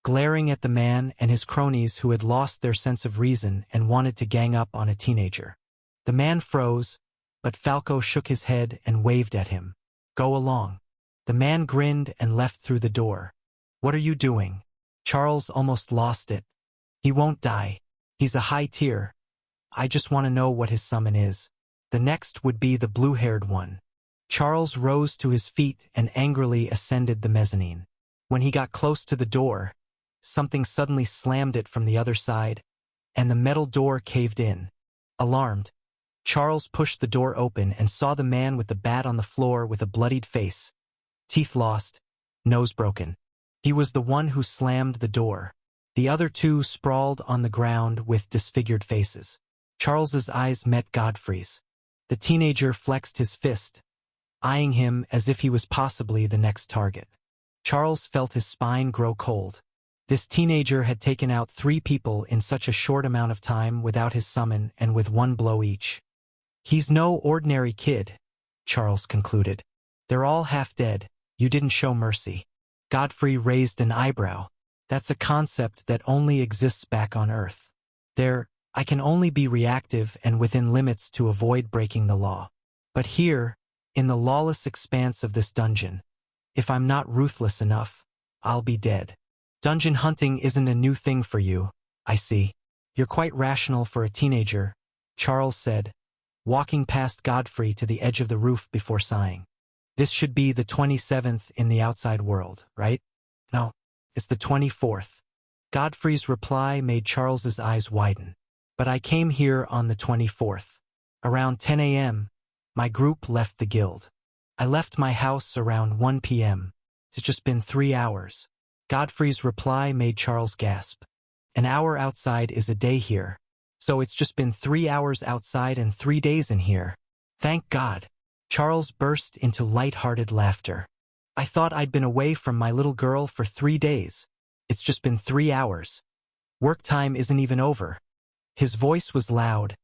glaring at the man and his cronies who had lost their sense of reason and wanted to gang up on a teenager. The man froze, but Falco shook his head and waved at him. Go along. The man grinned and left through the door. What are you doing? Charles almost lost it. He won't die. He's a high tier. I just want to know what his summon is. The next would be the blue-haired one. Charles rose to his feet and angrily ascended the mezzanine. When he got close to the door, something suddenly slammed it from the other side, and the metal door caved in. Alarmed, Charles pushed the door open and saw the man with the bat on the floor with a bloodied face, teeth lost, nose broken. He was the one who slammed the door. The other two sprawled on the ground with disfigured faces. Charles's eyes met Godfrey's. The teenager flexed his fist, eyeing him as if he was possibly the next target. Charles felt his spine grow cold. This teenager had taken out 3 people in such a short amount of time without his summon and with 1 blow each. He's no ordinary kid, Charles concluded. They're all half dead. You didn't show mercy. Godfrey raised an eyebrow. That's a concept that only exists back on Earth. I can only be reactive and within limits to avoid breaking the law. But here, in the lawless expanse of this dungeon, if I'm not ruthless enough, I'll be dead. Dungeon hunting isn't a new thing for you, I see. You're quite rational for a teenager, Charles said, walking past Godfrey to the edge of the roof before sighing. This should be the 27th in the outside world, right? No, it's the 24th. Godfrey's reply made Charles's eyes widen. But I came here on the 24th. Around 10 a.m., my group left the guild. I left my house around 1 p.m. It's just been 3 hours. Godfrey's reply made Charles gasp. An hour outside is a day here. So it's just been 3 hours outside and 3 days in here. Thank God. Charles burst into light-hearted laughter. I thought I'd been away from my little girl for 3 days. It's just been 3 hours. Work time isn't even over. His voice was loud,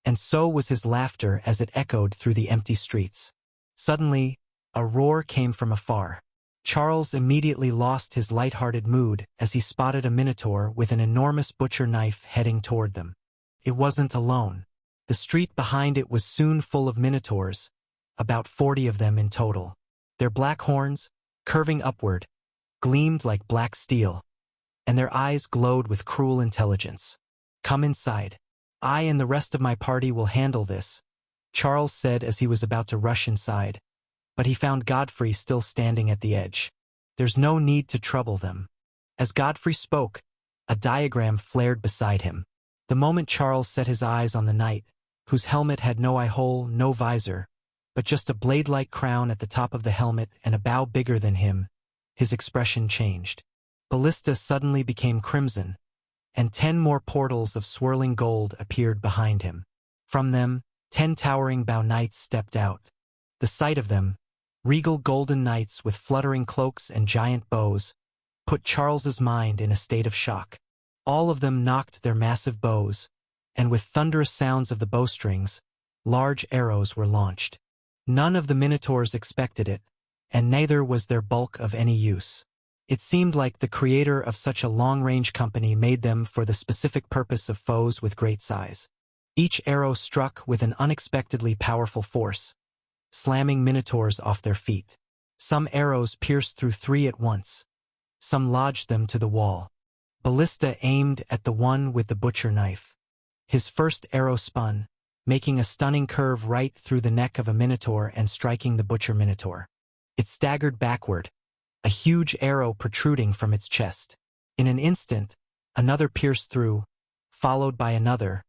and so was his laughter as it echoed through the empty streets. Suddenly, a roar came from afar. Charles immediately lost his light-hearted mood as he spotted a minotaur with an enormous butcher knife heading toward them. It wasn't alone. The street behind it was soon full of minotaurs, about 40 of them in total. Their black horns, curving upward, gleamed like black steel, and their eyes glowed with cruel intelligence. Come inside. I and the rest of my party will handle this, Charles said as he was about to rush inside, but he found Godfrey still standing at the edge. There's no need to trouble them. As Godfrey spoke, a diagram flared beside him. The moment Charles set his eyes on the knight, whose helmet had no eye hole, no visor, but just a blade-like crown at the top of the helmet and a bow bigger than him, his expression changed. Ballista suddenly became crimson, and 10 more portals of swirling gold appeared behind him. From them, 10 towering bow knights stepped out. The sight of them, regal golden knights with fluttering cloaks and giant bows, put Charles's mind in a state of shock. All of them knocked their massive bows, and with thunderous sounds of the bowstrings, large arrows were launched. None of the minotaurs expected it, and neither was their bulk of any use. It seemed like the creator of such a long-range company made them for the specific purpose of foes with great size. Each arrow struck with an unexpectedly powerful force, slamming minotaurs off their feet. Some arrows pierced through 3 at once. Some lodged them to the wall. Ballista aimed at the one with the butcher knife. His first arrow spun, making a stunning curve right through the neck of a minotaur and striking the butcher minotaur. It staggered backward, a huge arrow protruding from its chest. In an instant, another pierced through, followed by another,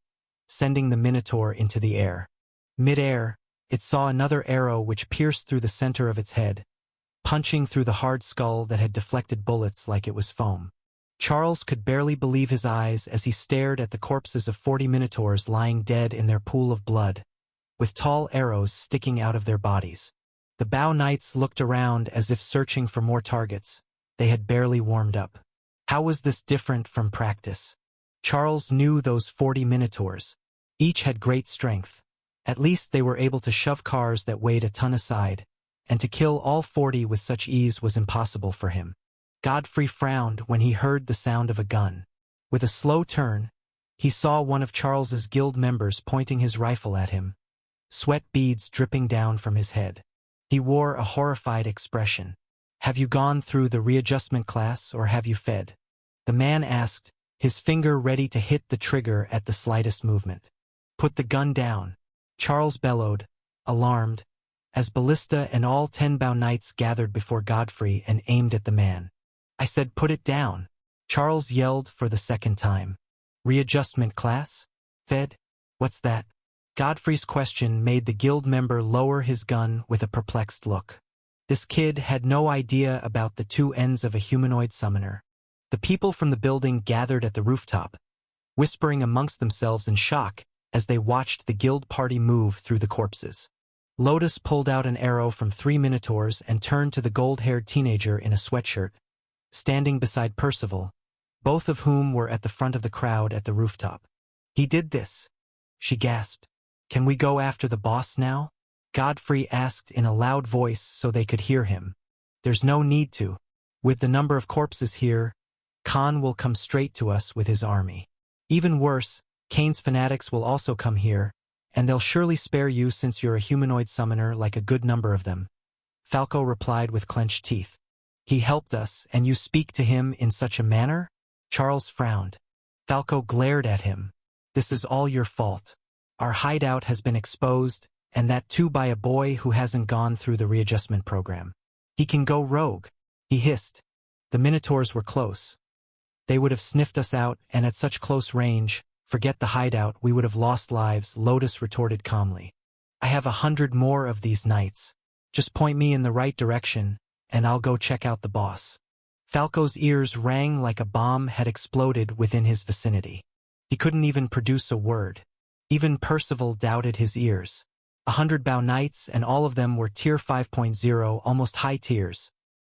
sending the minotaur into the air. Mid-air, it saw another arrow which pierced through the center of its head, punching through the hard skull that had deflected bullets like it was foam. Charles could barely believe his eyes as he stared at the corpses of 40 minotaurs lying dead in their pool of blood, with tall arrows sticking out of their bodies. The bow knights looked around as if searching for more targets. They had barely warmed up. How was this different from practice? Charles knew those 40 minotaurs. Each had great strength. At least they were able to shove cars that weighed a ton aside, and to kill all 40 with such ease was impossible for him. Godfrey frowned when he heard the sound of a gun. With a slow turn, he saw one of Charles's guild members pointing his rifle at him, sweat beads dripping down from his head. He wore a horrified expression. "Have you gone through the readjustment class or have you fed?" The man asked, his finger ready to hit the trigger at the slightest movement. "Put the gun down," Charles bellowed, alarmed, as Ballista and all 10 bow knights gathered before Godfrey and aimed at the man. "I said put it down," Charles yelled for the second time. "Readjustment class? Fed? What's that?" Godfrey's question made the guild member lower his gun with a perplexed look. This kid had no idea about the 2 ends of a humanoid summoner. The people from the building gathered at the rooftop, whispering amongst themselves in shock as they watched the guild party move through the corpses. Lotus pulled out an arrow from 3 minotaurs and turned to the gold-haired teenager in a sweatshirt, standing beside Percival, both of whom were at the front of the crowd at the rooftop. "He did this," she gasped. "Can we go after the boss now?" Godfrey asked in a loud voice so they could hear him. "There's no need to. With the number of corpses here, Khan will come straight to us with his army. Even worse, Kane's fanatics will also come here, and they'll surely spare you since you're a humanoid summoner like a good number of them. Falco replied with clenched teeth. He helped us, and you speak to him in such a manner? Charles frowned. Falco glared at him. This is all your fault. Our hideout has been exposed, and that too by a boy who hasn't gone through the readjustment program. He can go rogue, he hissed. The Minotaurs were close. They would have sniffed us out, and at such close range, forget the hideout, we would have lost lives, Lotus retorted calmly. I have 100 more of these knights. Just point me in the right direction, and I'll go check out the boss. Falco's ears rang like a bomb had exploded within his vicinity. He couldn't even produce a word. Even Percival doubted his ears. 100 Bao knights, and all of them were tier 5.0, almost high tiers.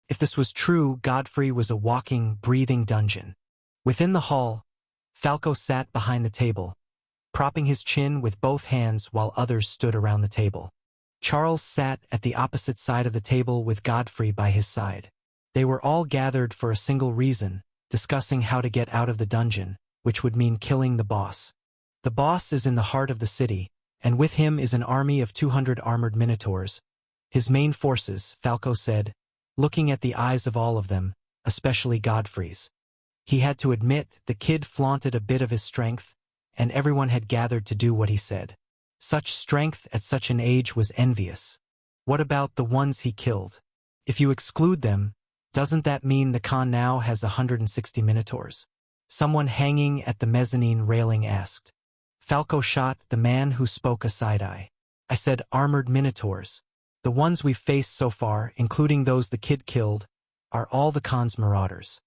If this was true, Godfrey was a walking, breathing dungeon. Within the hall, Falco sat behind the table, propping his chin with both hands while others stood around the table. Charles sat at the opposite side of the table with Godfrey by his side. They were all gathered for a single reason, discussing how to get out of the dungeon, which would mean killing the boss. The boss is in the heart of the city, and with him is an army of 200 armored minotaurs. His main forces, Falco said, looking at the eyes of all of them, especially Godfrey's. He had to admit the kid flaunted a bit of his strength, and everyone had gathered to do what he said. Such strength at such an age was envious. What about the ones he killed? If you exclude them, doesn't that mean the Khan now has 160 minotaurs? Someone hanging at the mezzanine railing asked. Falco shot the man who spoke a side-eye. I said armored minotaurs. The ones we've faced so far, including those the kid killed, are all the Khan's marauders.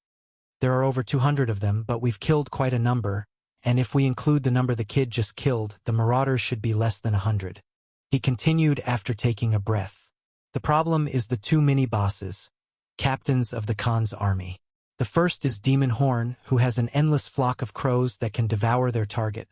There are over 200 of them, but we've killed quite a number, and if we include the number the kid just killed, the marauders should be less than 100. He continued after taking a breath. The problem is the two mini-bosses, captains of the Khan's army. The first is Demon Horn, who has an endless flock of crows that can devour their target,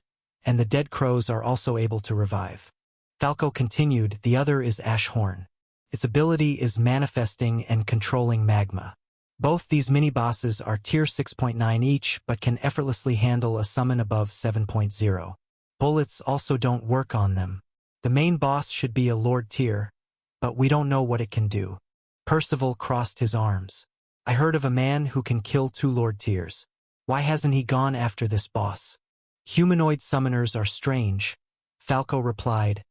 and the dead crows are also able to revive. Falco continued, the other is Ash Horn. Its ability is manifesting and controlling magma. Both these mini-bosses are tier 6.9 each, but can effortlessly handle a summon above 7.0. Bullets also don't work on them. The main boss should be a Lord tier, but we don't know what it can do. Percival crossed his arms. I heard of a man who can kill 2 Lord tiers. Why hasn't he gone after this boss? Humanoid summoners are strange, Falco replied,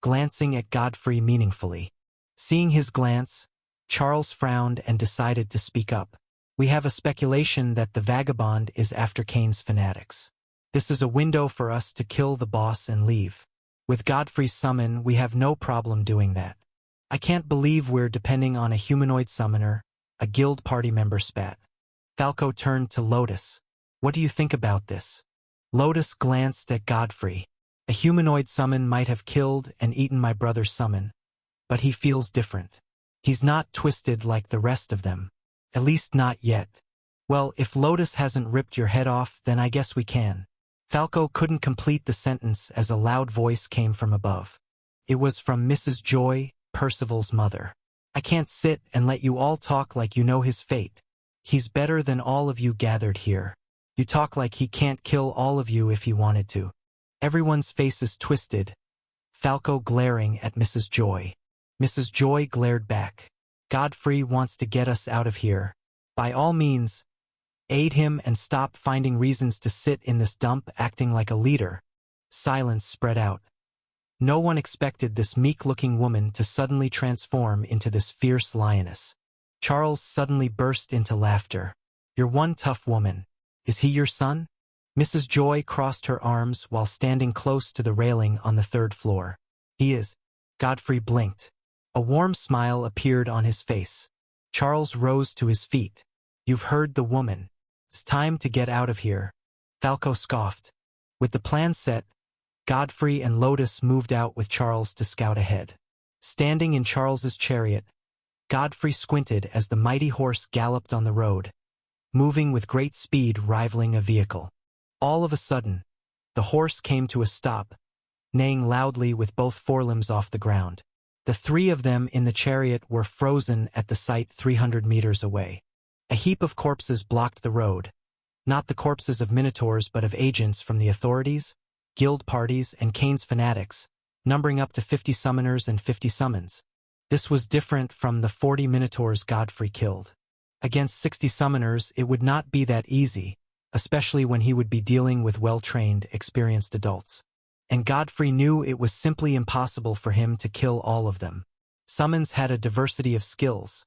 glancing at Godfrey meaningfully. Seeing his glance, Charles frowned and decided to speak up. We have a speculation that the vagabond is after Kane's fanatics. This is a window for us to kill the boss and leave. With Godfrey's summon, we have no problem doing that. I can't believe we're depending on a humanoid summoner, a guild party member spat. Falco turned to Lotus. What do you think about this? Lotus glanced at Godfrey. A humanoid summon might have killed and eaten my brother's summon, but he feels different. He's not twisted like the rest of them. At least not yet. Well, if Lotus hasn't ripped your head off, then I guess we can. Falco couldn't complete the sentence as a loud voice came from above. It was from Mrs. Joy, Percival's mother. I can't sit and let you all talk like you know his fate. He's better than all of you gathered here. You talk like he can't kill all of you if he wanted to. Everyone's faces twisted, Falco glaring at Mrs. Joy. Mrs. Joy glared back. Godfrey wants to get us out of here. By all means, aid him and stop finding reasons to sit in this dump acting like a leader. Silence spread out. No one expected this meek-looking woman to suddenly transform into this fierce lioness. Charles suddenly burst into laughter. You're one tough woman. Is he your son? Mrs. Joy crossed her arms while standing close to the railing on the 3rd floor. He is. Godfrey blinked. A warm smile appeared on his face. Charles rose to his feet. You've heard the woman. It's time to get out of here. Falco scoffed. With the plan set, Godfrey and Lotus moved out with Charles to scout ahead. Standing in Charles's chariot, Godfrey squinted as the mighty horse galloped on the road, moving with great speed rivaling a vehicle. All of a sudden, the horse came to a stop, neighing loudly with both forelimbs off the ground. The 3 of them in the chariot were frozen at the site 300 meters away. A heap of corpses blocked the road. Not the corpses of minotaurs but of agents from the authorities. guild parties, and Kane's fanatics, numbering up to 50 summoners and 50 summons. This was different from the 40 Minotaurs Godfrey killed. Against 60 summoners, it would not be that easy, especially when he would be dealing with well-trained, experienced adults. And Godfrey knew it was simply impossible for him to kill all of them. Summons had a diversity of skills.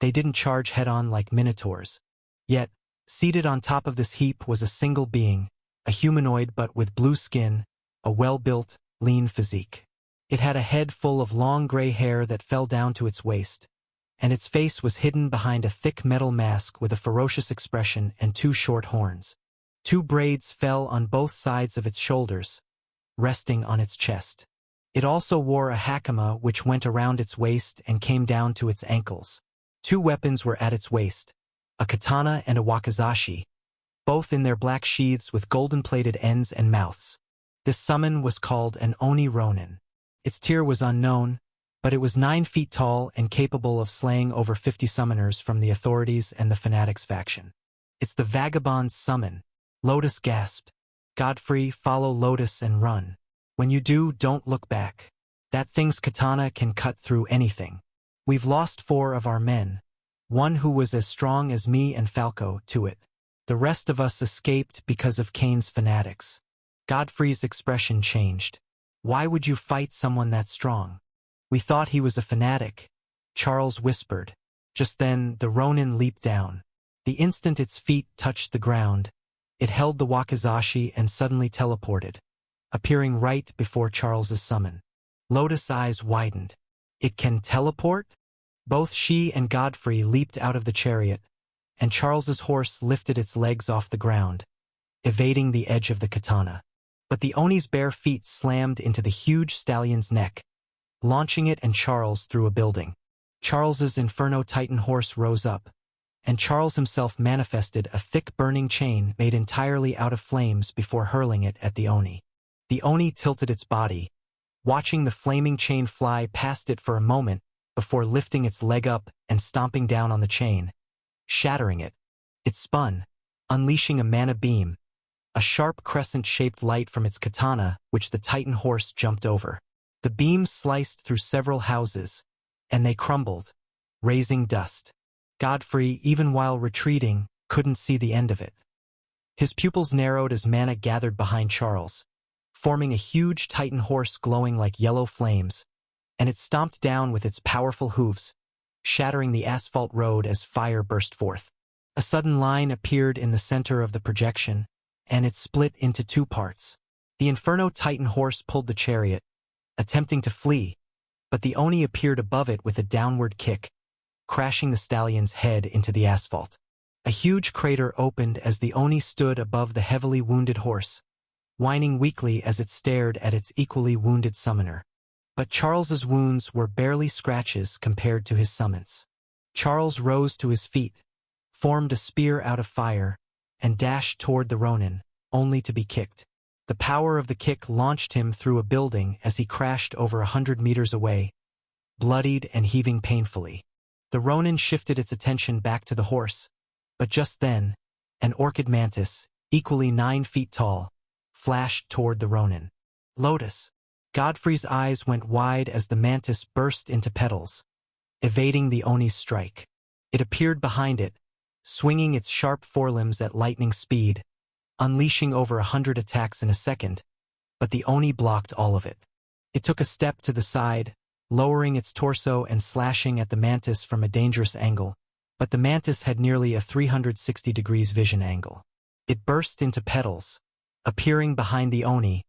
They didn't charge head-on like Minotaurs. Yet, seated on top of this heap was a single being, a humanoid but with blue skin, a well-built, lean physique. It had a head full of long gray hair that fell down to its waist, and its face was hidden behind a thick metal mask with a ferocious expression and 2 short horns. 2 braids fell on both sides of its shoulders, resting on its chest. It also wore a hakama which went around its waist and came down to its ankles. 2 weapons were at its waist, a katana and a wakizashi, both in their black sheaths with golden-plated ends and mouths. This summon was called an Oni Ronin. Its tier was unknown, but it was 9 feet tall and capable of slaying over 50 summoners from the authorities and the fanatics faction. It's the Vagabond's summon. Lotus gasped. Godfrey, follow Lotus and run. When you do, don't look back. That thing's katana can cut through anything. We've lost 4 of our men. 1 who was as strong as me and Falco to it. The rest of us escaped because of Kane's fanatics. Godfrey's expression changed. Why would you fight someone that strong? We thought he was a fanatic, Charles whispered. Just then, the Ronin leaped down. The instant its feet touched the ground, it held the wakizashi and suddenly teleported, appearing right before Charles's summon. Lotus' eyes widened. It can teleport? Both she and Godfrey leaped out of the chariot, and Charles's horse lifted its legs off the ground, evading the edge of the katana. But the Oni's bare feet slammed into the huge stallion's neck, launching it and Charles through a building. Charles's Inferno Titan horse rose up, and Charles himself manifested a thick burning chain made entirely out of flames before hurling it at the Oni. The Oni tilted its body, watching the flaming chain fly past it for a moment before lifting its leg up and stomping down on the chain, shattering it. It spun, unleashing a mana beam, a sharp crescent-shaped light from its katana, which the Titan horse jumped over. The beam sliced through several houses, and they crumbled, raising dust. Godfrey, even while retreating, couldn't see the end of it. His pupils narrowed as mana gathered behind Charles, forming a huge Titan horse glowing like yellow flames, and it stomped down with its powerful hooves, shattering the asphalt road as fire burst forth. A sudden line appeared in the center of the projection, and it split into 2 parts. The Inferno Titan horse pulled the chariot, attempting to flee, but the Oni appeared above it with a downward kick, crashing the stallion's head into the asphalt. A huge crater opened as the Oni stood above the heavily wounded horse, whining weakly as it stared at its equally wounded summoner. But Charles's wounds were barely scratches compared to his summons. Charles rose to his feet, formed a spear out of fire, and dashed toward the Ronin, only to be kicked. The power of the kick launched him through a building as he crashed over 100 meters away, bloodied and heaving painfully. The Ronin shifted its attention back to the horse, but just then, an orchid mantis, equally 9 feet tall, flashed toward the Ronin. Lotus. Godfrey's eyes went wide as the mantis burst into petals, evading the Oni's strike. It appeared behind it, swinging its sharp forelimbs at lightning speed, unleashing over 100 attacks in a second, but the Oni blocked all of it. It took a step to the side, lowering its torso and slashing at the mantis from a dangerous angle, but the mantis had nearly a 360 degrees vision angle. It burst into petals, appearing behind the Oni,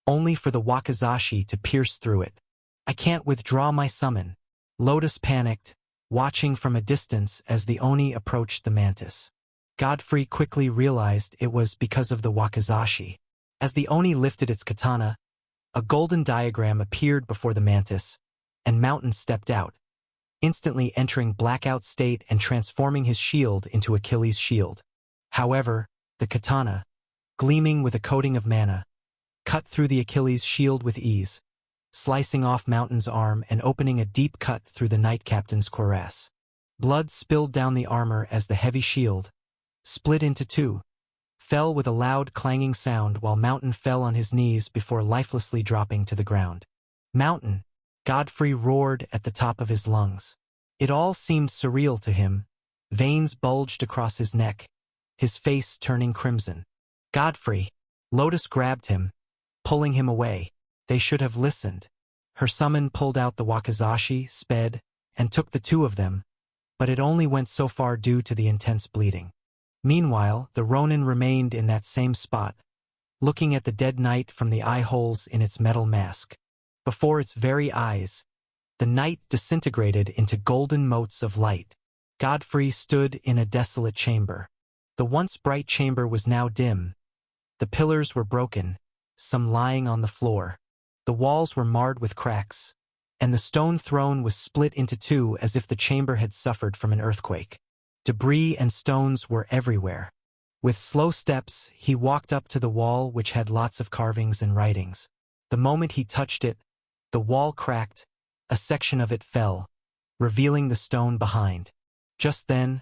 only for the wakizashi to pierce through it. I can't withdraw my summon. Lotus panicked, watching from a distance as the Oni approached the mantis. Godfrey quickly realized it was because of the wakizashi. As the Oni lifted its katana, a golden diagram appeared before the mantis, and Mountain stepped out, instantly entering blackout state and transforming his shield into Achilles' shield. However, the katana, gleaming with a coating of mana, cut through the Achilles' shield with ease, slicing off Mountain's arm and opening a deep cut through the Knight Captain's cuirass. Blood spilled down the armor as the heavy shield, split into 2, fell with a loud clanging sound while Mountain fell on his knees before lifelessly dropping to the ground. "Mountain!" Godfrey roared at the top of his lungs. It all seemed surreal to him. Veins bulged across his neck, his face turning crimson. "Godfrey!" Lotus grabbed him, pulling him away. They should have listened. Her summon pulled out the wakizashi, sped, and took the two of them, but it only went so far due to the intense bleeding. Meanwhile, the Ronin remained in that same spot, looking at the dead knight from the eye holes in its metal mask. Before its very eyes, the night disintegrated into golden motes of light. Godfrey stood in a desolate chamber. The once bright chamber was now dim. The pillars were broken, some lying on the floor. The walls were marred with cracks, and the stone throne was split into two as if the chamber had suffered from an earthquake. Debris and stones were everywhere. With slow steps, he walked up to the wall which had lots of carvings and writings. The moment he touched it, the wall cracked, a section of it fell, revealing the stone behind. Just then,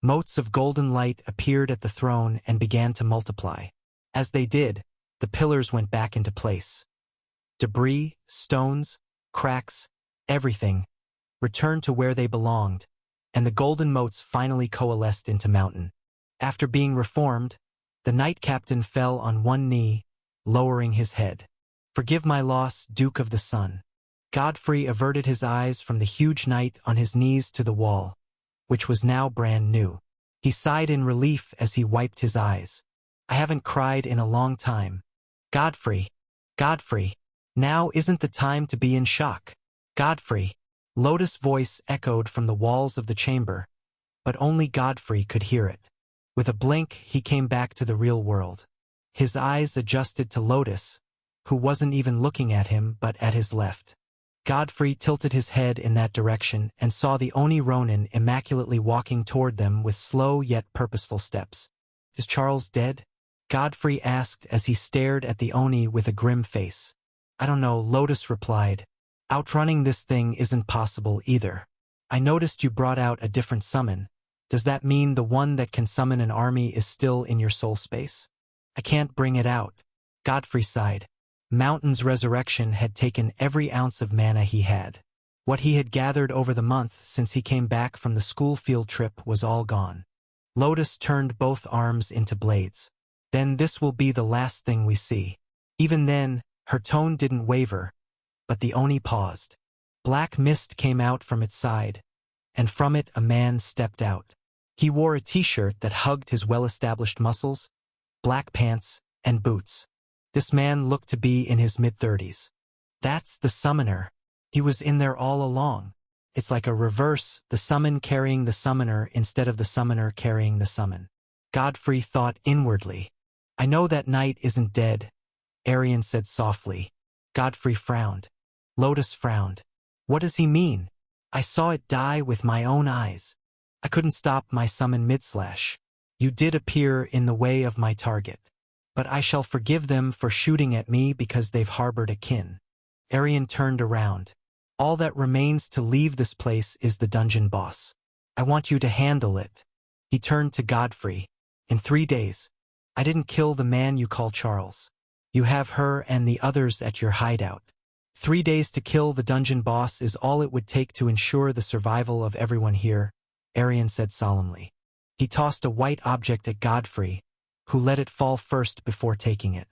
motes of golden light appeared at the throne and began to multiply. As they did, the pillars went back into place. Debris, stones, cracks, everything returned to where they belonged, and the golden motes finally coalesced into Mountain. After being reformed, the knight captain fell on one knee, lowering his head. "Forgive my loss, Duke of the Sun." Godfrey averted his eyes from the huge knight on his knees to the wall, which was now brand new. He sighed in relief as he wiped his eyes. "I haven't cried in a long time. Godfrey, Godfrey, now isn't the time to be in shock. Godfrey." Lotus' voice echoed from the walls of the chamber, but only Godfrey could hear it. With a blink, he came back to the real world. His eyes adjusted to Lotus, who wasn't even looking at him but at his left. Godfrey tilted his head in that direction and saw the Oni Ronin immaculately walking toward them with slow yet purposeful steps. "Is Charles dead?" Godfrey asked as he stared at the Oni with a grim face. "I don't know," Lotus replied. "Outrunning this thing isn't possible either. I noticed you brought out a different summon. Does that mean the one that can summon an army is still in your soul space?" "I can't bring it out." Godfrey sighed. Mountain's resurrection had taken every ounce of mana he had. What he had gathered over the month since he came back from the school field trip was all gone. Lotus turned both arms into blades. "Then this will be the last thing we see." Even then, her tone didn't waver, but the Oni paused. Black mist came out from its side, and from it a man stepped out. He wore a t-shirt that hugged his well-established muscles, black pants, and boots. This man looked to be in his mid-30s. "That's the summoner. He was in there all along. It's like a reverse, the summon carrying the summoner instead of the summoner carrying the summon." Godfrey thought inwardly. "I know that knight isn't dead," Arian said softly. Godfrey frowned. Lotus frowned. "What does he mean? I saw it die with my own eyes. I couldn't stop my summon mid-slash. You did appear in the way of my target. But I shall forgive them for shooting at me because they've harbored a kin." Arian turned around. "All that remains to leave this place is the dungeon boss. I want you to handle it." He turned to Godfrey. "In 3 days. I didn't kill the man you call Charles. You have her and the others at your hideout. 3 days to kill the dungeon boss is all it would take to ensure the survival of everyone here," Arian said solemnly. He tossed a white object at Godfrey, who let it fall first before taking it.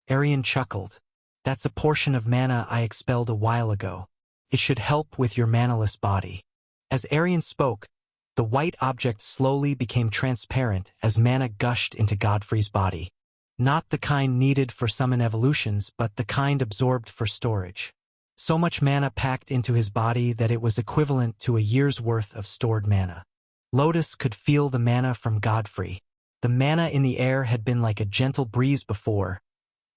Arian chuckled. "That's a portion of mana I expelled a while ago. It should help with your manaless body." As Arian spoke, the white object slowly became transparent as mana gushed into Godfrey's body. Not the kind needed for summon evolutions, but the kind absorbed for storage. So much mana packed into his body that it was equivalent to a year's worth of stored mana. Lotus could feel the mana from Godfrey. The mana in the air had been like a gentle breeze before,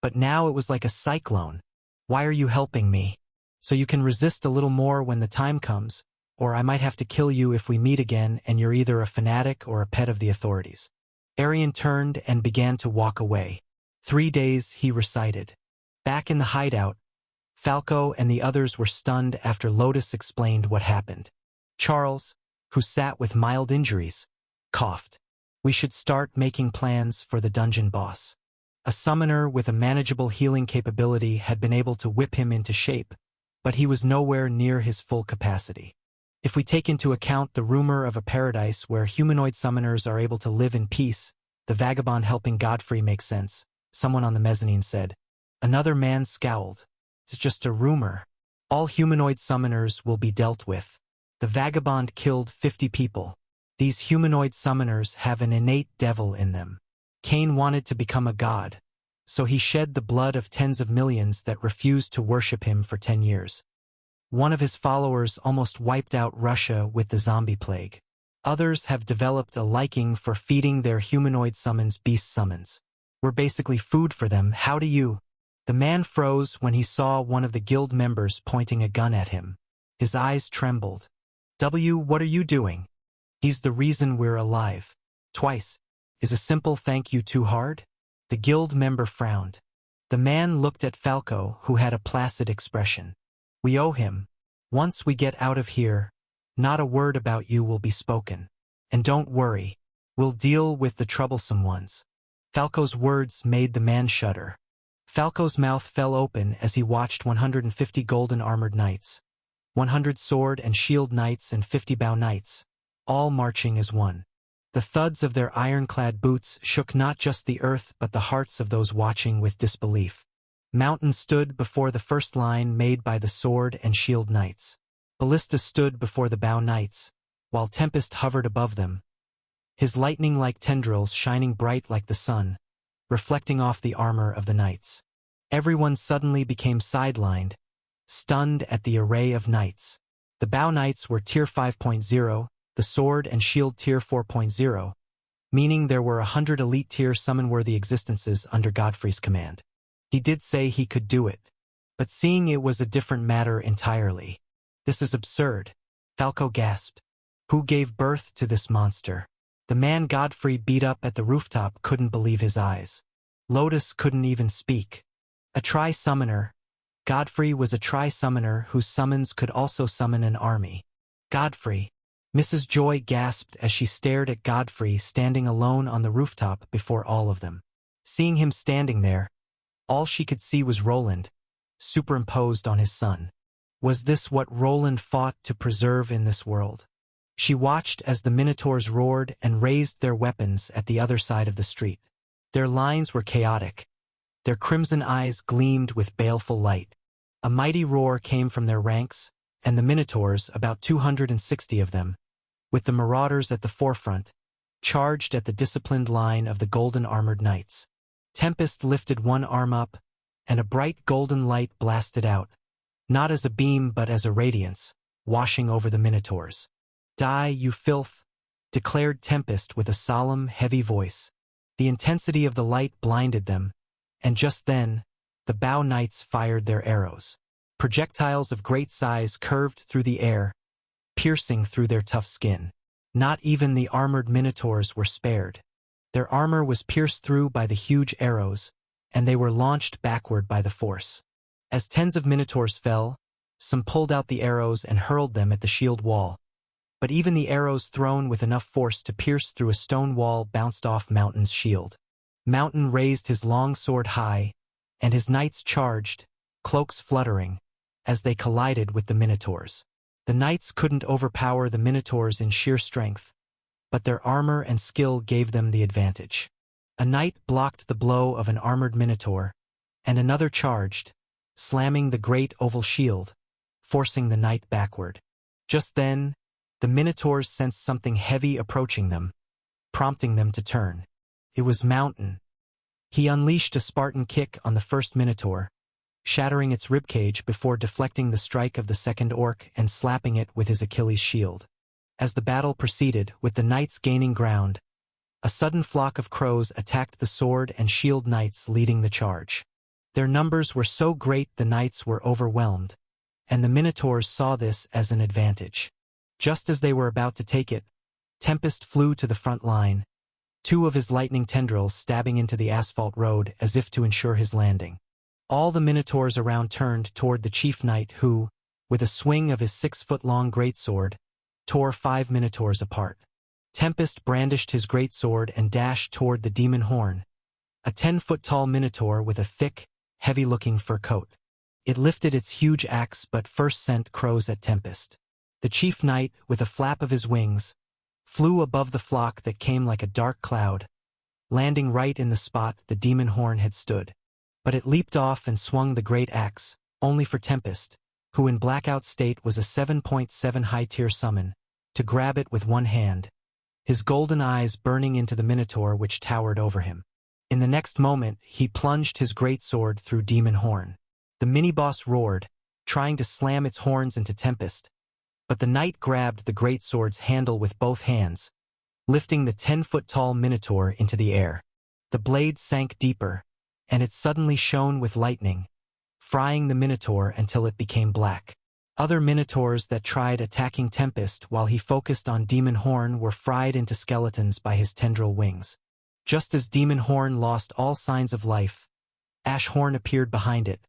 but now it was like a cyclone. "Why are you helping me?" "So you can resist a little more when the time comes, or I might have to kill you if we meet again and you're either a fanatic or a pet of the authorities." Arian turned and began to walk away. 3 days, he recited. Back in the hideout, Falco and the others were stunned after Lotus explained what happened. Charles, who sat with mild injuries, coughed. We should start making plans for the dungeon boss. A summoner with a manageable healing capability had been able to whip him into shape, but he was nowhere near his full capacity. If we take into account the rumor of a paradise where humanoid summoners are able to live in peace, the vagabond helping Godfrey makes sense, someone on the mezzanine said. Another man scowled. It's just a rumor. All humanoid summoners will be dealt with. The vagabond killed 50 people. These humanoid summoners have an innate devil in them. Cain wanted to become a god, so he shed the blood of tens of millions that refused to worship him for 10 years. One of his followers almost wiped out Russia with the zombie plague. Others have developed a liking for feeding their humanoid summons beast summons. We're basically food for them. How do you? The man froze when he saw one of the guild members pointing a gun at him. His eyes trembled. What are you doing? He's the reason we're alive. Twice. Is a simple thank you too hard? The guild member frowned. The man looked at Falco, who had a placid expression. We owe him. Once we get out of here, not a word about you will be spoken. And don't worry, we'll deal with the troublesome ones. Falco's words made the man shudder. Falco's mouth fell open as he watched 150 golden armored knights, 100 sword and shield knights and 50 bow knights, all marching as one. The thuds of their ironclad boots shook not just the earth but the hearts of those watching with disbelief. Mountain stood before the first line made by the sword and shield knights. Ballista stood before the bow knights, while Tempest hovered above them, his lightning-like tendrils shining bright like the sun, reflecting off the armor of the knights. Everyone suddenly became sidelined, stunned at the array of knights. The bow knights were Tier 5.0, the sword and shield Tier 4.0, meaning there were 100 elite tier summon-worthy existences under Godfrey's command. He did say he could do it, but seeing it was a different matter entirely. This is absurd. Falco gasped. Who gave birth to this monster? The man Godfrey beat up at the rooftop couldn't believe his eyes. Lotus couldn't even speak. A tri-summoner. Godfrey was a tri-summoner whose summons could also summon an army. Godfrey. Mrs. Joy gasped as she stared at Godfrey standing alone on the rooftop before all of them. Seeing him standing there, all she could see was Roland, superimposed on his son. Was this what Roland fought to preserve in this world? She watched as the Minotaurs roared and raised their weapons at the other side of the street. Their lines were chaotic. Their crimson eyes gleamed with baleful light. A mighty roar came from their ranks, and the Minotaurs, about 260 of them, with the Marauders at the forefront, charged at the disciplined line of the golden armored knights. Tempest lifted one arm up, and a bright golden light blasted out, not as a beam but as a radiance, washing over the Minotaurs. Die, you filth, declared Tempest with a solemn, heavy voice. The intensity of the light blinded them, and just then, the bow knights fired their arrows. Projectiles of great size curved through the air, piercing through their tough skin. Not even the armored Minotaurs were spared. Their armor was pierced through by the huge arrows, and they were launched backward by the force. As tens of Minotaurs fell, some pulled out the arrows and hurled them at the shield wall. But even the arrows thrown with enough force to pierce through a stone wall bounced off Mountain's shield. Mountain raised his long sword high, and his knights charged, cloaks fluttering, as they collided with the Minotaurs. The knights couldn't overpower the Minotaurs in sheer strength, but their armor and skill gave them the advantage. A knight blocked the blow of an armored Minotaur, and another charged, slamming the great oval shield, forcing the knight backward. Just then, the Minotaurs sensed something heavy approaching them, prompting them to turn. It was Mountain. He unleashed a Spartan kick on the first Minotaur, shattering its ribcage before deflecting the strike of the second orc and slapping it with his Achilles shield. As the battle proceeded, with the knights gaining ground, a sudden flock of crows attacked the sword and shield knights leading the charge. Their numbers were so great the knights were overwhelmed, and the Minotaurs saw this as an advantage. Just as they were about to take it, Tempest flew to the front line, two of his lightning tendrils stabbing into the asphalt road as if to ensure his landing. All the Minotaurs around turned toward the chief knight who, with a swing of his 6-foot-long greatsword, tore 5 Minotaurs apart. Tempest brandished his greatsword and dashed toward the demon horn, a 10-foot-tall minotaur with a thick, heavy-looking fur coat. It lifted its huge axe but first sent crows at Tempest. The chief knight, with a flap of his wings, flew above the flock that came like a dark cloud, landing right in the spot the demon horn had stood. But it leaped off and swung the great axe, only for Tempest, who in blackout state was a 7.7 high-tier summon, to grab it with one hand, his golden eyes burning into the minotaur which towered over him. In the next moment, he plunged his greatsword through demon horn. The mini-boss roared, trying to slam its horns into Tempest, but the knight grabbed the greatsword's handle with both hands, lifting the 10-foot-tall minotaur into the air. The blade sank deeper, and it suddenly shone with lightning, frying the minotaur until it became black. Other minotaurs that tried attacking Tempest while he focused on Demon Horn were fried into skeletons by his tendril wings. Just as Demon Horn lost all signs of life, Ash Horn appeared behind it,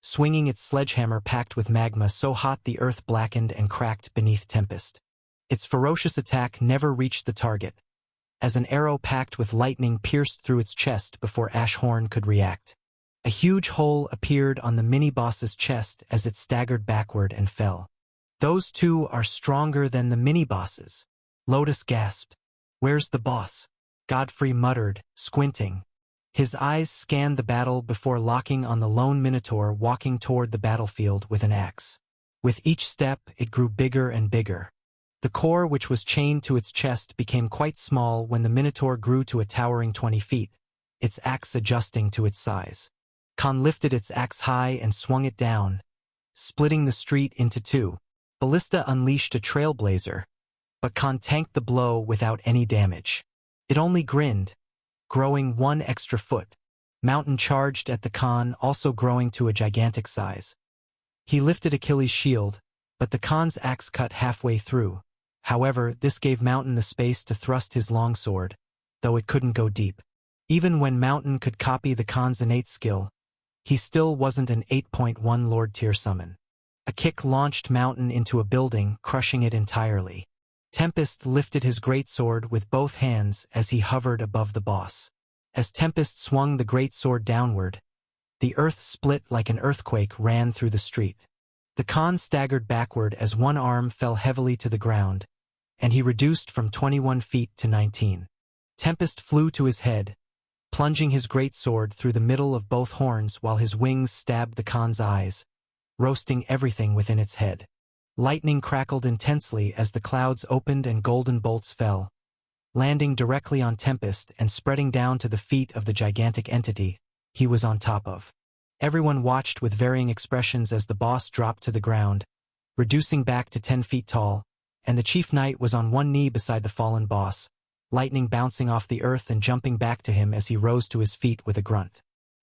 swinging its sledgehammer packed with magma so hot the earth blackened and cracked beneath Tempest. Its ferocious attack never reached the target, as an arrow packed with lightning pierced through its chest before Ash Horn could react. A huge hole appeared on the mini-boss's chest as it staggered backward and fell. "Those two are stronger than the mini-bosses," Lotus gasped. "Where's the boss?" Godfrey muttered, squinting. His eyes scanned the battle before locking on the lone minotaur walking toward the battlefield with an axe. With each step, it grew bigger and bigger. The core which was chained to its chest became quite small when the minotaur grew to a towering 20 feet, its axe adjusting to its size. Khan lifted its axe high and swung it down, splitting the street into two. Ballista unleashed a trailblazer, but Khan tanked the blow without any damage. It only grinned, growing 1 extra foot. Mountain charged at the Khan, also growing to a gigantic size. He lifted Achilles' shield, but the Khan's axe cut halfway through. However, this gave Mountain the space to thrust his longsword, though it couldn't go deep. Even when Mountain could copy the Khan's innate skill, he still wasn't an 8.1 Lord-tier summon. A kick launched Mountain into a building, crushing it entirely. Tempest lifted his greatsword with both hands as he hovered above the boss. As Tempest swung the greatsword downward, the earth split like an earthquake ran through the street. The Khan staggered backward as one arm fell heavily to the ground, and he reduced from 21 feet to 19. Tempest flew to his head, plunging his greatsword through the middle of both horns while his wings stabbed the Khan's eyes, roasting everything within its head. Lightning crackled intensely as the clouds opened and golden bolts fell, landing directly on Tempest and spreading down to the feet of the gigantic entity he was on top of. Everyone watched with varying expressions as the boss dropped to the ground, reducing back to 10 feet tall, and the chief knight was on one knee beside the fallen boss, lightning bouncing off the earth and jumping back to him as he rose to his feet with a grunt.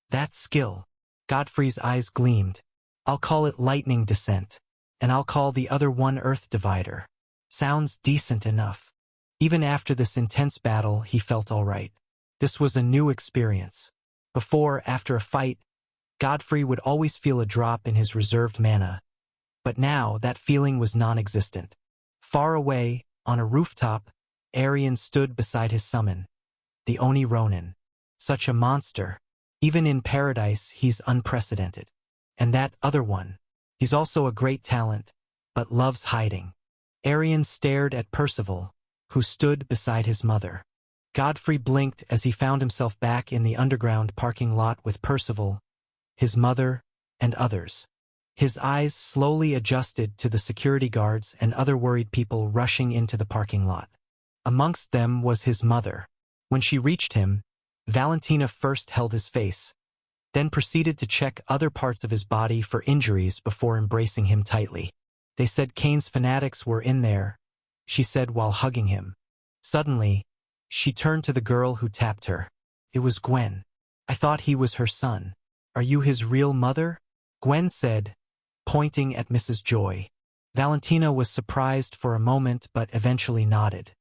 "That's skill." Godfrey's eyes gleamed. "I'll call it lightning descent, and I'll call the other one earth divider. Sounds decent enough." Even after this intense battle, he felt all right. This was a new experience. Before, after a fight, Godfrey would always feel a drop in his reserved mana, but now that feeling was non-existent. Far away, on a rooftop, Arian stood beside his summon, the Oni Ronin. Such a monster. Even in paradise, he's unprecedented. And that other one. He's also a great talent, but loves hiding. Arian stared at Percival, who stood beside his mother. Godfrey blinked as he found himself back in the underground parking lot with Percival, his mother, and others. His eyes slowly adjusted to the security guards and other worried people rushing into the parking lot. Amongst them was his mother. When she reached him, Valentina first held his face, then proceeded to check other parts of his body for injuries before embracing him tightly. "They said Kane's fanatics were in there," she said while hugging him. Suddenly, she turned to the girl who tapped her. It was Gwen. "I thought he was her son. Are you his real mother?" Gwen said, pointing at Mrs. Joy. Valentina was surprised for a moment but eventually nodded.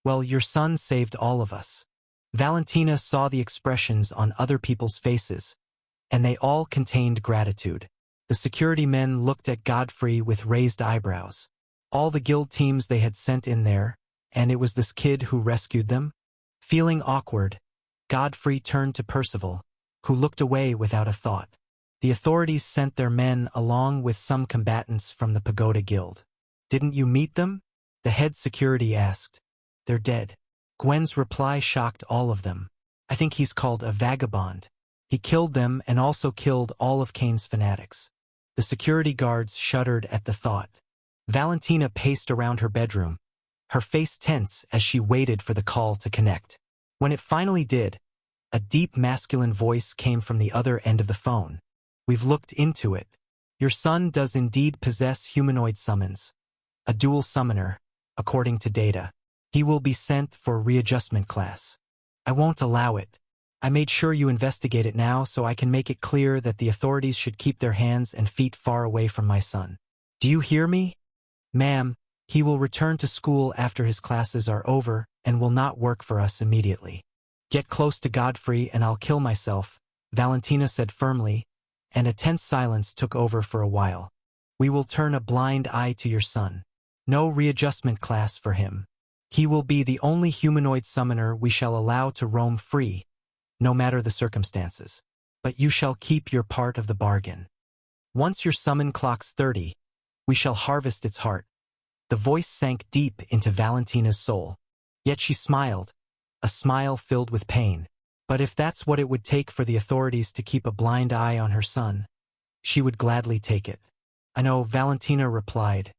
"Well, your son saved all of us." Valentina saw the expressions on other people's faces, and they all contained gratitude. The security men looked at Godfrey with raised eyebrows. All the guild teams they had sent in there, and it was this kid who rescued them? Feeling awkward, Godfrey turned to Percival, who looked away without a thought. The authorities sent their men along with some combatants from the Pagoda Guild. Didn't you meet them? The head security asked. They're dead. Gwen's reply shocked all of them. I think he's called a vagabond. He killed them and also killed all of Kane's fanatics. The security guards shuddered at the thought. Valentina paced around her bedroom, her face tense as she waited for the call to connect. When it finally did, a deep masculine voice came from the other end of the phone. We've looked into it. Your son does indeed possess humanoid summons. A dual summoner, according to data. He will be sent for readjustment class. I won't allow it. I made sure you investigate it now so I can make it clear that the authorities should keep their hands and feet far away from my son. Do you hear me? Ma'am, he will return to school after his classes are over and will not work for us immediately. Get close to Godfrey and I'll kill myself, Valentina said firmly, and a tense silence took over for a while. We will turn a blind eye to your son. No readjustment class for him. He will be the only humanoid summoner we shall allow to roam free, no matter the circumstances. But you shall keep your part of the bargain. Once your summon clocks 30, we shall harvest its heart. The voice sank deep into Valentina's soul. Yet she smiled, a smile filled with pain. But if that's what it would take for the authorities to keep a blind eye on her son, she would gladly take it. I know, Valentina replied.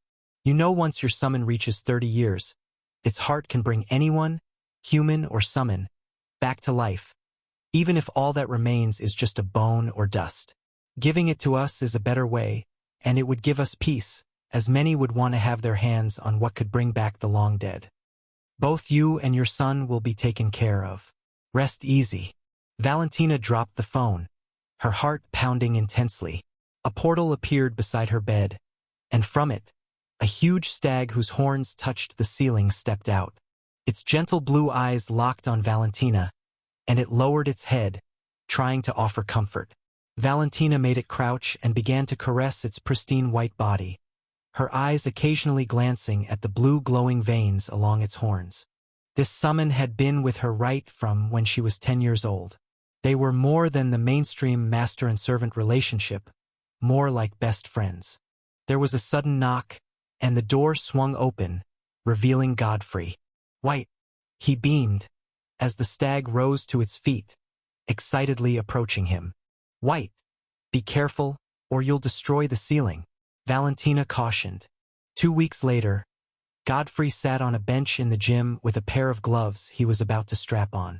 You know, once your summon reaches 30 years, its heart can bring anyone, human or summon, back to life, even if all that remains is just a bone or dust. Giving it to us is a better way, and it would give us peace, as many would want to have their hands on what could bring back the long dead. Both you and your son will be taken care of. Rest easy. Valentina dropped the phone, her heart pounding intensely. A portal appeared beside her bed, and from it, a huge stag whose horns touched the ceiling stepped out. Its gentle blue eyes locked on Valentina, and it lowered its head, trying to offer comfort. Valentina made it crouch and began to caress its pristine white body, her eyes occasionally glancing at the blue glowing veins along its horns. This summon had been with her right from when she was 10 years old. They were more than the mainstream master and servant relationship, more like best friends. There was a sudden knock, and the door swung open, revealing Godfrey. White, he beamed, as the stag rose to its feet, excitedly approaching him. White, be careful, or you'll destroy the ceiling, Valentina cautioned. 2 weeks later, Godfrey sat on a bench in the gym with a pair of gloves he was about to strap on.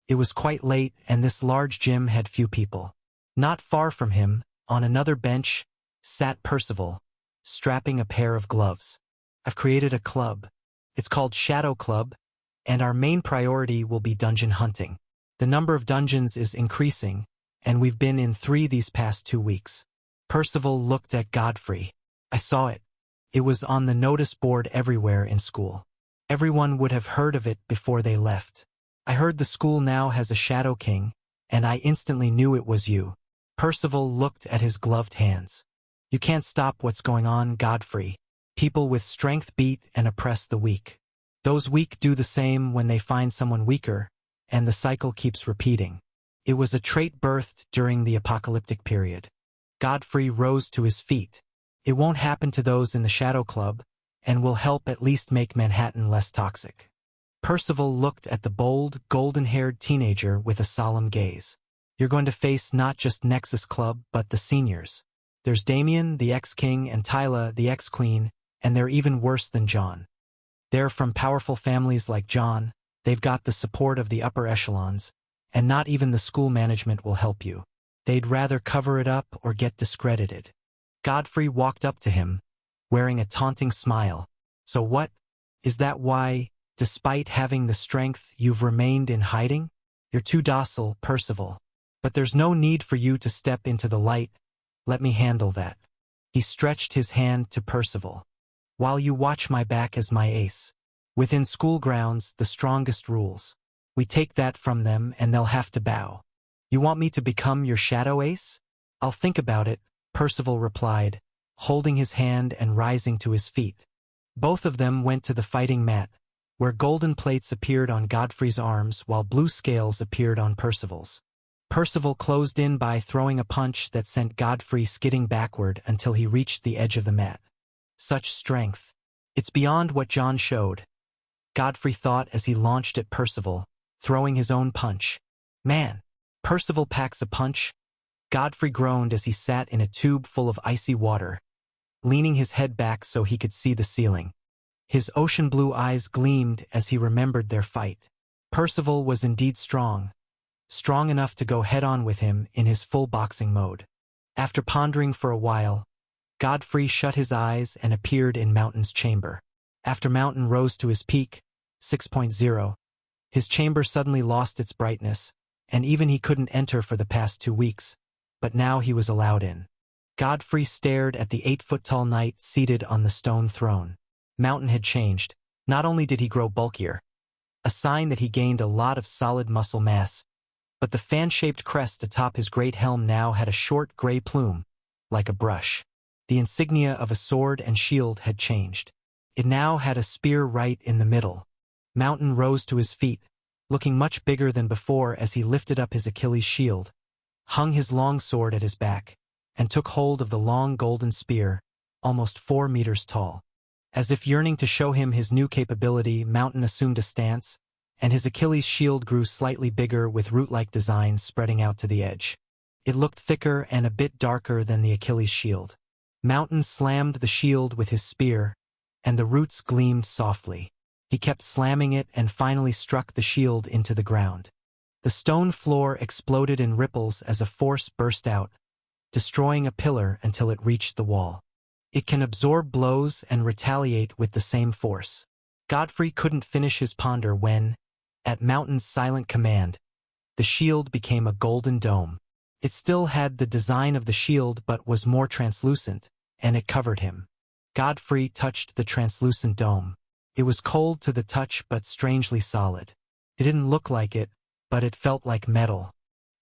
It was quite late, and this large gym had few people. Not far from him, on another bench, sat Percival, strapping a pair of gloves. I've created a club. It's called Shadow Club, and our main priority will be dungeon hunting. The number of dungeons is increasing, and we've been in 3 these past 2 weeks. Percival looked at Godfrey. I saw it. It was on the notice board everywhere in school. Everyone would have heard of it before they left. I heard the school now has a Shadow King, and I instantly knew it was you. Percival looked at his gloved hands. You can't stop what's going on, Godfrey. People with strength beat and oppress the weak. Those weak do the same when they find someone weaker, and the cycle keeps repeating. It was a trait birthed during the apocalyptic period. Godfrey rose to his feet. It won't happen to those in the Shadow Club, and will help at least make Manhattan less toxic. Percival looked at the bold, golden-haired teenager with a solemn gaze. You're going to face not just Nexus Club, but the seniors. There's Damien, the ex-king, and Tyla, the ex-queen, and they're even worse than John. They're from powerful families like John, they've got the support of the upper echelons, and not even the school management will help you. They'd rather cover it up or get discredited. Godfrey walked up to him, wearing a taunting smile. So what? Is that why, despite having the strength, you've remained in hiding? You're too docile, Percival. But there's no need for you to step into the light. Let me handle that. He stretched his hand to Percival. While you watch my back as my ace. Within school grounds, the strongest rules. We take that from them and they'll have to bow. You want me to become your shadow ace? I'll think about it, Percival replied, holding his hand and rising to his feet. Both of them went to the fighting mat, where golden plates appeared on Godfrey's arms while blue scales appeared on Percival's. Percival closed in by throwing a punch that sent Godfrey skidding backward until he reached the edge of the mat. Such strength. It's beyond what John showed, Godfrey thought as he launched at Percival, throwing his own punch. Man, Percival packs a punch. Godfrey groaned as he sat in a tube full of icy water, leaning his head back so he could see the ceiling. His ocean blue eyes gleamed as he remembered their fight. Percival was indeed strong enough to go head-on with him in his full boxing mode. After pondering for a while, Godfrey shut his eyes and appeared in Mountain's chamber. After Mountain rose to his peak, 6.0, his chamber suddenly lost its brightness, and even he couldn't enter for the past 2 weeks, but now he was allowed in. Godfrey stared at the 8-foot-tall knight seated on the stone throne. Mountain had changed. Not only did he grow bulkier, a sign that he gained a lot of solid muscle mass, but the fan-shaped crest atop his great helm now had a short gray plume, like a brush. The insignia of a sword and shield had changed. It now had a spear right in the middle. Mountain rose to his feet, looking much bigger than before as he lifted up his Achilles shield, hung his long sword at his back, and took hold of the long golden spear, almost 4 meters tall. As if yearning to show him his new capability, Mountain assumed a stance, and his Achilles shield grew slightly bigger with root-like designs spreading out to the edge. It looked thicker and a bit darker than the Achilles shield. Mountain slammed the shield with his spear, and the roots gleamed softly. He kept slamming it and finally struck the shield into the ground. The stone floor exploded in ripples as a force burst out, destroying a pillar until it reached the wall. It can absorb blows and retaliate with the same force. Godfrey couldn't finish his ponder when, at Mountain's silent command, the shield became a golden dome. It still had the design of the shield but was more translucent, and it covered him. Godfrey touched the translucent dome. It was cold to the touch but strangely solid. It didn't look like it, but it felt like metal.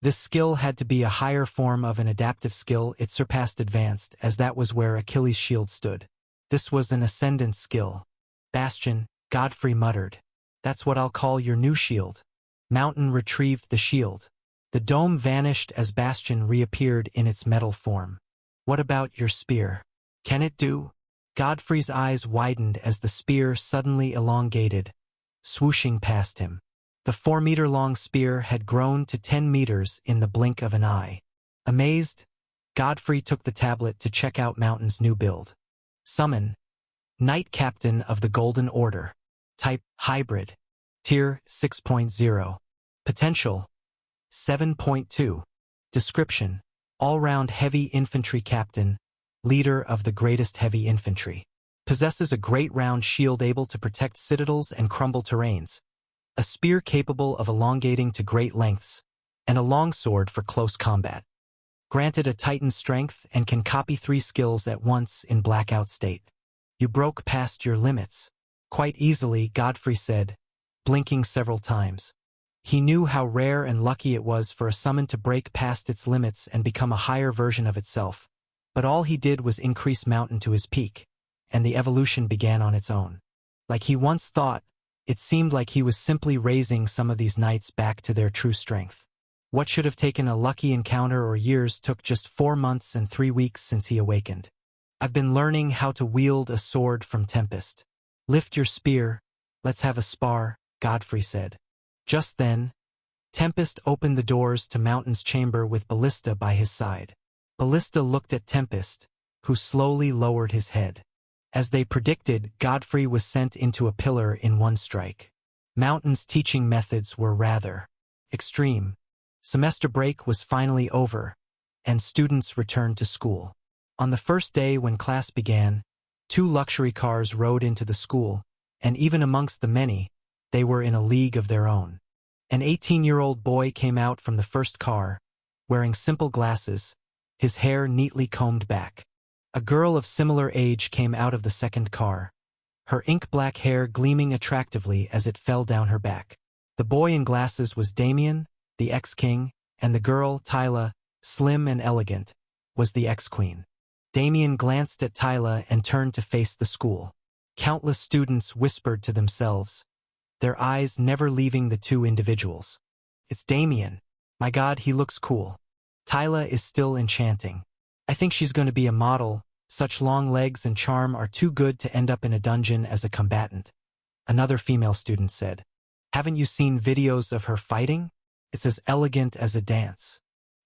This skill had to be a higher form of an adaptive skill. It surpassed advanced, as that was where Achilles' shield stood. This was an ascendant skill. Bastion, Godfrey muttered. That's what I'll call your new shield. Mountain retrieved the shield. The dome vanished as Bastion reappeared in its metal form. What about your spear? Can it do? Godfrey's eyes widened as the spear suddenly elongated, swooshing past him. The 4-meter-long spear had grown to 10 meters in the blink of an eye. Amazed, Godfrey took the tablet to check out Mountain's new build. Summon. Knight Captain of the Golden Order. Type, Hybrid. Tier, 6.0. Potential, 7.2. Description, all-round heavy infantry captain, leader of the greatest heavy infantry. Possesses a great round shield able to protect citadels and crumble terrains, a spear capable of elongating to great lengths, and a longsword for close combat. Granted a Titan strength and can copy 3 skills at once in blackout state. You broke past your limits. Quite easily, Godfrey said, blinking several times. He knew how rare and lucky it was for a summon to break past its limits and become a higher version of itself, but all he did was increase Mountain to his peak, and the evolution began on its own. Like he once thought, it seemed like he was simply raising some of these knights back to their true strength. What should have taken a lucky encounter or years took just 4 months and 3 weeks since he awakened. I've been learning how to wield a sword from Tempest. Lift your spear, let's have a spar, Godfrey said. Just then, Tempest opened the doors to Mountain's chamber with Ballista by his side. Ballista looked at Tempest, who slowly lowered his head. As they predicted, Godfrey was sent into a pillar in 1 strike. Mountain's teaching methods were rather extreme. Semester break was finally over, and students returned to school. On the first day when class began, 2 luxury cars rode into the school, and even amongst the many, they were in a league of their own. An 18-year-old boy came out from the first car, wearing simple glasses, his hair neatly combed back. A girl of similar age came out of the second car, her ink-black hair gleaming attractively as it fell down her back. The boy in glasses was Damien, the ex-king, and the girl, Tyla, slim and elegant, was the ex-queen. Damien glanced at Tyla and turned to face the school. Countless students whispered to themselves, their eyes never leaving the two individuals. It's Damien. My God, he looks cool. Tyla is still enchanting. I think she's going to be a model. Such long legs and charm are too good to end up in a dungeon as a combatant. Another female student said. Haven't you seen videos of her fighting? It's as elegant as a dance.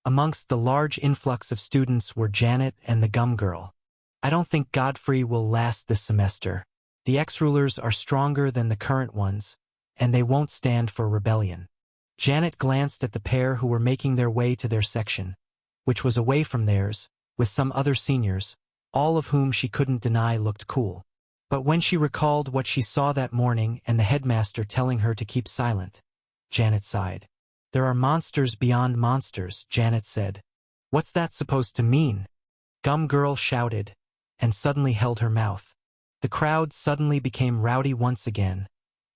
Amongst the large influx of students were Janet and the Gum Girl. I don't think Godfrey will last this semester. The ex-rulers are stronger than the current ones, and they won't stand for rebellion. Janet glanced at the pair who were making their way to their section, which was away from theirs, with some other seniors, all of whom she couldn't deny looked cool. But when she recalled what she saw that morning and the headmaster telling her to keep silent, Janet sighed. There are monsters beyond monsters, Janet said. What's that supposed to mean? Gum Girl shouted, and suddenly held her mouth. The crowd suddenly became rowdy once again,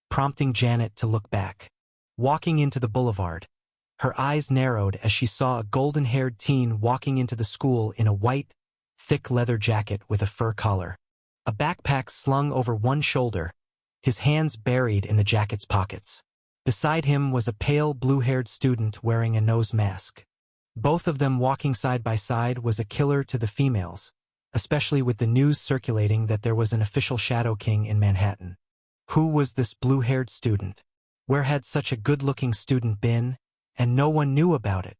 prompting Janet to look back. Walking into the boulevard, her eyes narrowed as she saw a golden-haired teen walking into the school in a white, thick leather jacket with a fur collar. A backpack slung over one shoulder, his hands buried in the jacket's pockets. Beside him was a pale blue-haired student wearing a nose mask. Both of them walking side by side was a killer to the females, especially with the news circulating that there was an official Shadow King in Manhattan. Who was this blue-haired student? Where had such a good-looking student been, and no one knew about it?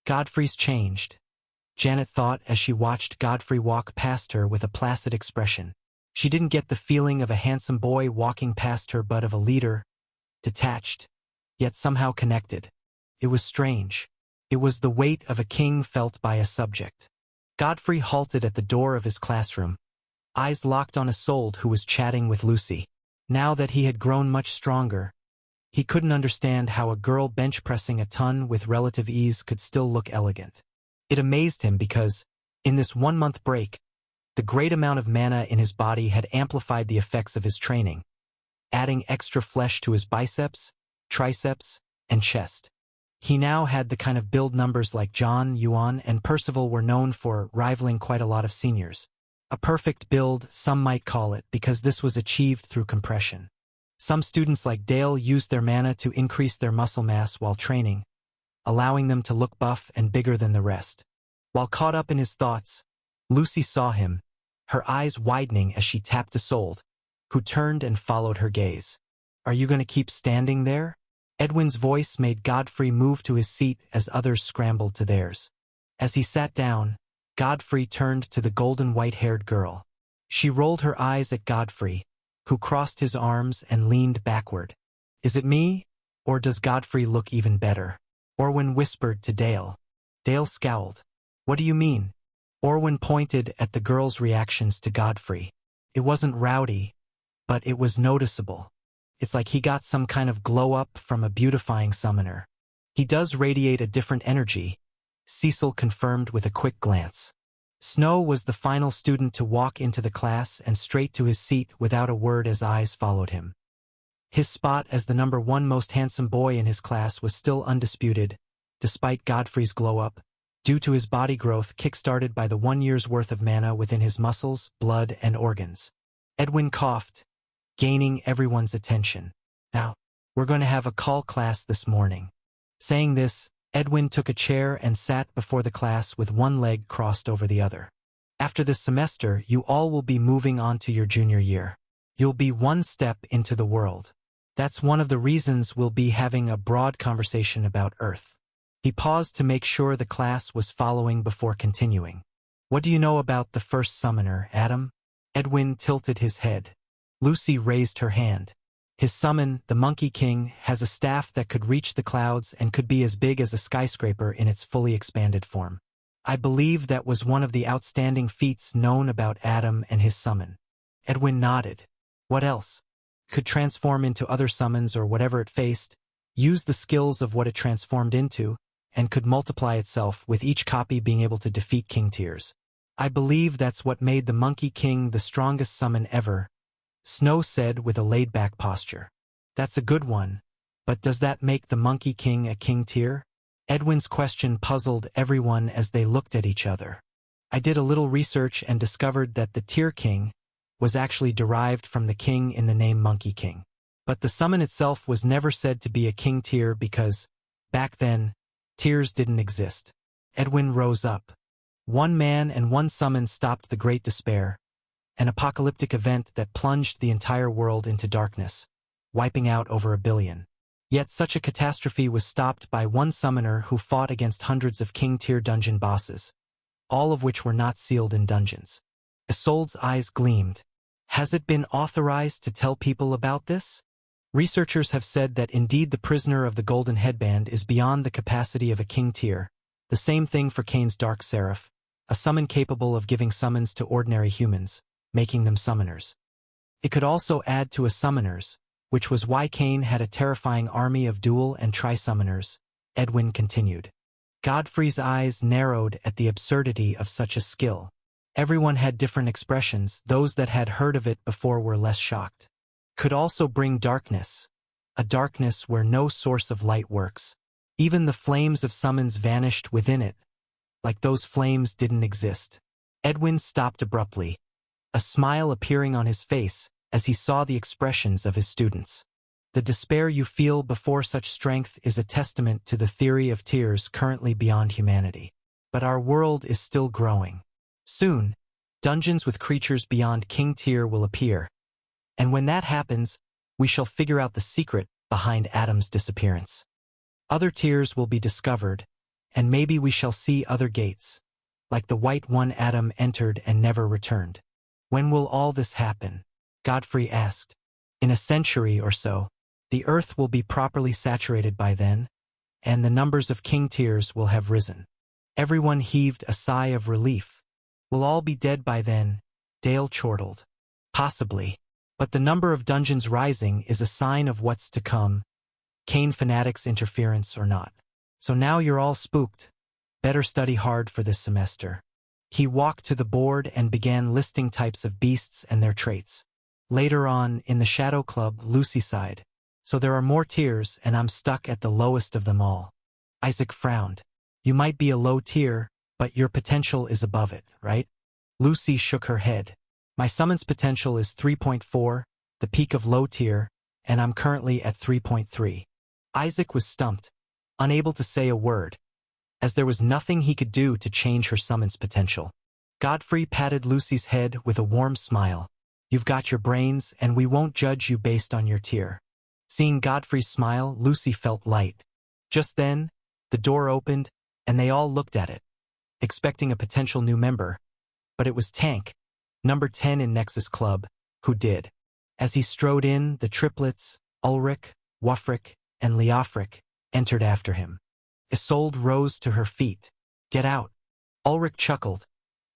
Godfrey's changed, Janet thought as she watched Godfrey walk past her with a placid expression. She didn't get the feeling of a handsome boy walking past her but of a leader, detached, yet somehow connected. It was strange. It was the weight of a king felt by a subject. Godfrey halted at the door of his classroom, eyes locked on Isolde who was chatting with Lucy. Now that he had grown much stronger, he couldn't understand how a girl bench-pressing a ton with relative ease could still look elegant. It amazed him because, in this one-month break, the great amount of mana in his body had amplified the effects of his training, adding extra flesh to his biceps, triceps, and chest. He now had the kind of build numbers like John, Yuan, and Percival were known for, rivaling quite a lot of seniors. A perfect build, some might call it, because this was achieved through compression. Some students like Dale used their mana to increase their muscle mass while training, allowing them to look buff and bigger than the rest. While caught up in his thoughts, Lucy saw him, her eyes widening as she tapped Isolde, who turned and followed her gaze. Are you going to keep standing there? Edwin's voice made Godfrey move to his seat as others scrambled to theirs. As he sat down, Godfrey turned to the golden white-haired girl. She rolled her eyes at Godfrey, who crossed his arms and leaned backward. Is it me, or does Godfrey look even better? Orwin whispered to Dale. Dale scowled. What do you mean? Orwin pointed at the girl's reactions to Godfrey. It wasn't rowdy, but it was noticeable. It's like he got some kind of glow-up from a beautifying summoner. He does radiate a different energy, Cecil confirmed with a quick glance. Snow was the final student to walk into the class and straight to his seat without a word as eyes followed him. His spot as the #1 most handsome boy in his class was still undisputed, despite Godfrey's glow-up, due to his body growth kick-started by the 1 year's worth of mana within his muscles, blood, and organs. Edwin coughed, gaining everyone's attention. Now, we're going to have a call class this morning. Saying this, Edwin took a chair and sat before the class with one leg crossed over the other. After this semester, you all will be moving on to your junior year. You'll be one step into the world. That's one of the reasons we'll be having a broad conversation about Earth. He paused to make sure the class was following before continuing. What do you know about the first summoner, Adam? Edwin tilted his head. Lucy raised her hand. His summon, the Monkey King, has a staff that could reach the clouds and could be as big as a skyscraper in its fully expanded form. I believe that was one of the outstanding feats known about Adam and his summon. Edwin nodded. What else? Could transform into other summons or whatever it faced, use the skills of what it transformed into, and could multiply itself with each copy being able to defeat King Tears. I believe that's what made the Monkey King the strongest summon ever, Snow said with a laid-back posture. That's a good one, but does that make the Monkey King a King Tier? Edwin's question puzzled everyone as they looked at each other. I did a little research and discovered that the Tier King was actually derived from the king in the name Monkey King. But the summon itself was never said to be a king tier because, back then, tiers didn't exist. Edwin rose up. One man and one summon stopped the Great Despair, an apocalyptic event that plunged the entire world into darkness, wiping out over 1 billion. Yet such a catastrophe was stopped by one summoner who fought against hundreds of king-tier dungeon bosses, all of which were not sealed in dungeons. Isolde's eyes gleamed. Has it been authorized to tell people about this? Researchers have said that indeed the prisoner of the Golden Headband is beyond the capacity of a king tier. The same thing for Kane's Dark Seraph, a summon capable of giving summons to ordinary humans, making them summoners. It could also add to a summoners, which was why Kane had a terrifying army of dual and tri-summoners, Edwin continued. Godfrey's eyes narrowed at the absurdity of such a skill. Everyone had different expressions. Those that had heard of it before were less shocked. Could also bring darkness, a darkness where no source of light works. Even the flames of summons vanished within it, like those flames didn't exist. Edwin stopped abruptly, a smile appearing on his face as he saw the expressions of his students. The despair you feel before such strength is a testament to the theory of tiers currently beyond humanity. But our world is still growing. Soon, dungeons with creatures beyond king tier will appear, and when that happens, we shall figure out the secret behind Adam's disappearance. Other tiers will be discovered, and maybe we shall see other gates, like the white one Adam entered and never returned. When will all this happen? Godfrey asked. In a century or so. The earth will be properly saturated by then, and the numbers of king tiers will have risen. Everyone heaved a sigh of relief. We'll all be dead by then, Dale chortled. Possibly. But the number of dungeons rising is a sign of what's to come, Kane fanatics' interference or not. So now you're all spooked. Better study hard for this semester. He walked to the board and began listing types of beasts and their traits. Later on, in the Shadow Club, Lucy sighed. So there are more tiers, and I'm stuck at the lowest of them all. Isaac frowned. You might be a low tier, but your potential is above it, right? Lucy shook her head. My summons potential is 3.4, the peak of low tier, and I'm currently at 3.3. Isaac was stumped, unable to say a word, as there was nothing he could do to change her summons potential. Godfrey patted Lucy's head with a warm smile. You've got your brains, and we won't judge you based on your tier. Seeing Godfrey's smile, Lucy felt light. Just then, the door opened, and they all looked at it, expecting a potential new member. But it was Tank, number 10 in Nexus Club, who did. As he strode in, the triplets, Ulrich, Wulfric, and Leofric, entered after him. Isolde rose to her feet. Get out. Ulrich chuckled,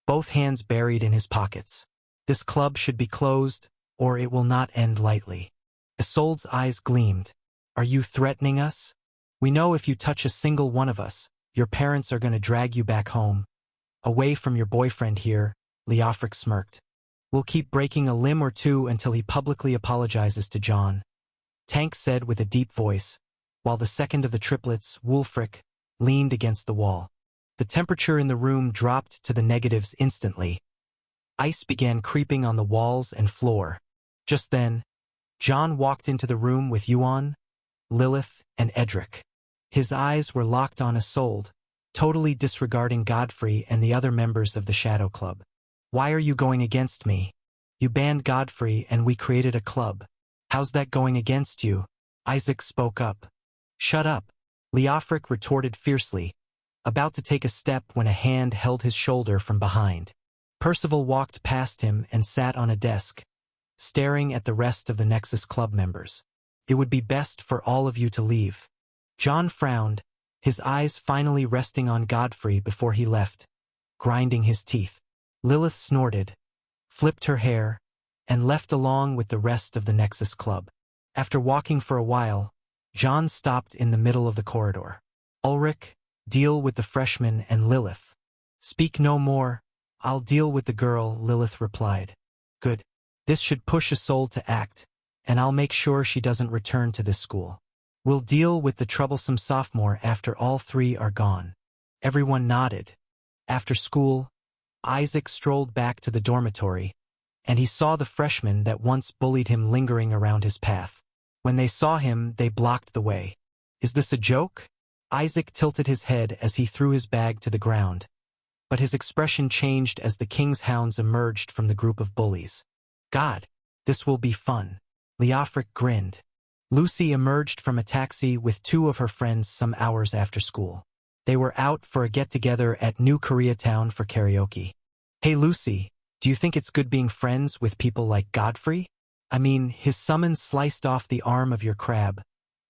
both hands buried in his pockets. This club should be closed, or it will not end lightly. Isolde's eyes gleamed. Are you threatening us? We know if you touch a single one of us, your parents are going to drag you back home. Away from your boyfriend here, Leofric smirked. We'll keep breaking a limb or two until he publicly apologizes to John. Tank said with a deep voice, while the second of the triplets, Wulfric, leaned against the wall. The temperature in the room dropped to the negatives instantly. Ice began creeping on the walls and floor. Just then, John walked into the room with Yuan, Lilith, and Edric. His eyes were locked on Isolde, totally disregarding Godfrey and the other members of the Shadow Club. Why are you going against me? You banned Godfrey and we created a club. How's that going against you? Isaac spoke up. Shut up, Leofric retorted fiercely, about to take a step when a hand held his shoulder from behind. Percival walked past him and sat on a desk, staring at the rest of the Nexus Club members. It would be best for all of you to leave. John frowned, his eyes finally resting on Godfrey before he left, grinding his teeth. Lilith snorted, flipped her hair, and left along with the rest of the Nexus Club. After walking for a while, John stopped in the middle of the corridor. Ulrich, deal with the freshman and Lilith. Speak no more, I'll deal with the girl, Lilith replied. Good. This should push Isolde to act, and I'll make sure she doesn't return to this school. We'll deal with the troublesome sophomore after all three are gone. Everyone nodded. After school, Isaac strolled back to the dormitory, and he saw the freshman that once bullied him lingering around his path. When they saw him, they blocked the way. Is this a joke? Isaac tilted his head as he threw his bag to the ground. But his expression changed as the king's hounds emerged from the group of bullies. God, this will be fun. Leofric grinned. Lucy emerged from a taxi with two of her friends some hours after school. They were out for a get-together at New Koreatown for karaoke. Hey Lucy, do you think it's good being friends with people like Godfrey? I mean, his summons sliced off the arm of your crab,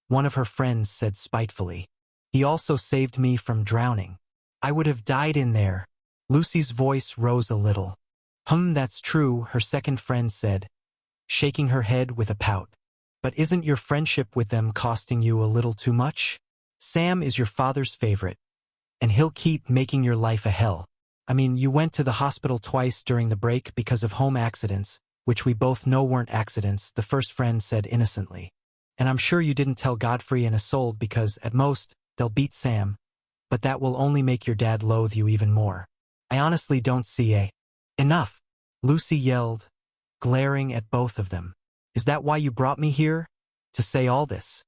one of her friends said spitefully. He also saved me from drowning. I would have died in there. Lucy's voice rose a little. That's true, her second friend said, shaking her head with a pout. But isn't your friendship with them costing you a little too much? Sam is your father's favorite, and he'll keep making your life a hell. I mean, you went to the hospital twice during the break because of home accidents, which we both know weren't accidents, the first friend said innocently. And I'm sure you didn't tell Godfrey and Isolde because, at most, they'll beat Sam. But that will only make your dad loathe you even more. I honestly don't see a... Enough! Lucy yelled, glaring at both of them. Is that why you brought me here? To say all this?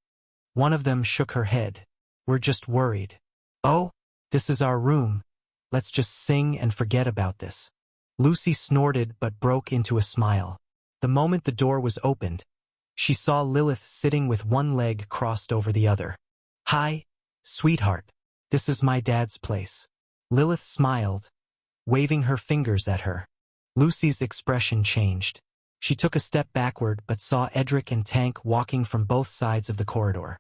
One of them shook her head. We're just worried. Oh, this is our room. Let's just sing and forget about this. Lucy snorted but broke into a smile. The moment the door was opened, she saw Lilith sitting with one leg crossed over the other. Hi, sweetheart. This is my dad's place. Lilith smiled, waving her fingers at her. Lucy's expression changed. She took a step backward but saw Edric and Tank walking from both sides of the corridor.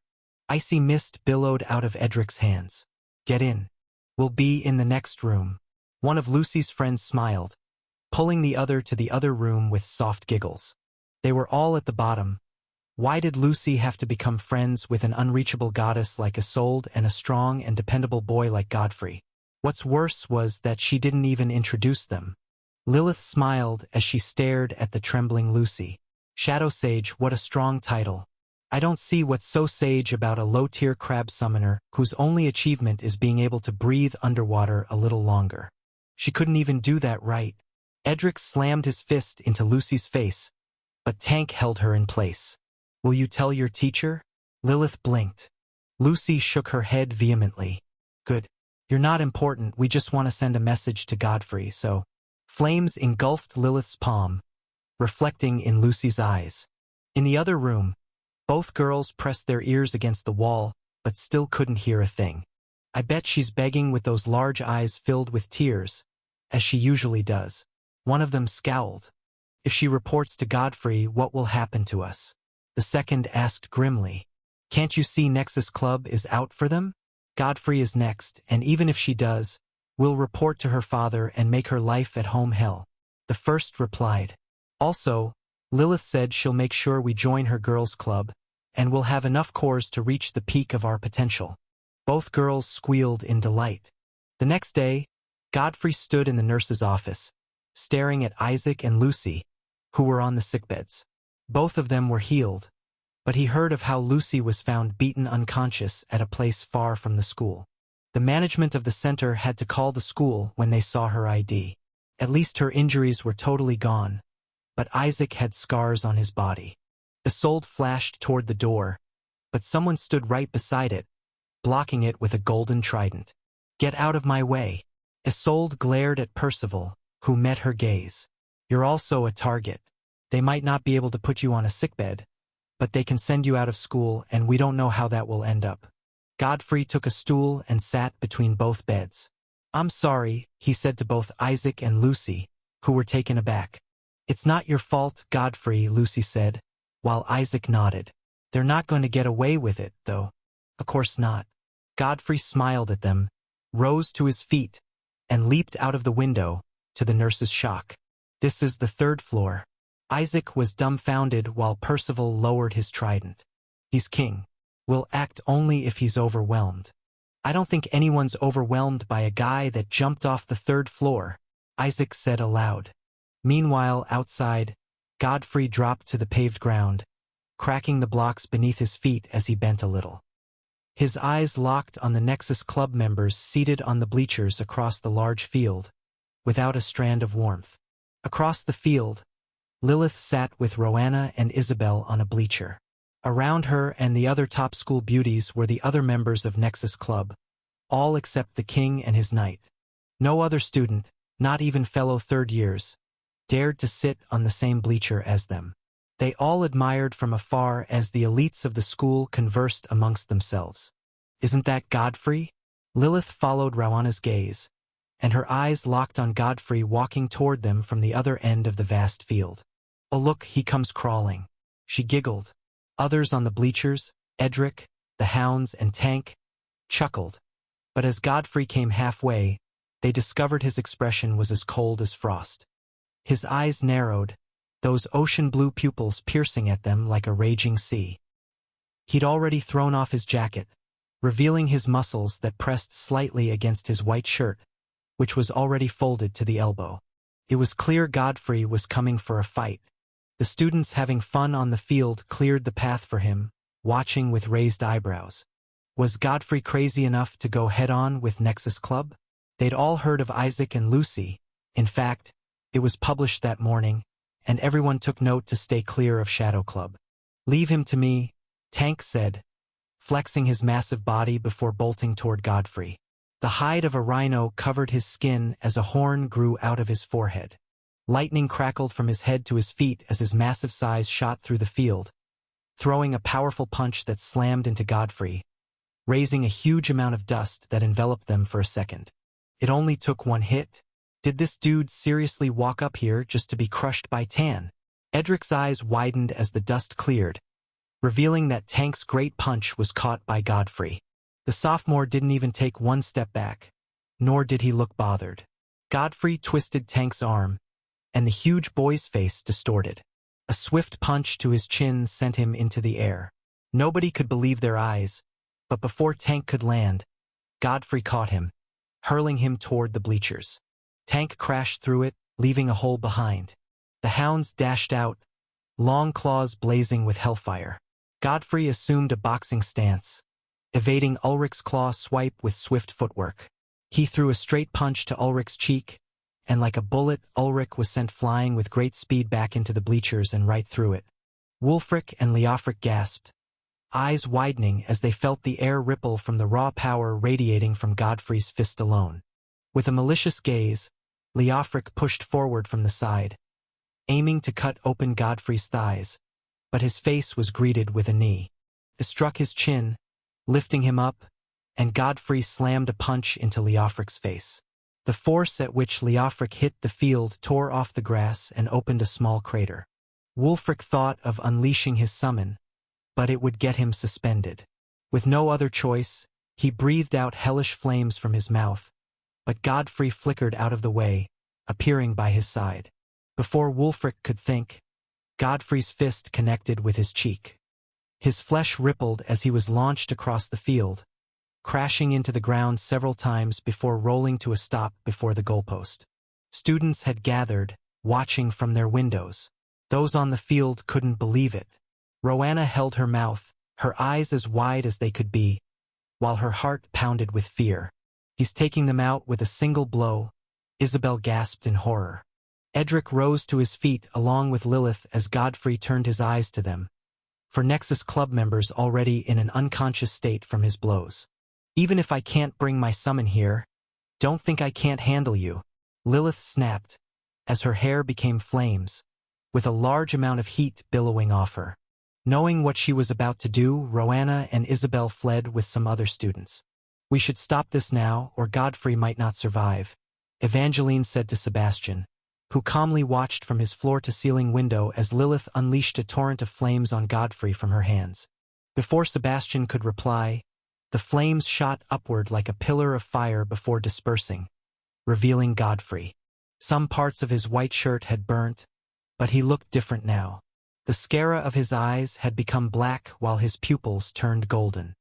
Icy mist billowed out of Edric's hands. Get in. We'll be in the next room. One of Lucy's friends smiled, pulling the other to the other room with soft giggles. They were all at the bottom. Why did Lucy have to become friends with an unreachable goddess like Isolde and a strong and dependable boy like Godfrey? What's worse was that she didn't even introduce them. Lilith smiled as she stared at the trembling Lucy. Shadow Sage, what a strong title. I don't see what's so sage about a low-tier crab summoner whose only achievement is being able to breathe underwater a little longer. She couldn't even do that right. Edric slammed his fist into Lucy's face, but Tank held her in place. Will you tell your teacher? Lilith blinked. Lucy shook her head vehemently. Good. You're not important, we just want to send a message to Godfrey, so... Flames engulfed Lilith's palm, reflecting in Lucy's eyes. In the other room, both girls pressed their ears against the wall, but still couldn't hear a thing. I bet she's begging with those large eyes filled with tears, as she usually does. One of them scowled. If she reports to Godfrey, what will happen to us? The second asked grimly. Can't you see Nexus Club is out for them? Godfrey is next, and even if she does, we'll report to her father and make her life at home hell. The first replied. Also, Lilith said she'll make sure we join her girls' club, and we'll have enough cores to reach the peak of our potential. Both girls squealed in delight. The next day, Godfrey stood in the nurse's office, staring at Isaac and Lucy, who were on the sickbeds. Both of them were healed, but he heard of how Lucy was found beaten unconscious at a place far from the school. The management of the center had to call the school when they saw her ID. At least her injuries were totally gone, but Isaac had scars on his body. Isolde flashed toward the door, but someone stood right beside it, blocking it with a golden trident. Get out of my way. Isolde glared at Percival, who met her gaze. You're also a target. They might not be able to put you on a sickbed, but they can send you out of school and we don't know how that will end up. Godfrey took a stool and sat between both beds. I'm sorry, he said to both Isaac and Lucy, who were taken aback. It's not your fault, Godfrey, Lucy said, while Isaac nodded. They're not going to get away with it, though. Of course not. Godfrey smiled at them, rose to his feet, and leaped out of the window, to the nurse's shock. This is the third floor. Isaac was dumbfounded while Percival lowered his trident. He's king. Will act only if he's overwhelmed. I don't think anyone's overwhelmed by a guy that jumped off the third floor, Isaac said aloud. Meanwhile, outside, Godfrey dropped to the paved ground, cracking the blocks beneath his feet as he bent a little. His eyes locked on the Nexus Club members seated on the bleachers across the large field, without a strand of warmth. Across the field, Lilith sat with Roanna and Isabel on a bleacher. Around her and the other top school beauties were the other members of Nexus Club, all except the king and his knight. No other student, not even fellow third years, dared to sit on the same bleacher as them. They all admired from afar as the elites of the school conversed amongst themselves. "Isn't that Godfrey?" Lilith followed Rowanna's gaze, and her eyes locked on Godfrey walking toward them from the other end of the vast field. "Oh look, he comes crawling," she giggled. Others on the bleachers, Edric, the hounds, and Tank, chuckled. But as Godfrey came halfway, they discovered his expression was as cold as frost. His eyes narrowed, those ocean-blue pupils piercing at them like a raging sea. He'd already thrown off his jacket, revealing his muscles that pressed slightly against his white shirt, which was already folded to the elbow. It was clear Godfrey was coming for a fight. The students having fun on the field cleared the path for him, watching with raised eyebrows. Was Godfrey crazy enough to go head-on with Nexus Club? They'd all heard of Isaac and Lucy. In fact, it was published that morning, and everyone took note to stay clear of Shadow Club. "Leave him to me," Tank said, flexing his massive body before bolting toward Godfrey. The hide of a rhino covered his skin as a horn grew out of his forehead. Lightning crackled from his head to his feet as his massive size shot through the field, throwing a powerful punch that slammed into Godfrey, raising a huge amount of dust that enveloped them for a second. It only took one hit. Did this dude seriously walk up here just to be crushed by Tan? Edric's eyes widened as the dust cleared, revealing that Tank's great punch was caught by Godfrey. The sophomore didn't even take one step back, nor did he look bothered. Godfrey twisted Tank's arm, and the huge boy's face distorted. A swift punch to his chin sent him into the air. Nobody could believe their eyes, but before Tank could land, Godfrey caught him, hurling him toward the bleachers. Tank crashed through it, leaving a hole behind. The hounds dashed out, long claws blazing with hellfire. Godfrey assumed a boxing stance, evading Ulrich's claw swipe with swift footwork. He threw a straight punch to Ulrich's cheek, and like a bullet, Ulrich was sent flying with great speed back into the bleachers and right through it. Wulfric and Leofric gasped, eyes widening as they felt the air ripple from the raw power radiating from Godfrey's fist alone. With a malicious gaze, Leofric pushed forward from the side, aiming to cut open Godfrey's thighs, but his face was greeted with a knee. It struck his chin, lifting him up, and Godfrey slammed a punch into Leofric's face. The force at which Leofric hit the field tore off the grass and opened a small crater. Wulfric thought of unleashing his summon, but it would get him suspended. With no other choice, he breathed out hellish flames from his mouth, but Godfrey flickered out of the way, appearing by his side. Before Wulfric could think, Godfrey's fist connected with his cheek. His flesh rippled as he was launched across the field, crashing into the ground several times before rolling to a stop before the goalpost. Students had gathered, watching from their windows. Those on the field couldn't believe it. Rowanna held her mouth, her eyes as wide as they could be, while her heart pounded with fear. "He's taking them out with a single blow," Isabel gasped in horror. Edric rose to his feet along with Lilith as Godfrey turned his eyes to them, for Nexus Club members already in an unconscious state from his blows. "Even if I can't bring my summon here, don't think I can't handle you," Lilith snapped, as her hair became flames, with a large amount of heat billowing off her. Knowing what she was about to do, Rowanna and Isabel fled with some other students. "We should stop this now, or Godfrey might not survive," Evangeline said to Sebastian, who calmly watched from his floor-to-ceiling window as Lilith unleashed a torrent of flames on Godfrey from her hands. Before Sebastian could reply, the flames shot upward like a pillar of fire before dispersing, revealing Godfrey. Some parts of his white shirt had burnt, but he looked different now. The sclera of his eyes had become black while his pupils turned golden.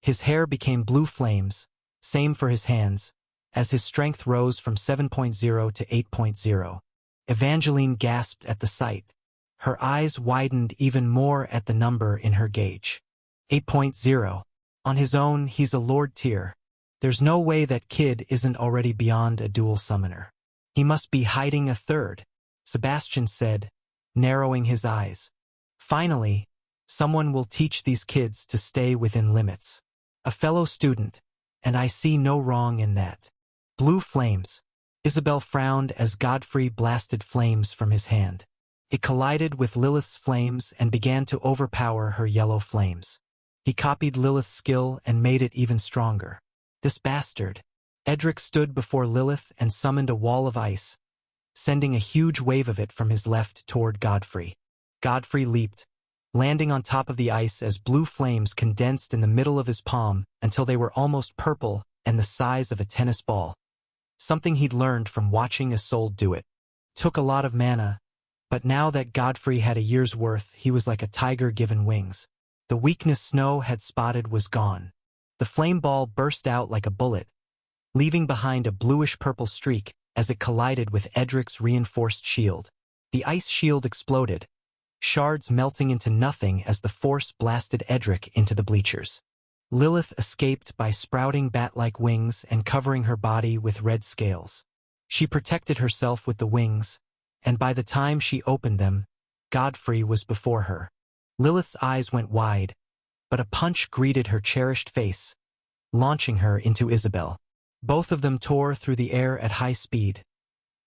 His hair became blue flames, same for his hands, as his strength rose from 7.0 to 8.0. Evangeline gasped at the sight. Her eyes widened even more at the number in her gauge. 8.0. On his own, he's a Lord tier. There's no way that kid isn't already beyond a dual summoner. He must be hiding a third, Sebastian said, narrowing his eyes. Finally, Someone will teach these kids to stay within limits. A fellow student, and I see no wrong in that. Blue flames. Isabel frowned as Godfrey blasted flames from his hand. It collided with Lilith's flames and began to overpower her yellow flames. He copied Lilith's skill and made it even stronger. This bastard. Edric stood before Lilith and summoned a wall of ice, sending a huge wave of it from his left toward Godfrey. Godfrey leaped, landing on top of the ice as blue flames condensed in the middle of his palm until they were almost purple and the size of a tennis ball. Something he'd learned from watching Isolde do it. Took a lot of mana, but now that Godfrey had a year's worth, he was like a tiger given wings. The weakness Snow had spotted was gone. The flame ball burst out like a bullet, leaving behind a bluish-purple streak as it collided with Edric's reinforced shield. The ice shield exploded, shards melting into nothing as the force blasted Edric into the bleachers. Lilith escaped by sprouting bat-like wings and covering her body with red scales. She protected herself with the wings, and by the time she opened them, Godfrey was before her. Lilith's eyes went wide, but a punch greeted her cherished face, launching her into Isabel. Both of them tore through the air at high speed,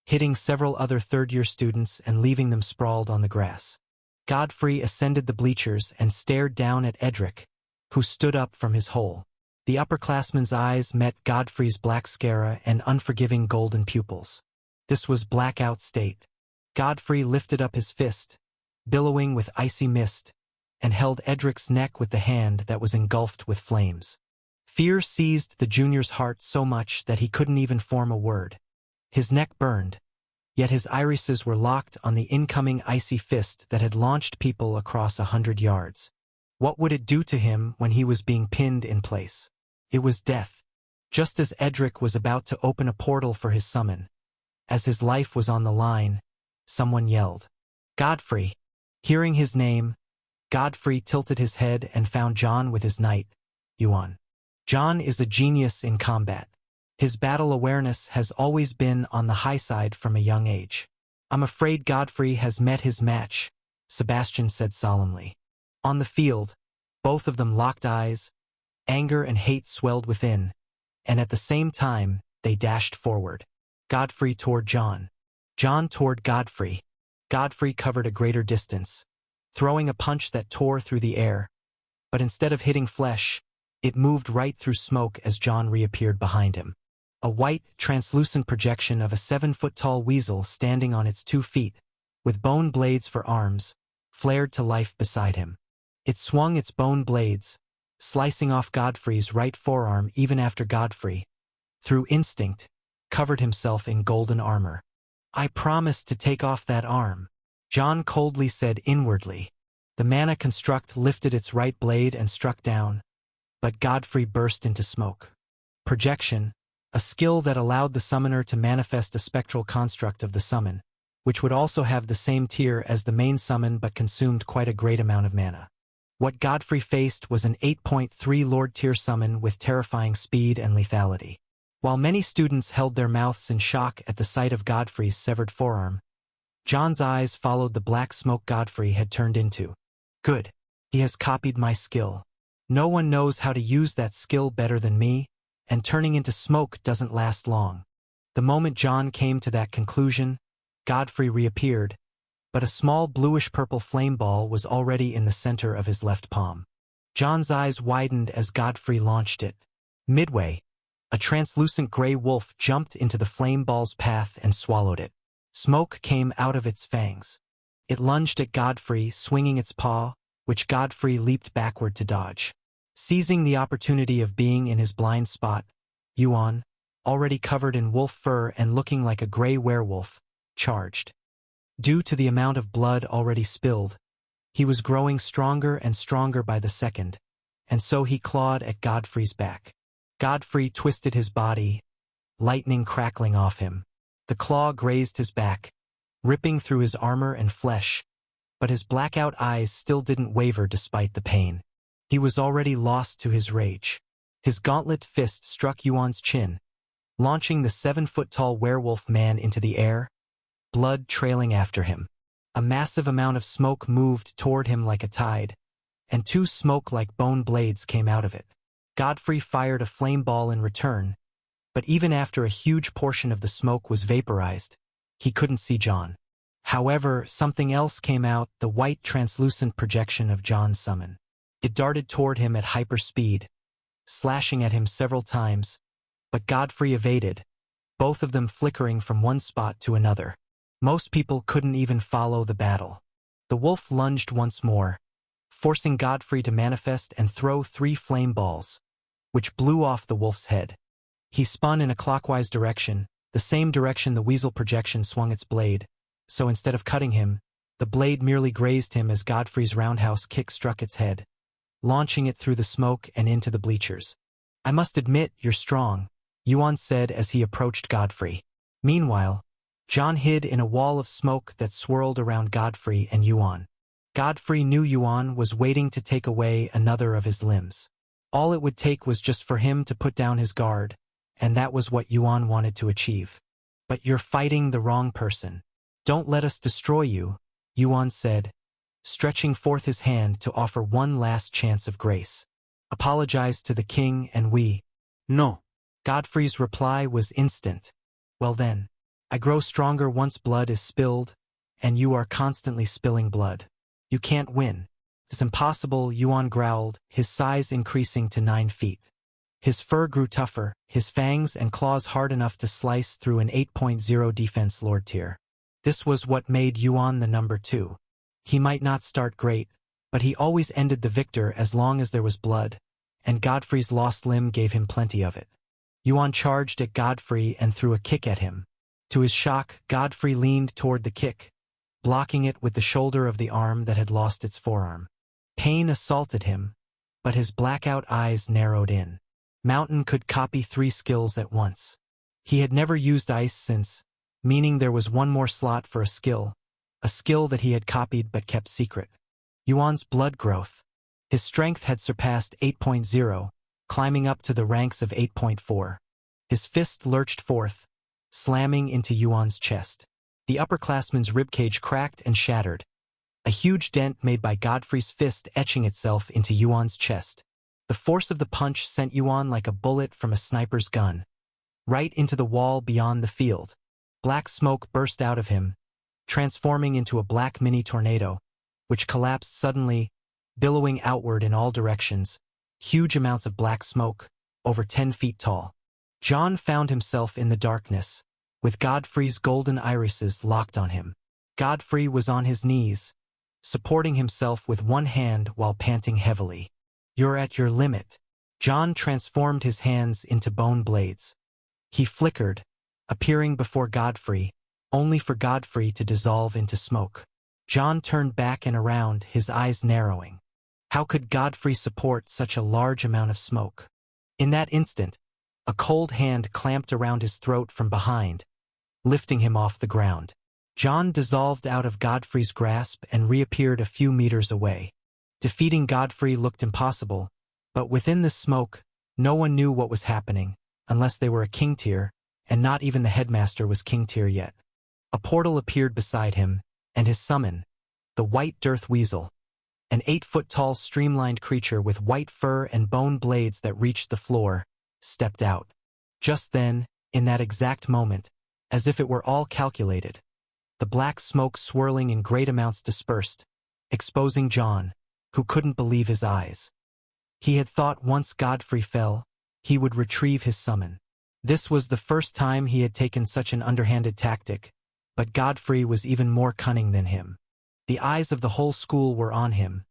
hitting several other third-year students and leaving them sprawled on the grass. Godfrey ascended the bleachers and stared down at Edric, who stood up from his hole. The upperclassman's eyes met Godfrey's black scara and unforgiving golden pupils. This was blackout state. Godfrey lifted up his fist, billowing with icy mist, and held Edric's neck with the hand that was engulfed with flames. Fear seized the junior's heart so much that he couldn't even form a word. His neck burned, yet his irises were locked on the incoming icy fist that had launched people across 100 yards. What would it do to him when he was being pinned in place? It was death. Just as Edric was about to open a portal for his summon, as his life was on the line, someone yelled, "Godfrey!" Hearing his name, Godfrey tilted his head and found John with his knight, Yuan. John is a genius in combat. His battle awareness has always been on the high side from a young age. "I'm afraid Godfrey has met his match," Sebastian said solemnly. On the field, both of them locked eyes, anger and hate swelled within, and at the same time, they dashed forward. Godfrey toward John. John toward Godfrey. Godfrey covered a greater distance, throwing a punch that tore through the air, but instead of hitting flesh, it moved right through smoke as John reappeared behind him. A white, translucent projection of a 7-foot-tall weasel standing on its 2 feet, with bone blades for arms, flared to life beside him. It swung its bone blades, slicing off Godfrey's right forearm even after Godfrey, through instinct, covered himself in golden armor. "I promised to take off that arm," John coldly said inwardly. The mana construct lifted its right blade and struck down, but Godfrey burst into smoke. Projection, a skill that allowed the summoner to manifest a spectral construct of the summon, which would also have the same tier as the main summon but consumed quite a great amount of mana. What Godfrey faced was an 8.3 Lord tier summon with terrifying speed and lethality. While many students held their mouths in shock at the sight of Godfrey's severed forearm, John's eyes followed the black smoke Godfrey had turned into. "Good. He has copied my skill. No one knows how to use that skill better than me, and turning into smoke doesn't last long." The moment John came to that conclusion, Godfrey reappeared, but a small bluish-purple flame ball was already in the center of his left palm. John's eyes widened as Godfrey launched it. Midway, a translucent gray wolf jumped into the flame ball's path and swallowed it. Smoke came out of its fangs. It lunged at Godfrey, swinging its paw, which Godfrey leaped backward to dodge. Seizing the opportunity of being in his blind spot, Yuan, already covered in wolf fur and looking like a gray werewolf, charged. Due to the amount of blood already spilled, he was growing stronger and stronger by the second, and so he clawed at Godfrey's back. Godfrey twisted his body, lightning crackling off him. The claw grazed his back, ripping through his armor and flesh, but his blackout eyes still didn't waver despite the pain. He was already lost to his rage. His gauntlet fist struck Yuan's chin, launching the 7-foot-tall werewolf man into the air, blood trailing after him. A massive amount of smoke moved toward him like a tide, and two smoke-like bone blades came out of it. Godfrey fired a flame ball in return, but even after a huge portion of the smoke was vaporized, he couldn't see Jon. However, something else came out, the white translucent projection of Jon's summon. It darted toward him at hyperspeed, slashing at him several times, but Godfrey evaded, both of them flickering from one spot to another. Most people couldn't even follow the battle. The wolf lunged once more, forcing Godfrey to manifest and throw 3 flame balls, which blew off the wolf's head. He spun in a clockwise direction, the same direction the weasel projection swung its blade, so instead of cutting him, the blade merely grazed him as Godfrey's roundhouse kick struck its head, launching it through the smoke and into the bleachers. "I must admit, you're strong," Yuan said as he approached Godfrey. Meanwhile, Jon hid in a wall of smoke that swirled around Godfrey and Yuan. Godfrey knew Yuan was waiting to take away another of his limbs. All it would take was just for him to put down his guard, and that was what Yuan wanted to achieve. "But you're fighting the wrong person. Don't let us destroy you," Yuan said, stretching forth his hand to offer one last chance of grace. "Apologize to the king and we—" No. Godfrey's reply was instant. "Well then, I grow stronger once blood is spilled, and you are constantly spilling blood. You can't win. It's impossible," Yuan growled, his size increasing to 9 feet. His fur grew tougher, his fangs and claws hard enough to slice through an 8.0 defense lord tier. This was what made Yuan the number 2. He might not start great, but he always ended the victor as long as there was blood, and Godfrey's lost limb gave him plenty of it. Yuan charged at Godfrey and threw a kick at him. To his shock, Godfrey leaned toward the kick, blocking it with the shoulder of the arm that had lost its forearm. Pain assaulted him, but his blackout eyes narrowed in. Mountain could copy 3 skills at once. He had never used ice since, meaning there was one more slot for a skill that he had copied but kept secret. Yuan's blood growth. His strength had surpassed 8.0, climbing up to the ranks of 8.4. His fist lurched forth, slamming into Yuan's chest. The upperclassman's ribcage cracked and shattered, a huge dent made by Godfrey's fist etching itself into Yuan's chest. The force of the punch sent Yuan like a bullet from a sniper's gun, right into the wall beyond the field. Black smoke burst out of him, transforming into a black mini-tornado, which collapsed suddenly, billowing outward in all directions, huge amounts of black smoke, over 10 feet tall. Jon found himself in the darkness, with Godfrey's golden irises locked on him. Godfrey was on his knees, supporting himself with one hand while panting heavily. "You're at your limit." Jon transformed his hands into bone blades. He flickered, appearing before Godfrey, only for Godfrey to dissolve into smoke. Jon turned back and around, his eyes narrowing. How could Godfrey support such a large amount of smoke? In that instant, a cold hand clamped around his throat from behind, lifting him off the ground. Jon dissolved out of Godfrey's grasp and reappeared a few meters away. Defeating Godfrey looked impossible, but within the smoke, no one knew what was happening, unless they were a king tier, and not even the headmaster was king tier yet. A portal appeared beside him, and his summon, the white Dearth Weasel, an 8-foot-tall streamlined creature with white fur and bone blades that reached the floor, stepped out. Just then, in that exact moment, as if it were all calculated, the black smoke swirling in great amounts dispersed, exposing Jon, who couldn't believe his eyes. He had thought once Godfrey fell, he would retrieve his summon. This was the first time he had taken such an underhanded tactic, but Godfrey was even more cunning than him. The eyes of the whole school were on him,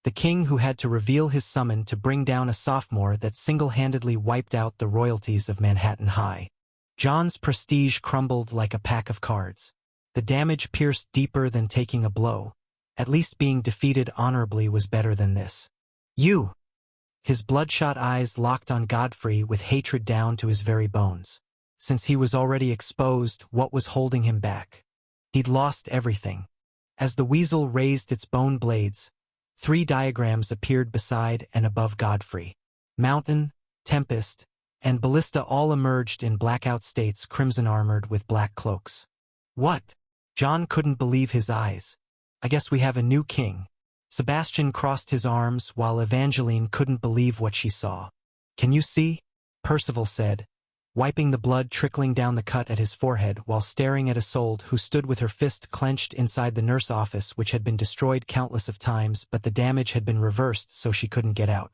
the king who had to reveal his summon to bring down a sophomore that single-handedly wiped out the royalties of Manhattan High. Jon's prestige crumbled like a pack of cards. The damage pierced deeper than taking a blow. At least being defeated honorably was better than this. "You!" His bloodshot eyes locked on Godfrey with hatred down to his very bones. Since he was already exposed, what was holding him back? He'd lost everything. As the weasel raised its bone blades, 3 diagrams appeared beside and above Godfrey. Mountain, Tempest, and Ballista all emerged in blackout states, crimson-armored with black cloaks. "What?" Jon couldn't believe his eyes. "I guess we have a new king." Sebastian crossed his arms while Evangeline couldn't believe what she saw. "Can you see?" Percival said, wiping the blood trickling down the cut at his forehead while staring at Isolde, who stood with her fist clenched inside the nurse office, which had been destroyed countless of times, but the damage had been reversed so she couldn't get out.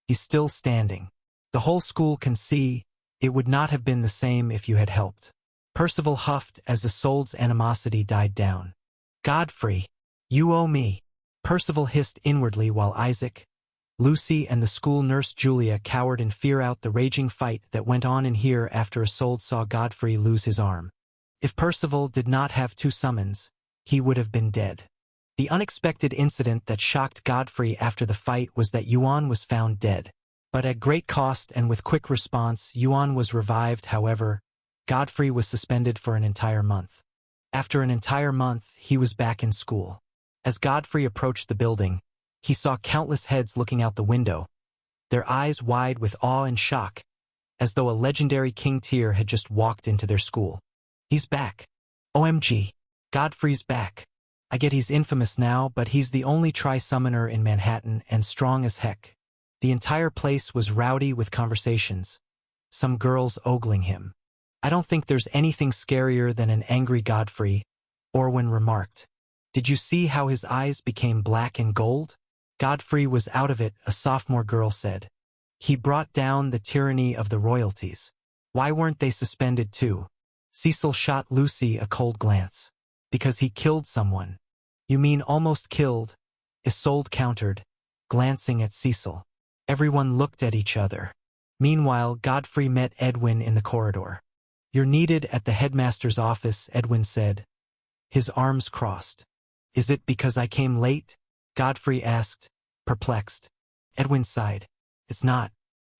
"He's still standing. The whole school can see. It would not have been the same if you had helped." Percival huffed as Isolde's animosity died down. "Godfrey, you owe me," Percival hissed inwardly while Isaac, Lucy and the school nurse Julia cowered in fear out the raging fight that went on in here after Isolde saw Godfrey lose his arm. If Percival did not have 2 summons, he would have been dead. The unexpected incident that shocked Godfrey after the fight was that Yuan was found dead. But at great cost and with quick response, Yuan was revived. However, Godfrey was suspended for an entire month. After an entire month, he was back in school. As Godfrey approached the building, he saw countless heads looking out the window, their eyes wide with awe and shock, as though a legendary King Tyr had just walked into their school. "He's back. OMG. Godfrey's back. I get he's infamous now, but he's the only tri-summoner in Manhattan and strong as heck." The entire place was rowdy with conversations, some girls ogling him. "I don't think there's anything scarier than an angry Godfrey," Orwin remarked. "Did you see how his eyes became black and gold?" "Godfrey was out of it," a sophomore girl said. "He brought down the tyranny of the royalties. Why weren't they suspended too?" Cecil shot Lucy a cold glance. "Because he killed someone." "You mean almost killed?" Isolde countered, glancing at Cecil. Everyone looked at each other. Meanwhile, Godfrey met Edwin in the corridor. "You're needed at the headmaster's office," Edwin said, his arms crossed. "Is it because I came late?" Godfrey asked, perplexed. Edwin sighed. "It's not."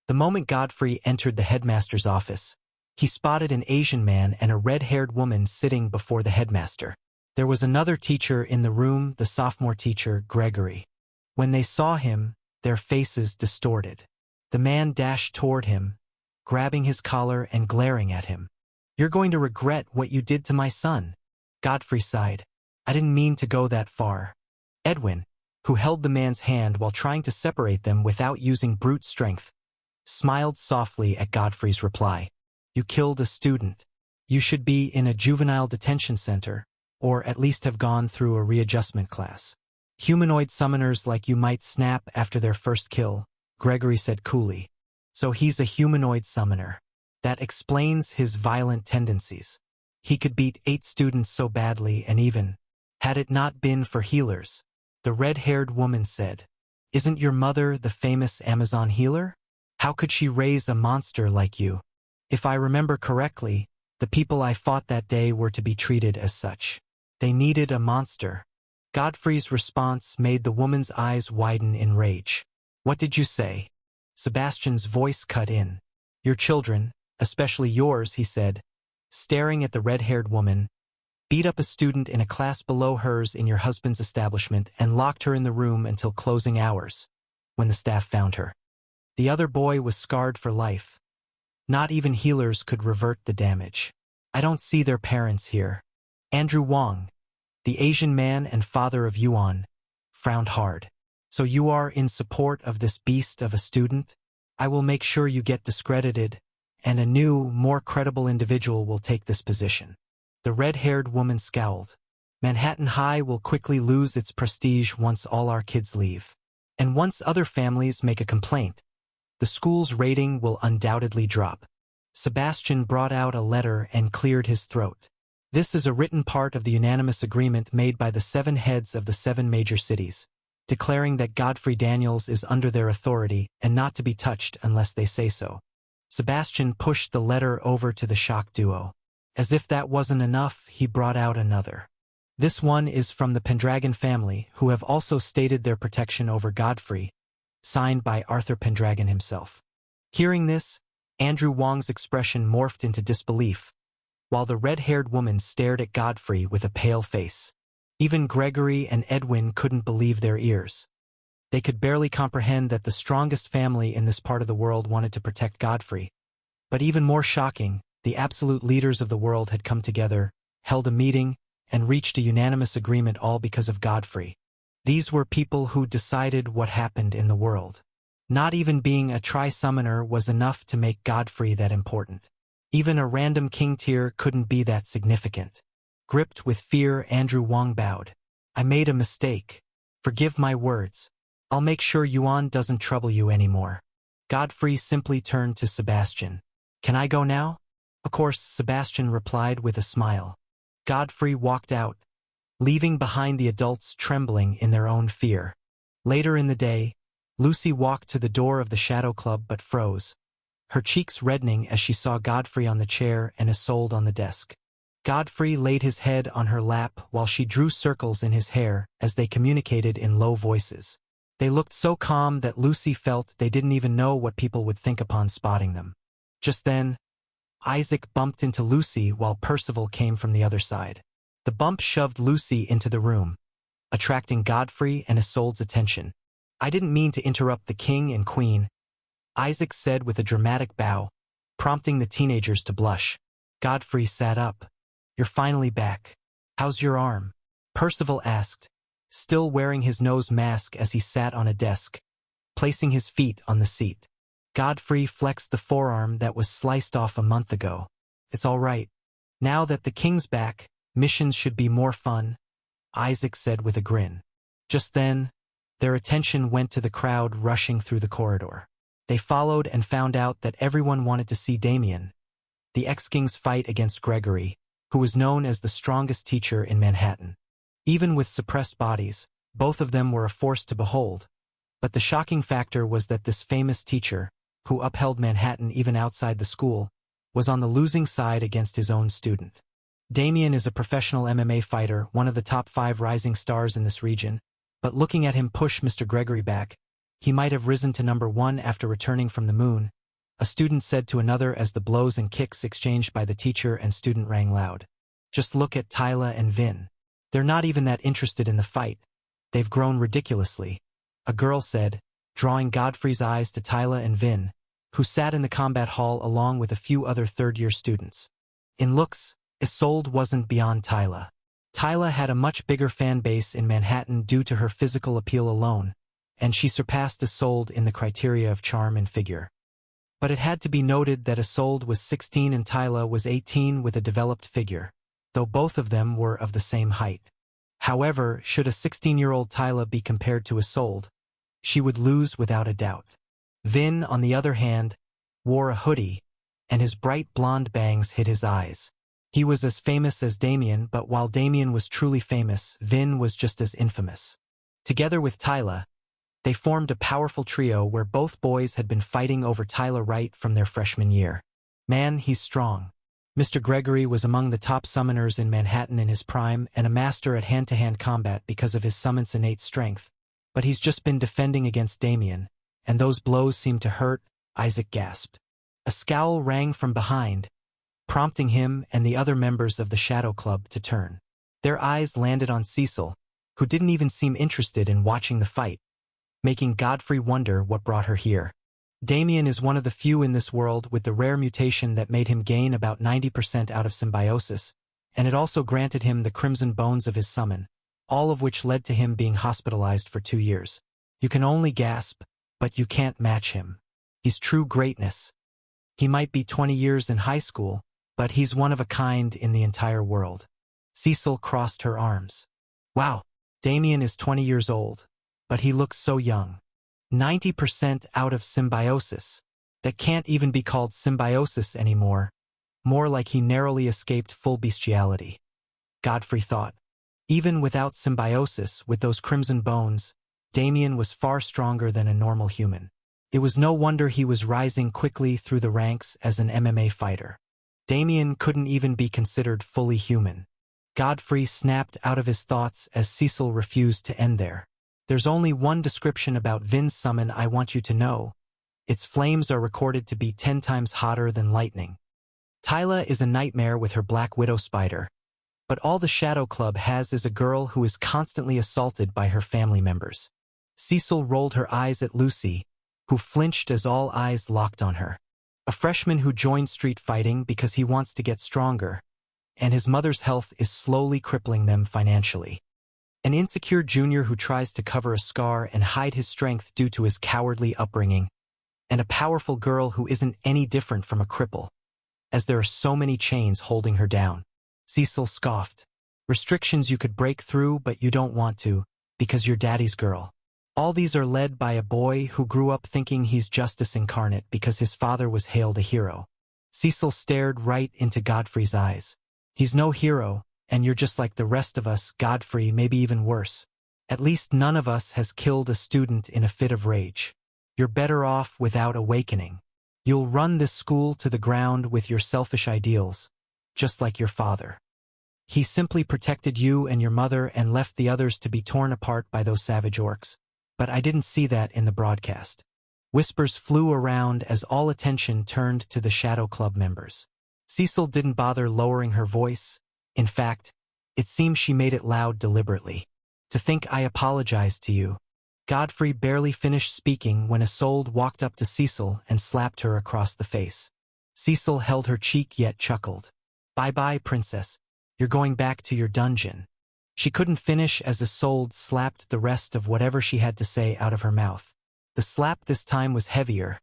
The moment Godfrey entered the headmaster's office, he spotted an Asian man and a red-haired woman sitting before the headmaster. There was another teacher in the room, the sophomore teacher, Gregory. When they saw him, their faces distorted. The man dashed toward him, grabbing his collar and glaring at him. "You're going to regret what you did to my son." Godfrey sighed. "I didn't mean to go that far." Edwin, who held the man's hand while trying to separate them without using brute strength, smiled softly at Godfrey's reply. "You killed a student. You should be in a juvenile detention center, or at least have gone through a readjustment class. Humanoid summoners like you might snap after their first kill," Gregory said coolly. "So he's a humanoid summoner. That explains his violent tendencies. He could beat 8 students so badly, and even, had it not been for healers," the red-haired woman said. "Isn't your mother the famous Amazon healer? How could she raise a monster like you? If I remember correctly, the people I fought that day were to be treated as such. They needed a monster." Godfrey's response made the woman's eyes widen in rage. "What did you say?" Sebastian's voice cut in. "Your children, especially yours," he said, staring at the red-haired woman, "beat up a student in a class below hers in your husband's establishment and locked her in the room until closing hours, when the staff found her. The other boy was scarred for life. Not even healers could revert the damage. I don't see their parents here." Andrew Wong, the Asian man and father of Yuan, frowned hard. "So you are in support of this beast of a student? I will make sure you get discredited, and a new, more credible individual will take this position." The red-haired woman scowled. "Manhattan High will quickly lose its prestige once all our kids leave. And once other families make a complaint, the school's rating will undoubtedly drop." Sebastian brought out a letter and cleared his throat. "This is a written part of the unanimous agreement made by the 7 heads of the 7 major cities, declaring that Godfrey Daniels is under their authority and not to be touched unless they say so." Sebastian pushed the letter over to the shock duo. As if that wasn't enough, he brought out another. "This one is from the Pendragon family, who have also stated their protection over Godfrey," signed by Arthur Pendragon himself. Hearing this, Andrew Wong's expression morphed into disbelief, while the red-haired woman stared at Godfrey with a pale face. Even Gregory and Edwin couldn't believe their ears. They could barely comprehend that the strongest family in this part of the world wanted to protect Godfrey. But even more shocking, the absolute leaders of the world had come together, held a meeting, and reached a unanimous agreement all because of Godfrey. These were people who decided what happened in the world. Not even being a tri-summoner was enough to make Godfrey that important. Even a random king tier couldn't be that significant. Gripped with fear, Andrew Wong bowed. I made a mistake. Forgive my words. I'll make sure Yuan doesn't trouble you anymore. Godfrey simply turned to Sebastian. Can I go now? Of course, Sebastian replied with a smile. Godfrey walked out, leaving behind the adults trembling in their own fear. Later in the day, Lucy walked to the door of the Shadow Club but froze, her cheeks reddening as she saw Godfrey on the chair and Isolde on the desk. Godfrey laid his head on her lap while she drew circles in his hair as they communicated in low voices. They looked so calm that Lucy felt they didn't even know what people would think upon spotting them. Just then, Isaac bumped into Lucy while Percival came from the other side. The bump shoved Lucy into the room, attracting Godfrey and Isolde's attention. I didn't mean to interrupt the king and queen, Isaac said with a dramatic bow, prompting the teenagers to blush. Godfrey sat up. You're finally back. How's your arm? Percival asked, still wearing his nose mask as he sat on a desk, placing his feet on the seat. Godfrey flexed the forearm that was sliced off a month ago. It's all right. Now that the king's back, missions should be more fun, Isaac said with a grin. Just then, their attention went to the crowd rushing through the corridor. They followed and found out that everyone wanted to see Damien, the ex-king's fight against Gregory, who was known as the strongest teacher in Manhattan. Even with suppressed bodies, both of them were a force to behold. But the shocking factor was that this famous teacher, who upheld Manhattan even outside the school, was on the losing side against his own student. Damien is a professional MMA fighter, one of the top 5 rising stars in this region, but looking at him push Mr. Gregory back, he might have risen to number 1 after returning from the moon, a student said to another as the blows and kicks exchanged by the teacher and student rang loud. Just look at Tyla and Vin. They're not even that interested in the fight. They've grown ridiculously, a girl said, drawing Godfrey's eyes to Tyla and Vin, who sat in the combat hall along with a few other third-year students. In looks, Isolde wasn't beyond Tyla. Tyla had a much bigger fan base in Manhattan due to her physical appeal alone, and she surpassed Isolde in the criteria of charm and figure. But it had to be noted that Isolde was 16 and Tyla was 18 with a developed figure, though both of them were of the same height. However, should a 16-year-old Tyla be compared to Isolde, she would lose without a doubt. Vin, on the other hand, wore a hoodie, and his bright blonde bangs hid his eyes. He was as famous as Damien, but while Damien was truly famous, Vin was just as infamous. Together with Tyla, they formed a powerful trio where both boys had been fighting over Tyla right from their freshman year. Man, he's strong. Mr. Gregory was among the top summoners in Manhattan in his prime and a master at hand-to-hand combat because of his summon's innate strength. But he's just been defending against Damien, and those blows seem to hurt, Isaac gasped. A scowl rang from behind, prompting him and the other members of the Shadow Club to turn. Their eyes landed on Cecil, who didn't even seem interested in watching the fight, making Godfrey wonder what brought her here. Damien is one of the few in this world with the rare mutation that made him gain about 90% out of symbiosis, and it also granted him the crimson bones of his summon, all of which led to him being hospitalized for 2 years. You can only gasp, but you can't match him. He's true greatness. He might be 20 years in high school, but he's one of a kind in the entire world. Cecil crossed her arms. Wow, Damien is 20 years old, but he looks so young. 90% out of symbiosis. That can't even be called symbiosis anymore. More like he narrowly escaped full bestiality. Godfrey thought. Even without symbiosis, with those crimson bones, Damien was far stronger than a normal human. It was no wonder he was rising quickly through the ranks as an MMA fighter. Damien couldn't even be considered fully human. Godfrey snapped out of his thoughts as Cecil refused to end there. There's only one description about Vin's summon I want you to know. Its flames are recorded to be 10 times hotter than lightning. Tyla is a nightmare with her Black Widow spider, but all the Shadow Club has is a girl who is constantly assaulted by her family members. Cecil rolled her eyes at Lucy, who flinched as all eyes locked on her. A freshman who joined street fighting because he wants to get stronger, and his mother's health is slowly crippling them financially. An insecure junior who tries to cover a scar and hide his strength due to his cowardly upbringing, and a powerful girl who isn't any different from a cripple, as there are so many chains holding her down. Cecil scoffed. Restrictions you could break through but you don't want to, because you're daddy's girl. All these are led by a boy who grew up thinking he's justice incarnate because his father was hailed a hero. Cecil stared right into Godfrey's eyes. He's no hero, and you're just like the rest of us, Godfrey, maybe even worse. At least none of us has killed a student in a fit of rage. You're better off without awakening. You'll run this school to the ground with your selfish ideals, just like your father. He simply protected you and your mother and left the others to be torn apart by those savage orcs. But I didn't see that in the broadcast. Whispers flew around as all attention turned to the Shadow Club members. Cecil didn't bother lowering her voice. In fact, it seems she made it loud deliberately. To think I apologized to you. Godfrey barely finished speaking when Isolde walked up to Cecil and slapped her across the face. Cecil held her cheek yet chuckled. Bye-bye, princess. You're going back to your dungeon. She couldn't finish as Isolde slapped the rest of whatever she had to say out of her mouth. The slap this time was heavier.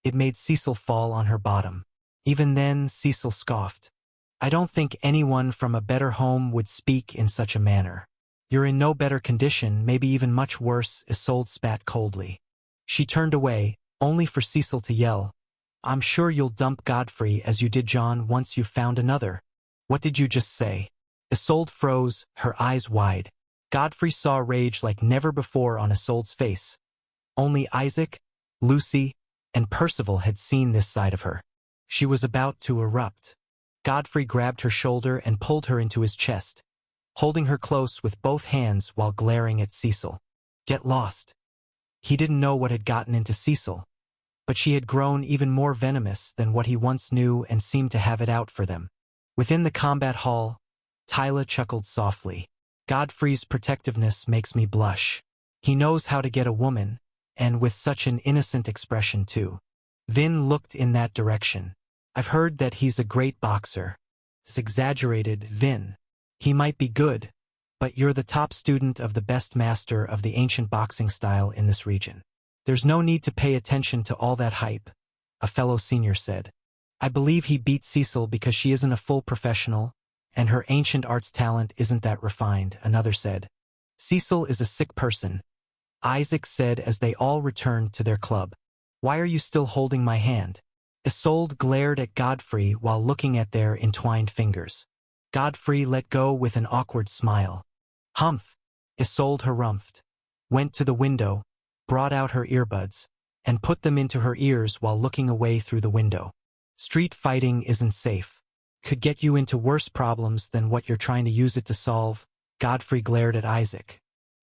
It made Cecil fall on her bottom. Even then, Cecil scoffed. I don't think anyone from a better home would speak in such a manner. You're in no better condition, maybe even much worse, Isolde spat coldly. She turned away, only for Cecil to yell, I'm sure you'll dump Godfrey as you did John once you've found another. What did you just say? Isolde froze, her eyes wide. Godfrey saw rage like never before on Isolde's face. Only Isaac, Lucy, and Percival had seen this side of her. She was about to erupt. Godfrey grabbed her shoulder and pulled her into his chest, holding her close with both hands while glaring at Cecil. Get lost. He didn't know what had gotten into Cecil, but she had grown even more venomous than what he once knew and seemed to have it out for them. Within the combat hall, Tyla chuckled softly. Godfrey's protectiveness makes me blush. He knows how to get a woman, and with such an innocent expression too. Vin looked in that direction. I've heard that he's a great boxer. It's exaggerated, Vin. He might be good, but you're the top student of the best master of the ancient boxing style in this region. There's no need to pay attention to all that hype, a fellow senior said. I believe he beat Cecil because she isn't a full professional, and her ancient arts talent isn't that refined, another said. Cecil is a sick person, Isaac said as they all returned to their club. Why are you still holding my hand? Isolde glared at Godfrey while looking at their entwined fingers. Godfrey let go with an awkward smile. Humph, Isolde harumphed, went to the window, brought out her earbuds, and put them into her ears while looking away through the window. Street fighting isn't safe. Could get you into worse problems than what you're trying to use it to solve. Godfrey glared at Isaac.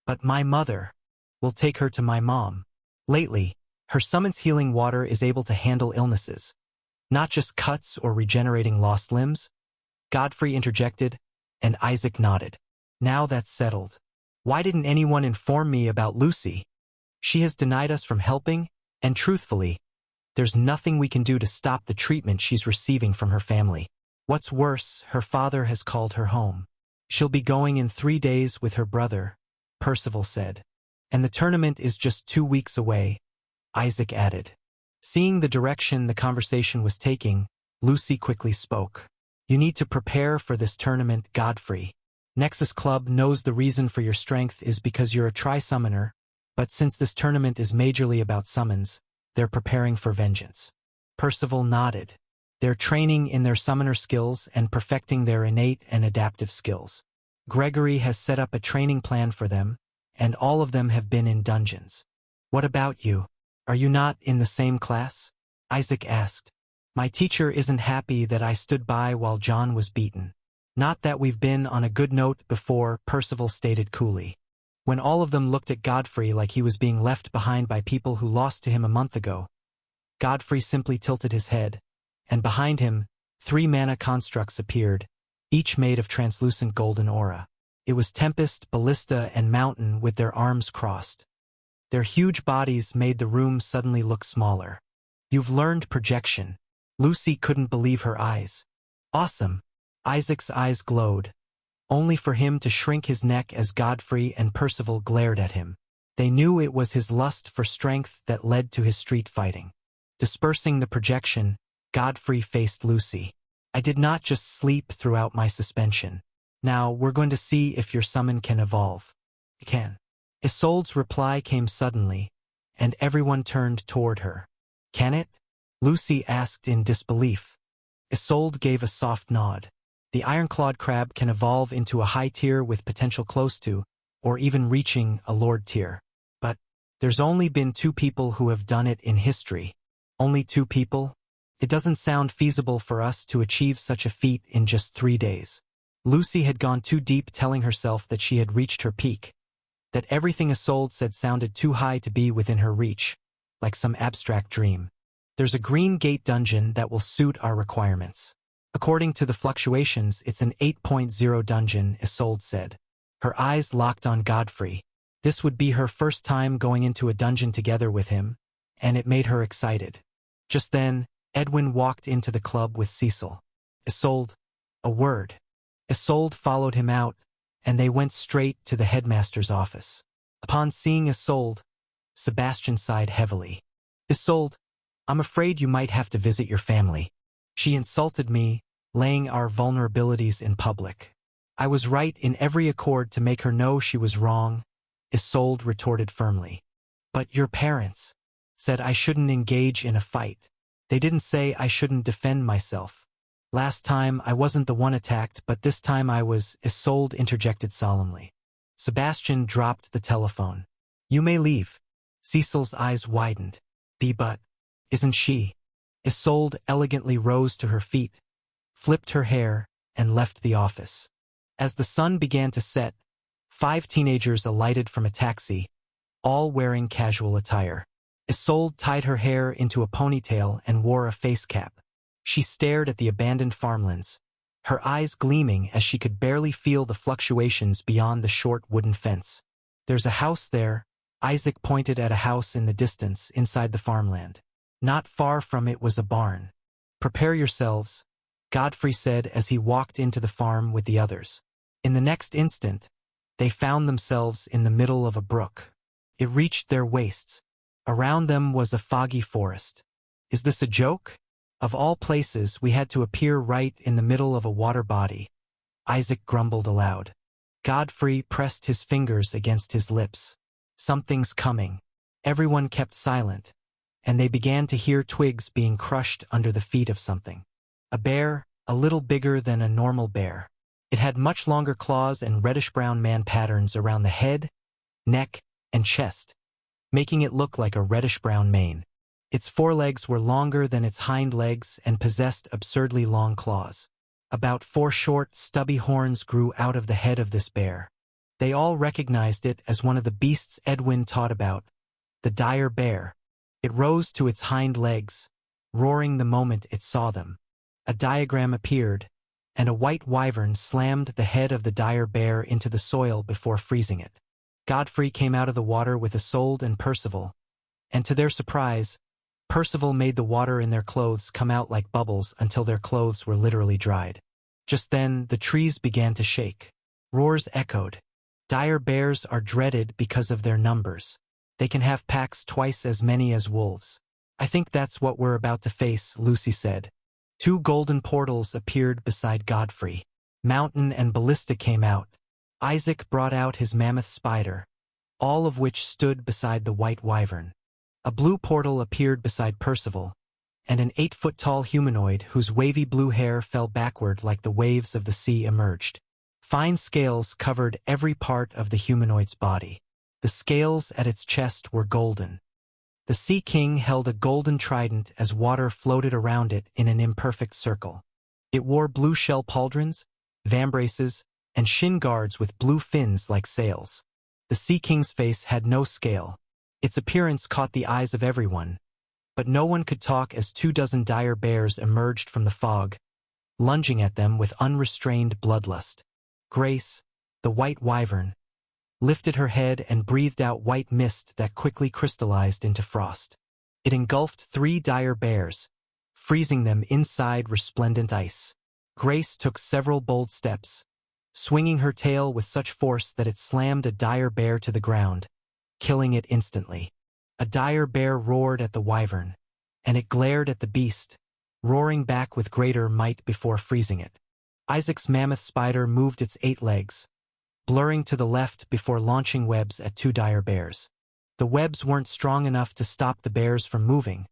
But my mother. We'll take her to my mom. Lately, her summons healing water is able to handle illnesses. Not just cuts or regenerating lost limbs. Godfrey interjected, and Isaac nodded. Now that's settled. Why didn't anyone inform me about Lucy? She has denied us from helping, and truthfully, there's nothing we can do to stop the treatment she's receiving from her family. What's worse, her father has called her home. She'll be going in 3 days with her brother, Percival said. And the tournament is just 2 weeks away, Isaac added. Seeing the direction the conversation was taking, Lucy quickly spoke. You need to prepare for this tournament, Godfrey. Nexus Club knows the reason for your strength is because you're a tri-summoner, but since this tournament is majorly about summons, they're preparing for vengeance. Percival nodded. They're training in their summoner skills and perfecting their innate and adaptive skills. Gregory has set up a training plan for them, and all of them have been in dungeons. What about you? Are you not in the same class? Isaac asked. My teacher isn't happy that I stood by while John was beaten. Not that we've been on a good note before, Percival stated coolly. When all of them looked at Godfrey like he was being left behind by people who lost to him a month ago, Godfrey simply tilted his head, and behind him, 3 mana constructs appeared, each made of translucent golden aura. It was Tempest, Ballista, and Mountain with their arms crossed. Their huge bodies made the room suddenly look smaller. You've learned projection. Lucy couldn't believe her eyes. Awesome. Isaac's eyes glowed. only for him to shrink his neck as Godfrey and Percival glared at him. They knew it was his lust for strength that led to his street fighting. Dispersing the projection, Godfrey faced Lucy. I did not just sleep throughout my suspension. Now, we're going to see if your summon can evolve. It can. Isolde's reply came suddenly, and everyone turned toward her. Can it? Lucy asked in disbelief. Isolde gave a soft nod. The iron-clawed crab can evolve into a high tier with potential close to, or even reaching, a lord tier. But there's only been 2 people who have done it in history. Only 2 people? It doesn't sound feasible for us to achieve such a feat in just 3 days. Lucy had gone too deep telling herself that she had reached her peak, that everything Isolde said sounded too high to be within her reach, like some abstract dream. There's a green gate dungeon that will suit our requirements. According to the fluctuations, it's an 8.0 dungeon, Isolde said. Her eyes locked on Godfrey. This would be her first time going into a dungeon together with him, and it made her excited. Just then, Edwin walked into the club with Cecil. Isolde, a word. Isolde followed him out, and they went straight to the headmaster's office. Upon seeing Isolde, Sebastian sighed heavily. Isolde, I'm afraid you might have to visit your family. She insulted me, laying our vulnerabilities in public. I was right in every accord to make her know she was wrong, Isolde retorted firmly. But your parents said I shouldn't engage in a fight. They didn't say I shouldn't defend myself. Last time I wasn't the one attacked, but this time I was, Isolde interjected solemnly. Sebastian dropped the telephone. You may leave. Cecil's eyes widened. But isn't she? Isolde elegantly rose to her feet, flipped her hair, and left the office. As the sun began to set, 5 teenagers alighted from a taxi, all wearing casual attire. Isolde tied her hair into a ponytail and wore a face cap. She stared at the abandoned farmlands, her eyes gleaming as she could barely feel the fluctuations beyond the short wooden fence. There's a house there, Isaac pointed at a house in the distance inside the farmland. Not far from it was a barn. Prepare yourselves, Godfrey said as he walked into the farm with the others. In the next instant, they found themselves in the middle of a brook. It reached their waists. Around them was a foggy forest. Is this a joke? Of all places, we had to appear right in the middle of a water body. Isaac grumbled aloud. Godfrey pressed his fingers against his lips. Something's coming. Everyone kept silent, and they began to hear twigs being crushed under the feet of something. A bear, a little bigger than a normal bear. It had much longer claws and reddish-brown man patterns around the head, neck, and chest, making it look like a reddish-brown mane. Its forelegs were longer than its hind legs and possessed absurdly long claws. About 4 short, stubby horns grew out of the head of this bear. They all recognized it as one of the beasts Edwin taught about, the dire bear. It rose to its hind legs, roaring the moment it saw them. A diagram appeared, and a white wyvern slammed the head of the dire bear into the soil before freezing it. Godfrey came out of the water with Isolde and Percival, and to their surprise, Percival made the water in their clothes come out like bubbles until their clothes were literally dried. Just then, the trees began to shake. Roars echoed. Dire bears are dreaded because of their numbers. They can have packs twice as many as wolves. I think that's what we're about to face, Lucy said. 2 golden portals appeared beside Godfrey. Mountain and Ballista came out. Isaac brought out his mammoth spider, all of which stood beside the white wyvern. A blue portal appeared beside Percival, and an 8-foot-tall humanoid whose wavy blue hair fell backward like the waves of the sea emerged. Fine scales covered every part of the humanoid's body. The scales at its chest were golden. The Sea King held a golden trident as water floated around it in an imperfect circle. It wore blue shell pauldrons, vambraces, and shin guards with blue fins like sails. The Sea King's face had no scale. Its appearance caught the eyes of everyone, but no one could talk as 24 dire bears emerged from the fog, lunging at them with unrestrained bloodlust. Grace, the white wyvern, lifted her head and breathed out white mist that quickly crystallized into frost. It engulfed 3 dire bears, freezing them inside resplendent ice. Grace took several bold steps, swinging her tail with such force that it slammed a dire bear to the ground, killing it instantly. A dire bear roared at the wyvern, and it glared at the beast, roaring back with greater might before freezing it. Isaac's mammoth spider moved its 8 legs, blurring to the left before launching webs at 2 dire bears. The webs weren't strong enough to stop the bears from moving,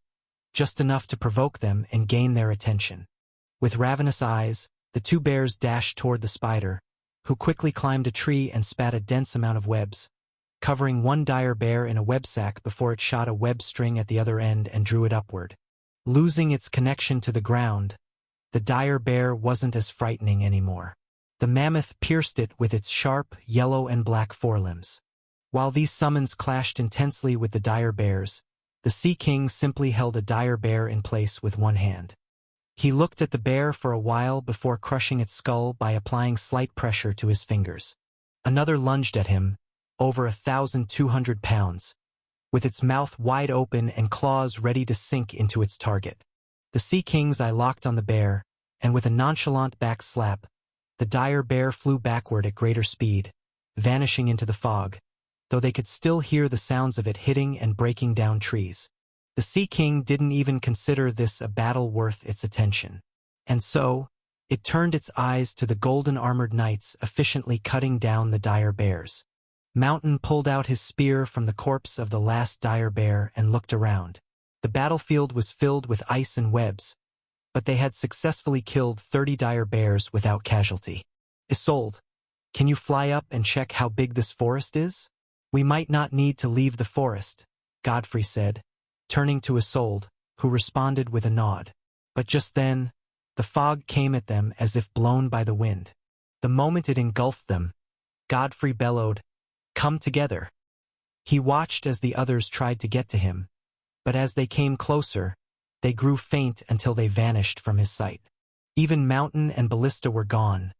just enough to provoke them and gain their attention. With ravenous eyes, the 2 bears dashed toward the spider, who quickly climbed a tree and spat a dense amount of webs, covering one dire bear in a web sack before it shot a web string at the other end and drew it upward. Losing its connection to the ground, the dire bear wasn't as frightening anymore. The mammoth pierced it with its sharp, yellow and black forelimbs. While these summons clashed intensely with the dire bears, the Sea King simply held a dire bear in place with one hand. He looked at the bear for a while before crushing its skull by applying slight pressure to his fingers. Another lunged at him, over 1,200 pounds, with its mouth wide open and claws ready to sink into its target. The Sea King's eye locked on the bear, and with a nonchalant back slap, the dire bear flew backward at greater speed, vanishing into the fog, though they could still hear the sounds of it hitting and breaking down trees. The Sea King didn't even consider this a battle worth its attention. And so, it turned its eyes to the golden-armored knights efficiently cutting down the dire bears. Mountain pulled out his spear from the corpse of the last dire bear and looked around. The battlefield was filled with ice and webs, but they had successfully killed 30 dire bears without casualty. Isolde, can you fly up and check how big this forest is? We might not need to leave the forest, Godfrey said, turning to Isolde, who responded with a nod. But just then, the fog came at them as if blown by the wind. The moment it engulfed them, Godfrey bellowed, "Come together." He watched as the others tried to get to him, but as they came closer, they grew faint until they vanished from his sight. Even Mountain and Ballista were gone,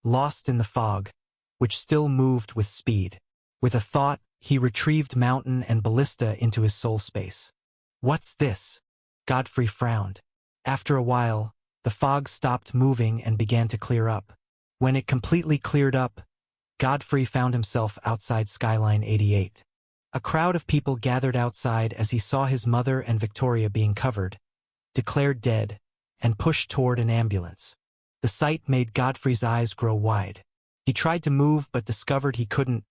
lost in the fog, which still moved with speed. With a thought, he retrieved Mountain and Ballista into his soul space. "What's this?" Godfrey frowned. After a while, the fog stopped moving and began to clear up. When it completely cleared up, Godfrey found himself outside Skyline 88. A crowd of people gathered outside as he saw his mother and Victoria being covered, declared dead, and pushed toward an ambulance. The sight made Godfrey's eyes grow wide. He tried to move but discovered he couldn't.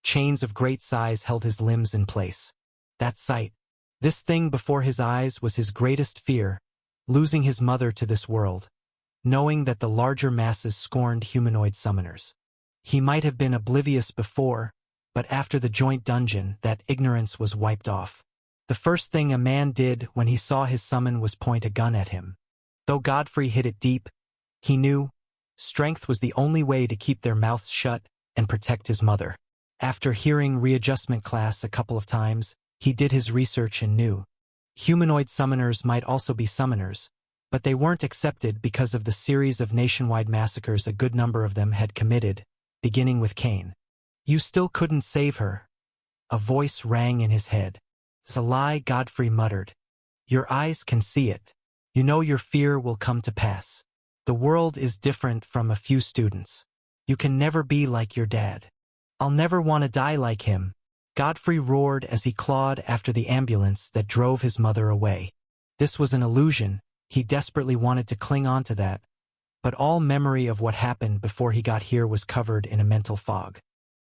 Chains of great size held his limbs in place. That sight, this thing before his eyes, was his greatest fear, losing his mother to this world, knowing that the larger masses scorned humanoid summoners. He might have been oblivious before, but after the joint dungeon, that ignorance was wiped off. The first thing a man did when he saw his summon was point a gun at him. Though Godfrey hid it deep, he knew strength was the only way to keep their mouths shut and protect his mother. After hearing readjustment class a couple of times, he did his research and knew humanoid summoners might also be summoners, but they weren't accepted because of the series of nationwide massacres a good number of them had committed, beginning with Cain. "You still couldn't save her," a voice rang in his head. "It's a lie," Godfrey muttered. "Your eyes can see it. You know your fear will come to pass. The world is different from a few students. You can never be like your dad. I'll never want to die like him," Godfrey roared as he clawed after the ambulance that drove his mother away. This was an illusion. He desperately wanted to cling on to that, but all memory of what happened before he got here was covered in a mental fog.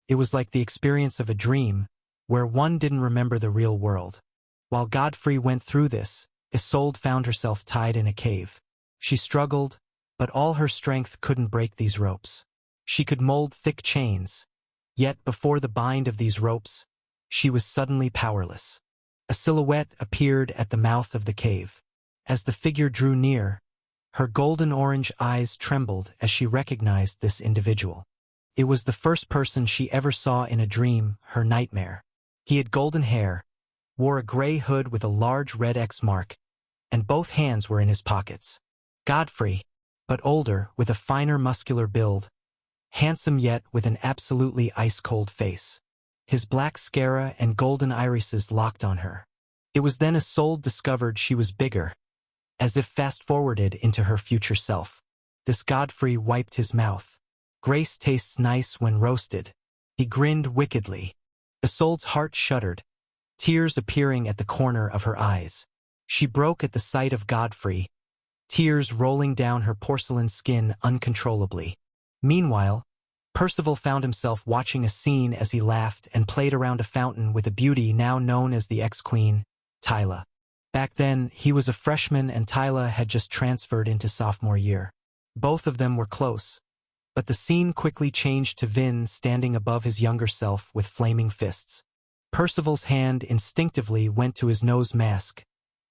It was like the experience of a dream, where one didn't remember the real world. While Godfrey went through this, Isolde found herself tied in a cave. She struggled, but all her strength couldn't break these ropes. She could mold thick chains, yet before the bind of these ropes, she was suddenly powerless. A silhouette appeared at the mouth of the cave. As the figure drew near, her golden-orange eyes trembled as she recognized this individual. It was the first person she ever saw in a dream, her nightmare. He had golden hair, wore a gray hood with a large red X mark, and both hands were in his pockets. Godfrey, but older, with a finer muscular build, handsome yet with an absolutely ice-cold face. His black scara and golden irises locked on her. It was then Isolde discovered she was bigger, as if fast-forwarded into her future self. This Godfrey wiped his mouth. Grace tastes nice when roasted. He grinned wickedly. Isolde's heart shuddered, tears appearing at the corner of her eyes. She broke at the sight of Godfrey, tears rolling down her porcelain skin uncontrollably. Meanwhile, Percival found himself watching a scene as he laughed and played around a fountain with a beauty now known as the ex-queen, Tyla. Back then, he was a freshman and Tyla had just transferred into sophomore year. Both of them were close, but the scene quickly changed to Vin standing above his younger self with flaming fists. Percival's hand instinctively went to his nose mask,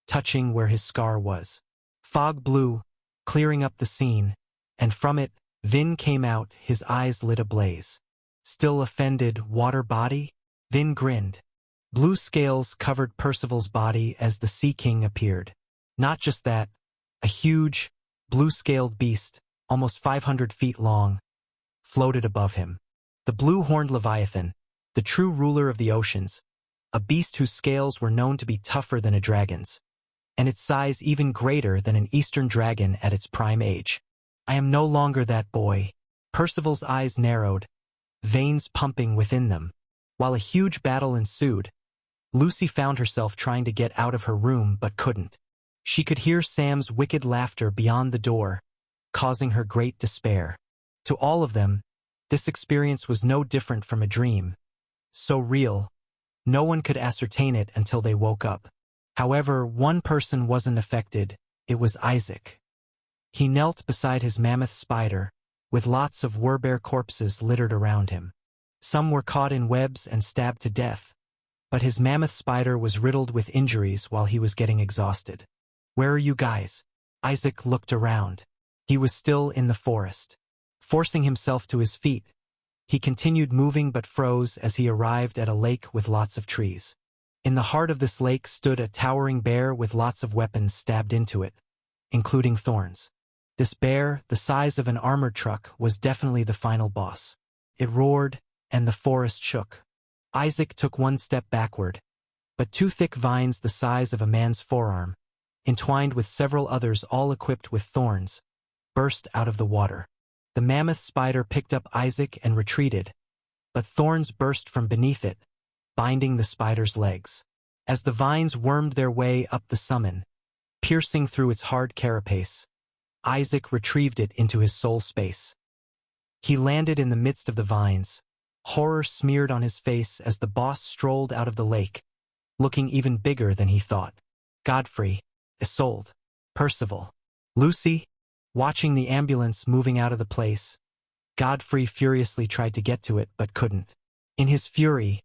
touching where his scar was. Fog blew, clearing up the scene, and from it, Vin came out, his eyes lit ablaze. Still offended, water body? Vin grinned. Blue scales covered Percival's body as the Sea King appeared. Not just that, a huge, blue-scaled beast, almost 500 feet long, floated above him. The blue-horned Leviathan, the true ruler of the oceans, a beast whose scales were known to be tougher than a dragon's, and its size even greater than an eastern dragon at its prime age. I am no longer that boy. Percival's eyes narrowed, veins pumping within them. While a huge battle ensued, Lucy found herself trying to get out of her room but couldn't. She could hear Sam's wicked laughter beyond the door, causing her great despair. To all of them, this experience was no different from a dream. So real, no one could ascertain it until they woke up. However, one person wasn't affected. It was Isaac. He knelt beside his mammoth spider, with lots of werbear corpses littered around him. Some were caught in webs and stabbed to death, but his mammoth spider was riddled with injuries while he was getting exhausted. "Where are you guys?" Isaac looked around. He was still in the forest. Forcing himself to his feet, he continued moving but froze as he arrived at a lake with lots of trees. In the heart of this lake stood a towering bear with lots of weapons stabbed into it, including thorns. This bear, the size of an armored truck, was definitely the final boss. It roared, and the forest shook. Isaac took one step backward, but two thick vines the size of a man's forearm, entwined with several others all equipped with thorns, burst out of the water. The mammoth spider picked up Isaac and retreated, but thorns burst from beneath it, binding the spider's legs. As the vines wormed their way up the summon, piercing through its hard carapace, Isaac retrieved it into his soul space. He landed in the midst of the vines, horror smeared on his face as the boss strolled out of the lake, looking even bigger than he thought. Godfrey, Isolde, Percival, Lucy, watching the ambulance moving out of the place. Godfrey furiously tried to get to it but couldn't. In his fury,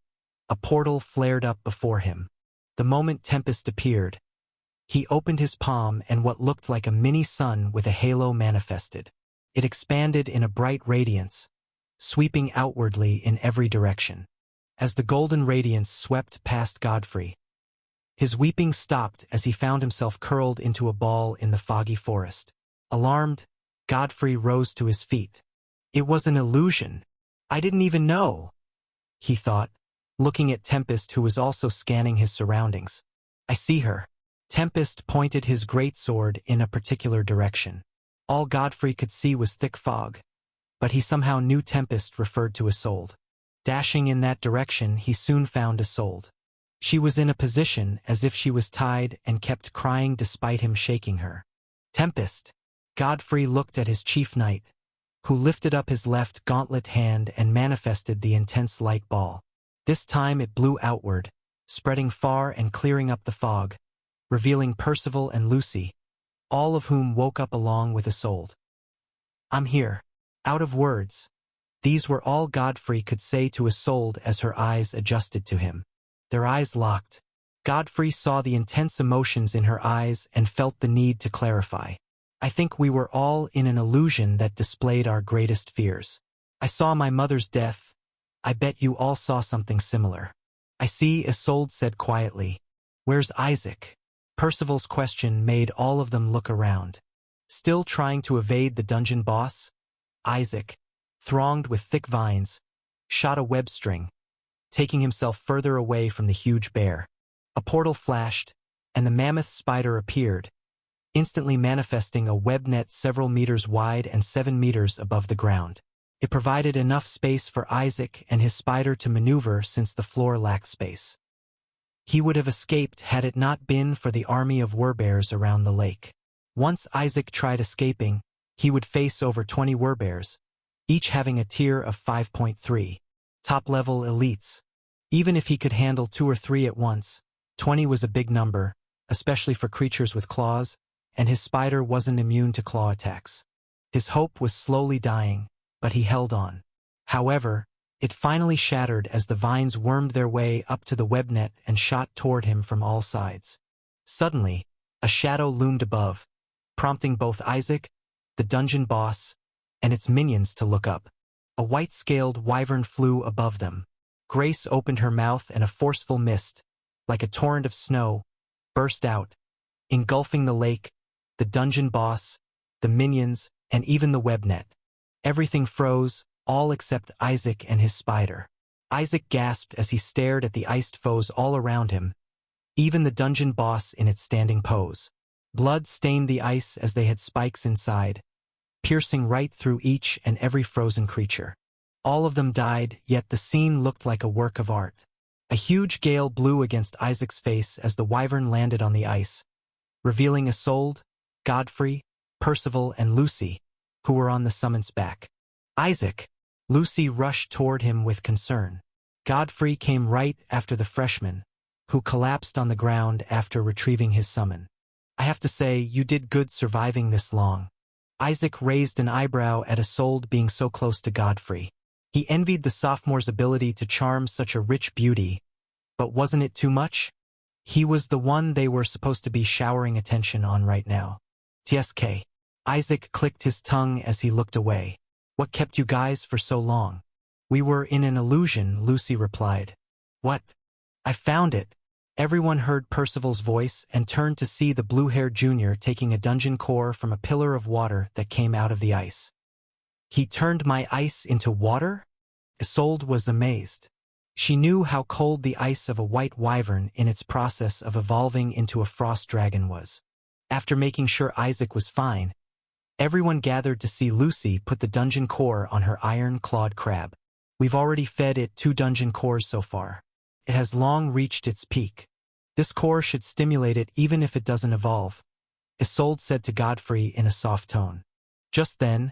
a portal flared up before him. The moment Tempest appeared, he opened his palm and what looked like a mini sun with a halo manifested. It expanded in a bright radiance, sweeping outwardly in every direction. As the golden radiance swept past Godfrey, his weeping stopped as he found himself curled into a ball in the foggy forest. Alarmed, Godfrey rose to his feet. It was an illusion. I didn't even know, he thought, looking at Tempest, who was also scanning his surroundings. I see her. Tempest pointed his greatsword in a particular direction. All Godfrey could see was thick fog, but he somehow knew Tempest referred to Isolde. Dashing in that direction, he soon found Isolde. She was in a position as if she was tied and kept crying despite him shaking her. Tempest! Godfrey looked at his chief knight, who lifted up his left gauntlet hand and manifested the intense light ball. This time it blew outward, spreading far and clearing up the fog, revealing Percival and Lucy, all of whom woke up along with Isolde. I'm here. Out of words. These were all Godfrey could say to Isolde as her eyes adjusted to him. Their eyes locked. Godfrey saw the intense emotions in her eyes and felt the need to clarify. I think we were all in an illusion that displayed our greatest fears. I saw my mother's death. I bet you all saw something similar. I see, Isolde said quietly. Where's Isaac? Percival's question made all of them look around. Still trying to evade the dungeon boss, Isaac, thronged with thick vines, shot a web string, taking himself further away from the huge bear. A portal flashed, and the mammoth spider appeared, instantly manifesting a web net several meters wide and 7 meters above the ground. It provided enough space for Isaac and his spider to maneuver since the floor lacked space. He would have escaped had it not been for the army of werbears around the lake. Once Isaac tried escaping, he would face over 20 werbears, each having a tier of 5.3. Top-level elites. Even if he could handle 2 or 3 at once, 20 was a big number, especially for creatures with claws, and his spider wasn't immune to claw attacks. His hope was slowly dying, but he held on. However, it finally shattered as the vines wormed their way up to the web net and shot toward him from all sides. Suddenly, a shadow loomed above, prompting both Isaac, the dungeon boss, and its minions to look up. A white-scaled wyvern flew above them. Grace opened her mouth and a forceful mist, like a torrent of snow, burst out, engulfing the lake, the dungeon boss, the minions, and even the web net. Everything froze, all except Isaac and his spider. Isaac gasped as he stared at the iced foes all around him, even the dungeon boss in its standing pose. Blood stained the ice as they had spikes inside, piercing right through each and every frozen creature. All of them died, yet the scene looked like a work of art. A huge gale blew against Isaac's face as the wyvern landed on the ice, revealing Isolde, Godfrey, Percival, and Lucy, who were on the summon's back. Isaac! Lucy rushed toward him with concern. Godfrey came right after the freshman, who collapsed on the ground after retrieving his summon. I have to say, you did good surviving this long. Isaac raised an eyebrow at Isolde being so close to Godfrey. He envied the sophomore's ability to charm such a rich beauty, but wasn't it too much? He was the one they were supposed to be showering attention on right now. TSK. Isaac clicked his tongue as he looked away. What kept you guys for so long? We were in an illusion, Lucy replied. What? I found it. Everyone heard Percival's voice and turned to see the blue-haired junior taking a dungeon core from a pillar of water that came out of the ice. He turned my ice into water? Isolde was amazed. She knew how cold the ice of a white wyvern in its process of evolving into a frost dragon was. After making sure Isaac was fine, everyone gathered to see Lucy put the dungeon core on her iron-clawed crab. We've already fed it 2 dungeon cores so far. It has long reached its peak. This core should stimulate it even if it doesn't evolve, Isolde said to Godfrey in a soft tone. Just then,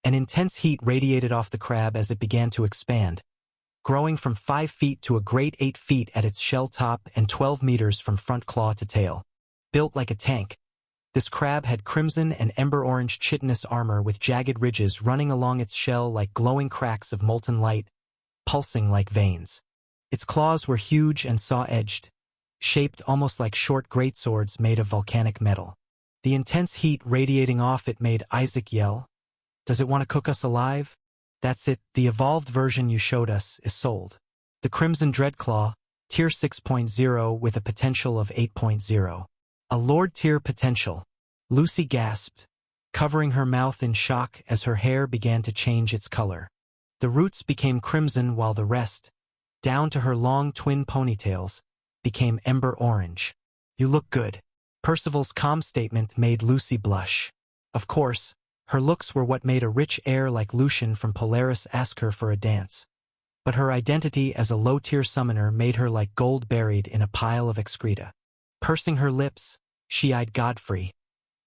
an intense heat radiated off the crab as it began to expand, growing from 5 feet to a great 8 feet at its shell top and 12 meters from front claw to tail. Built like a tank, this crab had crimson and ember-orange chitinous armor with jagged ridges running along its shell like glowing cracks of molten light, pulsing like veins. Its claws were huge and saw-edged, shaped almost like short greatswords made of volcanic metal. The intense heat radiating off it made Isaac yell, "Does it want to cook us alive?" That's it, the evolved version you showed us is sold. The Crimson Dreadclaw, Tier 6.0 with a potential of 8.0. A Lord Tier potential. Lucy gasped, covering her mouth in shock as her hair began to change its color. The roots became crimson while the rest, down to her long twin ponytails, became ember orange. You look good. Percival's calm statement made Lucy blush. Of course, her looks were what made a rich heir like Lucian from Polaris ask her for a dance. But her identity as a low-tier summoner made her like gold buried in a pile of excreta. Pursing her lips, she eyed Godfrey.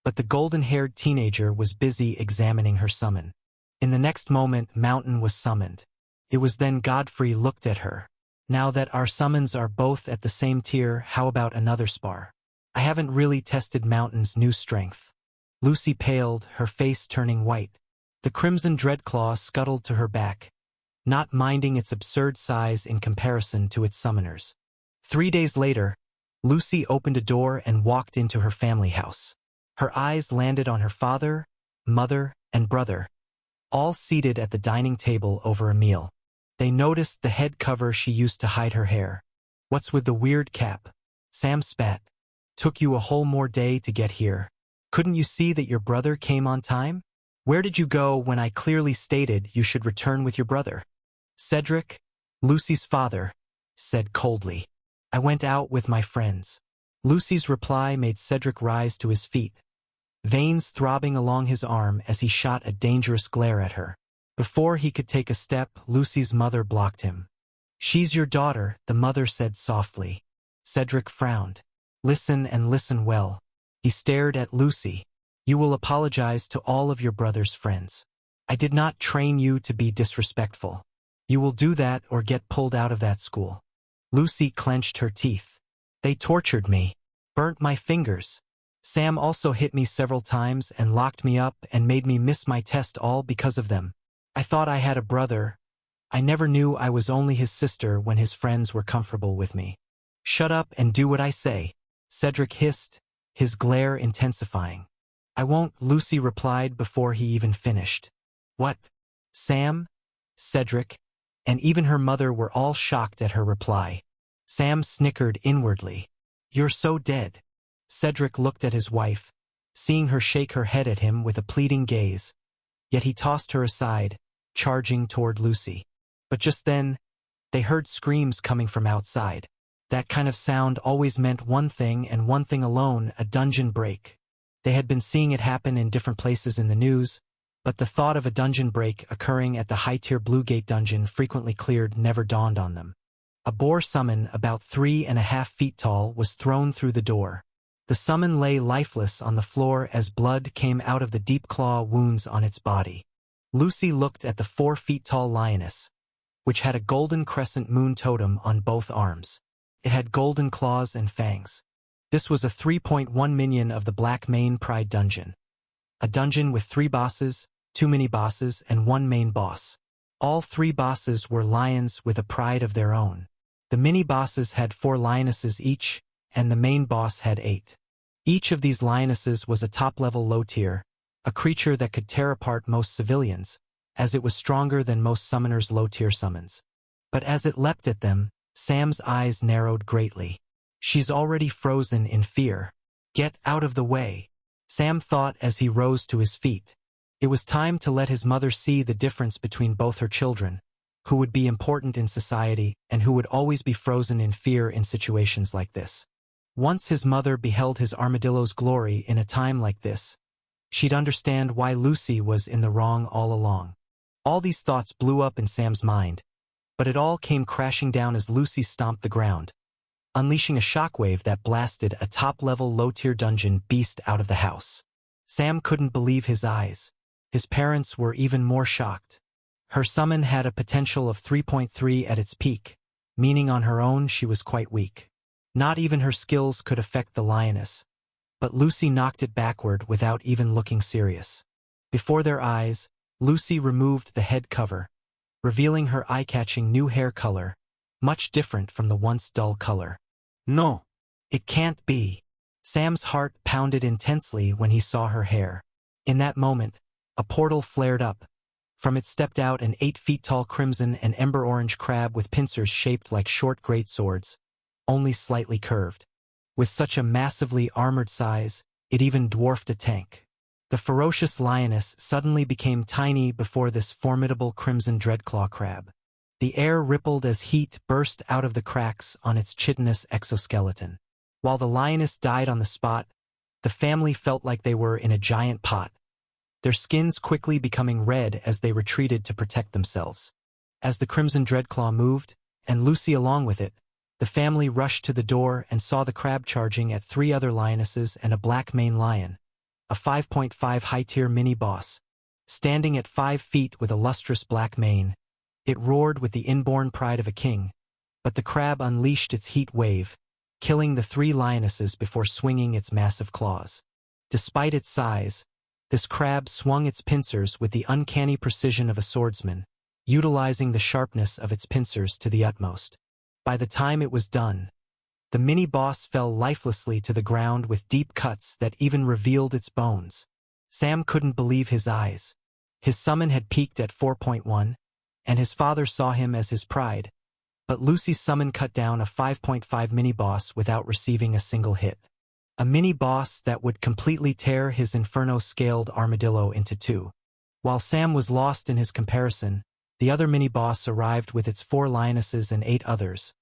But the golden-haired teenager was busy examining her summon. In the next moment, Mountain was summoned. It was then Godfrey looked at her. Now that our summons are both at the same tier, how about another spar? I haven't really tested Mountain's new strength. Lucy paled, her face turning white. The Crimson Dreadclaw scuttled to her back, not minding its absurd size in comparison to its summoners. 3 days later, Lucy opened a door and walked into her family house. Her eyes landed on her father, mother, and brother, all seated at the dining table over a meal. They noticed the head cover she used to hide her hair. What's with the weird cap? Sam spat. Took you a whole more day to get here. Couldn't you see that your brother came on time? Where did you go when I clearly stated you should return with your brother? Cedric, Lucy's father, said coldly. I went out with my friends. Lucy's reply made Cedric rise to his feet, veins throbbing along his arm as he shot a dangerous glare at her. Before he could take a step, Lucy's mother blocked him. "She's your daughter," the mother said softly. Cedric frowned. "Listen and listen well." He stared at Lucy. "You will apologize to all of your brother's friends. I did not train you to be disrespectful. You will do that or get pulled out of that school." Lucy clenched her teeth. "They tortured me, burnt my fingers. Sam also hit me several times and locked me up and made me miss my test, all because of them. I thought I had a brother. I never knew I was only his sister when his friends were comfortable with me." "Shut up and do what I say," Cedric hissed, his glare intensifying. "I won't," Lucy replied before he even finished. "What? Sam?" Cedric, and even her mother were all shocked at her reply. Sam snickered inwardly. "You're so dead." Cedric looked at his wife, seeing her shake her head at him with a pleading gaze. Yet he tossed her aside, charging toward Lucy. But just then, they heard screams coming from outside. That kind of sound always meant one thing and one thing alone: a dungeon break. They had been seeing it happen in different places in the news, but the thought of a dungeon break occurring at the high-tier Bluegate dungeon, frequently cleared, never dawned on them. A boar summon about 3.5 feet tall was thrown through the door. The summon lay lifeless on the floor as blood came out of the deep claw wounds on its body. Lucy looked at the 4 feet tall lioness, which had a golden crescent moon totem on both arms. It had golden claws and fangs. This was a 3.1 minion of the Black Mane Pride dungeon. A dungeon with 3 bosses, 2 mini-bosses, and 1 main boss. All 3 bosses were lions with a pride of their own. The mini-bosses had 4 lionesses each, and the main boss had 8. Each of these lionesses was a top-level low-tier, a creature that could tear apart most civilians, as it was stronger than most summoners' low-tier summons. But as it leapt at them, Sam's eyes narrowed greatly. "She's already frozen in fear. Get out of the way," Sam thought as he rose to his feet. It was time to let his mother see the difference between both her children, who would be important in society and who would always be frozen in fear in situations like this. Once his mother beheld his armadillo's glory in a time like this, she'd understand why Lucy was in the wrong all along. All these thoughts blew up in Sam's mind, but it all came crashing down as Lucy stomped the ground, unleashing a shockwave that blasted a top-level low-tier dungeon beast out of the house. Sam couldn't believe his eyes. His parents were even more shocked. Her summon had a potential of 3.3 at its peak, meaning on her own she was quite weak. Not even her skills could affect the lioness, but Lucy knocked it backward without even looking serious. Before their eyes, Lucy removed the head cover, revealing her eye-catching new hair color, much different from the once dull color. "No, it can't be." Sam's heart pounded intensely when he saw her hair. In that moment, a portal flared up. From it stepped out an 8 feet tall crimson and ember orange crab with pincers shaped like short greatswords, only slightly curved. With such a massively armored size, it even dwarfed a tank. The ferocious lioness suddenly became tiny before this formidable crimson dreadclaw crab. The air rippled as heat burst out of the cracks on its chitinous exoskeleton. While the lioness died on the spot, the family felt like they were in a giant pot, their skins quickly becoming red as they retreated to protect themselves. As the crimson dreadclaw moved, and Lucy along with it, the family rushed to the door and saw the crab charging at 3 other lionesses and a black mane lion, a 5.5 high-tier mini-boss. Standing at 5 feet with a lustrous black mane, it roared with the inborn pride of a king, but the crab unleashed its heat wave, killing the 3 lionesses before swinging its massive claws. Despite its size, this crab swung its pincers with the uncanny precision of a swordsman, utilizing the sharpness of its pincers to the utmost. By the time it was done, the mini-boss fell lifelessly to the ground with deep cuts that even revealed its bones. Sam couldn't believe his eyes. His summon had peaked at 4.1, and his father saw him as his pride, but Lucy's summon cut down a 5.5 mini-boss without receiving a single hit. A mini-boss that would completely tear his inferno-scaled armadillo into 2. While Sam was lost in his comparison, the other mini-boss arrived with its 4 lionesses and 8 others,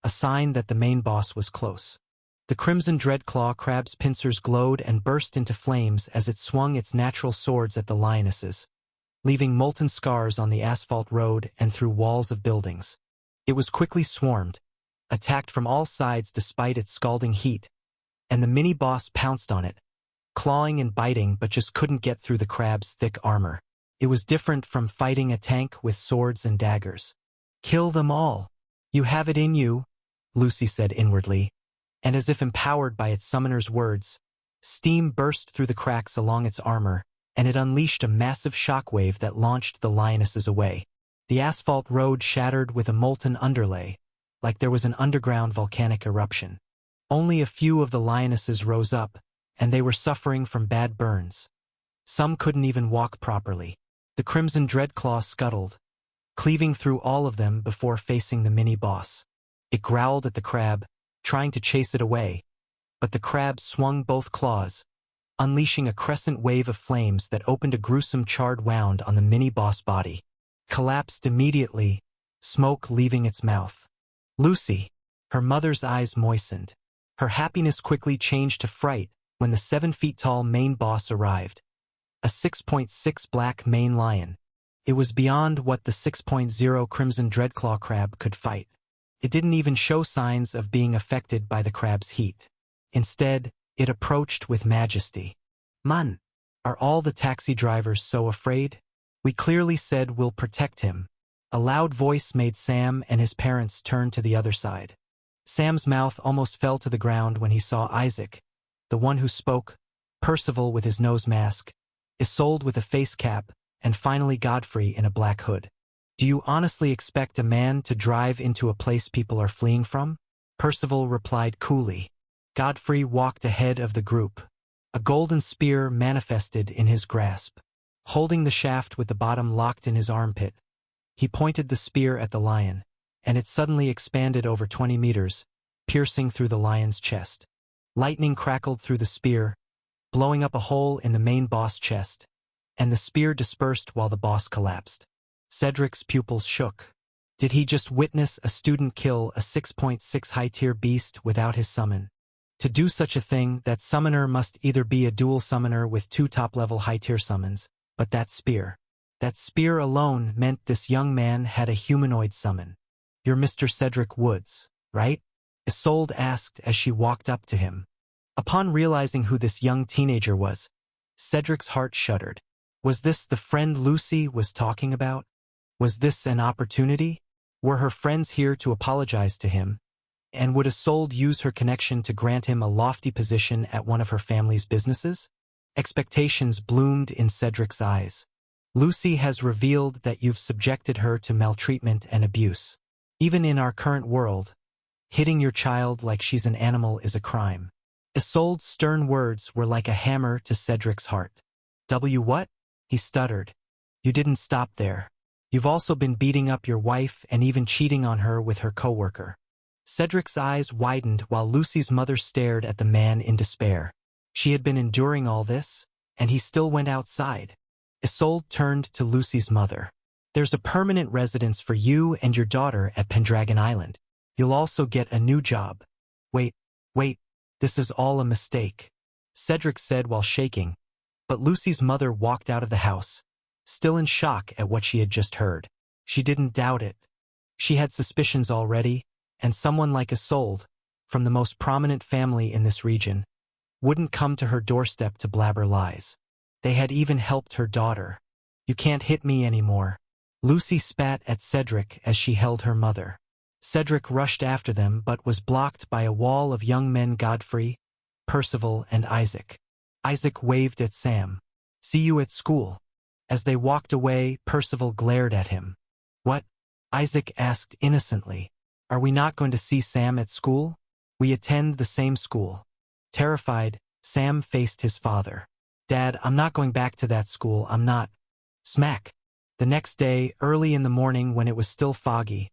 a sign that the main boss was close. The crimson dreadclaw crab's pincers glowed and burst into flames as it swung its natural swords at the lionesses, leaving molten scars on the asphalt road and through walls of buildings. It was quickly swarmed, attacked from all sides despite its scalding heat, and the mini-boss pounced on it, clawing and biting but just couldn't get through the crab's thick armor. It was different from fighting a tank with swords and daggers. "Kill them all. You have it in you," Lucy said inwardly, and as if empowered by its summoner's words, steam burst through the cracks along its armor, and it unleashed a massive shockwave that launched the lionesses away. The asphalt road shattered with a molten underlay, like there was an underground volcanic eruption. Only a few of the lionesses rose up, and they were suffering from bad burns. Some couldn't even walk properly. The Crimson Dreadclaw scuttled, cleaving through all of them before facing the mini-boss. It growled at the crab, trying to chase it away, but the crab swung both claws, unleashing a crescent wave of flames that opened a gruesome charred wound on the mini-boss body. Collapsed immediately, smoke leaving its mouth. Lucy, her mother's eyes moistened. Her happiness quickly changed to fright when the 7-feet-tall main boss arrived. A 6.6 black mane lion. It was beyond what the 6.0 Crimson Dreadclaw crab could fight. It didn't even show signs of being affected by the crab's heat. Instead, it approached with majesty. "Man, are all the taxi drivers so afraid? We clearly said we'll protect him." A loud voice made Sam and his parents turn to the other side. Sam's mouth almost fell to the ground when he saw Isaac, the one who spoke, Percival with his nose mask, Isolde with a face cap, and finally Godfrey in a black hood. "Do you honestly expect a man to drive into a place people are fleeing from?" Percival replied coolly. Godfrey walked ahead of the group. A golden spear manifested in his grasp. Holding the shaft with the bottom locked in his armpit, he pointed the spear at the lion, and it suddenly expanded over 20 meters, piercing through the lion's chest. Lightning crackled through the spear, blowing up a hole in the main boss' chest, and the spear dispersed while the boss collapsed. Cedric's pupils shook. Did he just witness a student kill a 6.6 high-tier beast without his summon? To do such a thing, that summoner must either be a dual summoner with 2 top-level high-tier summons, but that spear alone meant this young man had a humanoid summon. "You're Mr. Cedric Woods, right?" Isolde asked as she walked up to him. Upon realizing who this young teenager was, Cedric's heart shuddered. Was this the friend Lucy was talking about? Was this an opportunity? Were her friends here to apologize to him? And would Isolde use her connection to grant him a lofty position at one of her family's businesses? Expectations bloomed in Cedric's eyes. "Lucy has revealed that you've subjected her to maltreatment and abuse. Even in our current world, hitting your child like she's an animal is a crime." Isolde's stern words were like a hammer to Cedric's heart. What?" he stuttered. "You didn't stop there. You've also been beating up your wife and even cheating on her with her coworker." Cedric's eyes widened while Lucy's mother stared at the man in despair. She had been enduring all this, and he still went outside. Isolde turned to Lucy's mother. "There's a permanent residence for you and your daughter at Pendragon Island. You'll also get a new job." Wait, this is all a mistake," Cedric said while shaking, but Lucy's mother walked out of the house, still in shock at what she had just heard. She didn't doubt it. She had suspicions already, and someone like Isolde, from the most prominent family in this region, wouldn't come to her doorstep to blabber lies. They had even helped her daughter. "You can't hit me anymore." Lucy spat at Cedric as she held her mother. Cedric rushed after them but was blocked by a wall of young men: Godfrey, Percival, and Isaac. Isaac waved at Sam. "See you at school." As they walked away, Percival glared at him. "What?" Isaac asked innocently. "Are we not going to see Sam at school? We attend the same school." Terrified, Sam faced his father. "Dad, I'm not going back to that school, I'm not." Smack! The next day, early in the morning when it was still foggy,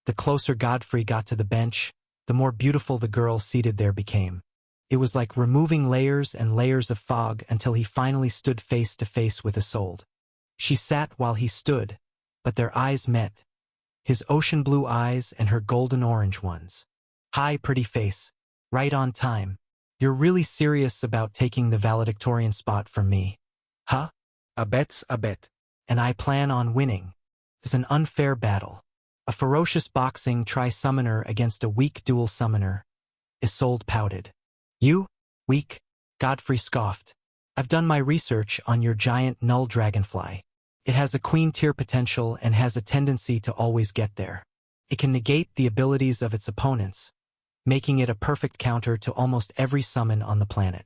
the closer Godfrey got to the bench, the more beautiful the girl seated there became. It was like removing layers and layers of fog until he finally stood face to face with Isolde. She sat while he stood, but their eyes met. His ocean blue eyes and her golden orange ones. "Hi, pretty face. Right on time. You're really serious about taking the valedictorian spot from me, huh?" "A bet's a bet." and I plan on winning. It's an unfair battle. A ferocious boxing tri-summoner against a weak dual summoner. Isolde pouted. You? Weak? Godfrey scoffed. I've done my research on your giant null dragonfly. It has a queen tier potential and has a tendency to always get there. It can negate the abilities of its opponents, making it a perfect counter to almost every summon on the planet.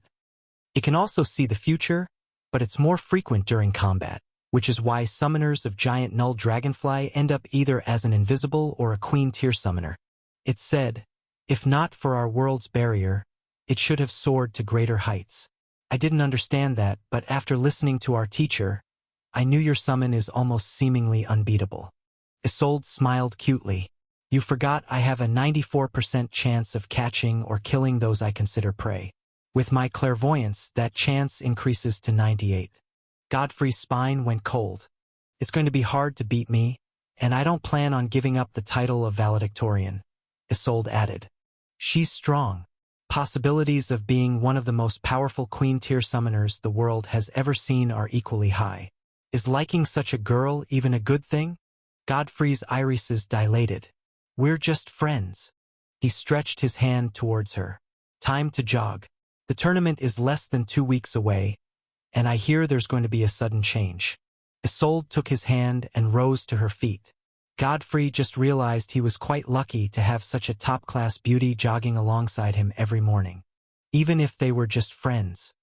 It can also see the future, but it's more frequent during combat, which is why summoners of giant null dragonfly end up either as an invisible or a queen tier summoner. It said, if not for our world's barrier, it should have soared to greater heights. I didn't understand that, but after listening to our teacher, I knew your summon is almost seemingly unbeatable. Isolde smiled cutely. You forgot I have a 94% chance of catching or killing those I consider prey. With my clairvoyance, that chance increases to 98. Godfrey's spine went cold. It's going to be hard to beat me, and I don't plan on giving up the title of valedictorian, Isolde added. She's strong. Possibilities of being one of the most powerful queen-tier summoners the world has ever seen are equally high. Is liking such a girl even a good thing? Godfrey's irises dilated. We're just friends. He stretched his hand towards her. Time to jog. The tournament is less than 2 weeks away, and I hear there's going to be a sudden change. Isolde took his hand and rose to her feet. Godfrey just realized he was quite lucky to have such a top-class beauty jogging alongside him every morning. Even if they were just friends,